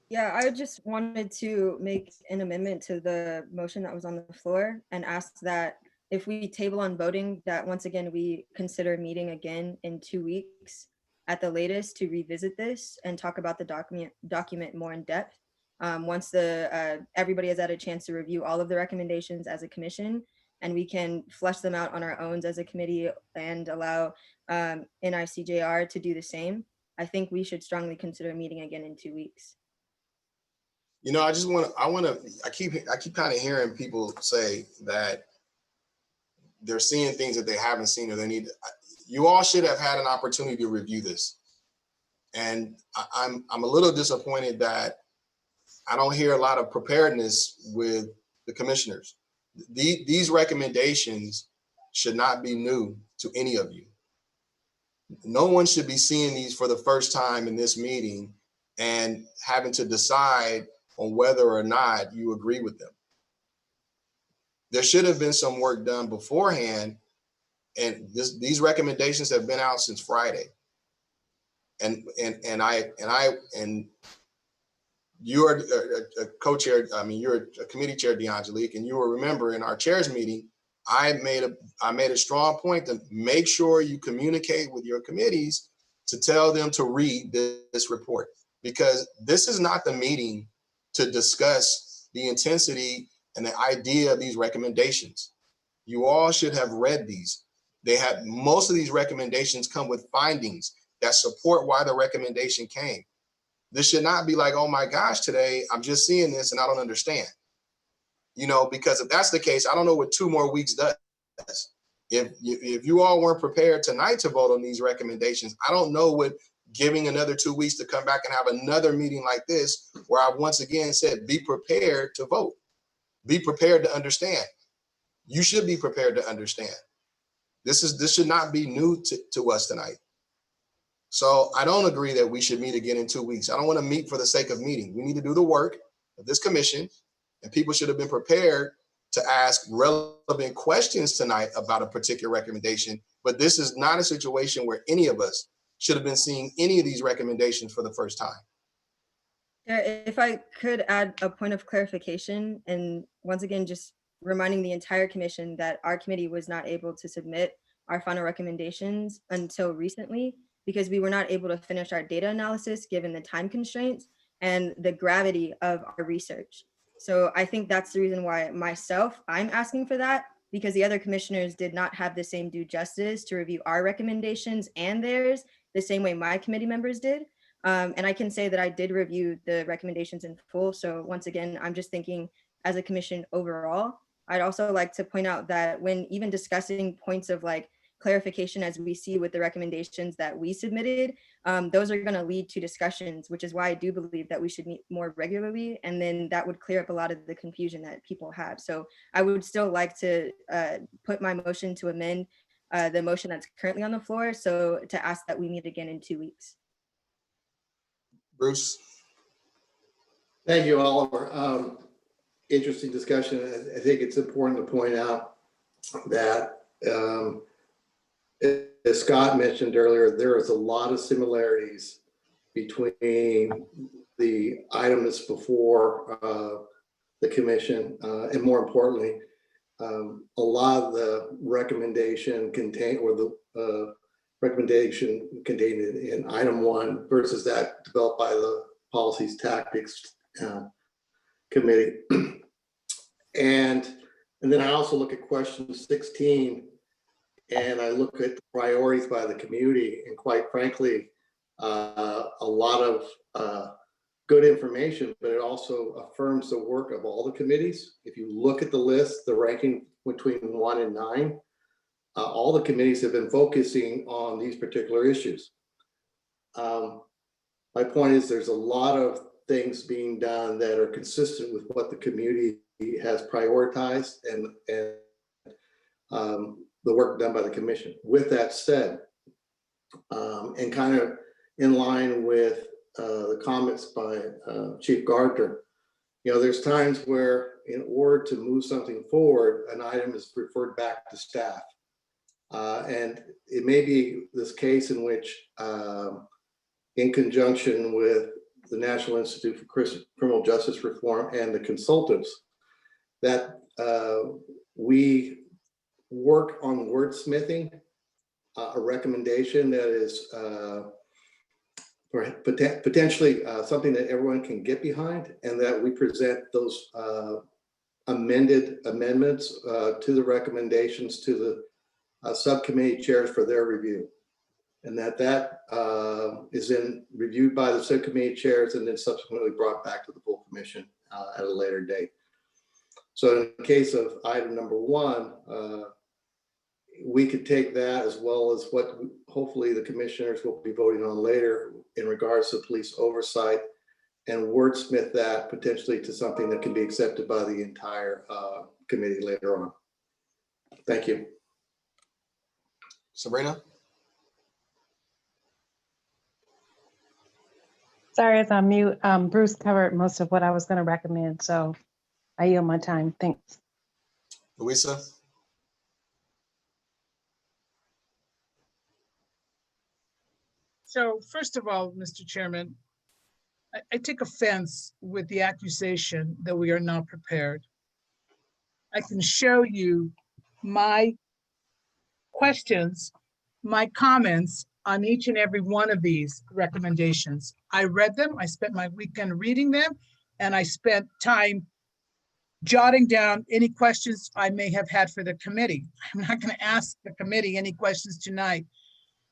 Yeah, I just wanted to make an amendment to the motion that was on the floor and ask that if we table on voting, that once again, we consider meeting again in 2 weeks at the latest to revisit this and talk about the document more in depth. Once everybody has had a chance to review all of the recommendations as a commission, and we can flesh them out on our own as a committee and allow NICJR to do the same. I think we should strongly consider meeting again in 2 weeks. You know, I keep kind of hearing people say that they're seeing things that they haven't seen or they need. You all should have had an opportunity to review this. And I'm a little disappointed that I don't hear a lot of preparedness with the commissioners. These recommendations should not be new to any of you. No one should be seeing these for the first time in this meeting and having to decide on whether or not you agree with them. There should have been some work done beforehand, and these recommendations have been out since Friday. And you're a co-chair, I mean, you're a committee chair, DeAngelique, and you will remember in our chairs meeting, I made a strong point to make sure you communicate with your committees to tell them to read this report, because this is not the meeting to discuss the intensity and the idea of these recommendations. You all should have read these. Most of these recommendations come with findings that support why the recommendation came. This should not be like, oh my gosh, today I'm just seeing this and I don't understand. You know, because if that's the case, I don't know what 2 more weeks does. If you all weren't prepared tonight to vote on these recommendations, I don't know what giving another 2 weeks to come back and have another meeting like this, where I once again said, be prepared to vote. Be prepared to understand. You should be prepared to understand. This should not be new to us tonight. So I don't agree that we should meet again in 2 weeks. I don't want to meet for the sake of meeting. We need to do the work of this commission, and people should have been prepared to ask relevant questions tonight about a particular recommendation. But this is not a situation where any of us should have been seeing any of these recommendations for the first time. If I could add a point of clarification, and once again, just reminding the entire commission that our committee was not able to submit our final recommendations until recently, because we were not able to finish our data analysis given the time constraints and the gravity of our research. So I think that's the reason why I'm asking for that, because the other commissioners did not have the same due justice to review our recommendations and theirs the same way my committee members did. And I can say that I did review the recommendations in full. So once again, I'm just thinking as a commission overall. I'd also like to point out that when even discussing points of like clarification, as we see with the recommendations that we submitted, those are going to lead to discussions, which is why I do believe that we should meet more regularly, and then that would clear up a lot of the confusion that people have. So I would still like to put my motion to amend the motion that's currently on the floor, so to ask that we meet again in 2 weeks. Bruce? Thank you, Oliver. Interesting discussion. I think it's important to point out that as Scott mentioned earlier, there is a lot of similarities between the items before the commission, and more importantly, a lot of the recommendation contained, or the recommendation contained in item 1 versus that developed by the Policies Tactics Committee. And then I also look at question 16, and I look at the priorities by the community, and quite frankly, a lot of good information, but it also affirms the work of all the committees. If you look at the list, the ranking between 1 and 9, all the committees have been focusing on these particular issues. My point is there's a lot of things being done that are consistent with what the community has prioritized and the work done by the commission. With that said, and kind of in line with the comments by Chief Gardner, you know, there's times where in order to move something forward, an item is referred back to staff. And it may be this case in which in conjunction with the National Institute for Criminal Justice Reform and the consultants, that we work on wordsmithing a recommendation that is potentially something that everyone can get behind, and that we present those amendments to the recommendations to the subcommittee chairs for their review. And that is then reviewed by the subcommittee chairs and then subsequently brought back to the full commission at a later date. So in the case of item number 1, we could take that as well as what hopefully the commissioners will be voting on later in regards to police oversight, and wordsmith that potentially to something that can be accepted by the entire committee later on. Thank you. Sabrina? Sorry, it's on mute. Bruce covered most of what I was going to recommend, so I yield my time. Thanks. Louisa? So first of all, Mr. Chairman, I take offense with the accusation that we are not prepared. I can show you my questions, my comments on each and every one of these recommendations. I read them, I spent my weekend reading them, and I spent time jotting down any questions I may have had for the committee. I'm not going to ask the committee any questions tonight.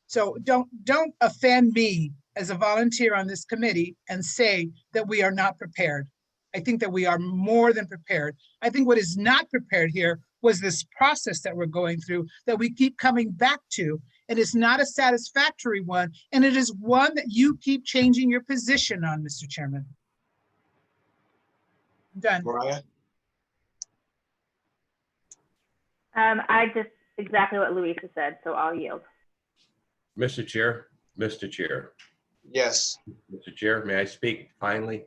So don't offend me as a volunteer on this committee and say that we are not prepared. I think that we are more than prepared. I think what is not prepared here was this process that we're going through that we keep coming back to. It is not a satisfactory one, and it is one that you keep changing your position on, Mr. Chairman. I'm done. Mariah? I just exactly what Louisa said, so I'll yield. Mr. Chair, Mr. Chair. Yes. Mr. Chair, may I speak finally?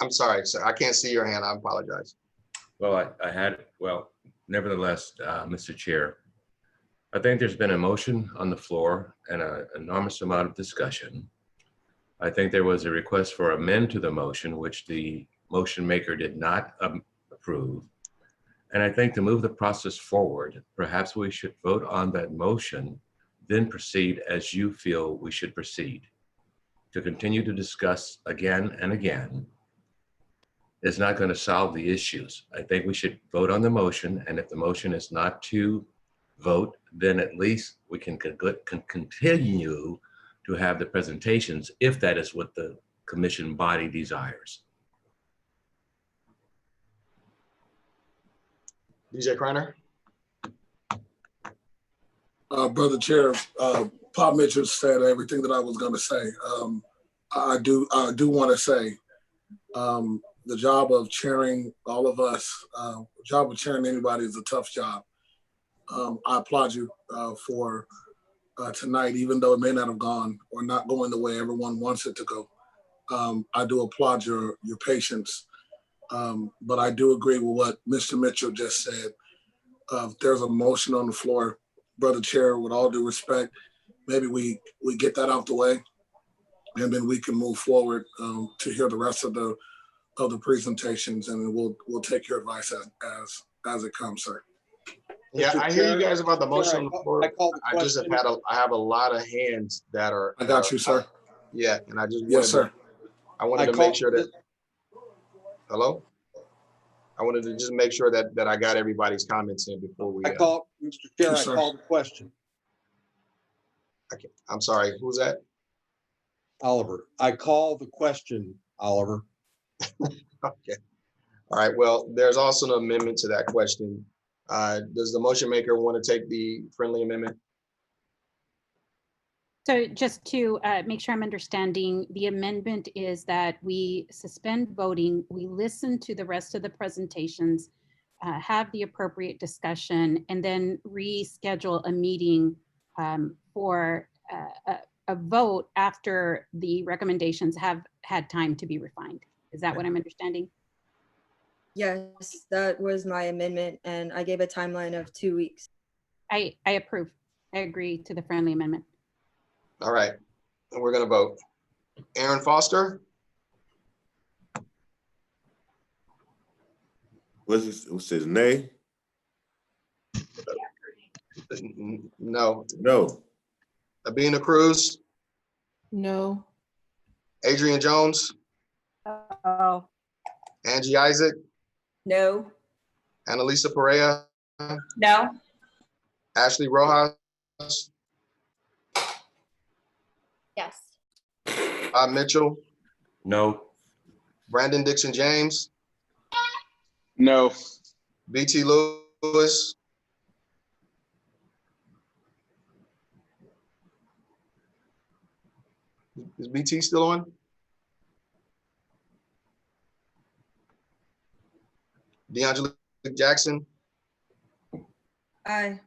I'm sorry, sir. I can't see your hand. I apologize. Well, nevertheless, Mr. Chair, I think there's been a motion on the floor and an enormous amount of discussion. I think there was a request for amend to the motion, which the motion maker did not approve. And I think to move the process forward, perhaps we should vote on that motion, then proceed as you feel we should proceed. To continue to discuss again and again is not going to solve the issues. I think we should vote on the motion, and if the motion is not to vote, then at least we can continue to have the presentations if that is what the commission body desires. DJ Kreiner? Brother Chair, Paul Mitchell said everything that I was going to say. I do want to say the job of chairing all of us, the job of chairing anybody is a tough job. I applaud you for tonight, even though it may not have gone or not going the way everyone wants it to go. I do applaud your patience, but I do agree with what Mr. Mitchell just said. There's a motion on the floor. Brother Chair, with all due respect, maybe we get that out the way, and then we can move forward to hear the rest of the presentations, and we'll take your advice as it comes, sir. Yeah, Mr. I hear Chair, you guys about the motion on the floor. I just have I have a lot of hands that are. I got you, sir. Yeah, and I just Yes, sir. I wanted to make sure that. Hello. I wanted to just make sure that I got everybody's comments in before we. Mr. Chair, Yes, I sir. called the question. Okay, I'm sorry. Who's that? Oliver. I call the question, Oliver. Okay. All right. Well, there's also an amendment to that question. Does the motion maker want to take the friendly amendment? So just to make sure I'm understanding, the amendment is that we suspend voting, we listen to the rest of the presentations, have the appropriate discussion, and then reschedule a meeting for a vote after the recommendations have had time to be refined. Is that what I'm understanding? Yes, that was my amendment, and I gave a timeline of 2 weeks. I approve. I agree to the friendly amendment. All right. And we're going to vote. Aaron Foster, What's his nay? no. No. Abina Cruz, No. Adrian Jones, Oh. Angie Isaac, No. Annalisa Perea, No. Ashley Rojas, Yes. Bob Mitchell, No. Brandon Dixon James, No. BT Lewis, is BT still on? DeAngelique Jackson, Aye.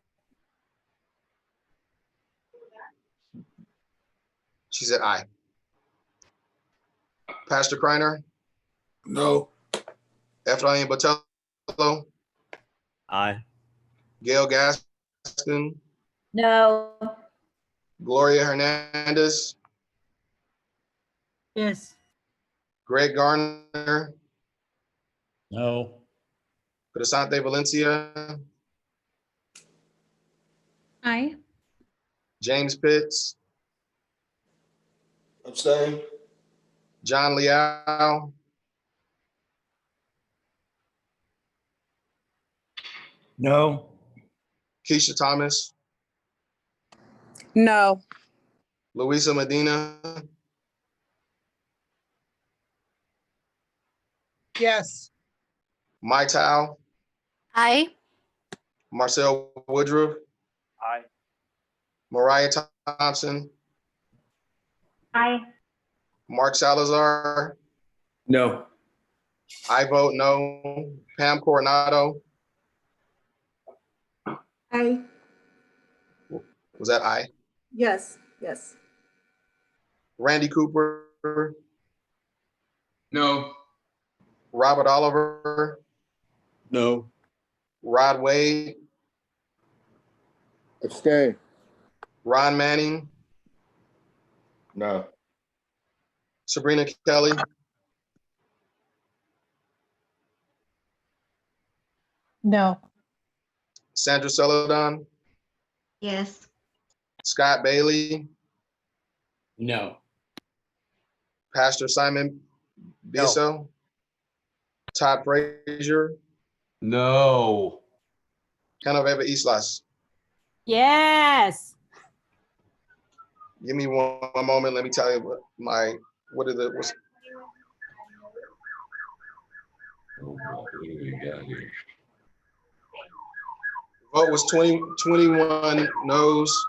she said aye. Pastor Kreiner, No. Ephraim Botello, Aye. Gail Gaston, No. Gloria Hernandez, Yes. Greg Garner, No. Crisante Valencia, Aye. James Pitts, Abstain. John Liao, No. Keisha Thomas, No. Luisa Medina, Yes. Mai Tao, Aye. Marcel Woodruff, Aye. Mariah Thompson, Aye. Mark Salazar, No. I vote no. Pam Coronado, Aye. was that I? Yes. Yes. Randy Cooper, No. Robert Oliver, No. Rod Wade, Abstain. Ron Manning, No. Sabrina Kelly, No. Sandra Celadon, Yes. Scott Bailey, No. Pastor Simon Biso, Todd Frazier, No. Genoveva Islas. Yes. Give me one moment. Let me tell you what what's What do we got here? vote was 21 noes,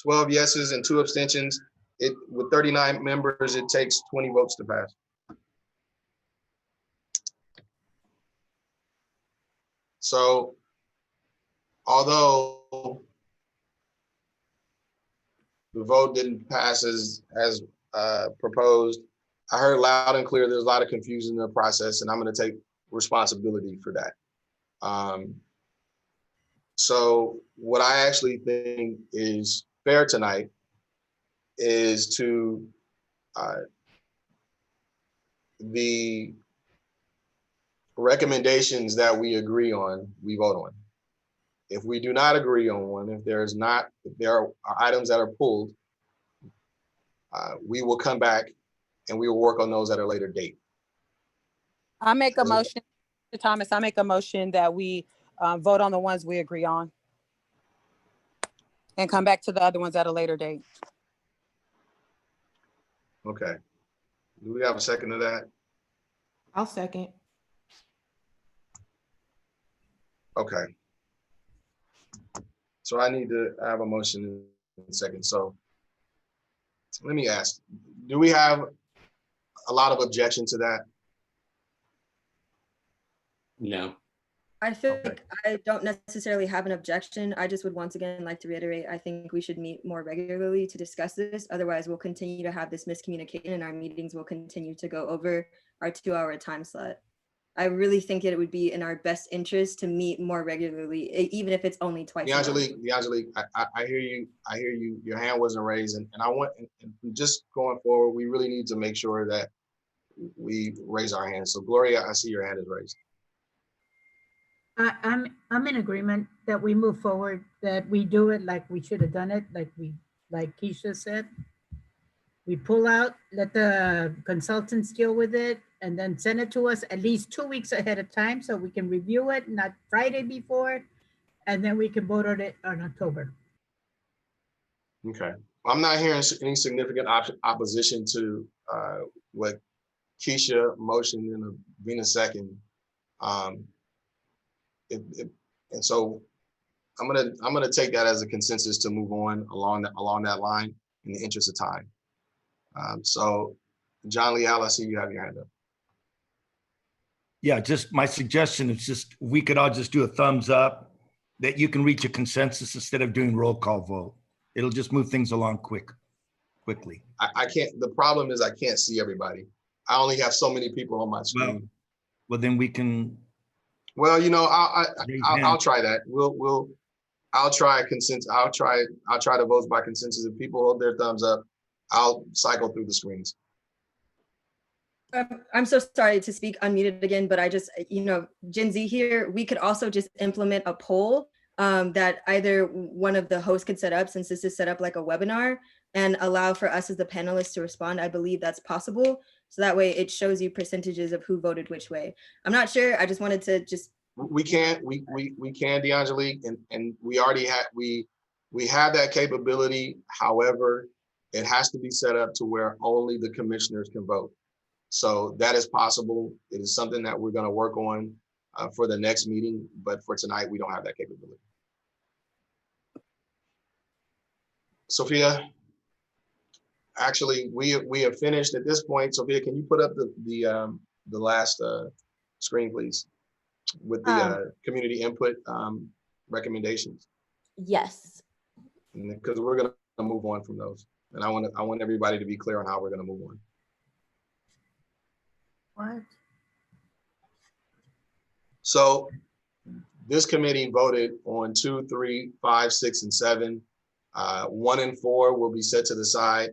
12 yeses and 2 abstentions. With 39 members, it takes 20 votes to pass. So although the vote didn't pass as proposed, I heard loud and clear there's a lot of confusion in the process, and I'm going to take responsibility for that. So what I actually think is fair tonight is to the recommendations that we agree on, we vote on. If we do not agree on one, if there are items that are pulled, we will come back and we will work on those at a later date. I make a motion, Mr. Thomas, I make a motion that we vote on the ones we agree on and come back to the other ones at a later date. Okay. Do we have a second to that? I'll second. Okay. So I need to have a motion in a second. So let me ask, do we have a lot of objection to that? No. I feel like I don't necessarily have an objection. I just would once again like to reiterate, I think we should meet more regularly to discuss this. Otherwise, we'll continue to have this miscommunication and our meetings will continue to go over our 2-hour time slot. I really think it would be in our best interest to meet more regularly, even if it's only twice a month. D'Angelique, I hear you. I hear you. Your hand wasn't raised, and I want, and just going forward, we really need to make sure that we raise our hands. So Gloria, I see your hand is raised. I'm in agreement that we move forward, that we do it like we should have done it, like Keisha said. We pull out, let the consultants deal with it, and then send it to us at least 2 weeks ahead of time so we can review it, not Friday before, and then we can vote on it on October. Okay. I'm not hearing any significant opposition to what Keisha motioned and Vina second. And so I'm gonna take that as a consensus to move on along that line in the interest of time. So John Leal, I see you have your hand up. Yeah, just my suggestion is just, we could all just do a thumbs up that you can reach a consensus instead of doing roll call vote. It'll just move things along quickly. I can't, the problem is I can't see everybody. I only have so many people on my screen. Well, then we can. Well, you know, I'll try that. I'll try consensus. I'll try to vote by consensus. If people hold their thumbs up, I'll cycle through the screens. I'm so sorry to speak unmuted again, but I just, Gen Z here, we could also just implement a poll that either one of the hosts could set up, since this is set up like a webinar, and allow for us as the panelists to respond. I believe that's possible. So that way it shows you percentages of who voted which way. I'm not sure. I just wanted to just. We can, D'Angelique, and we already had, we have that capability. However, it has to be set up to where only the commissioners can vote. So that is possible. It is something that we're going to work on for the next meeting, but for tonight, we don't have that capability. Sophia, actually, we have finished at this point. Sophia, can you put up the last screen, please, with the community input recommendations? Yes. Because we're going to move on from those, and I want everybody to be clear on how we're going to move on. What? So this committee voted on 2, 3, 5, 6, and 7. 1 and 4 will be set to the side.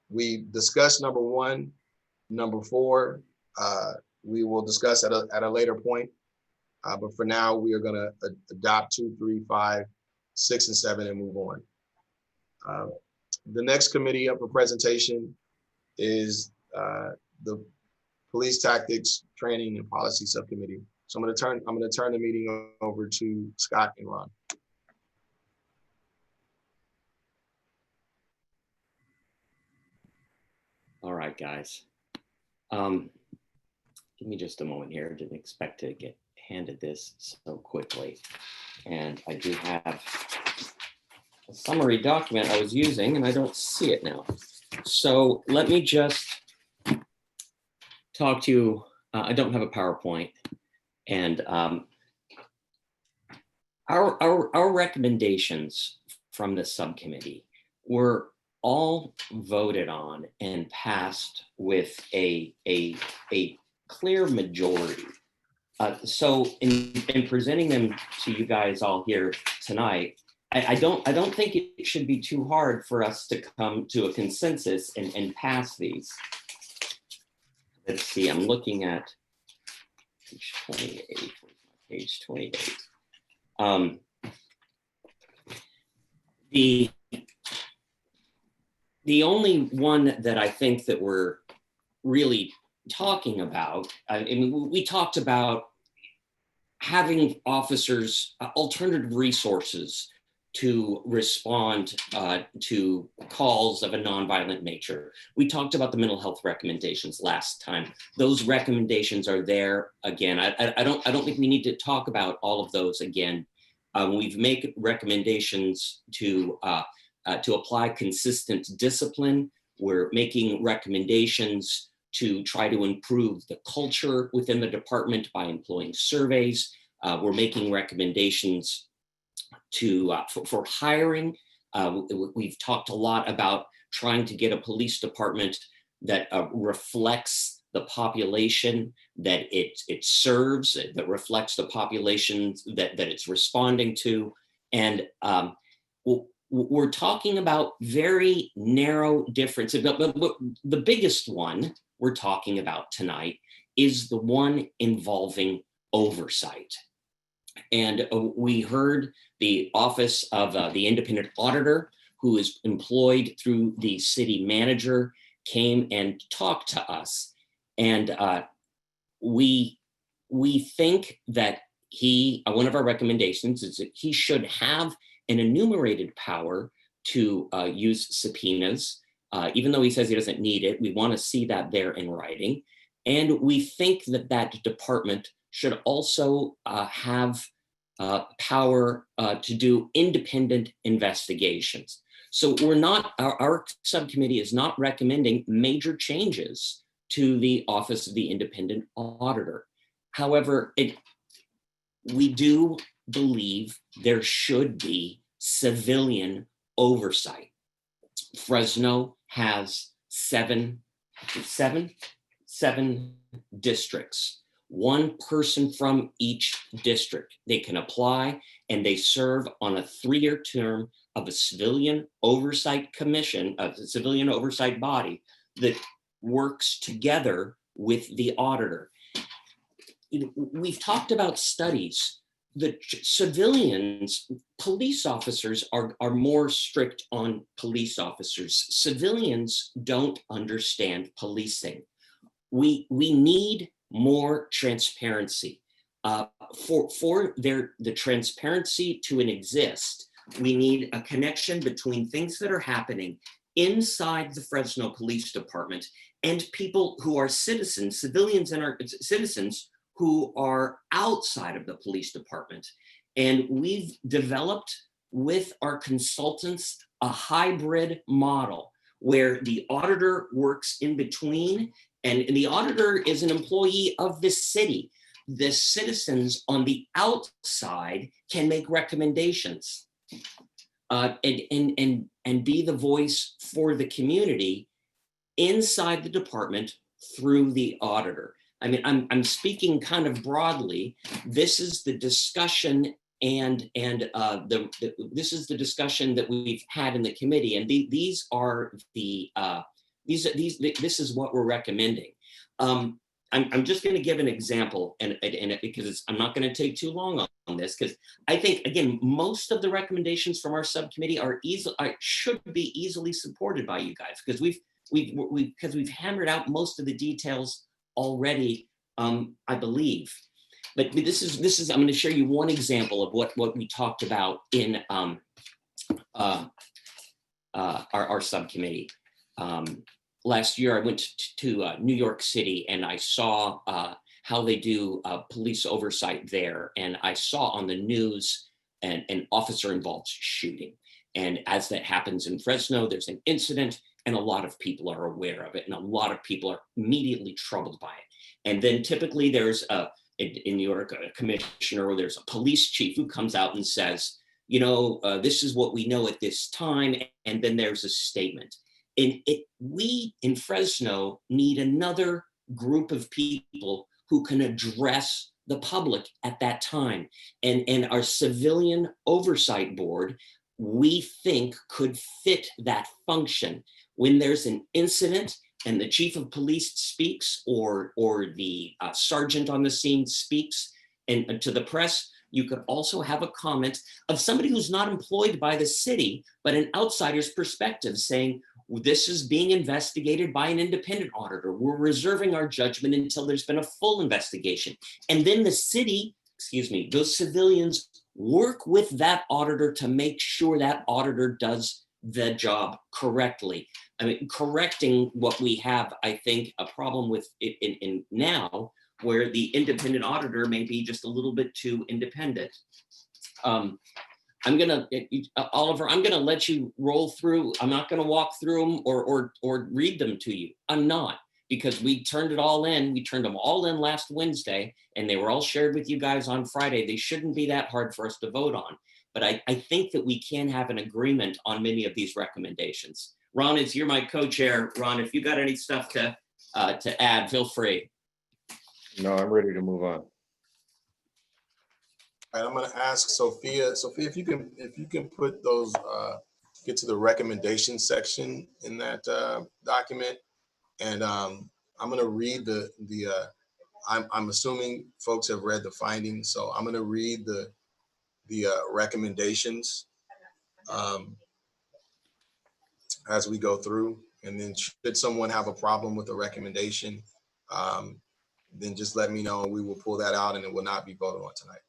We discussed number 1, number 4. We will discuss at a later point. But for now, we are going to adopt 2, 3, 5, 6, and 7 and move on. The next committee up for presentation is the Police Tactics Training and Policy Subcommittee. So I'm going to turn the meeting over to Scott and Ron. All right, guys. Give me just a moment here. Didn't expect to get handed this so quickly. And I do have a summary document I was using, and I don't see it now. So let me just talk to you. I don't have a PowerPoint, and our recommendations from the subcommittee were all voted on and passed with a clear majority. So in presenting them to you guys all here tonight, I don't think it should be too hard for us to come to a consensus and pass these. Let's see, I'm looking at page 28, page 28. The only one that I think that we're really talking about, I mean, we talked about having officers, alternative resources to respond to calls of a nonviolent nature. We talked about the mental health recommendations last time. Those recommendations are there again. I don't think we need to talk about all of those again. We've made recommendations to apply consistent discipline. We're making recommendations to try to improve the culture within the department by employing surveys. We're making recommendations for hiring. We've talked a lot about trying to get a police department that reflects the population that it serves, that reflects the populations that it's responding to. And we're talking about very narrow differences. But the biggest one we're talking about tonight is the one involving oversight. And we heard the Office of the Independent Auditor, who is employed through the city manager, came and talked to us. And we think that one of our recommendations is that he should have an enumerated power to use subpoenas, even though he says he doesn't need it. We want to see that there in writing. And we think that that department should also have power to do independent investigations. So our subcommittee is not recommending major changes to the Office of the Independent Auditor. However, we do believe there should be civilian oversight. Fresno has seven districts, one person from each district. They can apply and they serve on a 3-year term of a civilian oversight commission, a civilian oversight body that works together with the auditor. We've talked about studies. The civilians, police officers are more strict on police officers. Civilians don't understand policing. We need more transparency. For the transparency to exist, we need a connection between things that are happening inside the Fresno Police Department and people who are citizens, civilians and our citizens who are outside of the police department. And we've developed with our consultants a hybrid model where the auditor works in between, and the auditor is an employee of the city. The citizens on the outside can make recommendations and be the voice for the community inside the department through the auditor. I mean, I'm speaking kind of broadly. This is the discussion this is the discussion that we've had in the committee, and this is what we're recommending. I'm just going to give an example, and because I'm not going to take too long on this, because I think, again, most of the recommendations from our subcommittee should be easily supported by you guys, because we've hammered out most of the details already, I believe. But this is I'm going to share you one example of what we talked about in our subcommittee. Last year, I went to New York City, and I saw how they do police oversight there. And I saw on the news an officer-involved shooting. And as that happens in Fresno, there's an incident, and a lot of people are aware of it, and a lot of people are immediately troubled by it. And then typically there's in New York, a commissioner, or there's a police chief who comes out and says, this is what we know at this time. And then there's a statement. And we in Fresno need another group of people who can address the public at that time. And our civilian oversight board, we think, could fit that function. When there's an incident and the chief of police speaks, or the sergeant on the scene speaks and to the press, you could also have a comment of somebody who's not employed by the city, but an outsider's perspective, saying, this is being investigated by an independent auditor. We're reserving our judgment until there's been a full investigation. And then the city, those civilians work with that auditor to make sure that auditor does the job correctly. I mean, correcting what we have, I think, a problem with it in now, where the independent auditor may be just a little bit too independent. Oliver, I'm gonna let you roll through. I'm not gonna walk through them or read them to you. I'm not, because we turned it all in. We turned them all in last Wednesday, and they were all shared with you guys on Friday. They shouldn't be that hard for us to vote on. But I think that we can have an agreement on many of these recommendations. Ron, you're my co-chair. Ron, if you got any stuff to to add, feel free. No, I'm ready to move on. All right, I'm gonna ask Sophia. Sophia, if you can put those, get to the recommendation section in that document. And I'm gonna read I'm assuming folks have read the findings, so I'm gonna read the recommendations as we go through. And then should someone have a problem with the recommendation, then just let me know and we will pull that out and it will not be voted on tonight.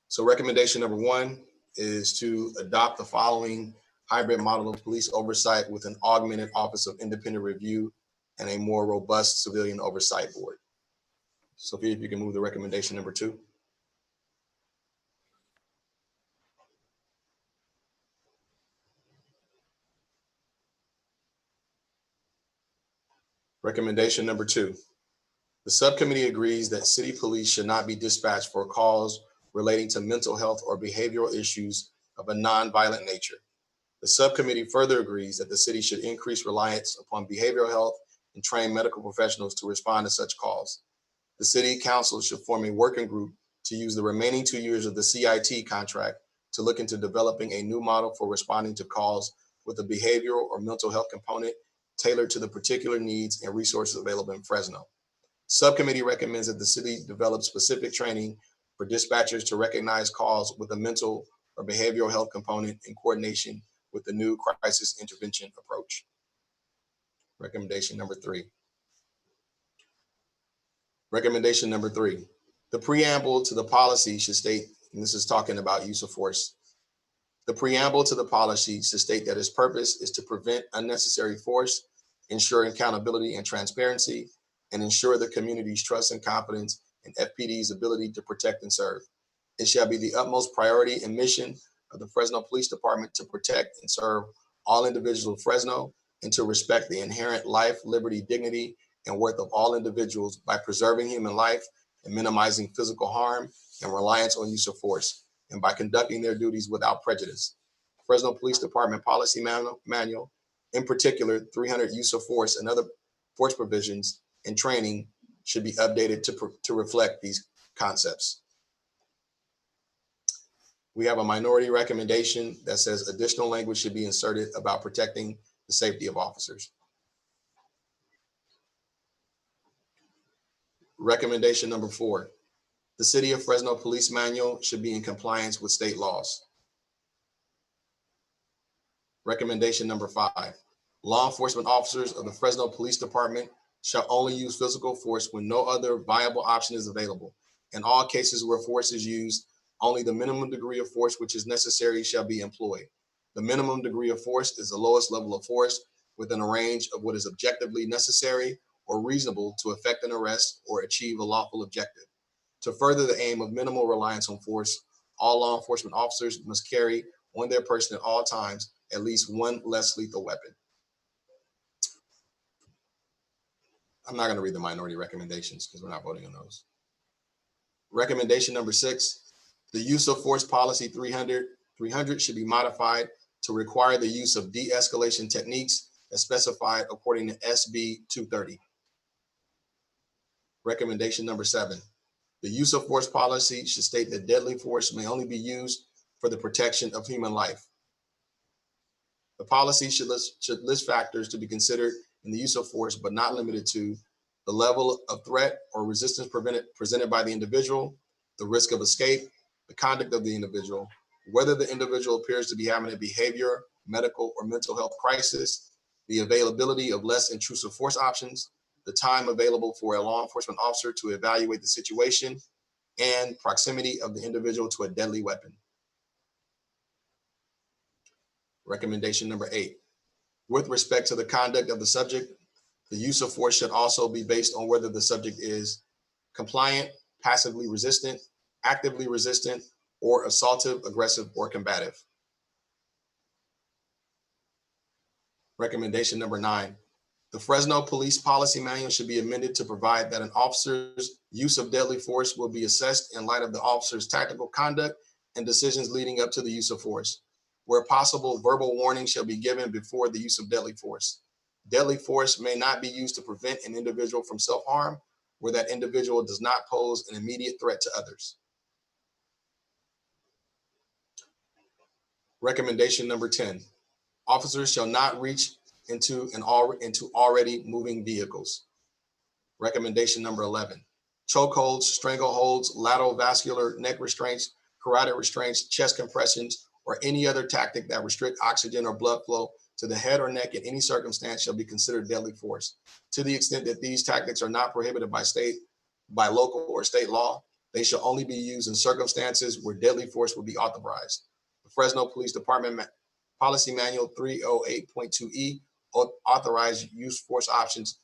So recommendation number 1 is to adopt the following hybrid model of police oversight with an augmented Office of Independent Review and a more robust civilian oversight board. Sophia, if you can move the recommendation number 2. Recommendation number 2. The subcommittee agrees that city police should not be dispatched for calls relating to mental health or behavioral issues of a non-violent nature. The subcommittee further agrees that the city should increase reliance upon behavioral health and train medical professionals to respond to such calls. The city council should form a working group to use the remaining 2 years of the CIT contract to look into developing a new model for responding to calls with a behavioral or mental health component tailored to the particular needs and resources available in Fresno. Subcommittee recommends that the city develop specific training for dispatchers to recognize calls with a mental or behavioral health component in coordination with the new crisis intervention approach. Recommendation number 3. Recommendation number 3. The preamble to the policy should state, and this is talking about use of force. The preamble to the policy should state that its purpose is to prevent unnecessary force, ensure accountability and transparency, and ensure the community's trust and confidence in FPD's ability to protect and serve. It shall be the utmost priority and mission of the Fresno Police Department to protect and serve all individuals of Fresno and to respect the inherent life, liberty, dignity, and worth of all individuals by preserving human life and minimizing physical harm and reliance on use of force, and by conducting their duties without prejudice. Fresno Police Department Policy Manual, in particular, 300 use of force and other force provisions and training should be updated to reflect these concepts. We have a minority recommendation that says additional language should be inserted about protecting the safety of officers. Recommendation number 4, the City of Fresno Police Manual should be in compliance with state laws. Recommendation number 5, law enforcement officers of the Fresno Police Department shall only use physical force when no other viable option is available. In all cases where force is used, only the minimum degree of force which is necessary shall be employed. The minimum degree of force is the lowest level of force within a range of what is objectively necessary or reasonable to effect an arrest or achieve a lawful objective. To further the aim of minimal reliance on force, all law enforcement officers must carry on their person at all times at least one less lethal weapon. I'm not going to read the minority recommendations because we're not voting on those. Recommendation number 6, the use of force policy 300 should be modified to require the use of de-escalation techniques as specified according to SB 230. Recommendation number 7, the use of force policy should state that deadly force may only be used for the protection of human life. The policy should list factors to be considered in the use of force, but not limited to the level of threat or resistance presented by the individual, the risk of escape, the conduct of the individual, whether the individual appears to be having a behavior, medical, or mental health crisis, the availability of less intrusive force options, the time available for a law enforcement officer to evaluate the situation, and proximity of the individual to a deadly weapon. Recommendation number 8, with respect to the conduct of the subject, the use of force should also be based on whether the subject is compliant, passively resistant, actively resistant, or assaultive, aggressive, or combative. Recommendation number 9, the Fresno Police Policy Manual should be amended to provide that an officer's use of deadly force will be assessed in light of the officer's tactical conduct and decisions leading up to the use of force. Where possible, verbal warning shall be given before the use of deadly force. Deadly force may not be used to prevent an individual from self-harm where that individual does not pose an immediate threat to others. Recommendation number 10, officers shall not reach into already moving vehicles. Recommendation number 11, chokeholds, strangleholds, lateral vascular neck restraints, carotid restraints, chest compressions, or any other tactic that restrict oxygen or blood flow to the head or neck in any circumstance shall be considered deadly force. To the extent that these tactics are not prohibited by local or state law, they shall only be used in circumstances where deadly force will be authorized. The Fresno Police Department Policy Manual 308.2E authorized use force options.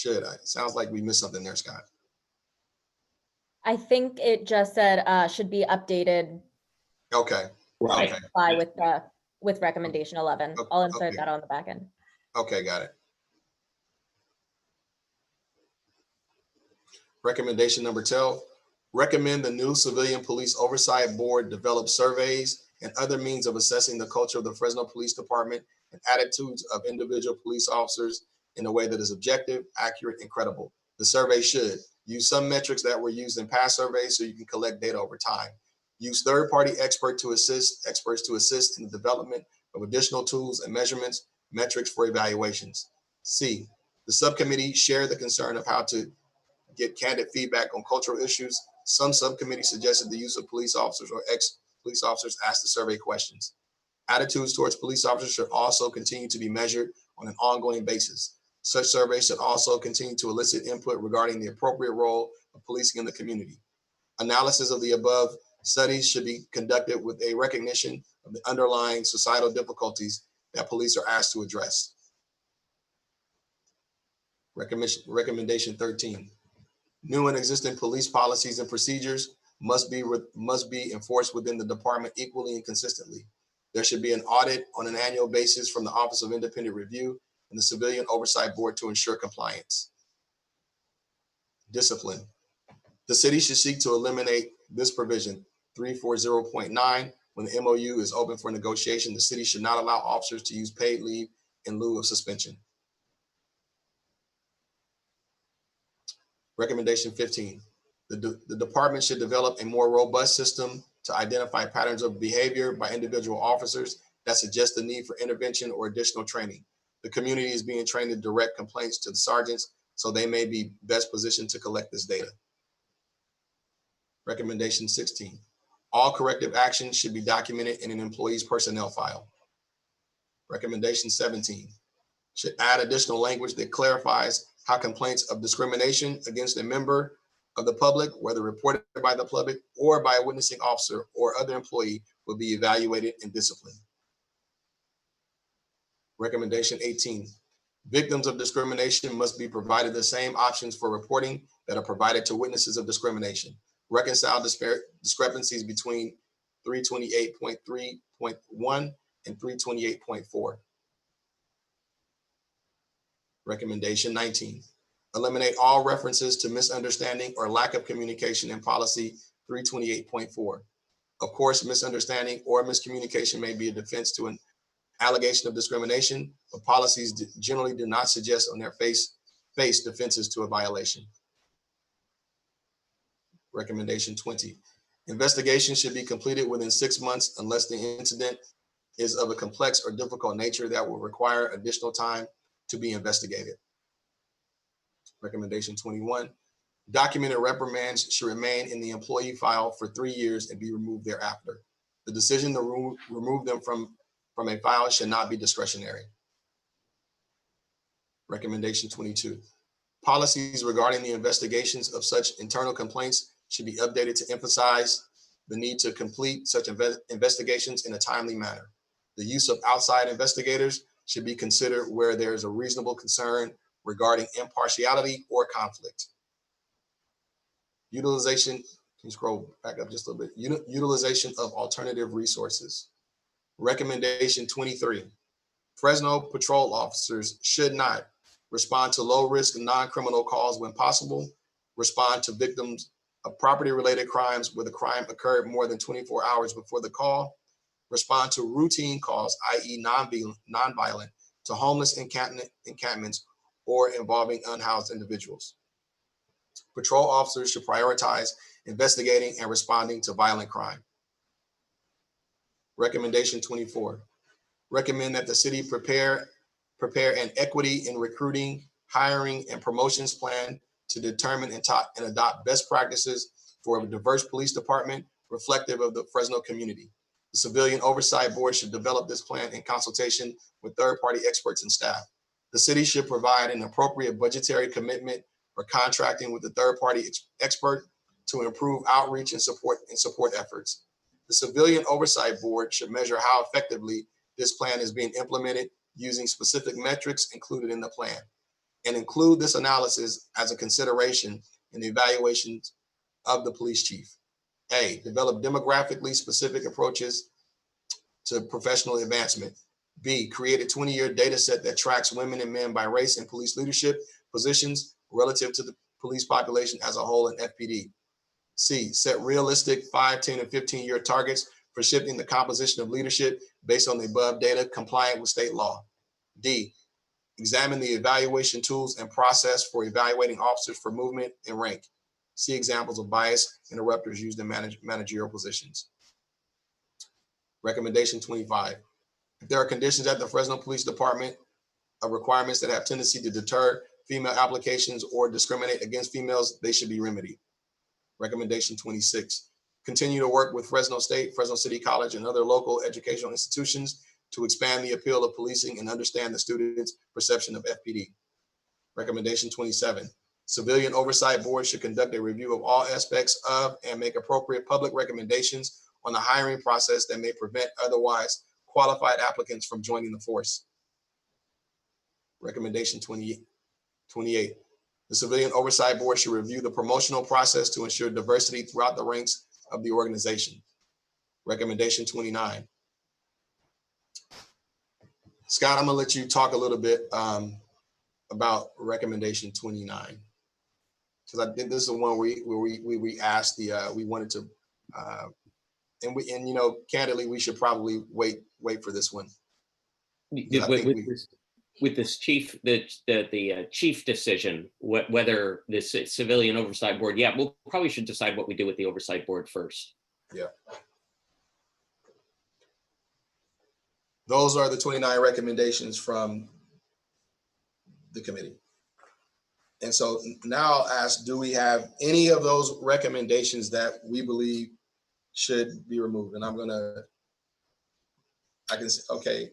It sounds like we missed something there, Scott. I think it just said should be updated. Okay. Right. Okay. Comply with recommendation 11. I'll insert that on the back end. Okay, got it. Recommendation number 12, recommend the new Civilian Police Oversight Board develop surveys and other means of assessing the culture of the Fresno Police Department and attitudes of individual police officers in a way that is objective, accurate, and credible. The survey should use some metrics that were used in past surveys so you can collect data over time. Use third-party experts to assist in the development of additional tools and metrics for evaluations. C, the subcommittee shared the concern of how to get candid feedback on cultural issues. Some subcommittees suggested the use of police officers or ex-police officers ask the survey questions. Attitudes towards police officers should also continue to be measured on an ongoing basis. Such surveys should also continue to elicit input regarding the appropriate role of policing in the community. Analysis of the above studies should be conducted with a recognition of the underlying societal difficulties that police are asked to address. Recommendation 13. New and existing police policies and procedures must be enforced within the department equally and consistently. There should be an audit on an annual basis from the Office of Independent Review and the Civilian Oversight Board to ensure compliance. Discipline. The city should seek to eliminate this provision, 340.9. When the MOU is open for negotiation, the city should not allow officers to use paid leave in lieu of suspension. Recommendation 15. The department should develop a more robust system to identify patterns of behavior by individual officers that suggest the need for intervention or additional training. The community is being trained to direct complaints to the sergeants, so they may be best positioned to collect this data. Recommendation 16. All corrective actions should be documented in an employee's personnel file. Recommendation 17. Should add additional language that clarifies how complaints of discrimination against a member of the public, whether reported by the public or by a witnessing officer or other employee, will be evaluated and disciplined. Recommendation 18. Victims of discrimination must be provided the same options for reporting that are provided to witnesses of discrimination. Reconcile discrepancies between 328.3.1 and 328.4. Recommendation 19. Eliminate all references to misunderstanding or lack of communication in policy 328.4. Of course, misunderstanding or miscommunication may be a defense to an allegation of discrimination, but policies generally do not suggest on their face defenses to a violation. Recommendation 20. Investigation should be completed within 6 months unless the incident is of a complex or difficult nature that will require additional time to be investigated. Recommendation 21. Documented reprimands should remain in the employee file for 3 years and be removed thereafter. The decision to remove them from a file should not be discretionary. Recommendation 22. Policies regarding the investigations of such internal complaints should be updated to emphasize the need to complete such investigations in a timely manner. The use of outside investigators should be considered where there is a reasonable concern regarding impartiality or conflict. Utilization, can you scroll back up just a little bit? Utilization of alternative resources. Recommendation 23. Fresno patrol officers should not respond to low-risk non-criminal calls when possible, respond to victims of property-related crimes where the crime occurred more than 24 hours before the call, respond to routine calls, i.e. non-violent, to homeless encampments or involving unhoused individuals. Patrol officers should prioritize investigating and responding to violent crime. Recommendation 24, recommend that the city prepare an equity in recruiting, hiring, and promotions plan to determine and adopt best practices for a diverse police department reflective of the Fresno community. The Civilian Oversight Board should develop this plan in consultation with third-party experts and staff. The city should provide an appropriate budgetary commitment for contracting with the third-party expert to improve outreach and support efforts. The Civilian Oversight Board should measure how effectively this plan is being implemented using specific metrics included in the plan, and include this analysis as a consideration in the evaluations of the police chief. A, develop demographically specific approaches to professional advancement. B, create a 20-year data set that tracks women and men by race in police leadership positions relative to the police population as a whole in FPD. C, set realistic 5, 10, and 15-year targets for shifting the composition of leadership based on the above data compliant with state law. D, examine the evaluation tools and process for evaluating officers for movement and rank. See examples of bias interrupters used in managerial positions. Recommendation 25. If there are conditions at the Fresno Police Department of requirements that have tendency to deter female applications or discriminate against females, they should be remedied. Recommendation 26. Continue to work with Fresno State, Fresno City College, and other local educational institutions to expand the appeal of policing and understand the students' perception of FPD. Recommendation 27. Civilian Oversight Board should conduct a review of all aspects of and make appropriate public recommendations on the hiring process that may prevent otherwise qualified applicants from joining the force. Recommendation 28. The Civilian Oversight Board should review the promotional process to ensure diversity throughout the ranks of the organization. Recommendation 29. Scott, I'm gonna let you talk a little bit about recommendation 29. Because I think this is the one where we asked we wanted to, and you know, candidly, we should probably wait for this one. With this chief, the chief decision, whether this Civilian Oversight Board, yeah, we'll probably should decide what we do with the Oversight Board first. Yeah. Those are the 29 recommendations from the committee. And so now I'll ask, do we have any of those recommendations that we believe should be removed? And okay,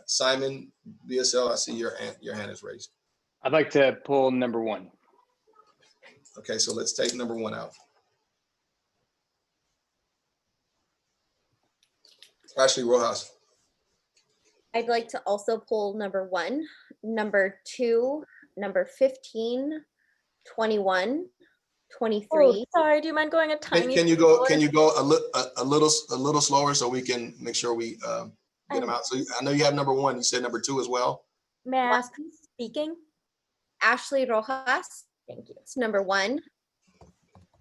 Simon BSL, I see your hand is raised. I'd like to pull number 1. Okay, so let's take number 1 out. Ashley Rojas. I'd like to also pull number 1, number 2, number 15, 21, 23. Oh, sorry, do you mind going a tiny? Can you go a little slower so we can make sure we get them out? So I know you have number 1. You said number 2 as well. May I ask who's speaking? Ashley Rojas. Thank you. It's number 1,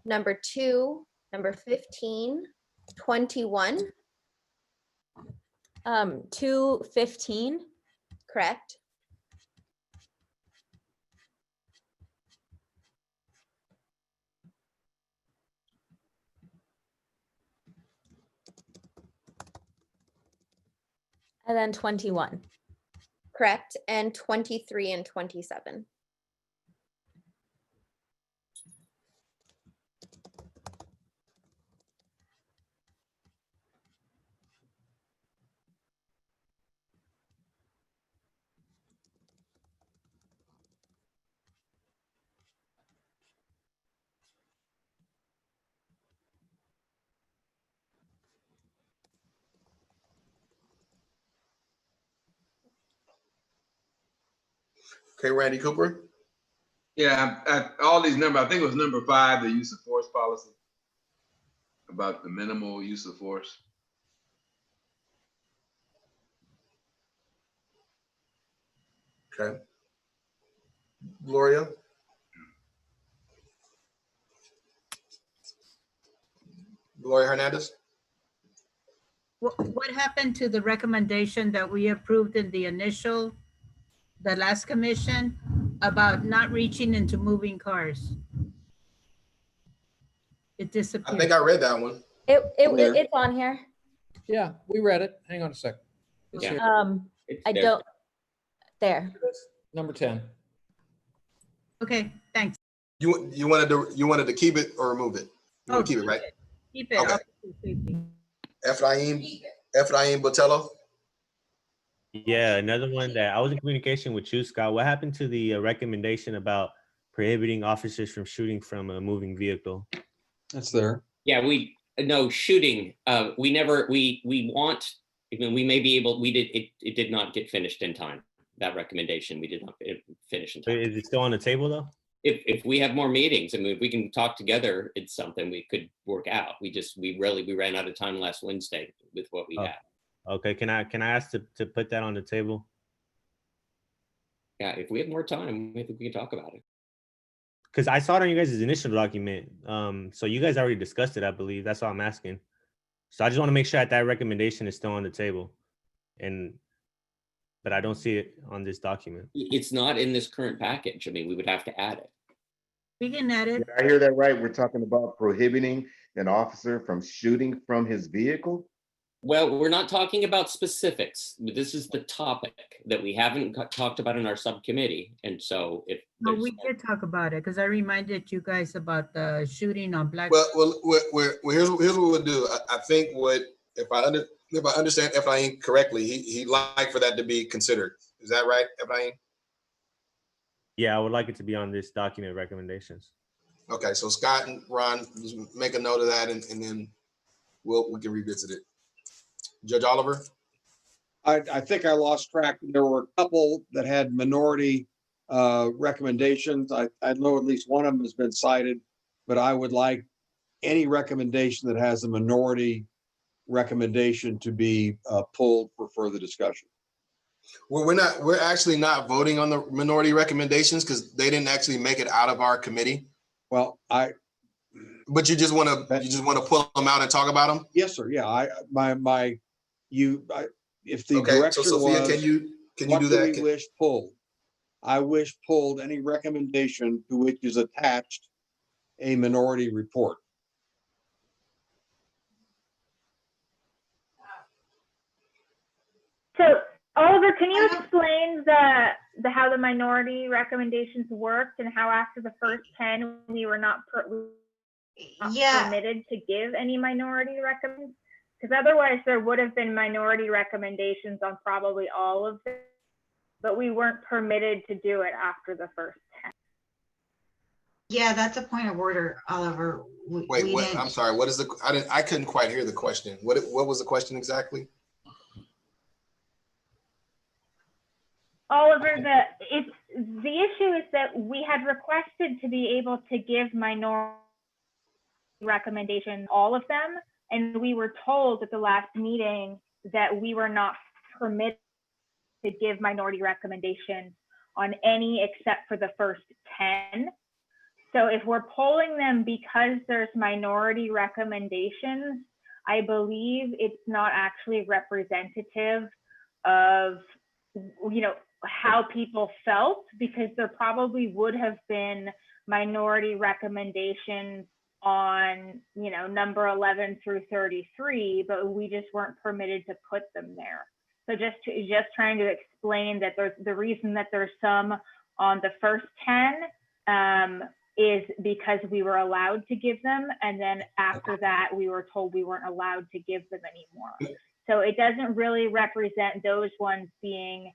number 2, number 15, 21. 215, correct? And then 21. Correct, and 23 and 27. Okay, Randy Cooper. Yeah, all these numbers, I think it was number 5, the use of force policy, about the minimal use of force. Okay. Gloria. Gloria Hernandez. What happened to the recommendation that we approved in the initial the last commission about not reaching into moving cars. It I disappeared. think I read that one. It's on here. Yeah, we read it. Hang on a second. It's Yeah. here. I there. don't, there. Number 10. Okay, thanks. You wanted to keep it or remove it? You want to keep it, right? Keep it. Okay. Okay. Ephraim Botello. Yeah, another one that I was in communication with you, Scott. What happened to the recommendation about prohibiting officers from shooting from a moving vehicle? That's there. Yeah, no shooting. We want, we may be able, it did not get finished in time. That recommendation, we did not finish in time. Is it still on the table though? If we have more meetings, I mean, if we can talk together, it's something we could work out. We ran out of time last Wednesday with what we had. Okay, can I ask to put that on the table? Yeah, if we have more time, I think we can talk about it. Because I saw it on you guys' initial document. So you guys already discussed it, I believe. That's all I'm asking. So I just want to make sure that recommendation is still on the table. But I don't see it on this document. It's not in this current package. I mean, we would have to add it. We can add it. Did I hear that right? We're talking about prohibiting an officer from shooting from his vehicle? Well, we're not talking about specifics. This is the topic that we haven't talked about in our subcommittee. And so if No, we did talk about it because I reminded you guys about the shooting on Black. Well, here's what we'll do. I think if I understand Ephraim correctly, he'd like for that to be considered. Is that right, Ephraim? Yeah, I would like it to be on this document recommendations. Okay, so Scott and Ron, just make a note of that, and then we can revisit it. Judge Oliver? I think I lost track. There were a couple that had minority recommendations. I know at least one of them has been cited, but I would like any recommendation that has a minority recommendation to be pulled for further discussion. Well, we're actually not voting on the minority recommendations because they didn't actually make it out of our committee. Well, but you just want to pull them out and talk about them? Yes, sir. Yeah, if the okay, direction so Sophia, was, can you what do that? We wish pulled. I wish pulled any recommendation to which is attached a minority report. So Oliver, can you explain how the minority recommendations worked and how after the first 10 we were not permitted to give any minority recommendations? Because otherwise there would have been minority recommendations on probably all of them, but we weren't permitted to do it after the first 10. Yeah, that's a point of order, Oliver. Wait, what? I'm sorry. What is I couldn't quite hear the question. What was the question exactly? Oliver, the issue is that we had requested to be able to give minority recommendations, all of them, and we were told at the last meeting that we were not permitted to give minority recommendations on any except for the first 10. So if we're pulling them because there's minority recommendations, I believe it's not actually representative of, how people felt, because there probably would have been minority recommendations on, number 11 through 33, but we just weren't permitted to put them there. So just trying to explain that the reason that there's some on the first 10 is because we were allowed to give them, and then after that we were told we weren't allowed to give them anymore. So it doesn't really represent those ones being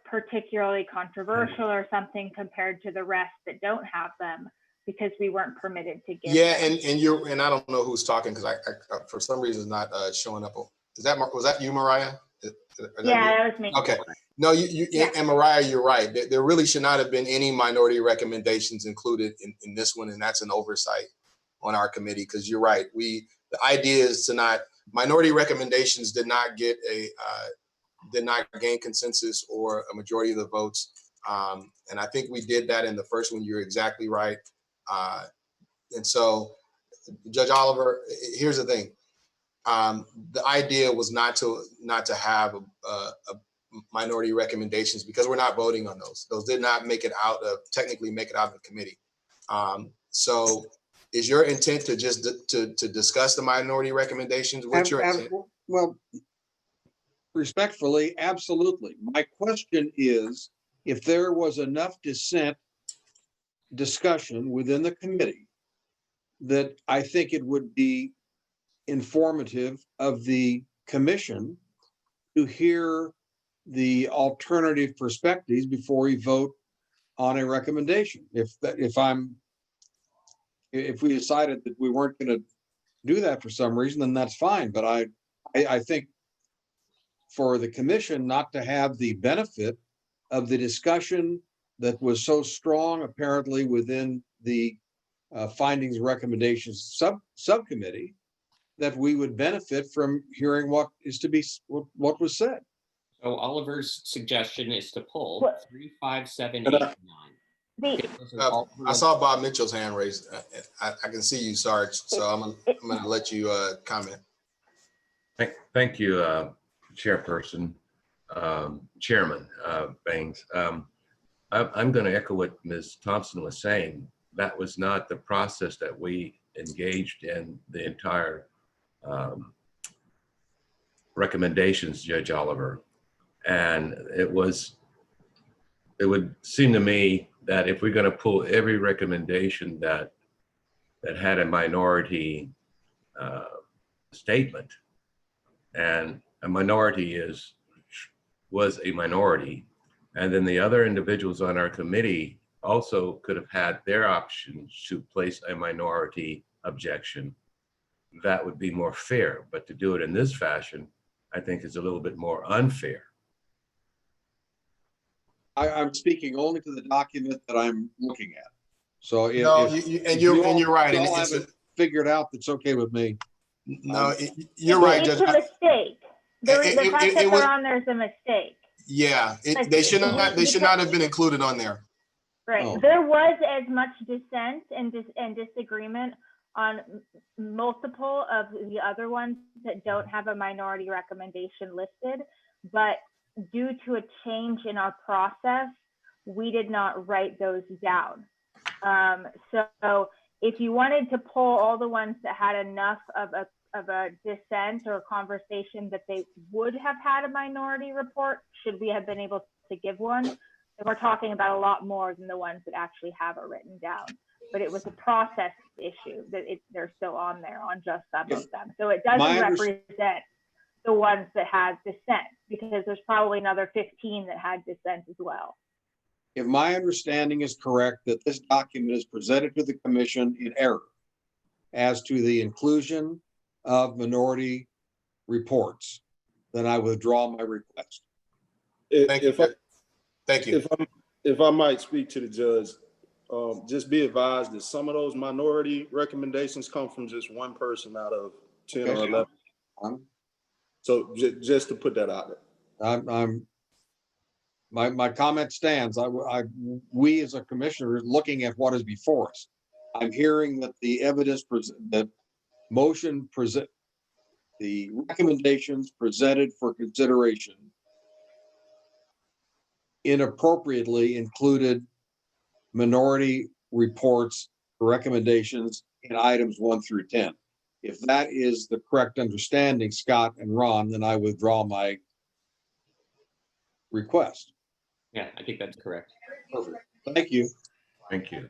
particularly controversial or something compared to the rest that don't have them, because we weren't permitted to give them. and I don't know who's talking because I for some reason not showing up. Was that you, Mariah? That was me. Okay. No, you and Mariah, you're right. There really should not have been any minority recommendations included in this one, and that's an oversight on our committee, because you're right. The idea is to not, minority recommendations did not gain consensus or a majority of the votes. And I think we did that in the first one. You're exactly right. And so, Judge Oliver, here's the thing. The idea was not to have minority recommendations because we're not voting on those. Those did not technically make it out of the committee. So is your intent to just to discuss the minority recommendations? What's your intent? Well, respectfully, absolutely. My question is, if there was enough dissent discussion within the committee that I think it would be informative of the commission to hear the alternative perspectives before we vote on a recommendation. If we decided that we weren't going to do that for some reason, then that's fine. But I think for the commission not to have the benefit of the discussion that was so strong apparently within the findings and recommendations subcommittee, that we would benefit from hearing what was said. So Oliver's suggestion is to pull 3, 5, 7, 8, 9. I saw Bob Mitchell's hand raised. I can see you, Sarge. So I'm gonna let you comment. Thank you, Chairperson, Chairman Bangs. I'm going to echo what Ms. Thompson was saying. That was not the process that we engaged in the entire recommendations, Judge Oliver. And it would seem to me that if we're going to pull every recommendation that had a minority statement, and a minority was a minority, and then the other individuals on our committee also could have had their options to place a minority objection, that would be more fair. But to do it in this fashion, I think is a little bit more unfair. I'm speaking only to the document that I'm looking at. So you're right. And haven't figured out, that's okay with me. No, you're right, Judge. It's a mistake. The fact that they're on there is a mistake. Yeah, they should not have been included on there. Right. Oh. There was as much dissent and disagreement on multiple of the other ones that don't have a minority recommendation listed, but due to a change in our process, we did not write those down. So if you wanted to pull all the ones that had enough of a dissent or a conversation that they would have had a minority report, should we have been able to give one, then we're talking about a lot more than the ones that actually have it written down. But it was a process issue that they're still on there on just some of them. So it doesn't represent the ones that had dissent, because there's probably another 15 that had dissent as well. If my understanding is correct, that this document is presented to the commission in error as to the inclusion of minority reports, then I withdraw my request. Thank you. If I might speak to the judge, just be advised that some of those minority recommendations come from just one person out of 10 or 11. So just to put that out there. My comment stands. We as a commissioner are looking at what is before us. I'm hearing that the evidence the recommendations presented for consideration inappropriately included minority reports or recommendations in items 1 through 10. If that is the correct understanding, Scott and Ron, then I withdraw my request. Yeah, I think that's correct. Perfect. Thank you. Thank you.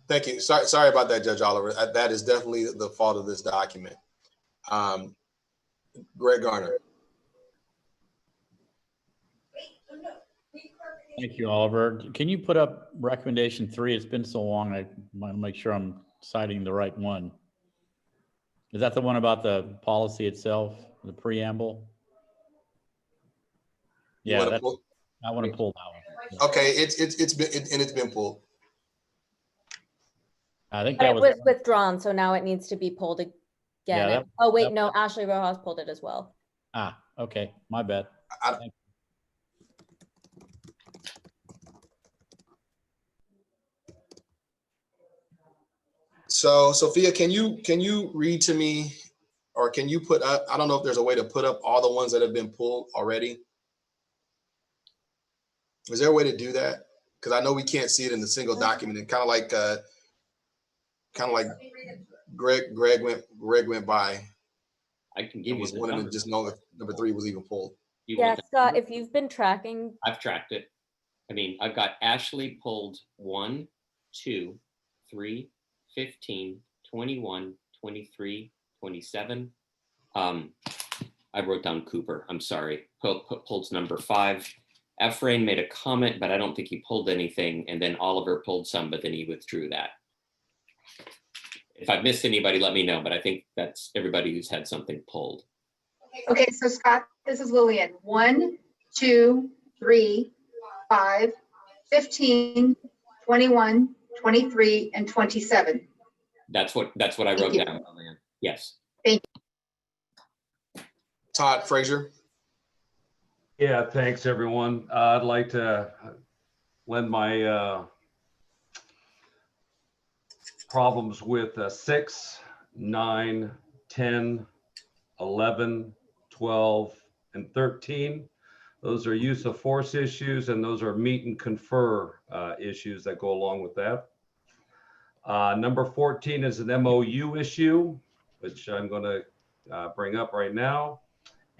Thank you. Sorry about that, Judge Oliver. That is definitely the fault of this document. Greg Garner. Thank you, Oliver. Can you put up recommendation 3? It's been so long, I want to make sure I'm citing the right one. Is that the one about the policy itself, the preamble? Yeah, I want to pull that one. Okay, it's been pulled. I think But that it was was withdrawn, so now it needs to be pulled again. Yeah, Oh, wait, no, Ashley Rojas pulled it as well. okay, my bad. So Sophia, can you read to me, or can you put up, I don't know if there's a way to put up all the ones that have been pulled already. Is there a way to do that? Because I know we can't see it in the single document. And kind of like Greg went by. I can give and you was the wanting to numbers. just know if number 3 was even pulled. You Yeah, want that Scott, number? if you've been tracking, I've tracked it. I mean, I've got Ashley pulled 1, 2, 3, 15, 21, 23, 27. I wrote down Cooper. I'm sorry. Pulled number 5. Efrain made a comment, but I don't think he pulled anything. And then Oliver pulled some, but then he withdrew that. If I've missed anybody, let me know. But I think that's everybody who's had something pulled. Okay, so Scott, this is Lillian. 1, 2, 3, 5, 15, 21, 23, and 27. That's what I wrote down. Yes. Thank you. Todd Frazier. Yeah, thanks everyone. I'd like to lend my problems with 6, 9, 10, 11, 12, and 13. Those are use of force issues, and those are meet and confer issues that go along with that. Number 14 is an MOU issue, which I'm going to bring up right now.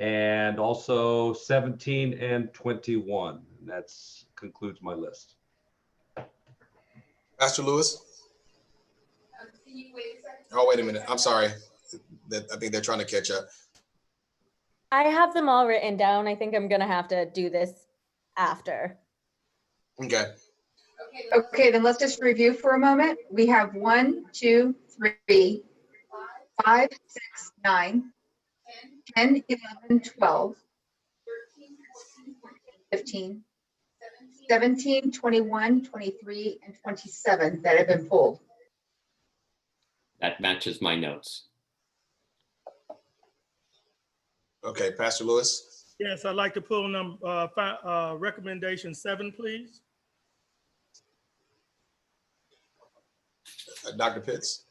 And also 17 and 21. That concludes my list. Pastor Lewis. Oh, wait a minute. I'm sorry. I think they're trying to catch up. I have them all written down. I think I'm gonna have to do this after. Okay. Okay, then let's just review for a moment. We have 1, 2, 3, 5, 6, 9, 10, 11, 12, 15, 17, 21, 23, and 27 that have been pulled. That matches my notes. Okay, Pastor Lewis. Yes, I'd like to pull recommendation 7, please. Dr. Pitts.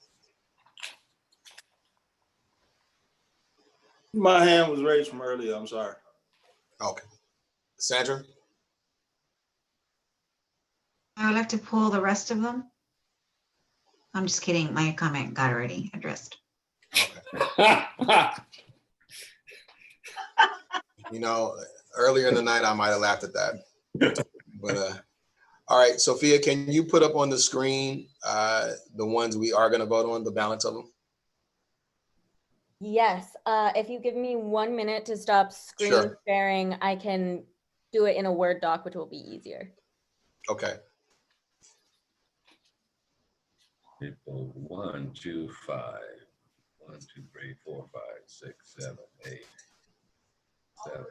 My hand was raised from earlier. I'm sorry. Okay. Sandra. I would like to pull the rest of them. I'm just kidding. My comment got already addressed. You know, earlier in the night, I might have laughed at that. But all right, Sophia, can you put up on the screen the ones we are going to vote on, the balance of them? Yes, if you give me 1 minute to stop screen Sure. sharing, I can do it in a Word doc, which will be easier. Okay. People 1, 2, 5. 1, 2, 3, 4, 5, 6, 7, 8. 7,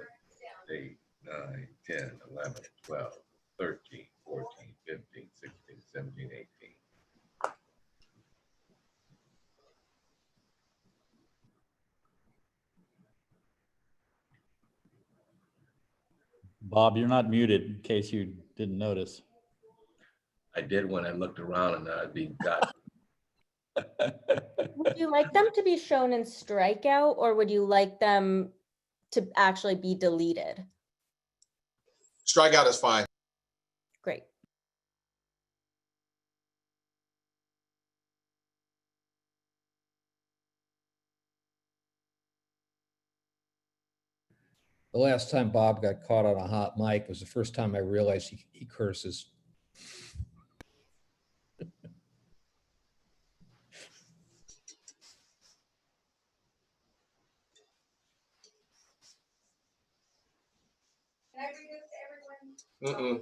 8, 9, 10, 11, 12, 13, 14, 15, 16, 17, 18. Bob, you're not muted in case you didn't notice. I did when I looked around and I'd be got. Would you like them to be shown in strikeout, or would you like them to actually be deleted? Strikeout is fine. Great. The last time Bob got caught on a hot mic was the first time I realized he curses. Can I read this to everyone?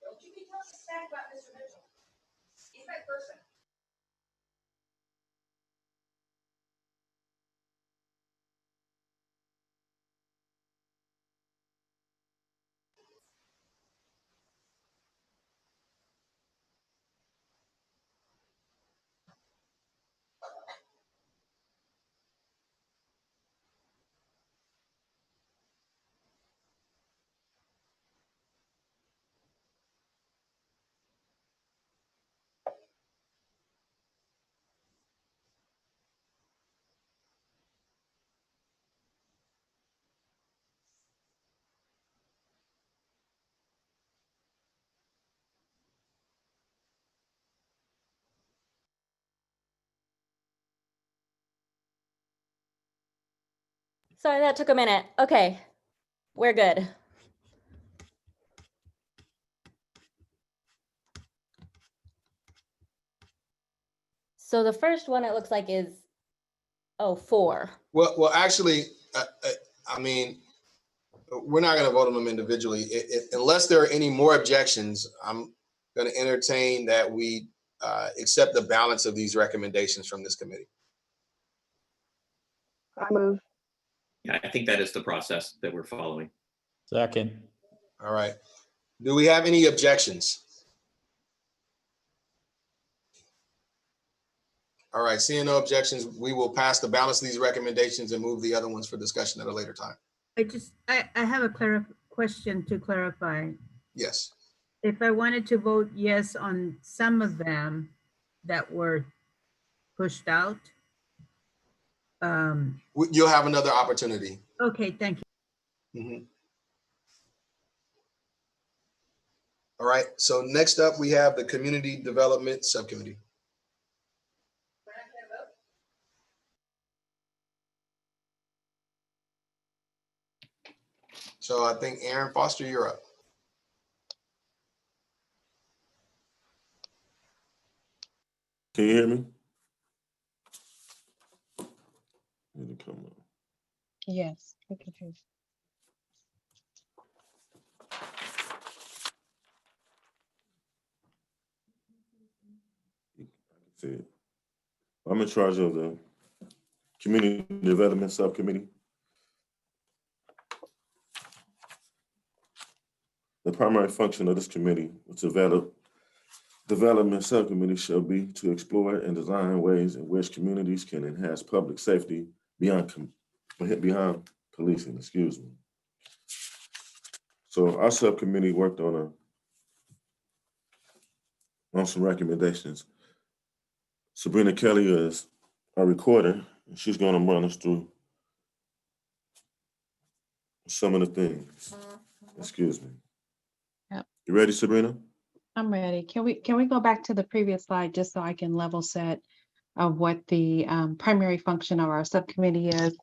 Don't you be talking smack about Mr. Mitchell. He's my person. Sorry, that took a minute. Okay, we're good. So the first one it looks like is, oh, 4. Well, actually, I mean, we're not going to vote on them individually. Unless there are any more objections, I'm going to entertain that we accept the balance of these recommendations from this committee. I move. Yeah, I think that is the process that we're following. Second. All right. Do we have any objections? All right, seeing no objections, we will pass the balance of these recommendations and move the other ones for discussion at a later time. I have a question to clarify. Yes. If I wanted to vote yes on some of them that were pushed out. You'll have another opportunity. Okay, thank you. Mm-hmm. All right, so next up we have the Community Development Subcommittee. So I think Aaron Foster, you're up. Can you hear me? Need to come up. Yes, we can hear you. See it. I'm in charge of the Community Development Subcommittee. The primary function of this committee, development subcommittee, shall be to explore and design ways in which communities can enhance public safety beyond policing, excuse me. So our subcommittee worked on some recommendations. Sabrina Kelly is our recorder, and she's going to run us through some of the things. Excuse me. Yep. You ready, Sabrina? I'm ready. Can we go back to the previous slide just so I can level set of what the primary function of our subcommittee is?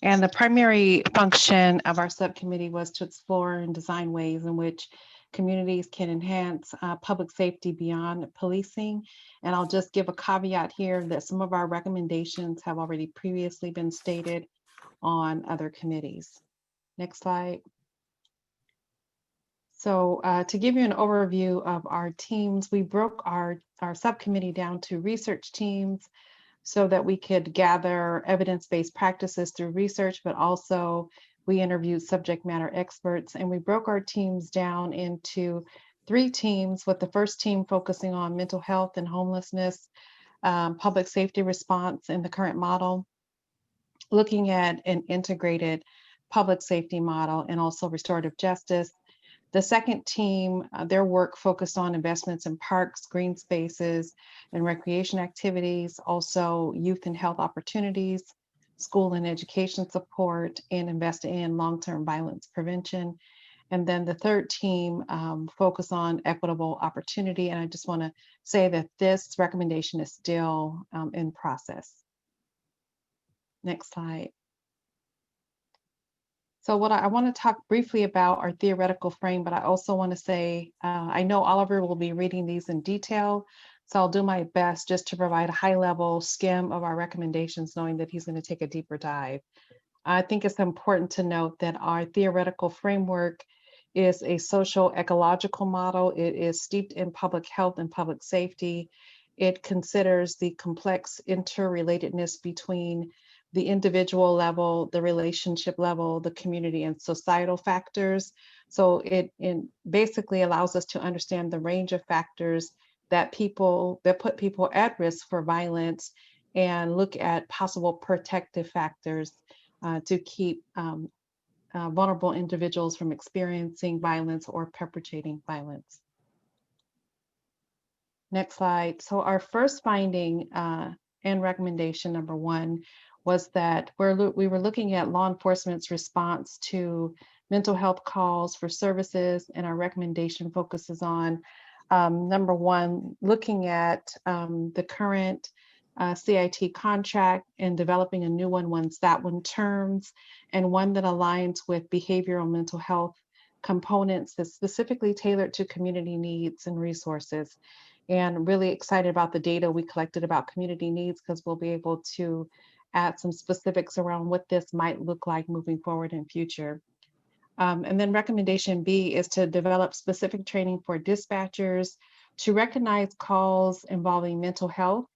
And the primary function of our subcommittee was to explore and design ways in which communities can enhance public safety beyond policing. And I'll just give a caveat here that some of our recommendations have already previously been stated on other committees. Next slide. So to give you an overview of our teams, we broke our subcommittee down to research teams so that we could gather evidence-based practices through research, but also we interviewed subject matter experts, and we broke our teams down into 3 teams, with the first team focusing on mental health and homelessness, public safety response in the current model, looking at an integrated public safety model, and also restorative justice. The second team, their work focused on investments in parks, green spaces, and recreation activities, also youth and health opportunities, school and education support, and investing in long-term violence prevention. And then the third team focused on equitable opportunity. And I just want to say that this recommendation is still in process. Next slide. So what I want to talk briefly about our theoretical frame, but I also want to say, I know Oliver will be reading these in detail, so I'll do my best just to provide a high-level skim of our recommendations, knowing that he's going to take a deeper dive. I think it's important to note that our theoretical framework is a social ecological model. It is steeped in public health and public safety. It considers the complex interrelatedness between the individual level, the relationship level, the community and societal factors. So it basically allows us to understand the range of factors that put people at risk for violence, and look at possible protective factors to keep vulnerable individuals from experiencing violence or perpetrating violence. Next slide. So our first finding and recommendation number 1 was that we were looking at law enforcement's response to mental health calls for services, and our recommendation focuses on number 1, looking at the current CIT contract and developing a new one once that one terms, and one that aligns with behavioral mental health components that's specifically tailored to community needs and resources. And really excited about the data we collected about community needs, because we'll be able to add some specifics around what this might look like moving forward in future. And then recommendation B is to develop specific training for dispatchers to recognize calls involving mental health,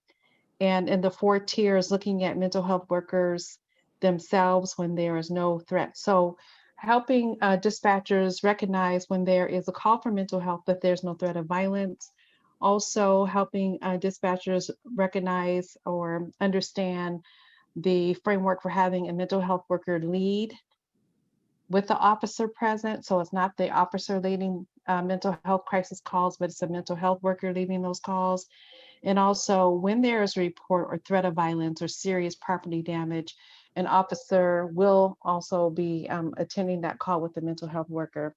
and in the 4 tiers, looking at mental health workers themselves when there is no threat. So helping dispatchers recognize when there is a call for mental health, but there's no threat of violence. Also helping dispatchers recognize or understand the framework for having a mental health worker lead with the officer present. So it's not the officer leading mental health crisis calls, but it's a mental health worker leading those calls. And also when there is a report or threat of violence or serious property damage, an officer will also be attending that call with the mental health worker.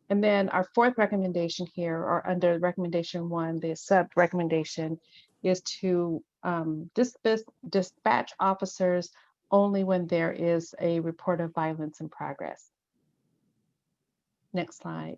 And then our 4th recommendation here, or under recommendation 1, the sub recommendation is to dispatch officers only when there is a report of violence in progress. Next slide.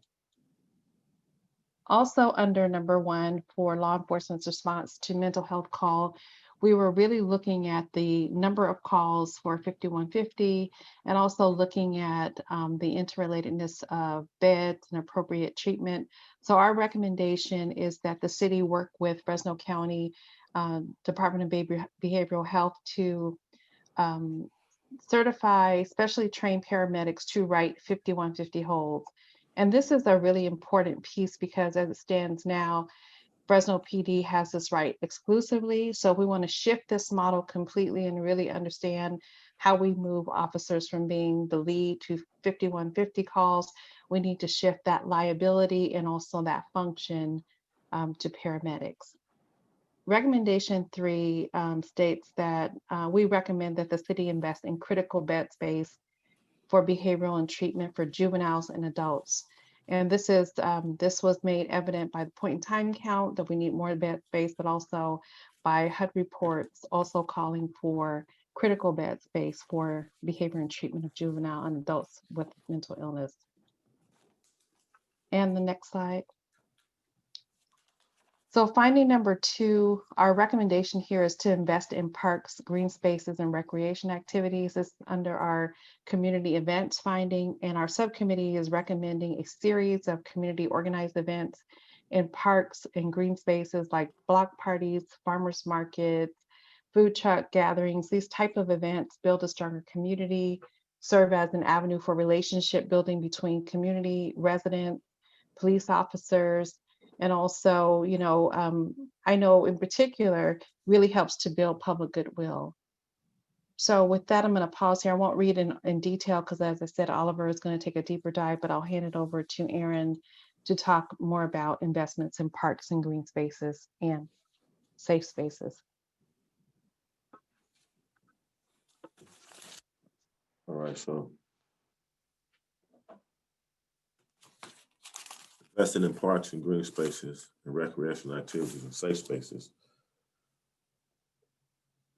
Also under number 1 for law enforcement's response to mental health call, we were really looking at the number of calls for 5150 and also looking at the interrelatedness of beds and appropriate treatment. So our recommendation is that the city work with Fresno County Department of Behavioral Health to certify specially trained paramedics to write 5150 holds. And this is a really important piece because as it stands now, Fresno PD has this right exclusively. So we want to shift this model completely and really understand how we move officers from being the lead to 5150 calls. We need to shift that liability and also that function to paramedics. Recommendation 3 states that we recommend that the city invest in critical bed space for behavioral and treatment for juveniles and adults. And this was made evident by the point in time count that we need more bed space, but also by HUD reports also calling for critical bed space for behavior and treatment of juvenile and adults with mental illness. And the next slide. So finding number 2, our recommendation here is to invest in parks, green spaces, and recreation activities. It's under our community events finding, and our subcommittee is recommending a series of community organized events in parks and green spaces like block parties, farmers markets, food truck gatherings. These type of events build a stronger community, serve as an avenue for relationship building between community residents, police officers, and also, you know, I know in particular really helps to build public goodwill. So with that, I'm going to pause here. I won't read in detail because, as I said, Oliver is going to take a deeper dive, but I'll hand it over to Aaron to talk more about investments in parks and green spaces and safe spaces. All right, so investing in parks and green spaces and recreational activities and safe spaces.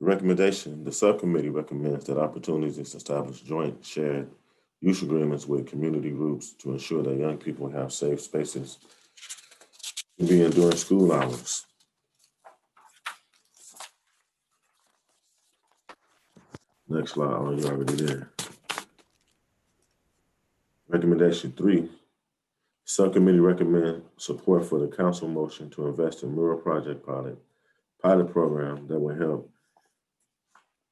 The subcommittee recommends that opportunities to establish joint shared use agreements with community groups to ensure that young people have safe spaces to be in during school hours. Next slide, oh, you're already there. Recommendation 3, subcommittee recommend support for the council motion to invest in mural project pilot program that will help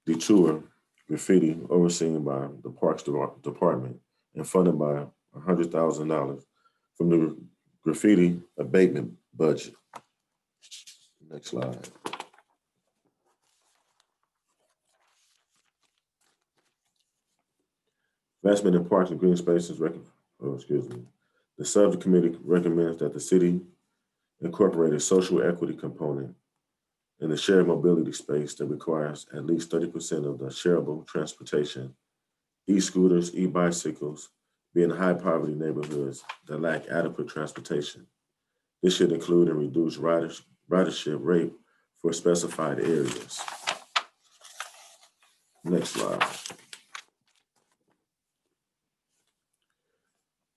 deter graffiti overseen by the Parks Department and funded by $100,000 from the graffiti abatement budget. Next slide. Investment in parks and green spaces, the subcommittee recommends that the city incorporate a social equity component in the shared mobility space that requires at least 30% of the shareable transportation, e-scooters, e-bicycles, be in high poverty neighborhoods that lack adequate transportation. This should include and reduce ridership rate for specified areas. Next slide.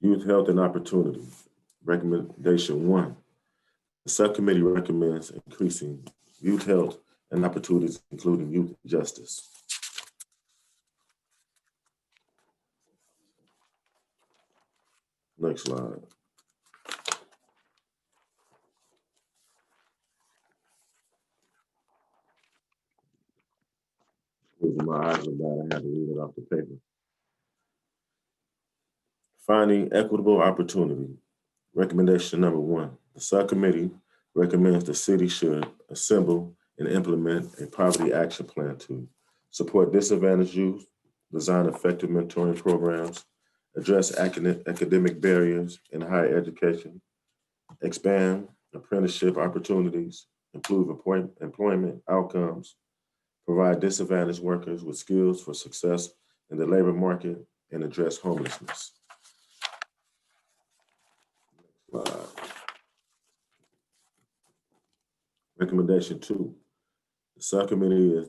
Youth health and opportunity. Recommendation 1. The subcommittee recommends increasing youth health and opportunities, including youth justice. Next slide. My eyes are bad. I had to read it off the paper. Finding equitable opportunity. Recommendation number 1. The subcommittee recommends the city should assemble and implement a poverty action plan to support disadvantaged youth, design effective mentoring programs, address academic barriers in higher education, expand apprenticeship opportunities, improve employment outcomes, provide disadvantaged workers with skills for success in the labor market, and address homelessness. Recommendation 2. The subcommittee is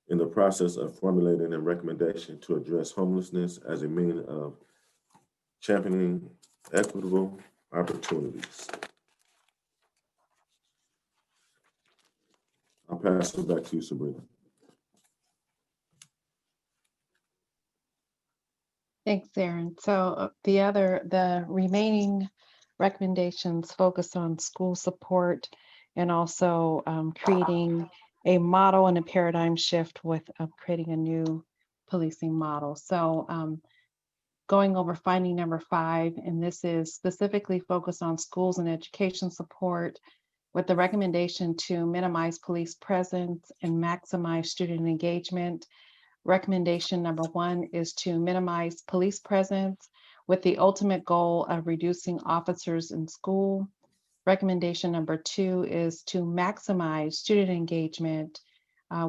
in the process of formulating a recommendation to address homelessness as a means of championing equitable opportunities. I'll pass it back to you, Sabrina. Thanks, Aaron. So the remaining recommendations focus on school support and also creating a model and a paradigm shift with creating a new policing model. So going over finding number 5, and this is specifically focused on schools and education support with the recommendation to minimize police presence and maximize student engagement. Recommendation number 1 is to minimize police presence with the ultimate goal of reducing officers in school. Recommendation number 2 is to maximize student engagement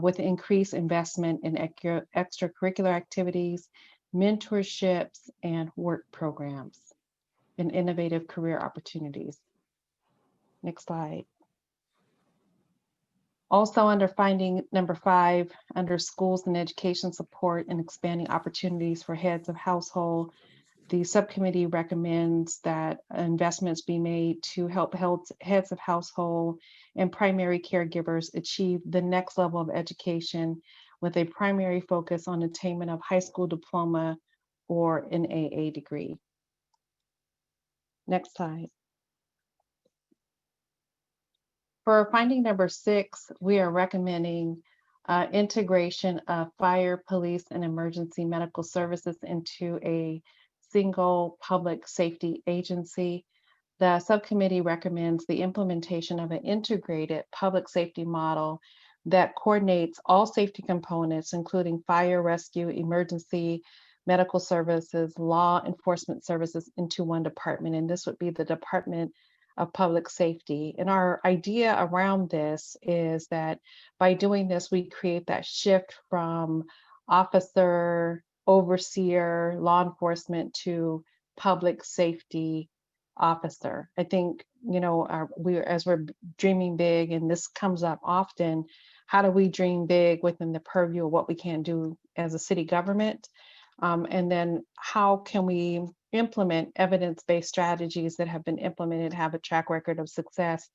with increased investment in extracurricular activities, mentorships, and work programs, and innovative career opportunities. Next slide. Also under finding number 5, under schools and education support and expanding opportunities for heads of household, the subcommittee recommends that investments be made to help heads of household and primary caregivers achieve the next level of education with a primary focus on attainment of high school diploma or an AA degree. Next slide. For finding number 6, we are recommending integration of fire, police, and emergency medical services into a single public safety agency. The subcommittee recommends the implementation of an integrated public safety model that coordinates all safety components, including fire, rescue, emergency, medical services, law enforcement services into one department. And this would be the Department of Public Safety. And our idea around this is that by doing this, we create that shift from officer, overseer, law enforcement to public safety officer. I think, you know, as we're dreaming big, and this comes up often, how do we dream big within the purview of what we can do as a city government? And then how can we implement evidence-based strategies that have been implemented, have a track record of success,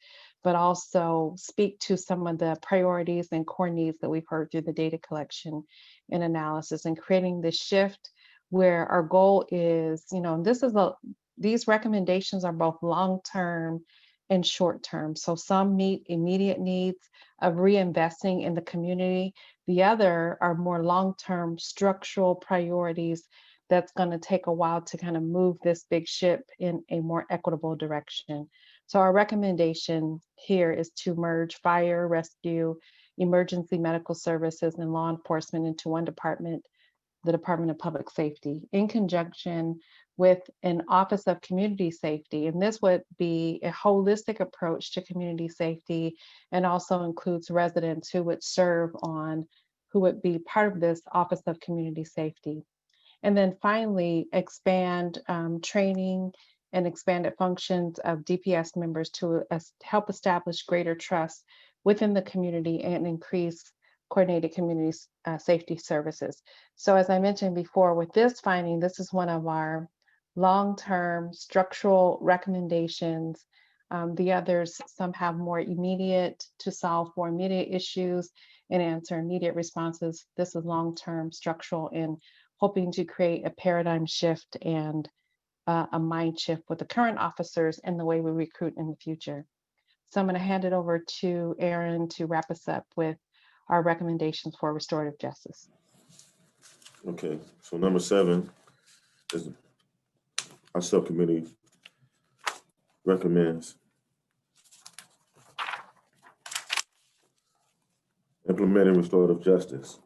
but also speak to some of the priorities and core needs that we've heard through the data collection and analysis, and creating this shift where our goal is, you know, these recommendations are both long-term and short-term. So some meet immediate needs of reinvesting in the community. The other are more long-term structural priorities that's going to take a while to kind of move this big ship in a more equitable direction. So our recommendation here is to merge fire, rescue, emergency medical services, and law enforcement into one department, the Department of Public Safety, in conjunction with an Office of Community Safety. And this would be a holistic approach to community safety, and also includes residents who would be part of this Office of Community Safety. And then finally, expand training and expanded functions of DPS members to help establish greater trust within the community and increase coordinated community safety services. So as I mentioned before, with this finding, this is one of our long-term structural recommendations. The others, some have more immediate to solve for immediate issues and answer immediate responses. This is long-term structural and hoping to create a paradigm shift and a mind shift with the current officers and the way we recruit in the future. So I'm going to hand it over to Aaron to wrap us up with our recommendations for restorative justice. Okay, so number 7 is our subcommittee recommends implementing restorative justice.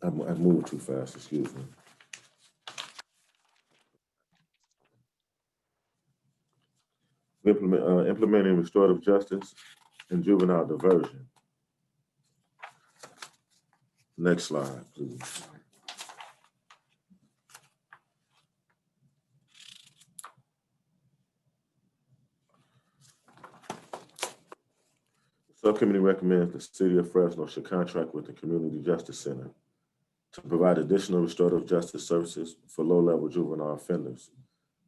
I moved too fast, excuse me. Implementing restorative justice and juvenile diversion. Next slide, please. The subcommittee recommends the City of Fresno should contract with the Community Justice Center to provide additional restorative justice services for low-level juvenile offenders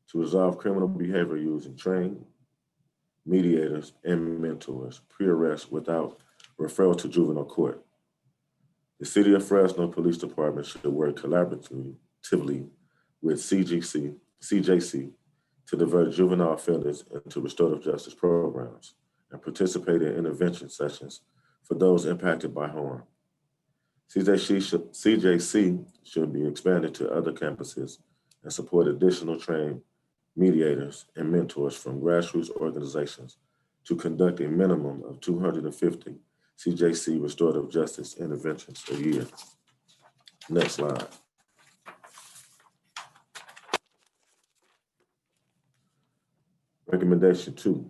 to resolve criminal behavior using trained mediators and mentors pre-arrest without referral to juvenile court. The City of Fresno Police Department should work collaboratively with CJC to divert juvenile offenders into restorative justice programs and participate in intervention sessions for those impacted by harm. CJC should be expanded to other campuses and support additional trained mediators and mentors from grassroots organizations to conduct a minimum of 250 CJC restorative justice interventions a year. Next slide. Recommendation 2.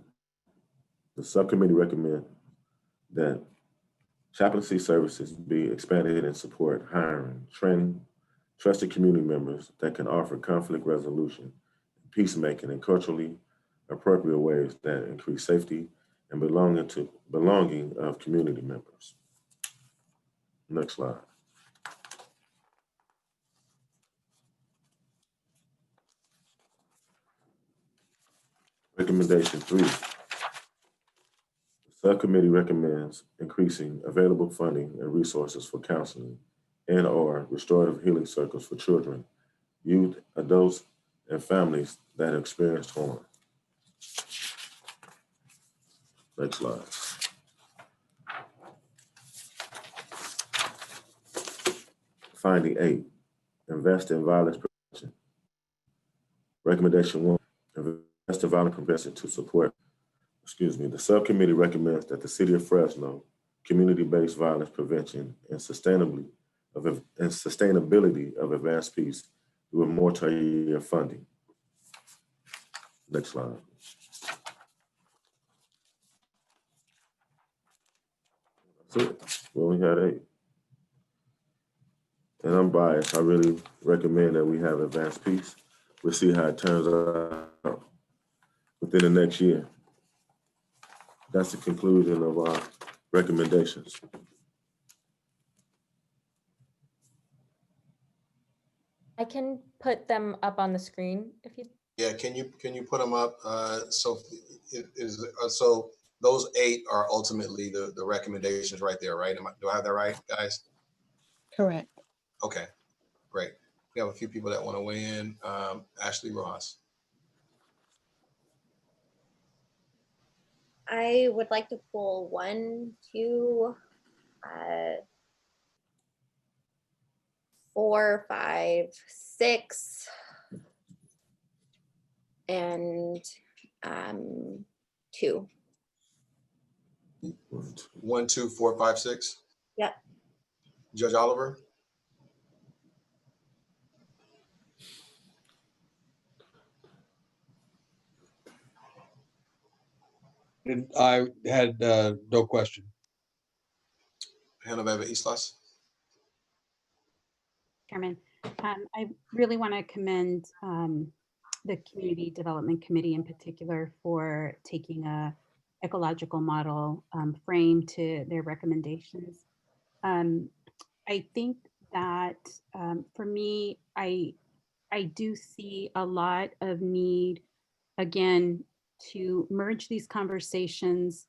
The subcommittee recommends that chaplaincy services be expanded and support hiring, training, trusted community members that can offer conflict resolution, peacemaking in culturally appropriate ways that increase safety and belonging of community members. Next slide. Recommendation 3. The subcommittee recommends increasing available funding and resources for counseling and/or restorative healing circles for children, youth, adults, and families that have experienced harm. Next slide. Finding 8, invest in violence prevention. Recommendation 1, invest in violence prevention to support, the subcommittee recommends that the City of Fresno community-based violence prevention and sustainability of advanced peace through a multi-year funding. Next slide. That's it. We only had 8. And I'm biased. I really recommend that we have advanced peace. We'll see how it turns out within the next year. That's the conclusion of our recommendations. I can put them up on the screen if you. Yeah, can you put them up? So those 8 are ultimately the recommendations right there, right? Do I have that right, guys? Correct. Okay, great. We have a few people that want to weigh in. Ashley Ross. I would like to pull 1, 2, 4, 5, 6, and 2. 1, 2, 4, 5, 6. Yep. Judge Oliver. And I had no question. Genoveva Islas. Chairman, I really want to commend the Community Development Committee in particular for taking a ecological model frame to their recommendations. I think that for me, I do see a lot of need, again, to merge these conversations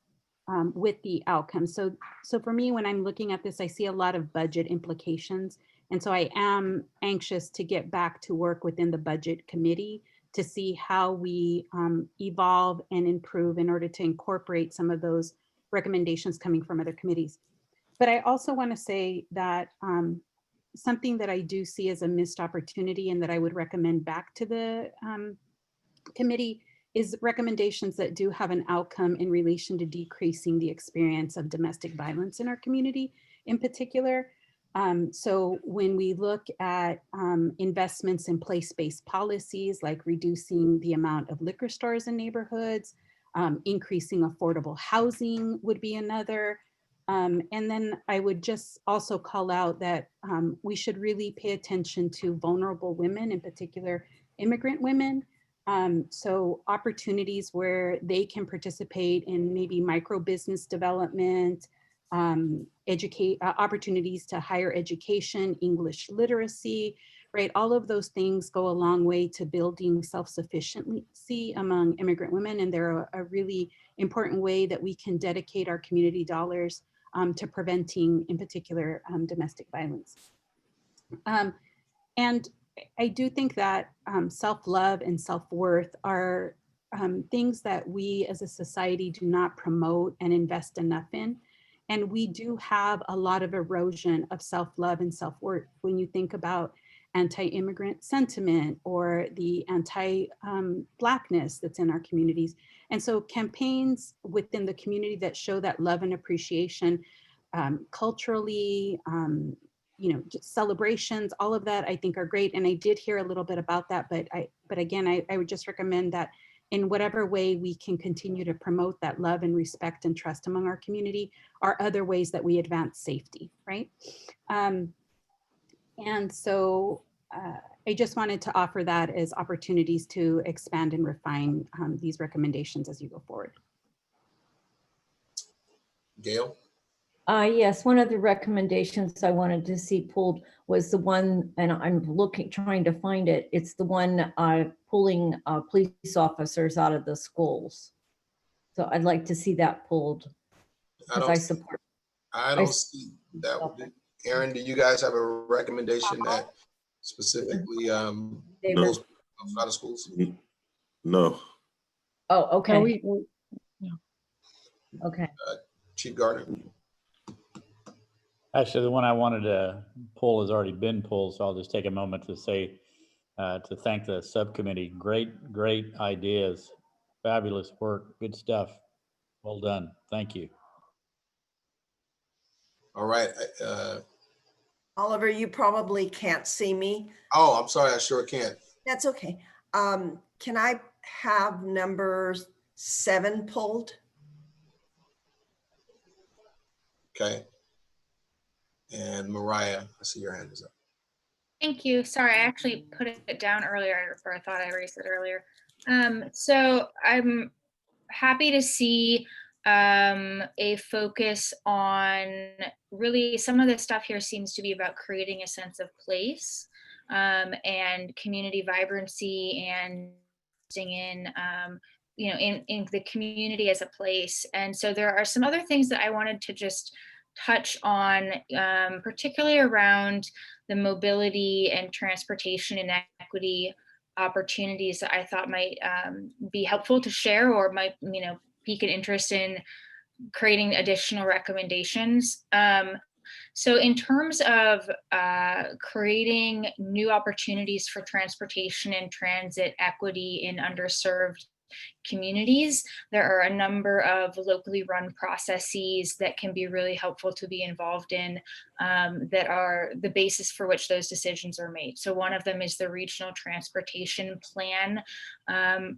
with the outcomes. So for me, when I'm looking at this, I see a lot of budget implications. And so I am anxious to get back to work within the budget committee to see how we evolve and improve in order to incorporate some of those recommendations coming from other committees. But I also want to say that something that I do see as a missed opportunity and that I would recommend back to the committee is recommendations that do have an outcome in relation to decreasing the experience of domestic violence in our community in particular. So when we look at investments in place-based policies, like reducing the amount of liquor stores in neighborhoods, increasing affordable housing would be another. And then I would just also call out that we should really pay attention to vulnerable women, in particular immigrant women. So opportunities where they can participate in maybe micro business development, opportunities to higher education, English literacy, right? All of those things go a long way to building self-sufficiency among immigrant women. And they're a really important way that we can dedicate our community dollars to preventing, in particular, domestic violence. And I do think that self-love and self-worth are things that we as a society do not promote and invest enough in. And we do have a lot of erosion of self-love and self-worth when you think about anti-immigrant sentiment or the anti-Blackness that's in our communities. And so campaigns within the community that show that love and appreciation culturally, you know, just celebrations, all of that I think are great. And I did hear a little bit about that, but again, I would just recommend that in whatever way we can continue to promote that love and respect and trust among our community are other ways that we advance safety, right? And so I just wanted to offer that as opportunities to expand and refine these recommendations as you go forward. Gail? Yes, one of the recommendations I wanted to see pulled was the one, and I'm trying to find it. It's the one pulling police officers out of the schools. So I'd like to see that pulled. I don't see that. Aaron, do you guys have a recommendation that specifically pulls out of schools? No. Oh, okay. No, Okay. Chief Gardner. Actually, the one I wanted to pull has already been pulled, so I'll just take a moment to say, to thank the subcommittee. Great ideas, fabulous work, good stuff. Well done. Thank you. All right. Oliver, you probably can't see me. Oh, I'm sorry. I sure can't. That's okay. Can I have number 7 pulled? Okay. And Mariah, I see your hand is up. Thank you. Sorry, I actually put it down earlier, or I thought I raised it earlier. So I'm happy to see a focus on really some of the stuff here seems to be about creating a sense of place and community vibrancy and in you know, in the community as a place. And so there are some other things that I wanted to just touch on, particularly around the mobility and transportation and equity opportunities that I thought might be helpful to share or might, you know, pique an interest in creating additional recommendations. So in terms of creating new opportunities for transportation and transit equity in underserved communities, there are a number of locally run processes that can be really helpful to be involved in that are the basis for which those decisions are made. So one of them is the regional transportation plan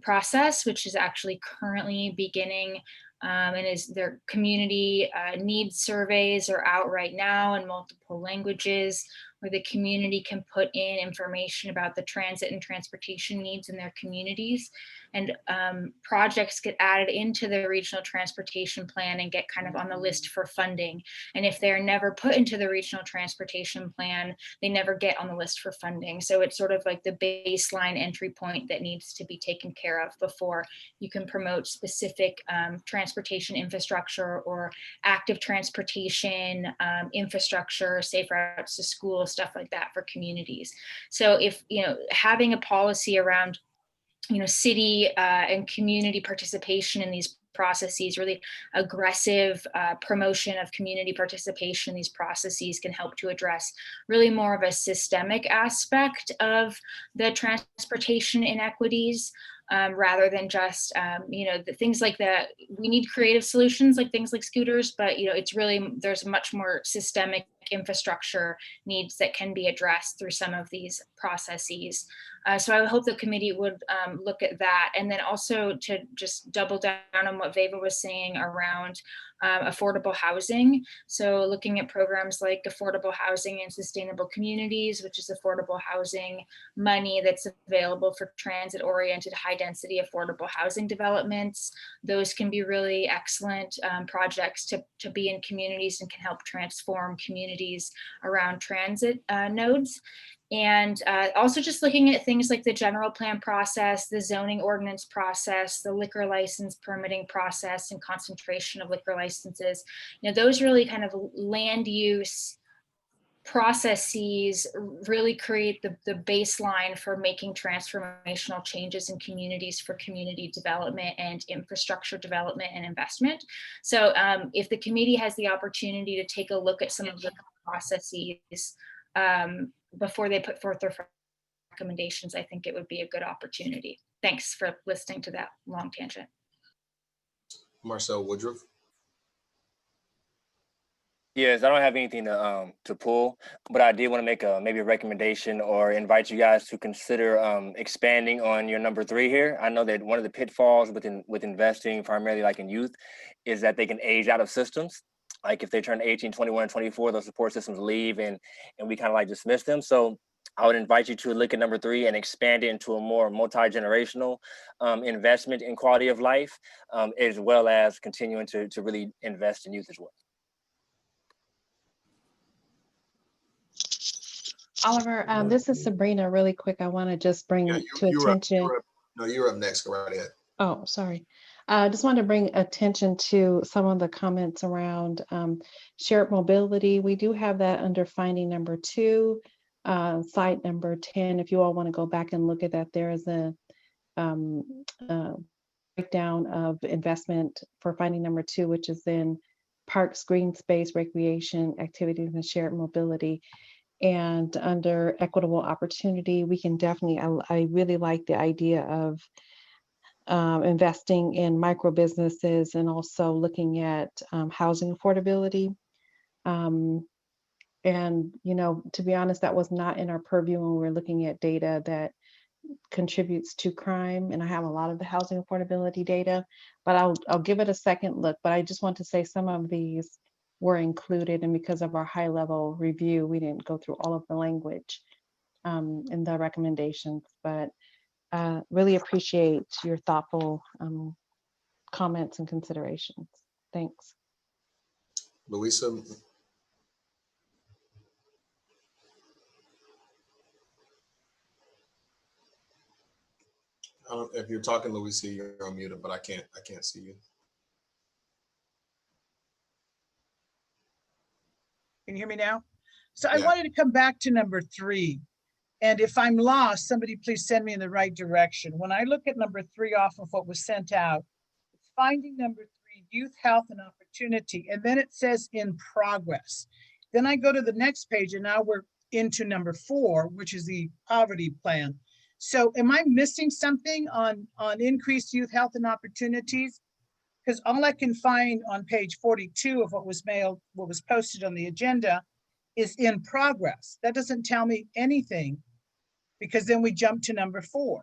process, which is actually currently beginning and is their community needs surveys are out right now in multiple languages. where the community can put in information about the transit and transportation needs in their communities. And projects get added into the regional transportation plan and get kind of on the list for funding. And if they're never put into the regional transportation plan, they never get on the list for funding. So it's sort of like the baseline entry point that needs to be taken care of before you can promote specific transportation infrastructure or active transportation infrastructure, safe routes to school, stuff like that for communities. So if, having a policy around city and community participation in these processes, really aggressive promotion of community participation in these processes can help to address really more of a systemic aspect of the transportation inequities. Rather than just, the things like that. We need creative solutions like things like scooters, but, it's really, there's much more systemic infrastructure needs that can be addressed through some of these processes. So I hope the committee would look at that. And then also to just double down on what Veva was saying around affordable housing. So looking at programs like affordable housing and sustainable communities, which is affordable housing money that's available for transit-oriented high-density affordable housing developments. Those can be really excellent projects to be in communities and can help transform communities around transit nodes. And also just looking at things like the general plan process, the zoning ordinance process, the liquor license permitting process, and concentration of liquor licenses. Those really kind of land use processes really create the baseline for making transformational changes in communities for community development and infrastructure development and investment. So if the committee has the opportunity to take a look at some of the processes before they put forth their recommendations, I think it would be a good opportunity. Thanks for listening to that long tangent. Marcel Woodruff. Yes, I don't have anything to pull, but I did want to make maybe a recommendation or invite you guys to consider expanding on your number 3 here. I know that one of the pitfalls with investing primarily like in youth is that they can age out of systems. Like if they turn 18, 21, 24, those support systems leave and we kind of like dismiss them. So I would invite you to look at number 3 and expand it into a more multi-generational investment in quality of life, as well as continuing to really invest in youth as well. Oliver, this is Sabrina. Really quick, I want to just bring to attention. You're up next. Go right ahead. Oh, sorry. I just wanted to bring attention to some of the comments around shared mobility. We do have that under finding number 2, site number 10. If you all want to go back and look at that, there is a breakdown of investment for finding number 2, which is in parks, green space, recreation, activities, and shared mobility. And under equitable opportunity, we can definitely, I really like the idea of investing in micro businesses and also looking at housing affordability. And, to be honest, that was not in our purview when we were looking at data that contributes to crime. And I have a lot of the housing affordability data, but I'll give it a second look. But I just want to say some of these were included, and because of our high level review, we didn't go through all of the language in the recommendations, but really appreciate your thoughtful comments and considerations. Thanks. Louisa. If you're talking, Louisa, you're unmuted, but I can't see you. Can you hear me now? So I wanted to come back to number 3. And if I'm lost, somebody please send me in the right direction. When I look at number 3 off of what was sent out, it's finding number 3, youth, health, and opportunity. And then it says in progress. Then I go to the next page and now we're into number 4, which is the poverty plan. So am I missing something on increased youth, health, and opportunities? Because all I can find on page 42 of what was posted on the agenda is in progress. That doesn't tell me anything, because then we jump to number 4.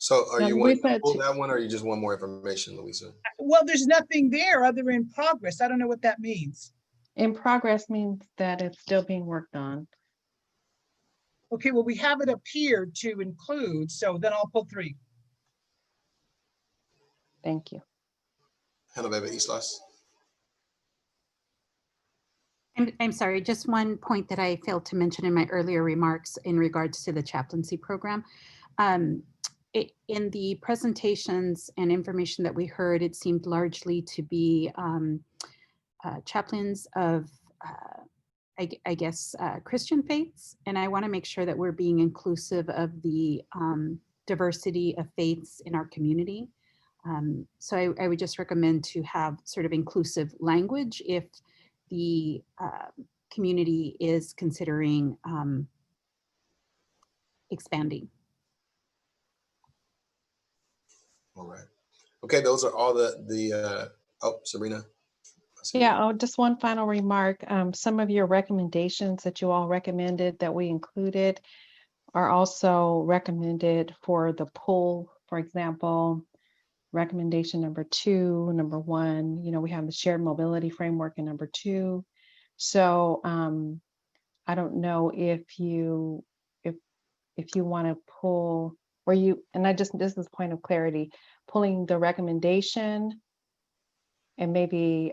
So are Now, you we wanting to said pull to- that one or you just want more information, Louisa? Well, there's nothing there other in progress. I don't know what that means. In progress means that it's still being worked on. Okay, well, we have it up here to include, so then I'll pull 3. Thank you. Genevieve Islas. I'm sorry, just one point that I failed to mention in my earlier remarks in regards to the chaplaincy program. In the presentations and information that we heard, it seemed largely to be chaplains of, I guess, Christian faiths. And I want to make sure that we're being inclusive of the diversity of faiths in our community. So I would just recommend to have sort of inclusive language if the community is considering expanding. All right. Okay, those are all oh, Sabrina. Yeah, oh, just one final remark. Some of your recommendations that you all recommended that we included are also recommended for the pull. For example, recommendation number 2, number 1, we have the shared mobility framework in number 2. So I don't know if you want to pull, or this is point of clarity, pulling the recommendation and maybe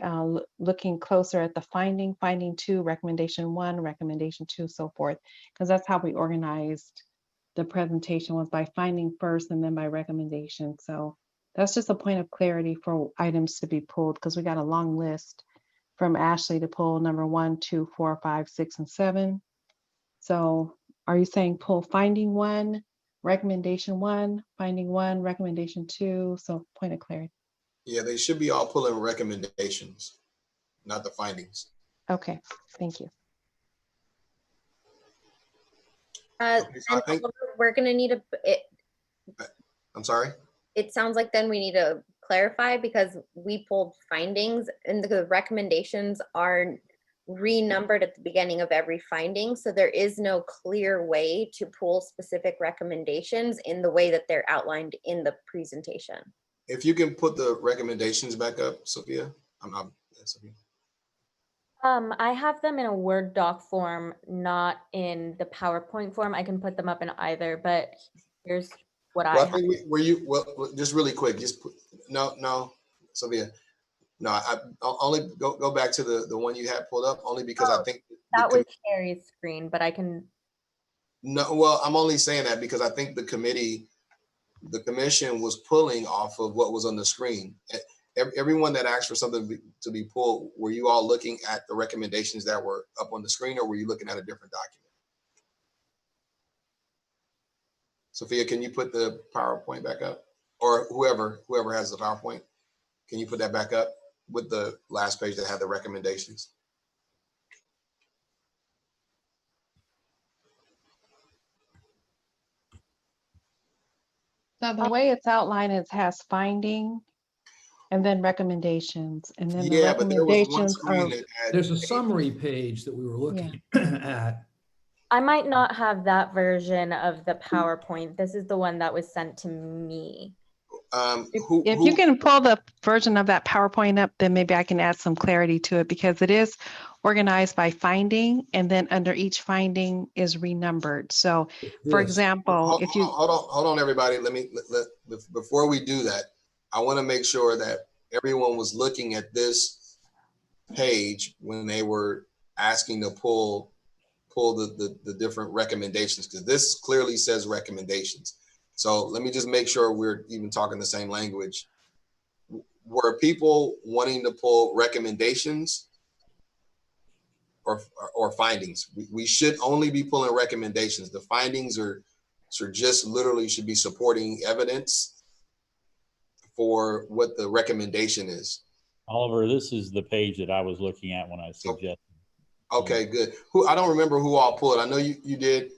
looking closer at the finding 2, recommendation 1, recommendation 2, so forth, because that's how we organized the presentation, was by finding first and then by recommendation. So that's just a point of clarity for items to be pulled, because we got a long list from Ashley to pull number 1, 2, 4, 5, 6, and 7. So are you saying pull finding 1, recommendation 1, finding 1, recommendation 2? So point of clarity. Yeah, they should be all pulling recommendations, not the findings. Okay, thank you. So I think, We're gonna need I'm sorry? it sounds like then we need to clarify, because we pulled findings and the recommendations are renumbered at the beginning of every finding. So there is no clear way to pull specific recommendations in the way that they're outlined in the presentation. If you can put the recommendations back up, Sophia. Sophia. I have them in a Word doc form, not in the PowerPoint form. I can put them up in either, but here's what Well, I I have. think well, just really quick, just put, no, Sophia. No, I'll only go back to the one you had pulled up, only because I think That was Sherry's screen, but I can. No, well, I'm only saying that because I think the commission was pulling off of what was on the screen. Everyone that asked for something to be pulled, were you all looking at the recommendations that were up on the screen, or were you looking at a different document? Sophia, can you put the PowerPoint back up? Or whoever has the PowerPoint, can you put that back up with the last page that had the recommendations? So the way it's outlined, it has finding and then recommendations, and then the Yeah, but there was one recommendations screen are, that had. There's a summary page that we were looking at. I might not have that version of the PowerPoint. This is the one that was sent to me. If you can pull the version of that PowerPoint up, then maybe I can add some clarity to it, because it is organized by finding, and then under each finding is renumbered. So for example, if you hold on, everybody, before we do that, I want to make sure that everyone was looking at this page when they were asking to pull the different recommendations, because this clearly says recommendations. So let me just make sure we're even talking the same language. Were people wanting to pull recommendations or findings? We should only be pulling recommendations. The findings are just literally should be supporting evidence for what the recommendation is. Oliver, this is the page that I was looking at when I suggested. Okay, good. I don't remember who all pulled. I know you did,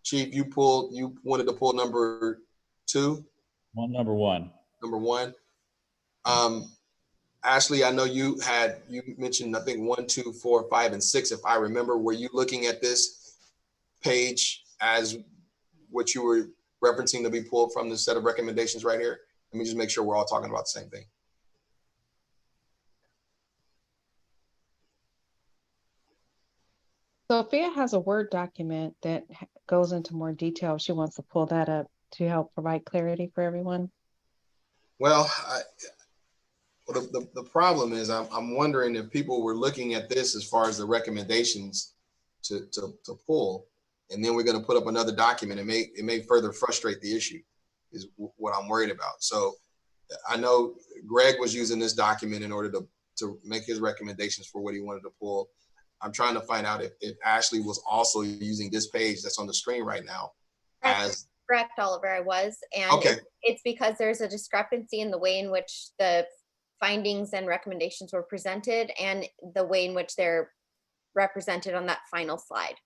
Chief. You wanted to pull number 2. Number 1. Number 1. Ashley, I know you mentioned, I think 1, 2, 4, 5, and 6. If I remember, were you looking at this page as what you were referencing to be pulled from the set of recommendations right here? Let me just make sure we're all talking about the same thing. Sophia has a Word document that goes into more detail. She wants to pull that up to help provide clarity for everyone. Well, the problem is I'm wondering if people were looking at this as far as the recommendations to pull, and then we're going to put up another document. It may further frustrate the issue, is what I'm worried about. So I know Greg was using this document in order to make his recommendations for what he wanted to pull. I'm trying to find out if Ashley was also using this page that's on the screen right now as. Correct, Oliver, I was. And okay. It's because there's a discrepancy in the way in which the findings and recommendations were presented and the way in which they're represented on that final slide.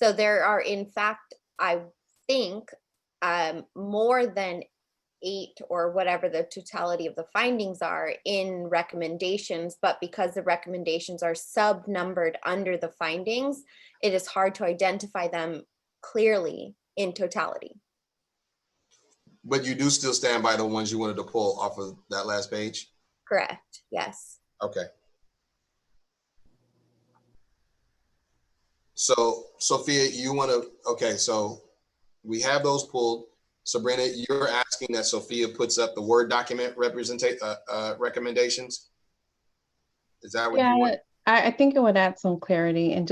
So there are, in fact, I think more than 8 or whatever the totality of the findings are in recommendations, but because the recommendations are sub-numbered under the findings, it is hard to identify them clearly in totality. But you do still stand by the ones you wanted to pull off of that last page? Correct, yes. Okay. So Sophia, you want to, okay, so we have those pulled. Sabrina, you're asking that Sophia puts up the Word document recommendations? Is that what you want? I think it would add some clarity, and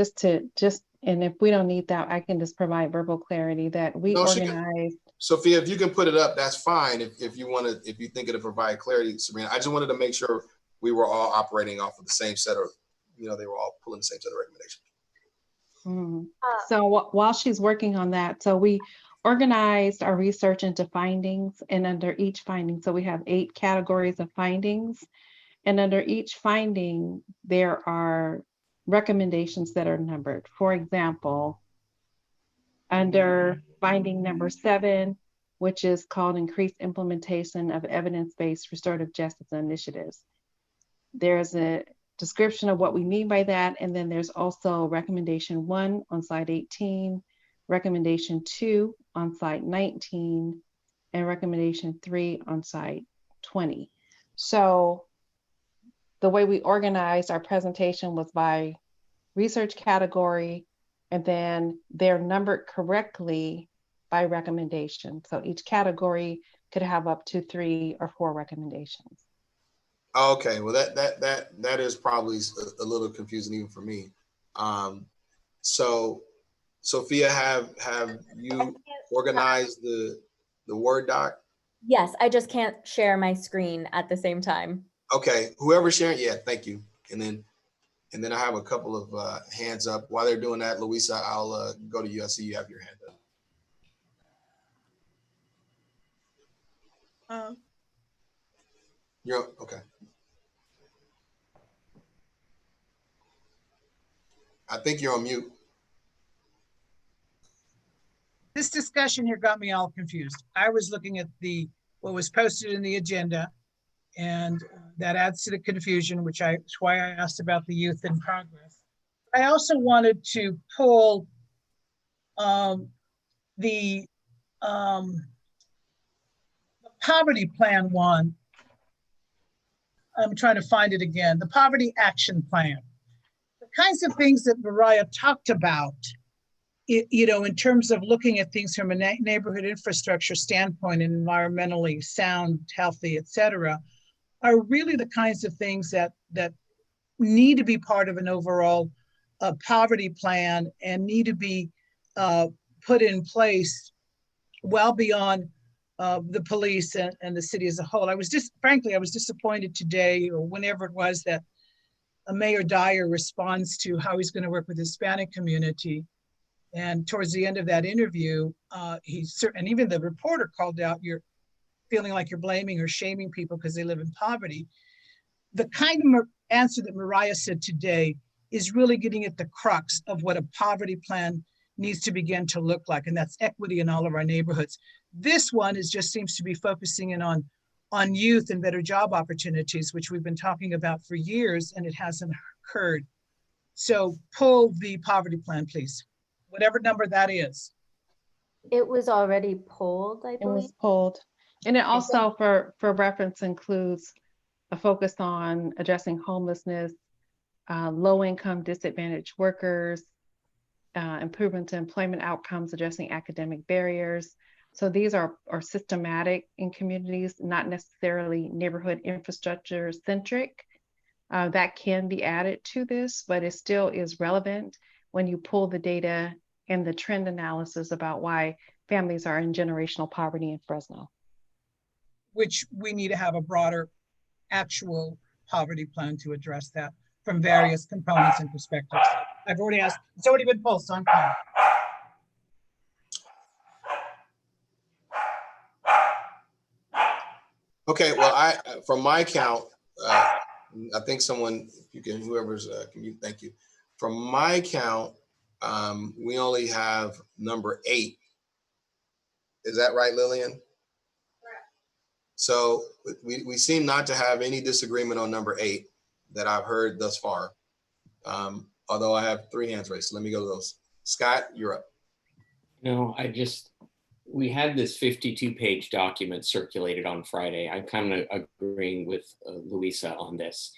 and if we don't need that, I can just provide verbal clarity that we organize. Sophia, if you can put it up, that's fine. If you want to, if you think it'll provide clarity, Sabrina, I just wanted to make sure we were all operating off of the same set of, they were all pulling the same set of recommendations. So while she's working on that, so we organized our research into findings, and under each finding, so we have 8 categories of findings, and under each finding, there are recommendations that are numbered. For example, under finding number 7, which is called increased implementation of evidence-based restorative justice initiatives. There's a description of what we mean by that. And then there's also recommendation 1 on slide 18, recommendation 2 on slide 19, and recommendation 3 on slide 20. So the way we organized our presentation was by research category, and then they're numbered correctly by recommendation. So each category could have up to 3 or 4 recommendations. Okay, well that is probably a little confusing even for me. So Sophia, have you organized the Word doc? Yes, I just can't share my screen at the same time. Okay, whoever's sharing, yeah, thank you. And then I have a couple of hands up. While they're doing that, Louisa, I'll go to you. I see you have your hand up. You're okay. I think you're on mute. This discussion here got me all confused. I was looking at what was posted in the agenda, and that adds to the confusion, which is why I asked about the youth in progress. I also wanted to pull the poverty plan one. I'm trying to find it again. The poverty action plan. The kinds of things that Mariah talked about, in terms of looking at things from a neighborhood infrastructure standpoint and environmentally sound, healthy, et cetera, are really the kinds of things that need to be part of an overall poverty plan and need to be put in place well beyond the police and the city as a whole. Frankly, I was disappointed today, or whenever it was, that Mayor Dyer responds to how he's going to work with the Hispanic community. And towards the end of that interview, and even the reporter called out, you're feeling like you're blaming or shaming people because they live in poverty. The kind of answer that Mariah said today is really getting at the crux of what a poverty plan needs to begin to look like, and that's equity in all of our neighborhoods. This one just seems to be focusing in on youth and better job opportunities, which we've been talking about for years, and it hasn't occurred. So pull the poverty plan, please, whatever number that is. It was already pulled, I It believe. was pulled. And it also, for reference, includes a focus on addressing homelessness, low-income disadvantaged workers, improvement to employment outcomes, addressing academic barriers. So these are systematic in communities, not necessarily neighborhood infrastructure centric. That can be added to this, but it still is relevant when you pull the data and the trend analysis about why families are in generational poverty in Fresno. Which we need to have a broader actual poverty plan to address that from various components and perspectives. I've already asked, it's already been pulled, so I'm fine. Okay, well, from my count, I think someone, you can, whoever's, can you, thank you. From my count, we only have number 8. Is that right, Lillian? Correct. So we seem not to have any disagreement on number 8 that I've heard thus far. Although I have 3 hands raised, so let me go to those. Scott, you're up. No, we had this 52-page document circulated on Friday. I'm kind of agreeing with Louisa on this.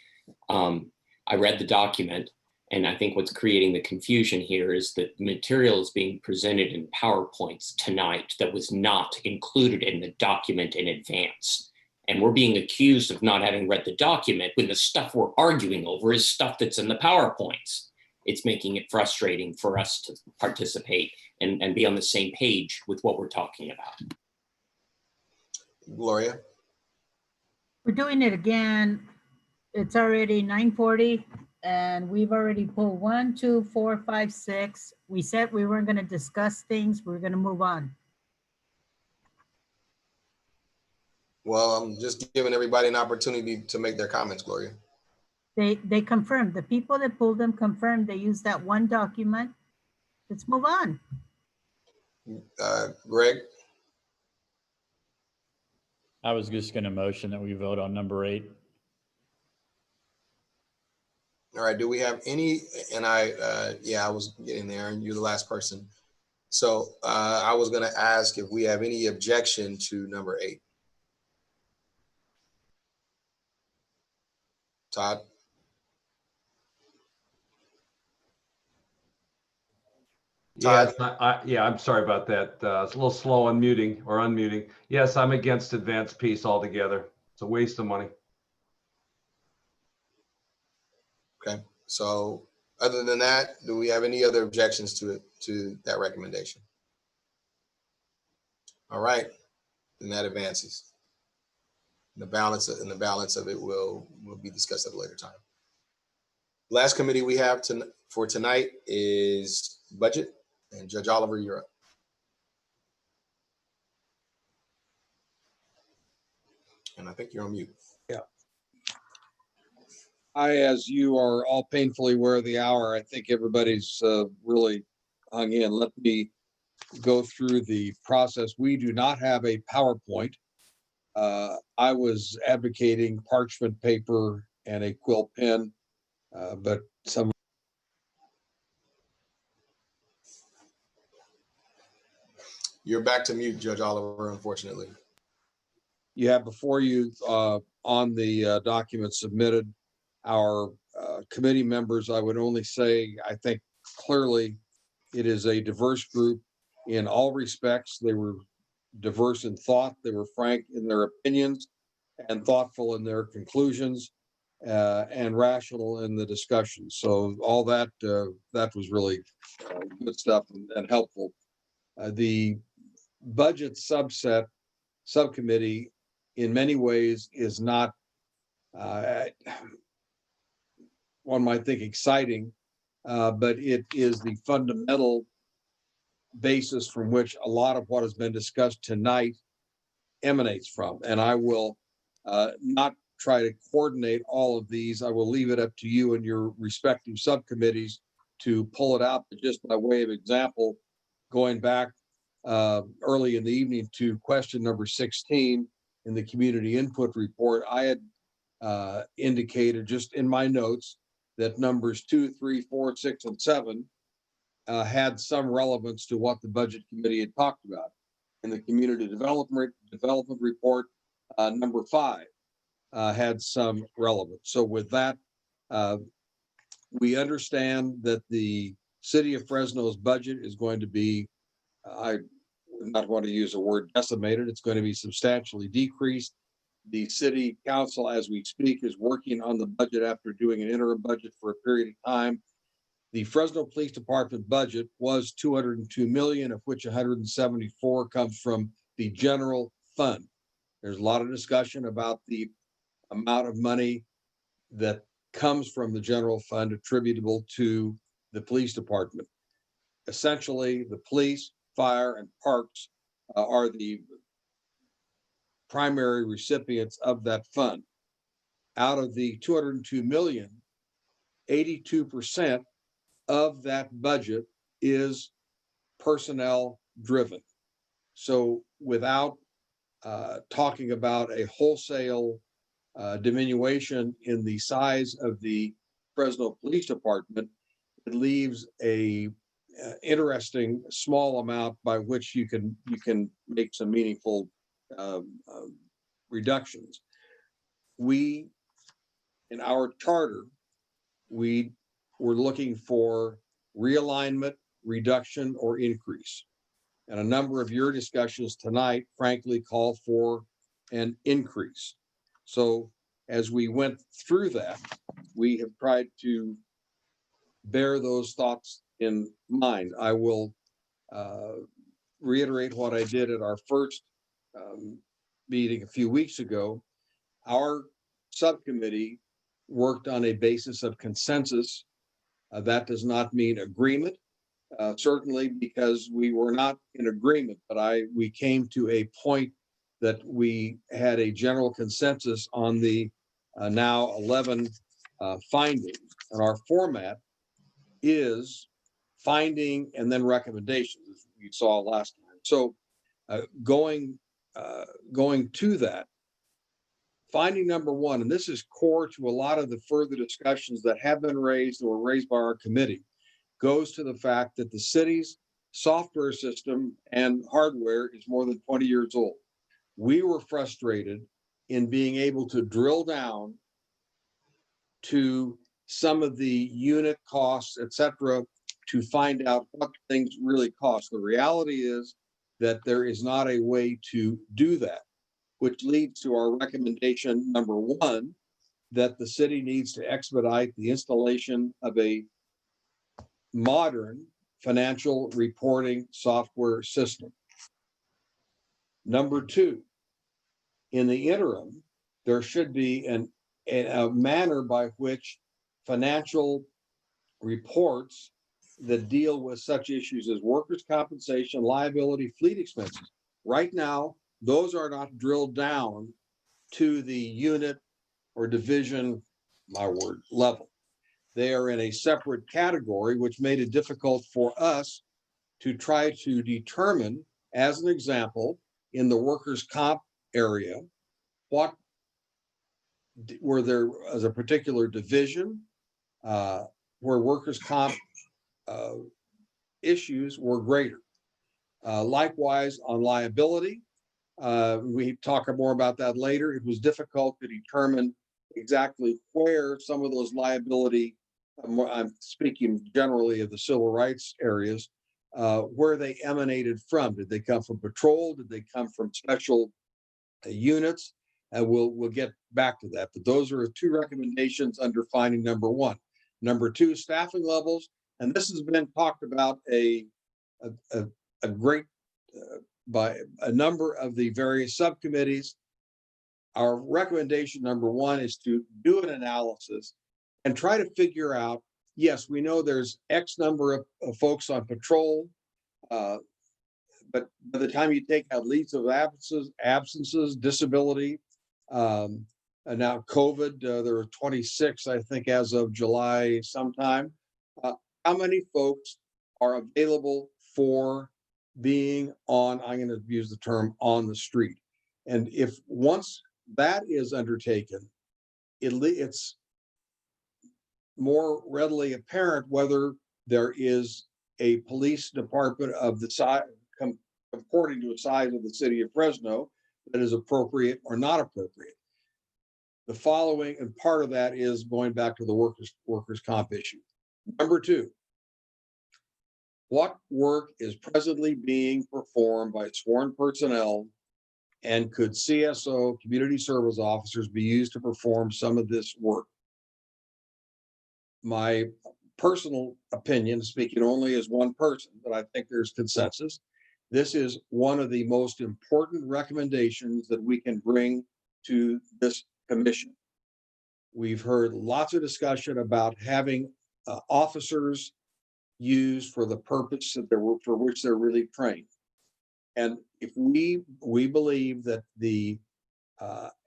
I read the document, and I think what's creating the confusion here is that material is being presented in PowerPoints tonight that was not included in the document in advance. And we're being accused of not having read the document when the stuff we're arguing over is stuff that's in the PowerPoints. It's making it frustrating for us to participate and be on the same page with what we're talking about. Gloria? We're doing it again. It's already 9:40 and we've already pulled 1, 2, 4, 5, 6. We said we weren't going to discuss things. We're going to move on. Well, I'm just giving everybody an opportunity to make their comments, Gloria. They confirmed, the people that pulled them confirmed they used that one document. Let's move on. Greg? I was just going to motion that we vote on number 8. All right, do we have any, and yeah, I was getting there and you're the last person. So I was gonna ask if we have any objection to number 8. Todd? Yes, yeah, I'm sorry about that. It's a little slow on muting or unmuting. Yes, I'm against advanced peace altogether. It's a waste of money. Okay, so other than that, do we have any other objections to that recommendation? All right, then that advances. The balance of it will be discussed at a later time. Last committee we have for tonight is budget, and Judge Oliver, you're up. And I think you're on mute. Yeah. As you are all painfully aware of the hour, I think everybody's really hung in. Let me go through the process. We do not have a PowerPoint. I was advocating parchment paper and a quill pen, but some. You're back to mute, Judge Oliver, unfortunately. You have before you on the document submitted our committee members. I would only say, I think clearly it is a diverse group in all respects. They were diverse in thought, they were frank in their opinions and thoughtful in their conclusions and rational in the discussion. So all that that was really good stuff and helpful. The budget subcommittee in many ways is not one might think exciting, but it is the fundamental basis from which a lot of what has been discussed tonight emanates from. And I will not try to coordinate all of these. I will leave it up to you and your respective subcommittees to pull it out. But just by way of example, going back early in the evening to question number 16 in the community input report, I had indicated just in my notes that numbers 2, 3, 4, 6, and 7 had some relevance to what the budget committee had talked about. In the community development report, number 5 had some relevance. So with that, we understand that the city of Fresno's budget is going to be, I would not want to use the word decimated, it's going to be substantially decreased. The city council, as we speak, is working on the budget after doing an interim budget for a period of time. The Fresno Police Department budget was 202 million, of which 174 comes from the general fund. There's a lot of discussion about the amount of money that comes from the general fund attributable to the police department. Essentially, the police, fire, and parks are the primary recipients of that fund. Out of the 202 million, 82% of that budget is personnel driven. So without talking about a wholesale diminution in the size of the Fresno Police Department, it leaves a interesting small amount by which you can make some meaningful reductions. We, in our charter, we were looking for realignment, reduction, or increase. And a number of your discussions tonight, frankly, call for an increase. So as we went through that, we have tried to bear those thoughts in mind. I will reiterate what I did at our first meeting a few weeks ago. Our subcommittee worked on a basis of consensus. That does not mean agreement, certainly because we were not in agreement, but we came to a point that we had a general consensus on the now 11 findings. And our format is finding and then recommendations, as you saw last time. So going to that, finding number 1, and this is core to a lot of the further discussions that have been raised or raised by our committee, goes to the fact that the city's software system and hardware is more than 20 years old. We were frustrated in being able to drill down to some of the unit costs, et cetera, to find out what things really cost. The reality is that there is not a way to do that, which leads to our recommendation number 1, that the city needs to expedite the installation of a modern financial reporting software system. Number 2, in the interim, there should be a manner by which financial reports that deal with such issues as workers' compensation, liability, fleet expenses. Right now, those are not drilled down to the unit or division, level. They are in a separate category, which made it difficult for us to try to determine, as an example, in the workers' comp area, what were there as a particular division where workers' comp issues were greater. Likewise, on liability, we talk more about that later. It was difficult to determine exactly where some of those liability, I'm speaking generally of the civil rights areas, where they emanated from. Did they come from patrol? Did they come from special units? And we'll get back to that. But those are 2 recommendations under finding number 1. Number 2, staffing levels. And this has been talked about a great by a number of the various subcommittees. Our recommendation number 1 is to do an analysis and try to figure out, yes, we know there's X number of folks on patrol, but by the time you take out leaves of absences, disability, and now COVID, there are 26, I think, as of July sometime. How many folks are available for being on, I'm going to use the term, on the street? And if once that is undertaken, it's more readily apparent whether there is a police department of the size, according to a size of the city of Fresno, that is appropriate or not appropriate. The following, and part of that is going back to the workers' comp issue. Number two, what work is presently being performed by sworn personnel, and could CSO, community service officers, be used to perform some of this work? My personal opinion, speaking only as one person, but I think there's consensus, this is one of the most important recommendations that we can bring to this commission. We've heard lots of discussion about having officers used for the purpose that for which they're really trained. And if we believe that the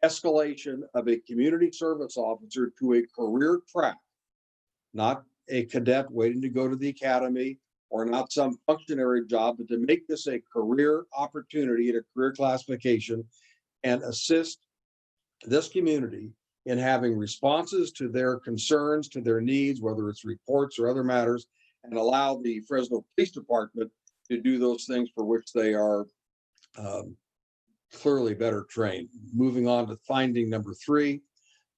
escalation of a community service officer to a career track, not a cadet waiting to go to the academy, or not some functionary job, but to make this a career opportunity at a career classification and assist this community in having responses to their concerns, to their needs, whether it's reports or other matters, and allow the Fresno Police Department to do those things for which they are clearly better trained. Moving on to finding number three,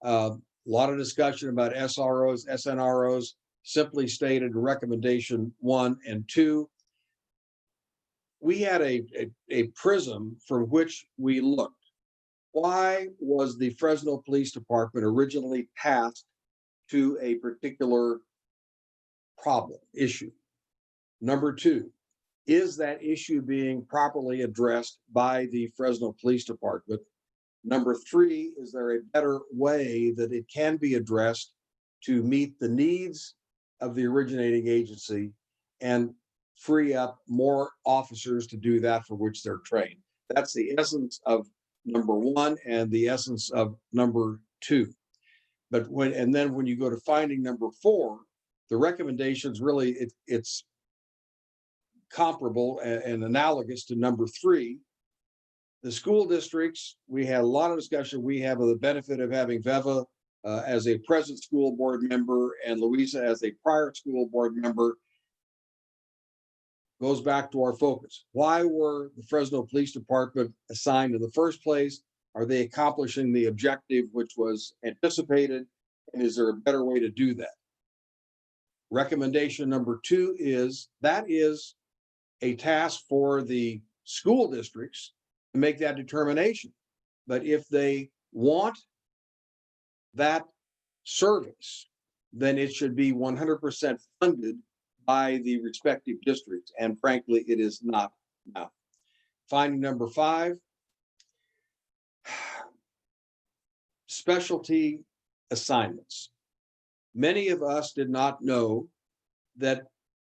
a lot of discussion about SROs, SNROs. Simply stated, recommendation 1 and 2. We had a prism from which we looked. Why was the Fresno Police Department originally tasked to a particular problem, issue? Number 2, is that issue being properly addressed by the Fresno Police Department? Number 3, is there a better way that it can be addressed to meet the needs of the originating agency and free up more officers to do that for which they're trained? That's the essence of number 1 and the essence of number 2. But when you go to finding number 4, the recommendations really, it's comparable and analogous to number 3. The school districts, we had a lot of discussion. We have the benefit of having Veva as a present school board member and Louisa as a prior school board member. Goes back to our focus. Why were the Fresno Police Department assigned in the first place? Are they accomplishing the objective which was anticipated? And is there a better way to do that? Recommendation number 2 is that is a task for the school districts to make that determination. But if they want that service, then it should be 100% funded by the respective districts. And frankly, it is not now. Finding number 5, specialty assignments. Many of us did not know that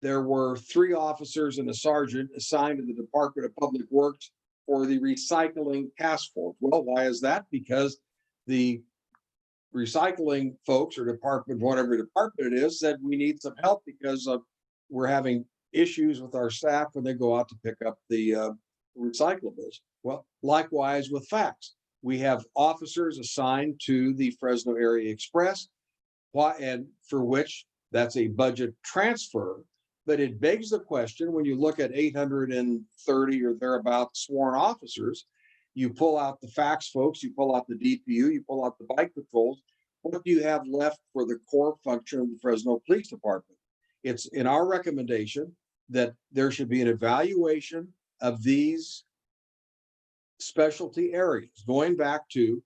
there were 3 officers and a sergeant assigned to the Department of Public Works for the recycling task force. Well, why is that? Because the recycling folks or department, whatever department it is, said we need some help because we're having issues with our staff when they go out to pick up the recyclables. Well, likewise with FACTS. We have officers assigned to the Fresno Area Express, and for which that's a budget transfer. But it begs the question, when you look at 830 or thereabouts sworn officers, you pull out the FACTS folks, you pull out the DPU, you pull out the bike patrols, what do you have left for the core function of the Fresno Police Department? It's in our recommendation that there should be an evaluation of these specialty areas, going back to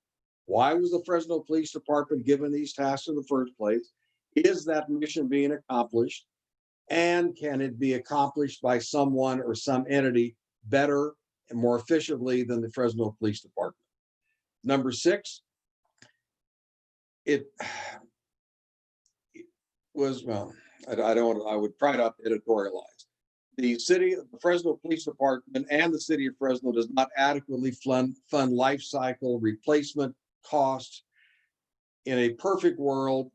why was the Fresno Police Department given these tasks in the first place? Is that mission being accomplished? And can it be accomplished by someone or some entity better and more efficiently than the Fresno Police Department? Number 6, it was, well, I would try not to editorialize. The Fresno Police Department and the city of Fresno does not adequately fund life cycle replacement costs. In a perfect world,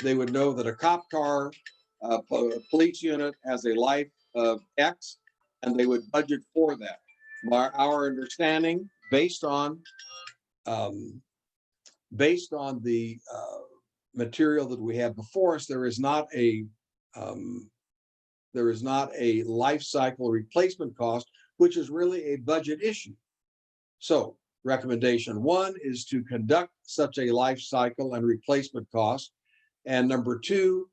they would know that a cop car, a police unit has a life of X, and they would budget for that. Our understanding, based on the material that we have before us, there is not a There is not a life cycle replacement cost, which is really a budget issue. So recommendation 1 is to conduct such a life cycle and replacement cost. And number 2,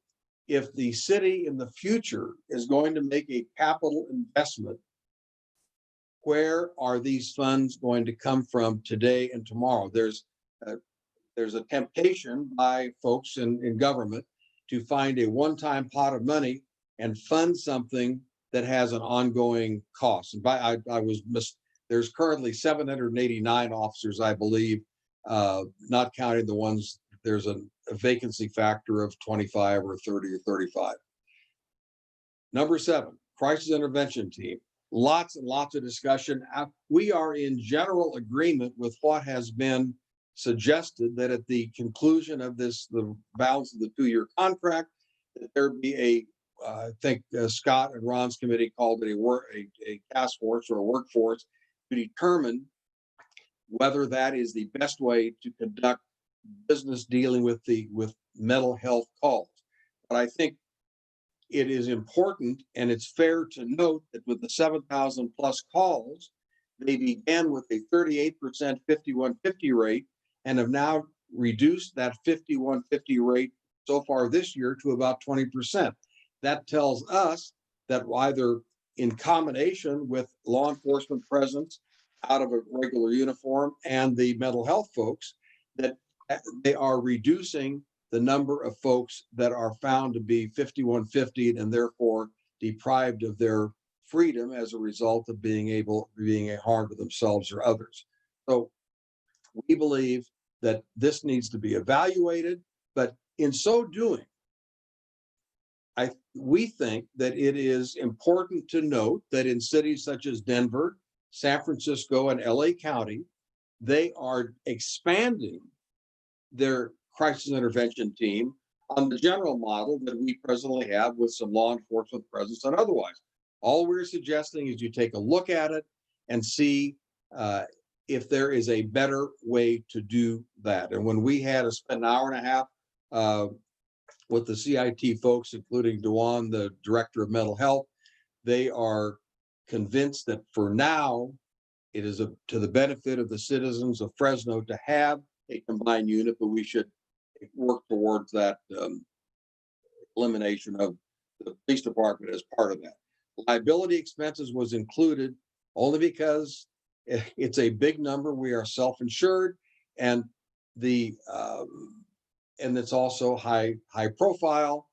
if the city in the future is going to make a capital investment, where are these funds going to come from today and tomorrow? There's a temptation by folks in government to find a one-time pot of money and fund something that has an ongoing cost. And there's currently 789 officers, I believe, not counting the ones, there's a vacancy factor of 25 or 30 or 35. Number 7, crisis intervention team. Lots and lots of discussion. We are in general agreement with what has been suggested, that at the conclusion of the balance of the 2-year contract, that there be I think Scott and Ron's committee called it a task force or a workforce to determine whether that is the best way to conduct business dealing with mental health calls. But I think it is important and it's fair to note that with the 7,000 plus calls, they began with a 38% 5150 rate and have now reduced that 5150 rate so far this year to about 20%. That tells us that either in combination with law enforcement presence out of a regular uniform and the mental health folks, that they are reducing the number of folks that are found to be 5150 and therefore deprived of their freedom as a result of being a harm to themselves or others. So we believe that this needs to be evaluated, but in so doing, we think that it is important to note that in cities such as Denver, San Francisco, and LA County, they are expanding their crisis intervention team on the general model that we presently have with some law enforcement presence and otherwise. All we're suggesting is you take a look at it and see if there is a better way to do that. And when we had to spend an hour and a half with the CIT folks, including Dewan, the director of mental health, they are convinced that for now, it is to the benefit of the citizens of Fresno to have a combined unit, but we should work towards that elimination of the police department as part of that. Liability expenses was included only because it's a big number. We are self-insured, and it's also high profile.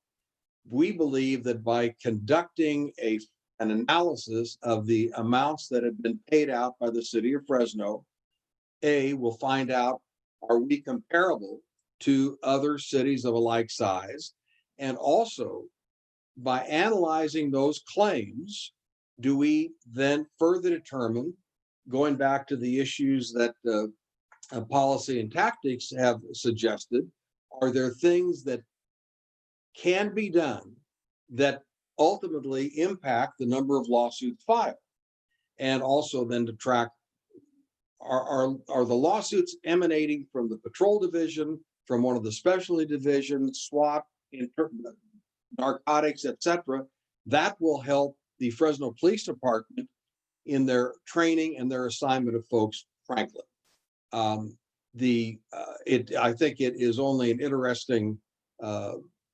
We believe that by conducting an analysis of the amounts that have been paid out by the city of Fresno, we'll find out, are we comparable to other cities of a like size? And also, by analyzing those claims, do we then further determine, going back to the issues that policy and tactics have suggested, are there things that can be done that ultimately impact the number of lawsuits filed? And also then to track, are the lawsuits emanating from the patrol division, from one of the specialty divisions, SWAT, narcotics, etc.? That will help the Fresno Police Department in their training and their assignment of folks, frankly. I think it is only an interesting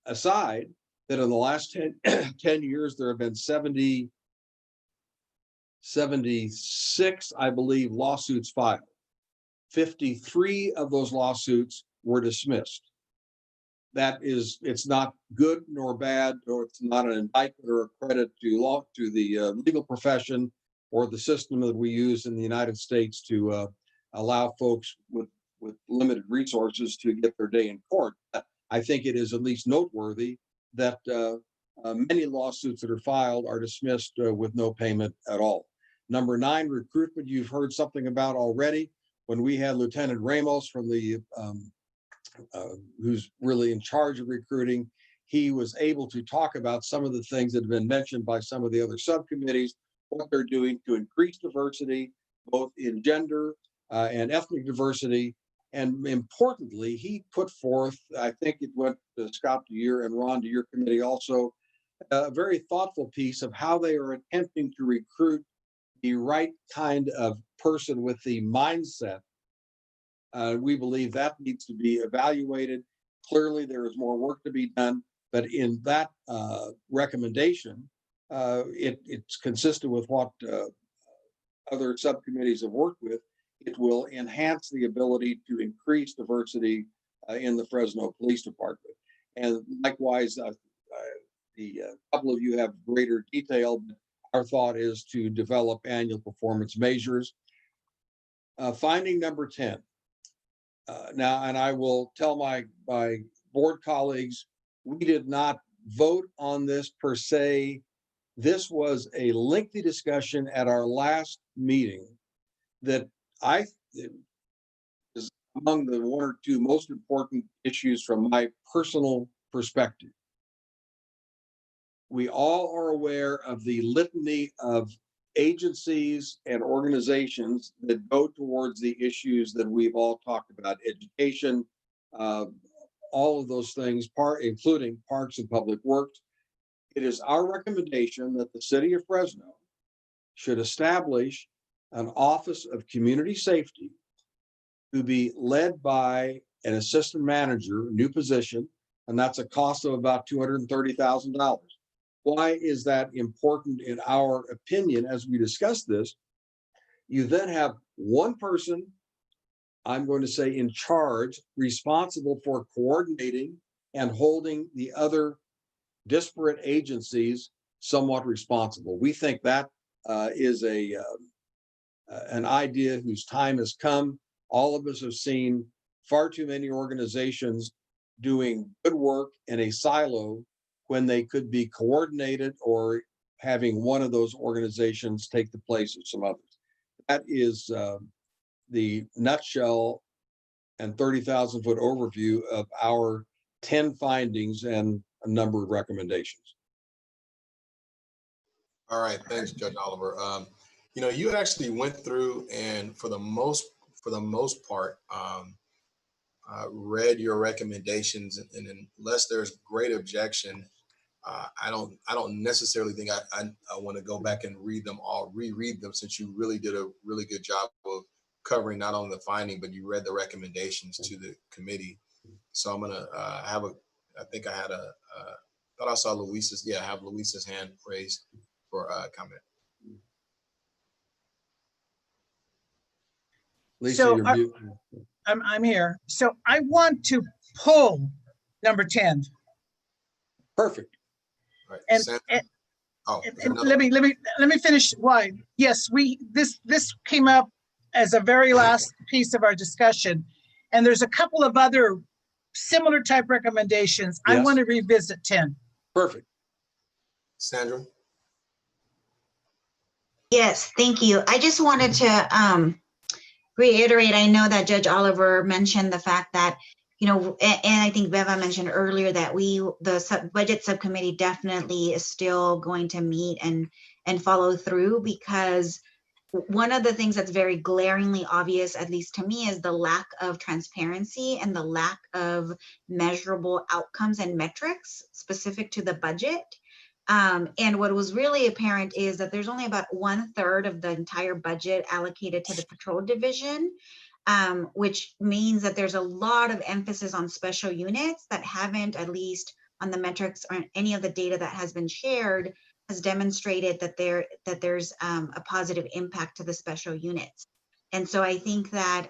aside that in the last 10 years, there have been 76, I believe, lawsuits filed. 53 of those lawsuits were dismissed. It's not good nor bad, or it's not an indictment or a credit to the legal profession or the system that we use in the United States to allow folks with limited resources to get their day in court. I think it is at least noteworthy that many lawsuits that are filed are dismissed with no payment at all. Number 9, recruitment, you've heard something about already. When we had Lieutenant Ramos from who's really in charge of recruiting, he was able to talk about some of the things that have been mentioned by some of the other subcommittees, what they're doing to increase diversity, both in gender and ethnic diversity. And importantly, he put forth, I think it went to Scott to your and Ron to your committee also, a very thoughtful piece of how they are attempting to recruit the right kind of person with the mindset. We believe that needs to be evaluated. Clearly, there is more work to be done, but in that recommendation, it's consistent with what other subcommittees have worked with. It will enhance the ability to increase diversity in the Fresno Police Department. And likewise, the couple of you have greater detail. Our thought is to develop annual performance measures. Finding number 10. Now, and I will tell my board colleagues, we did not vote on this per se. This was a lengthy discussion at our last meeting that is among the one or two most important issues from my personal perspective. We all are aware of the litany of agencies and organizations that go towards the issues that we've all talked about: education, all of those things, including parks and public works. It is our recommendation that the city of Fresno should establish an Office of Community Safety to be led by an assistant manager, new position, and that's a cost of about $230,000. Why is that important in our opinion as we discuss this? You then have one person, I'm going to say in charge, responsible for coordinating and holding the other disparate agencies somewhat responsible. We think that is an idea whose time has come. All of us have seen far too many organizations doing good work in a silo when they could be coordinated or having one of those organizations take the place of some others. That is the nutshell and 30,000-foot overview of our 10 findings and a number of recommendations. All right, thanks, Judge Oliver. You actually went through and for the most part, read your recommendations, and unless there's great objection, I don't necessarily think I want to go back and reread them, since you really did a really good job of covering not only the finding, but you read the recommendations to the committee. So I'm gonna I think I had thought I saw Luis's, I have Luis's hand raised for a comment. Lisa, So you're mute. I'm here. So I want to pull number 10. Perfect. Right. And let me finish why. Yes, this came up as a very last piece of our discussion, and there's a couple of other similar type recommendations. Yes. I want to revisit 10. Perfect. Sandra? Yes, thank you. I just wanted to reiterate, I know that Judge Oliver mentioned the fact that, and I think Beva mentioned earlier that the budget subcommittee definitely is still going to meet and follow through, because one of the things that's very glaringly obvious, at least to me, is the lack of transparency and the lack of measurable outcomes and metrics specific to the budget. And what was really apparent is that there's only about 1/3 of the entire budget allocated to the patrol division, which means that there's a lot of emphasis on special units that haven't, at least on the metrics or any of the data that has been shared, has demonstrated that there's a positive impact to the special units. And so I think that,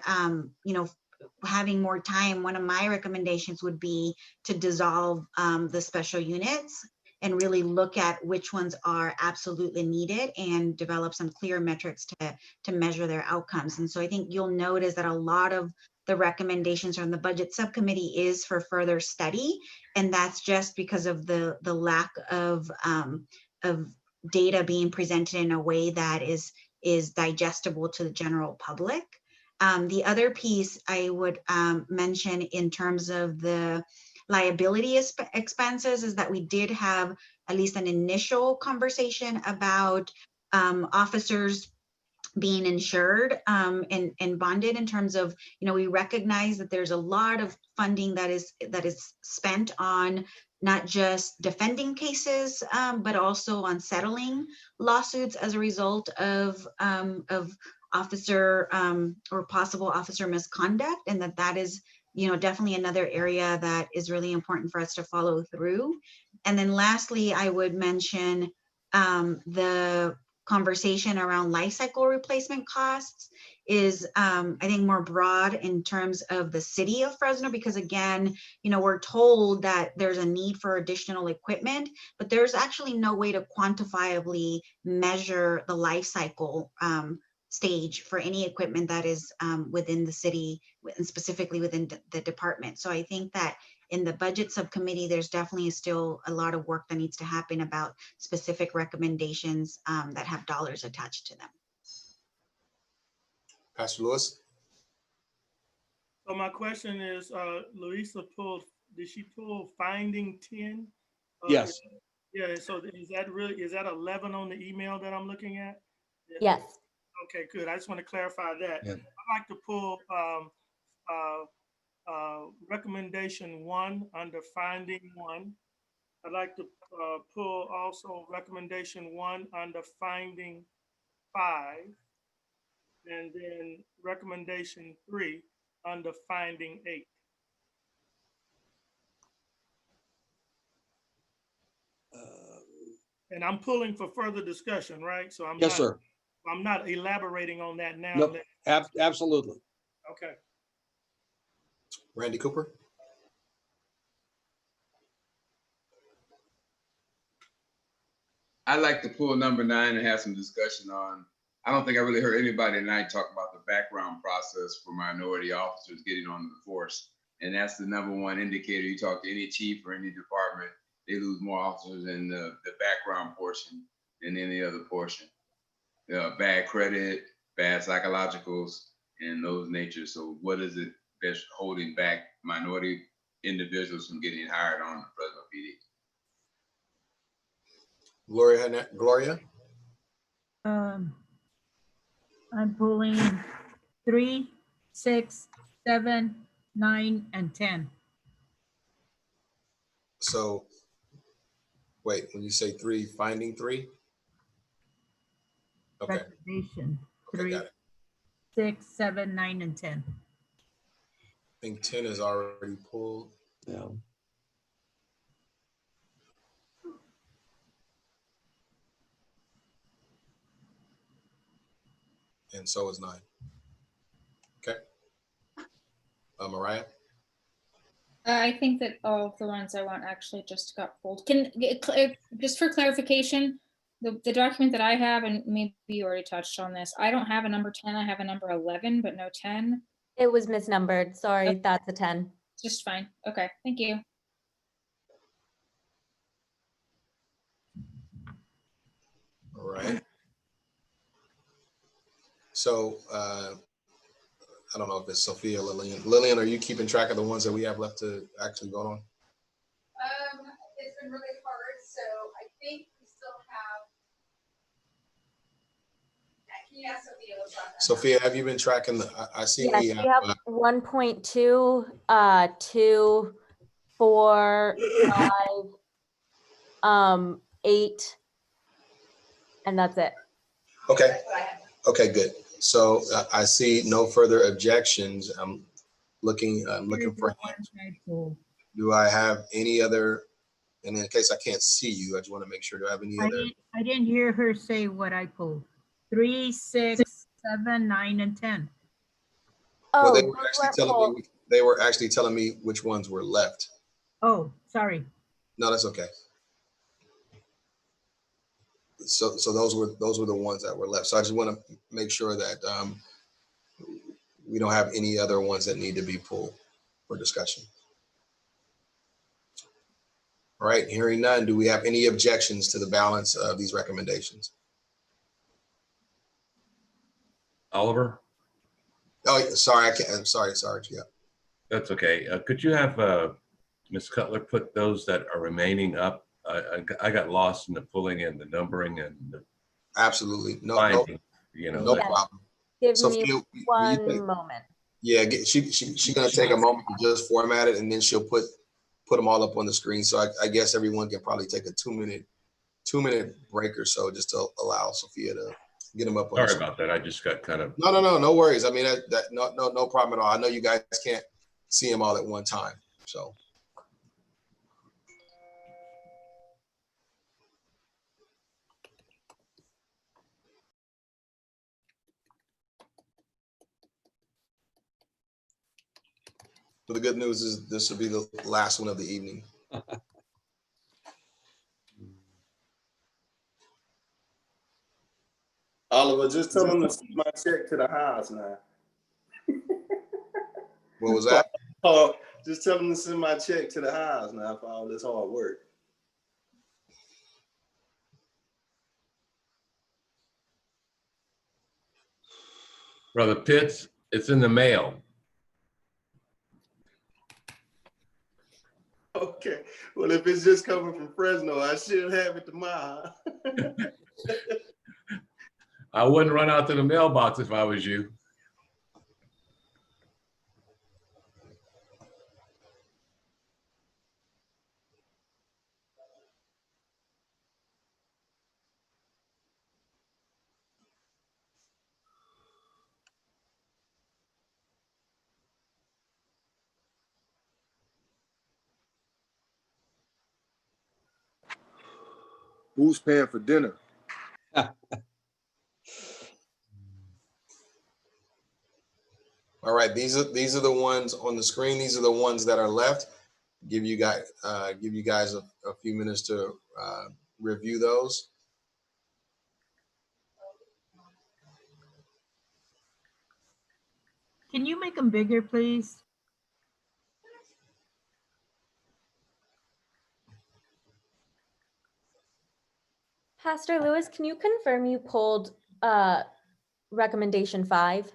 having more time, one of my recommendations would be to dissolve the special units and really look at which ones are absolutely needed and develop some clear metrics to measure their outcomes. And so I think you'll notice that a lot of the recommendations from the budget subcommittee is for further study. And that's just because of the lack of data being presented in a way that is digestible to the general public. The other piece I would mention in terms of the liability expenses is that we did have at least an initial conversation about officers being insured and bonded in terms of, we recognize that there's a lot of funding that is spent on not just defending cases, but also on settling lawsuits as a result of officer or possible officer misconduct, and that is definitely another area that is really important for us to follow through. And then lastly, I would mention the conversation around life cycle replacement costs is I think more broad in terms of the city of Fresno, because again, we're told that there's a need for additional equipment, but there's actually no way to quantifiably measure the life cycle stage for any equipment that is within the city and specifically within the department. So I think that in the budget subcommittee, there's definitely still a lot of work that needs to happen about specific recommendations that have dollars attached to them. Pastor Lewis? So my question is, Louisa did she pull finding 10? Yes. Yeah, so is that 11 on the email that I'm looking at? Yes. Okay, good. I just want to clarify that. Yeah. I'd like to pull recommendation 1 under finding 1. I'd like to pull also recommendation 1 under finding 5, and then recommendation 3 under finding 8. And I'm pulling for further discussion, right? So Yes, sir. I'm not elaborating on that now. Nope. Absolutely. Okay. Randy Cooper? I'd like to pull number 9 and have some discussion on. I don't think I really heard anybody tonight talk about the background process for minority officers getting on the force. And that's the #1 indicator. You talk to any chief or any department, they lose more officers in the background portion than any other portion. Bad credit, bad psychologicals, and those natures. So what is it that's holding back minority individuals from getting hired on the Fresno PD? Gloria? I'm pulling 3, 6, 7, 9, and 10. So, wait, when you say 3, finding 3? Okay. Recommendation Okay, 3, got it. 6, 7, 9, and 10. I think 10 is already pulled. Yeah. And so is 9. Okay. Mariah? I think that all of the ones I want actually just got pulled. Just for clarification, the document that I have, and maybe you already touched on this, I don't have a number 10, I have a number 11, but no 10. It was misnumbered. Sorry, that's a 10. Just fine. Okay, thank you. All right. So, I don't know if it's Sophia or Lillian. Lillian, are you keeping track of the ones that we have left to actually vote on? It's been really hard, so I think we still have. Can you ask Sophia what's on that? Sophia, have you been tracking I see Yes, we we have, have 1.2, 2, 4, 5, 8, and that's it. okay. Okay, good. So I see no further objections. I'm looking for hands. Do I have any other, and in case I can't see you, I just want to make sure, do I have any other? I didn't hear her say what I pulled. 3, 6, 7, 9, and 10. Well, Oh, they were actually telling me which ones were left. Oh, sorry. No, that's okay. So those were the ones that were left. So I just want to make sure that we don't have any other ones that need to be pulled for discussion. All right, hearing none, do we have any objections to the balance of these recommendations? Oliver? Oh, sorry, I'm sorry, Sarge, yeah. That's okay. Could you have Ms. Cutler put those that are remaining up? I got lost in the pulling and the numbering and the absolutely. No, finding. you know. No that- problem. Give Sophia, me will you one take- moment. Yeah, she gonna take a moment to just format it, and then she'll put them all up on the screen. So I guess everyone can probably take a 2-minute break or so, just to allow Sophia to get them up on the Sorry screen. about that. I just got kind of. No worries. I mean, no problem at all. I know you guys can't see them all at one time, so. But the good news is this will be the last one of the evening. Oliver, just tell them to send my check to the house now. What was that? Oh, just tell them to send my check to the house now for all this hard work. Brother Pitts, it's in the mail. Okay. Well, if it's just coming from Fresno, I should have it tomorrow. I wouldn't run out to the mailbox if I was you. Who's paying for dinner? All right, these are the ones on the screen. These are the ones that are left. Give you guys a few minutes to review those. Can you make them bigger, please? Pastor Lewis, can you confirm you pulled recommendation 5?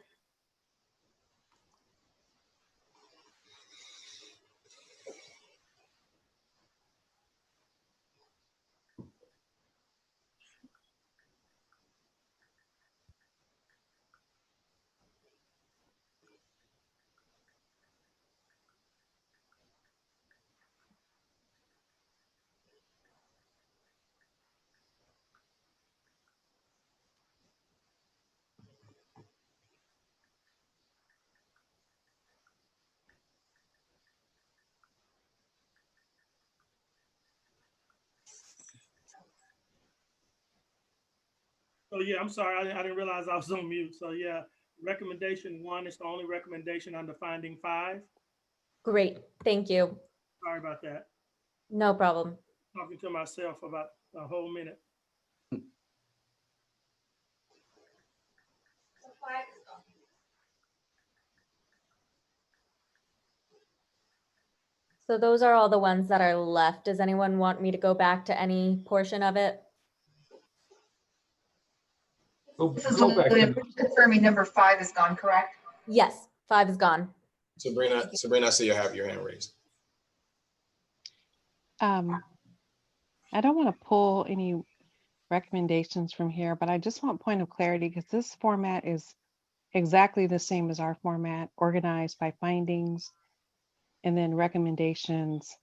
Oh, yeah, I'm sorry. I didn't realize I was on mute. So yeah, recommendation 1 is the only recommendation under finding 5. Great, thank you. Sorry about that. No problem. Talking to myself for about a whole minute. So those are all the ones that are left. Does anyone want me to go back to any portion of it? This is Lillian, confirming number 5 is gone, correct? Yes, 5 is gone. Sabrina, I see you have your hand raised. I don't want to pull any recommendations from here, but I just want point of clarity because this format is exactly the same as our format, organized by findings and then recommendations,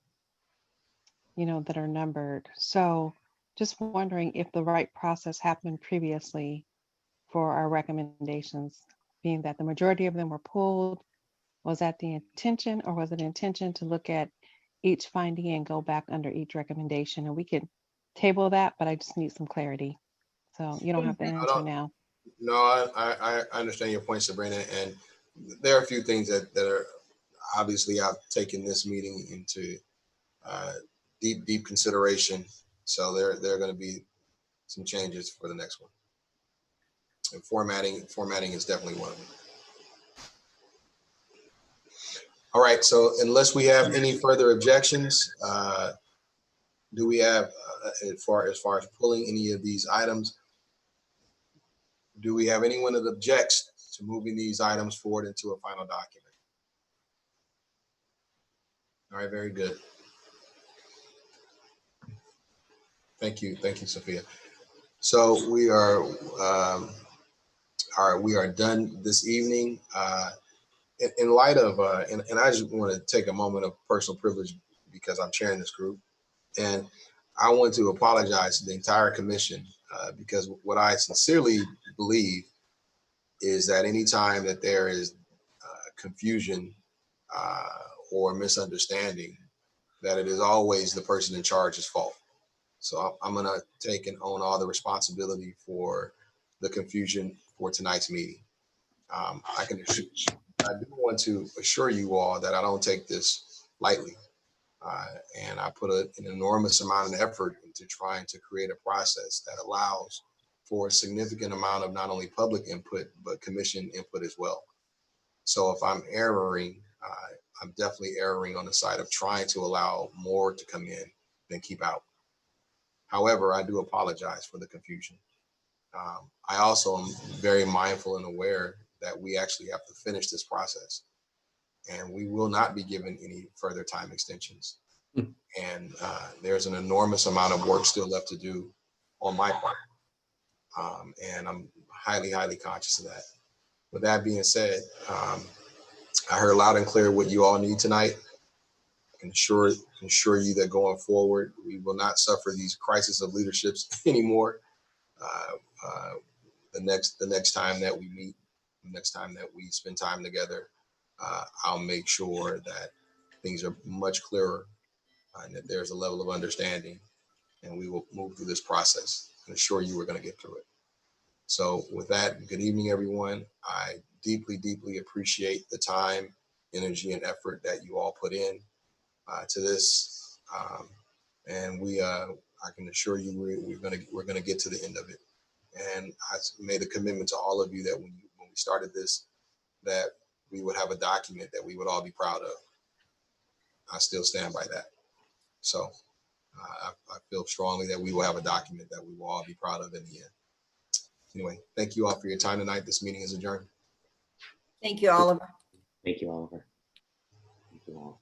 that are numbered. So just wondering if the right process happened previously for our recommendations, being that the majority of them were pulled. Was that the intention, or was it intention to look at each finding and go back under each recommendation? And we could table that, but I just need some clarity. So you don't have to answer now. No, I understand your point, Sabrina, and there are a few things that are obviously I've taken this meeting into deep consideration. So there are going to be some changes for the next one. And formatting is definitely one of them. All right, so unless we have any further objections, do we have, as far as pulling any of these items, do we have anyone that objects to moving these items forward into a final document? All right, very good. Thank you, Sophia. So we are we are done this evening. In light of, and I just want to take a moment of personal privilege because I'm chairing this group. And I want to apologize to the entire commission because what I sincerely believe is that anytime that there is confusion or misunderstanding, that it is always the person in charge's fault. So I'm going to take and own all the responsibility for the confusion for tonight's meeting. I do want to assure you all that I don't take this lightly. And I put an enormous amount of effort into trying to create a process that allows for a significant amount of not only public input, but commission input as well. So if I'm erring, I'm definitely erring on the side of trying to allow more to come in than keep out. However, I do apologize for the confusion. I also am very mindful and aware that we actually have to finish this process and we will not be given any further time extensions. And there's an enormous amount of work still left to do on my part. And I'm highly, highly conscious of that. With that being said, I heard loud and clear what you all need tonight. I can assure you that going forward, we will not suffer these crises of leaderships anymore. The next time that we meet, the next time that we spend time together, I'll make sure that things are much clearer and that there's a level of understanding, and we will move through this process and assure you we're going to get through it. So with that, good evening, everyone. I deeply, deeply appreciate the time, energy, and effort that you all put in to this. And I can assure you we're gonna get to the end of it. And I made a commitment to all of you that when we started this, that we would have a document that we would all be proud of. I still stand by that. So I feel strongly that we will have a document that we will all be proud of in the end. Anyway, thank you all for your time tonight. This meeting is adjourned. Thank you, Oliver. Thank you, Oliver. Thank you all.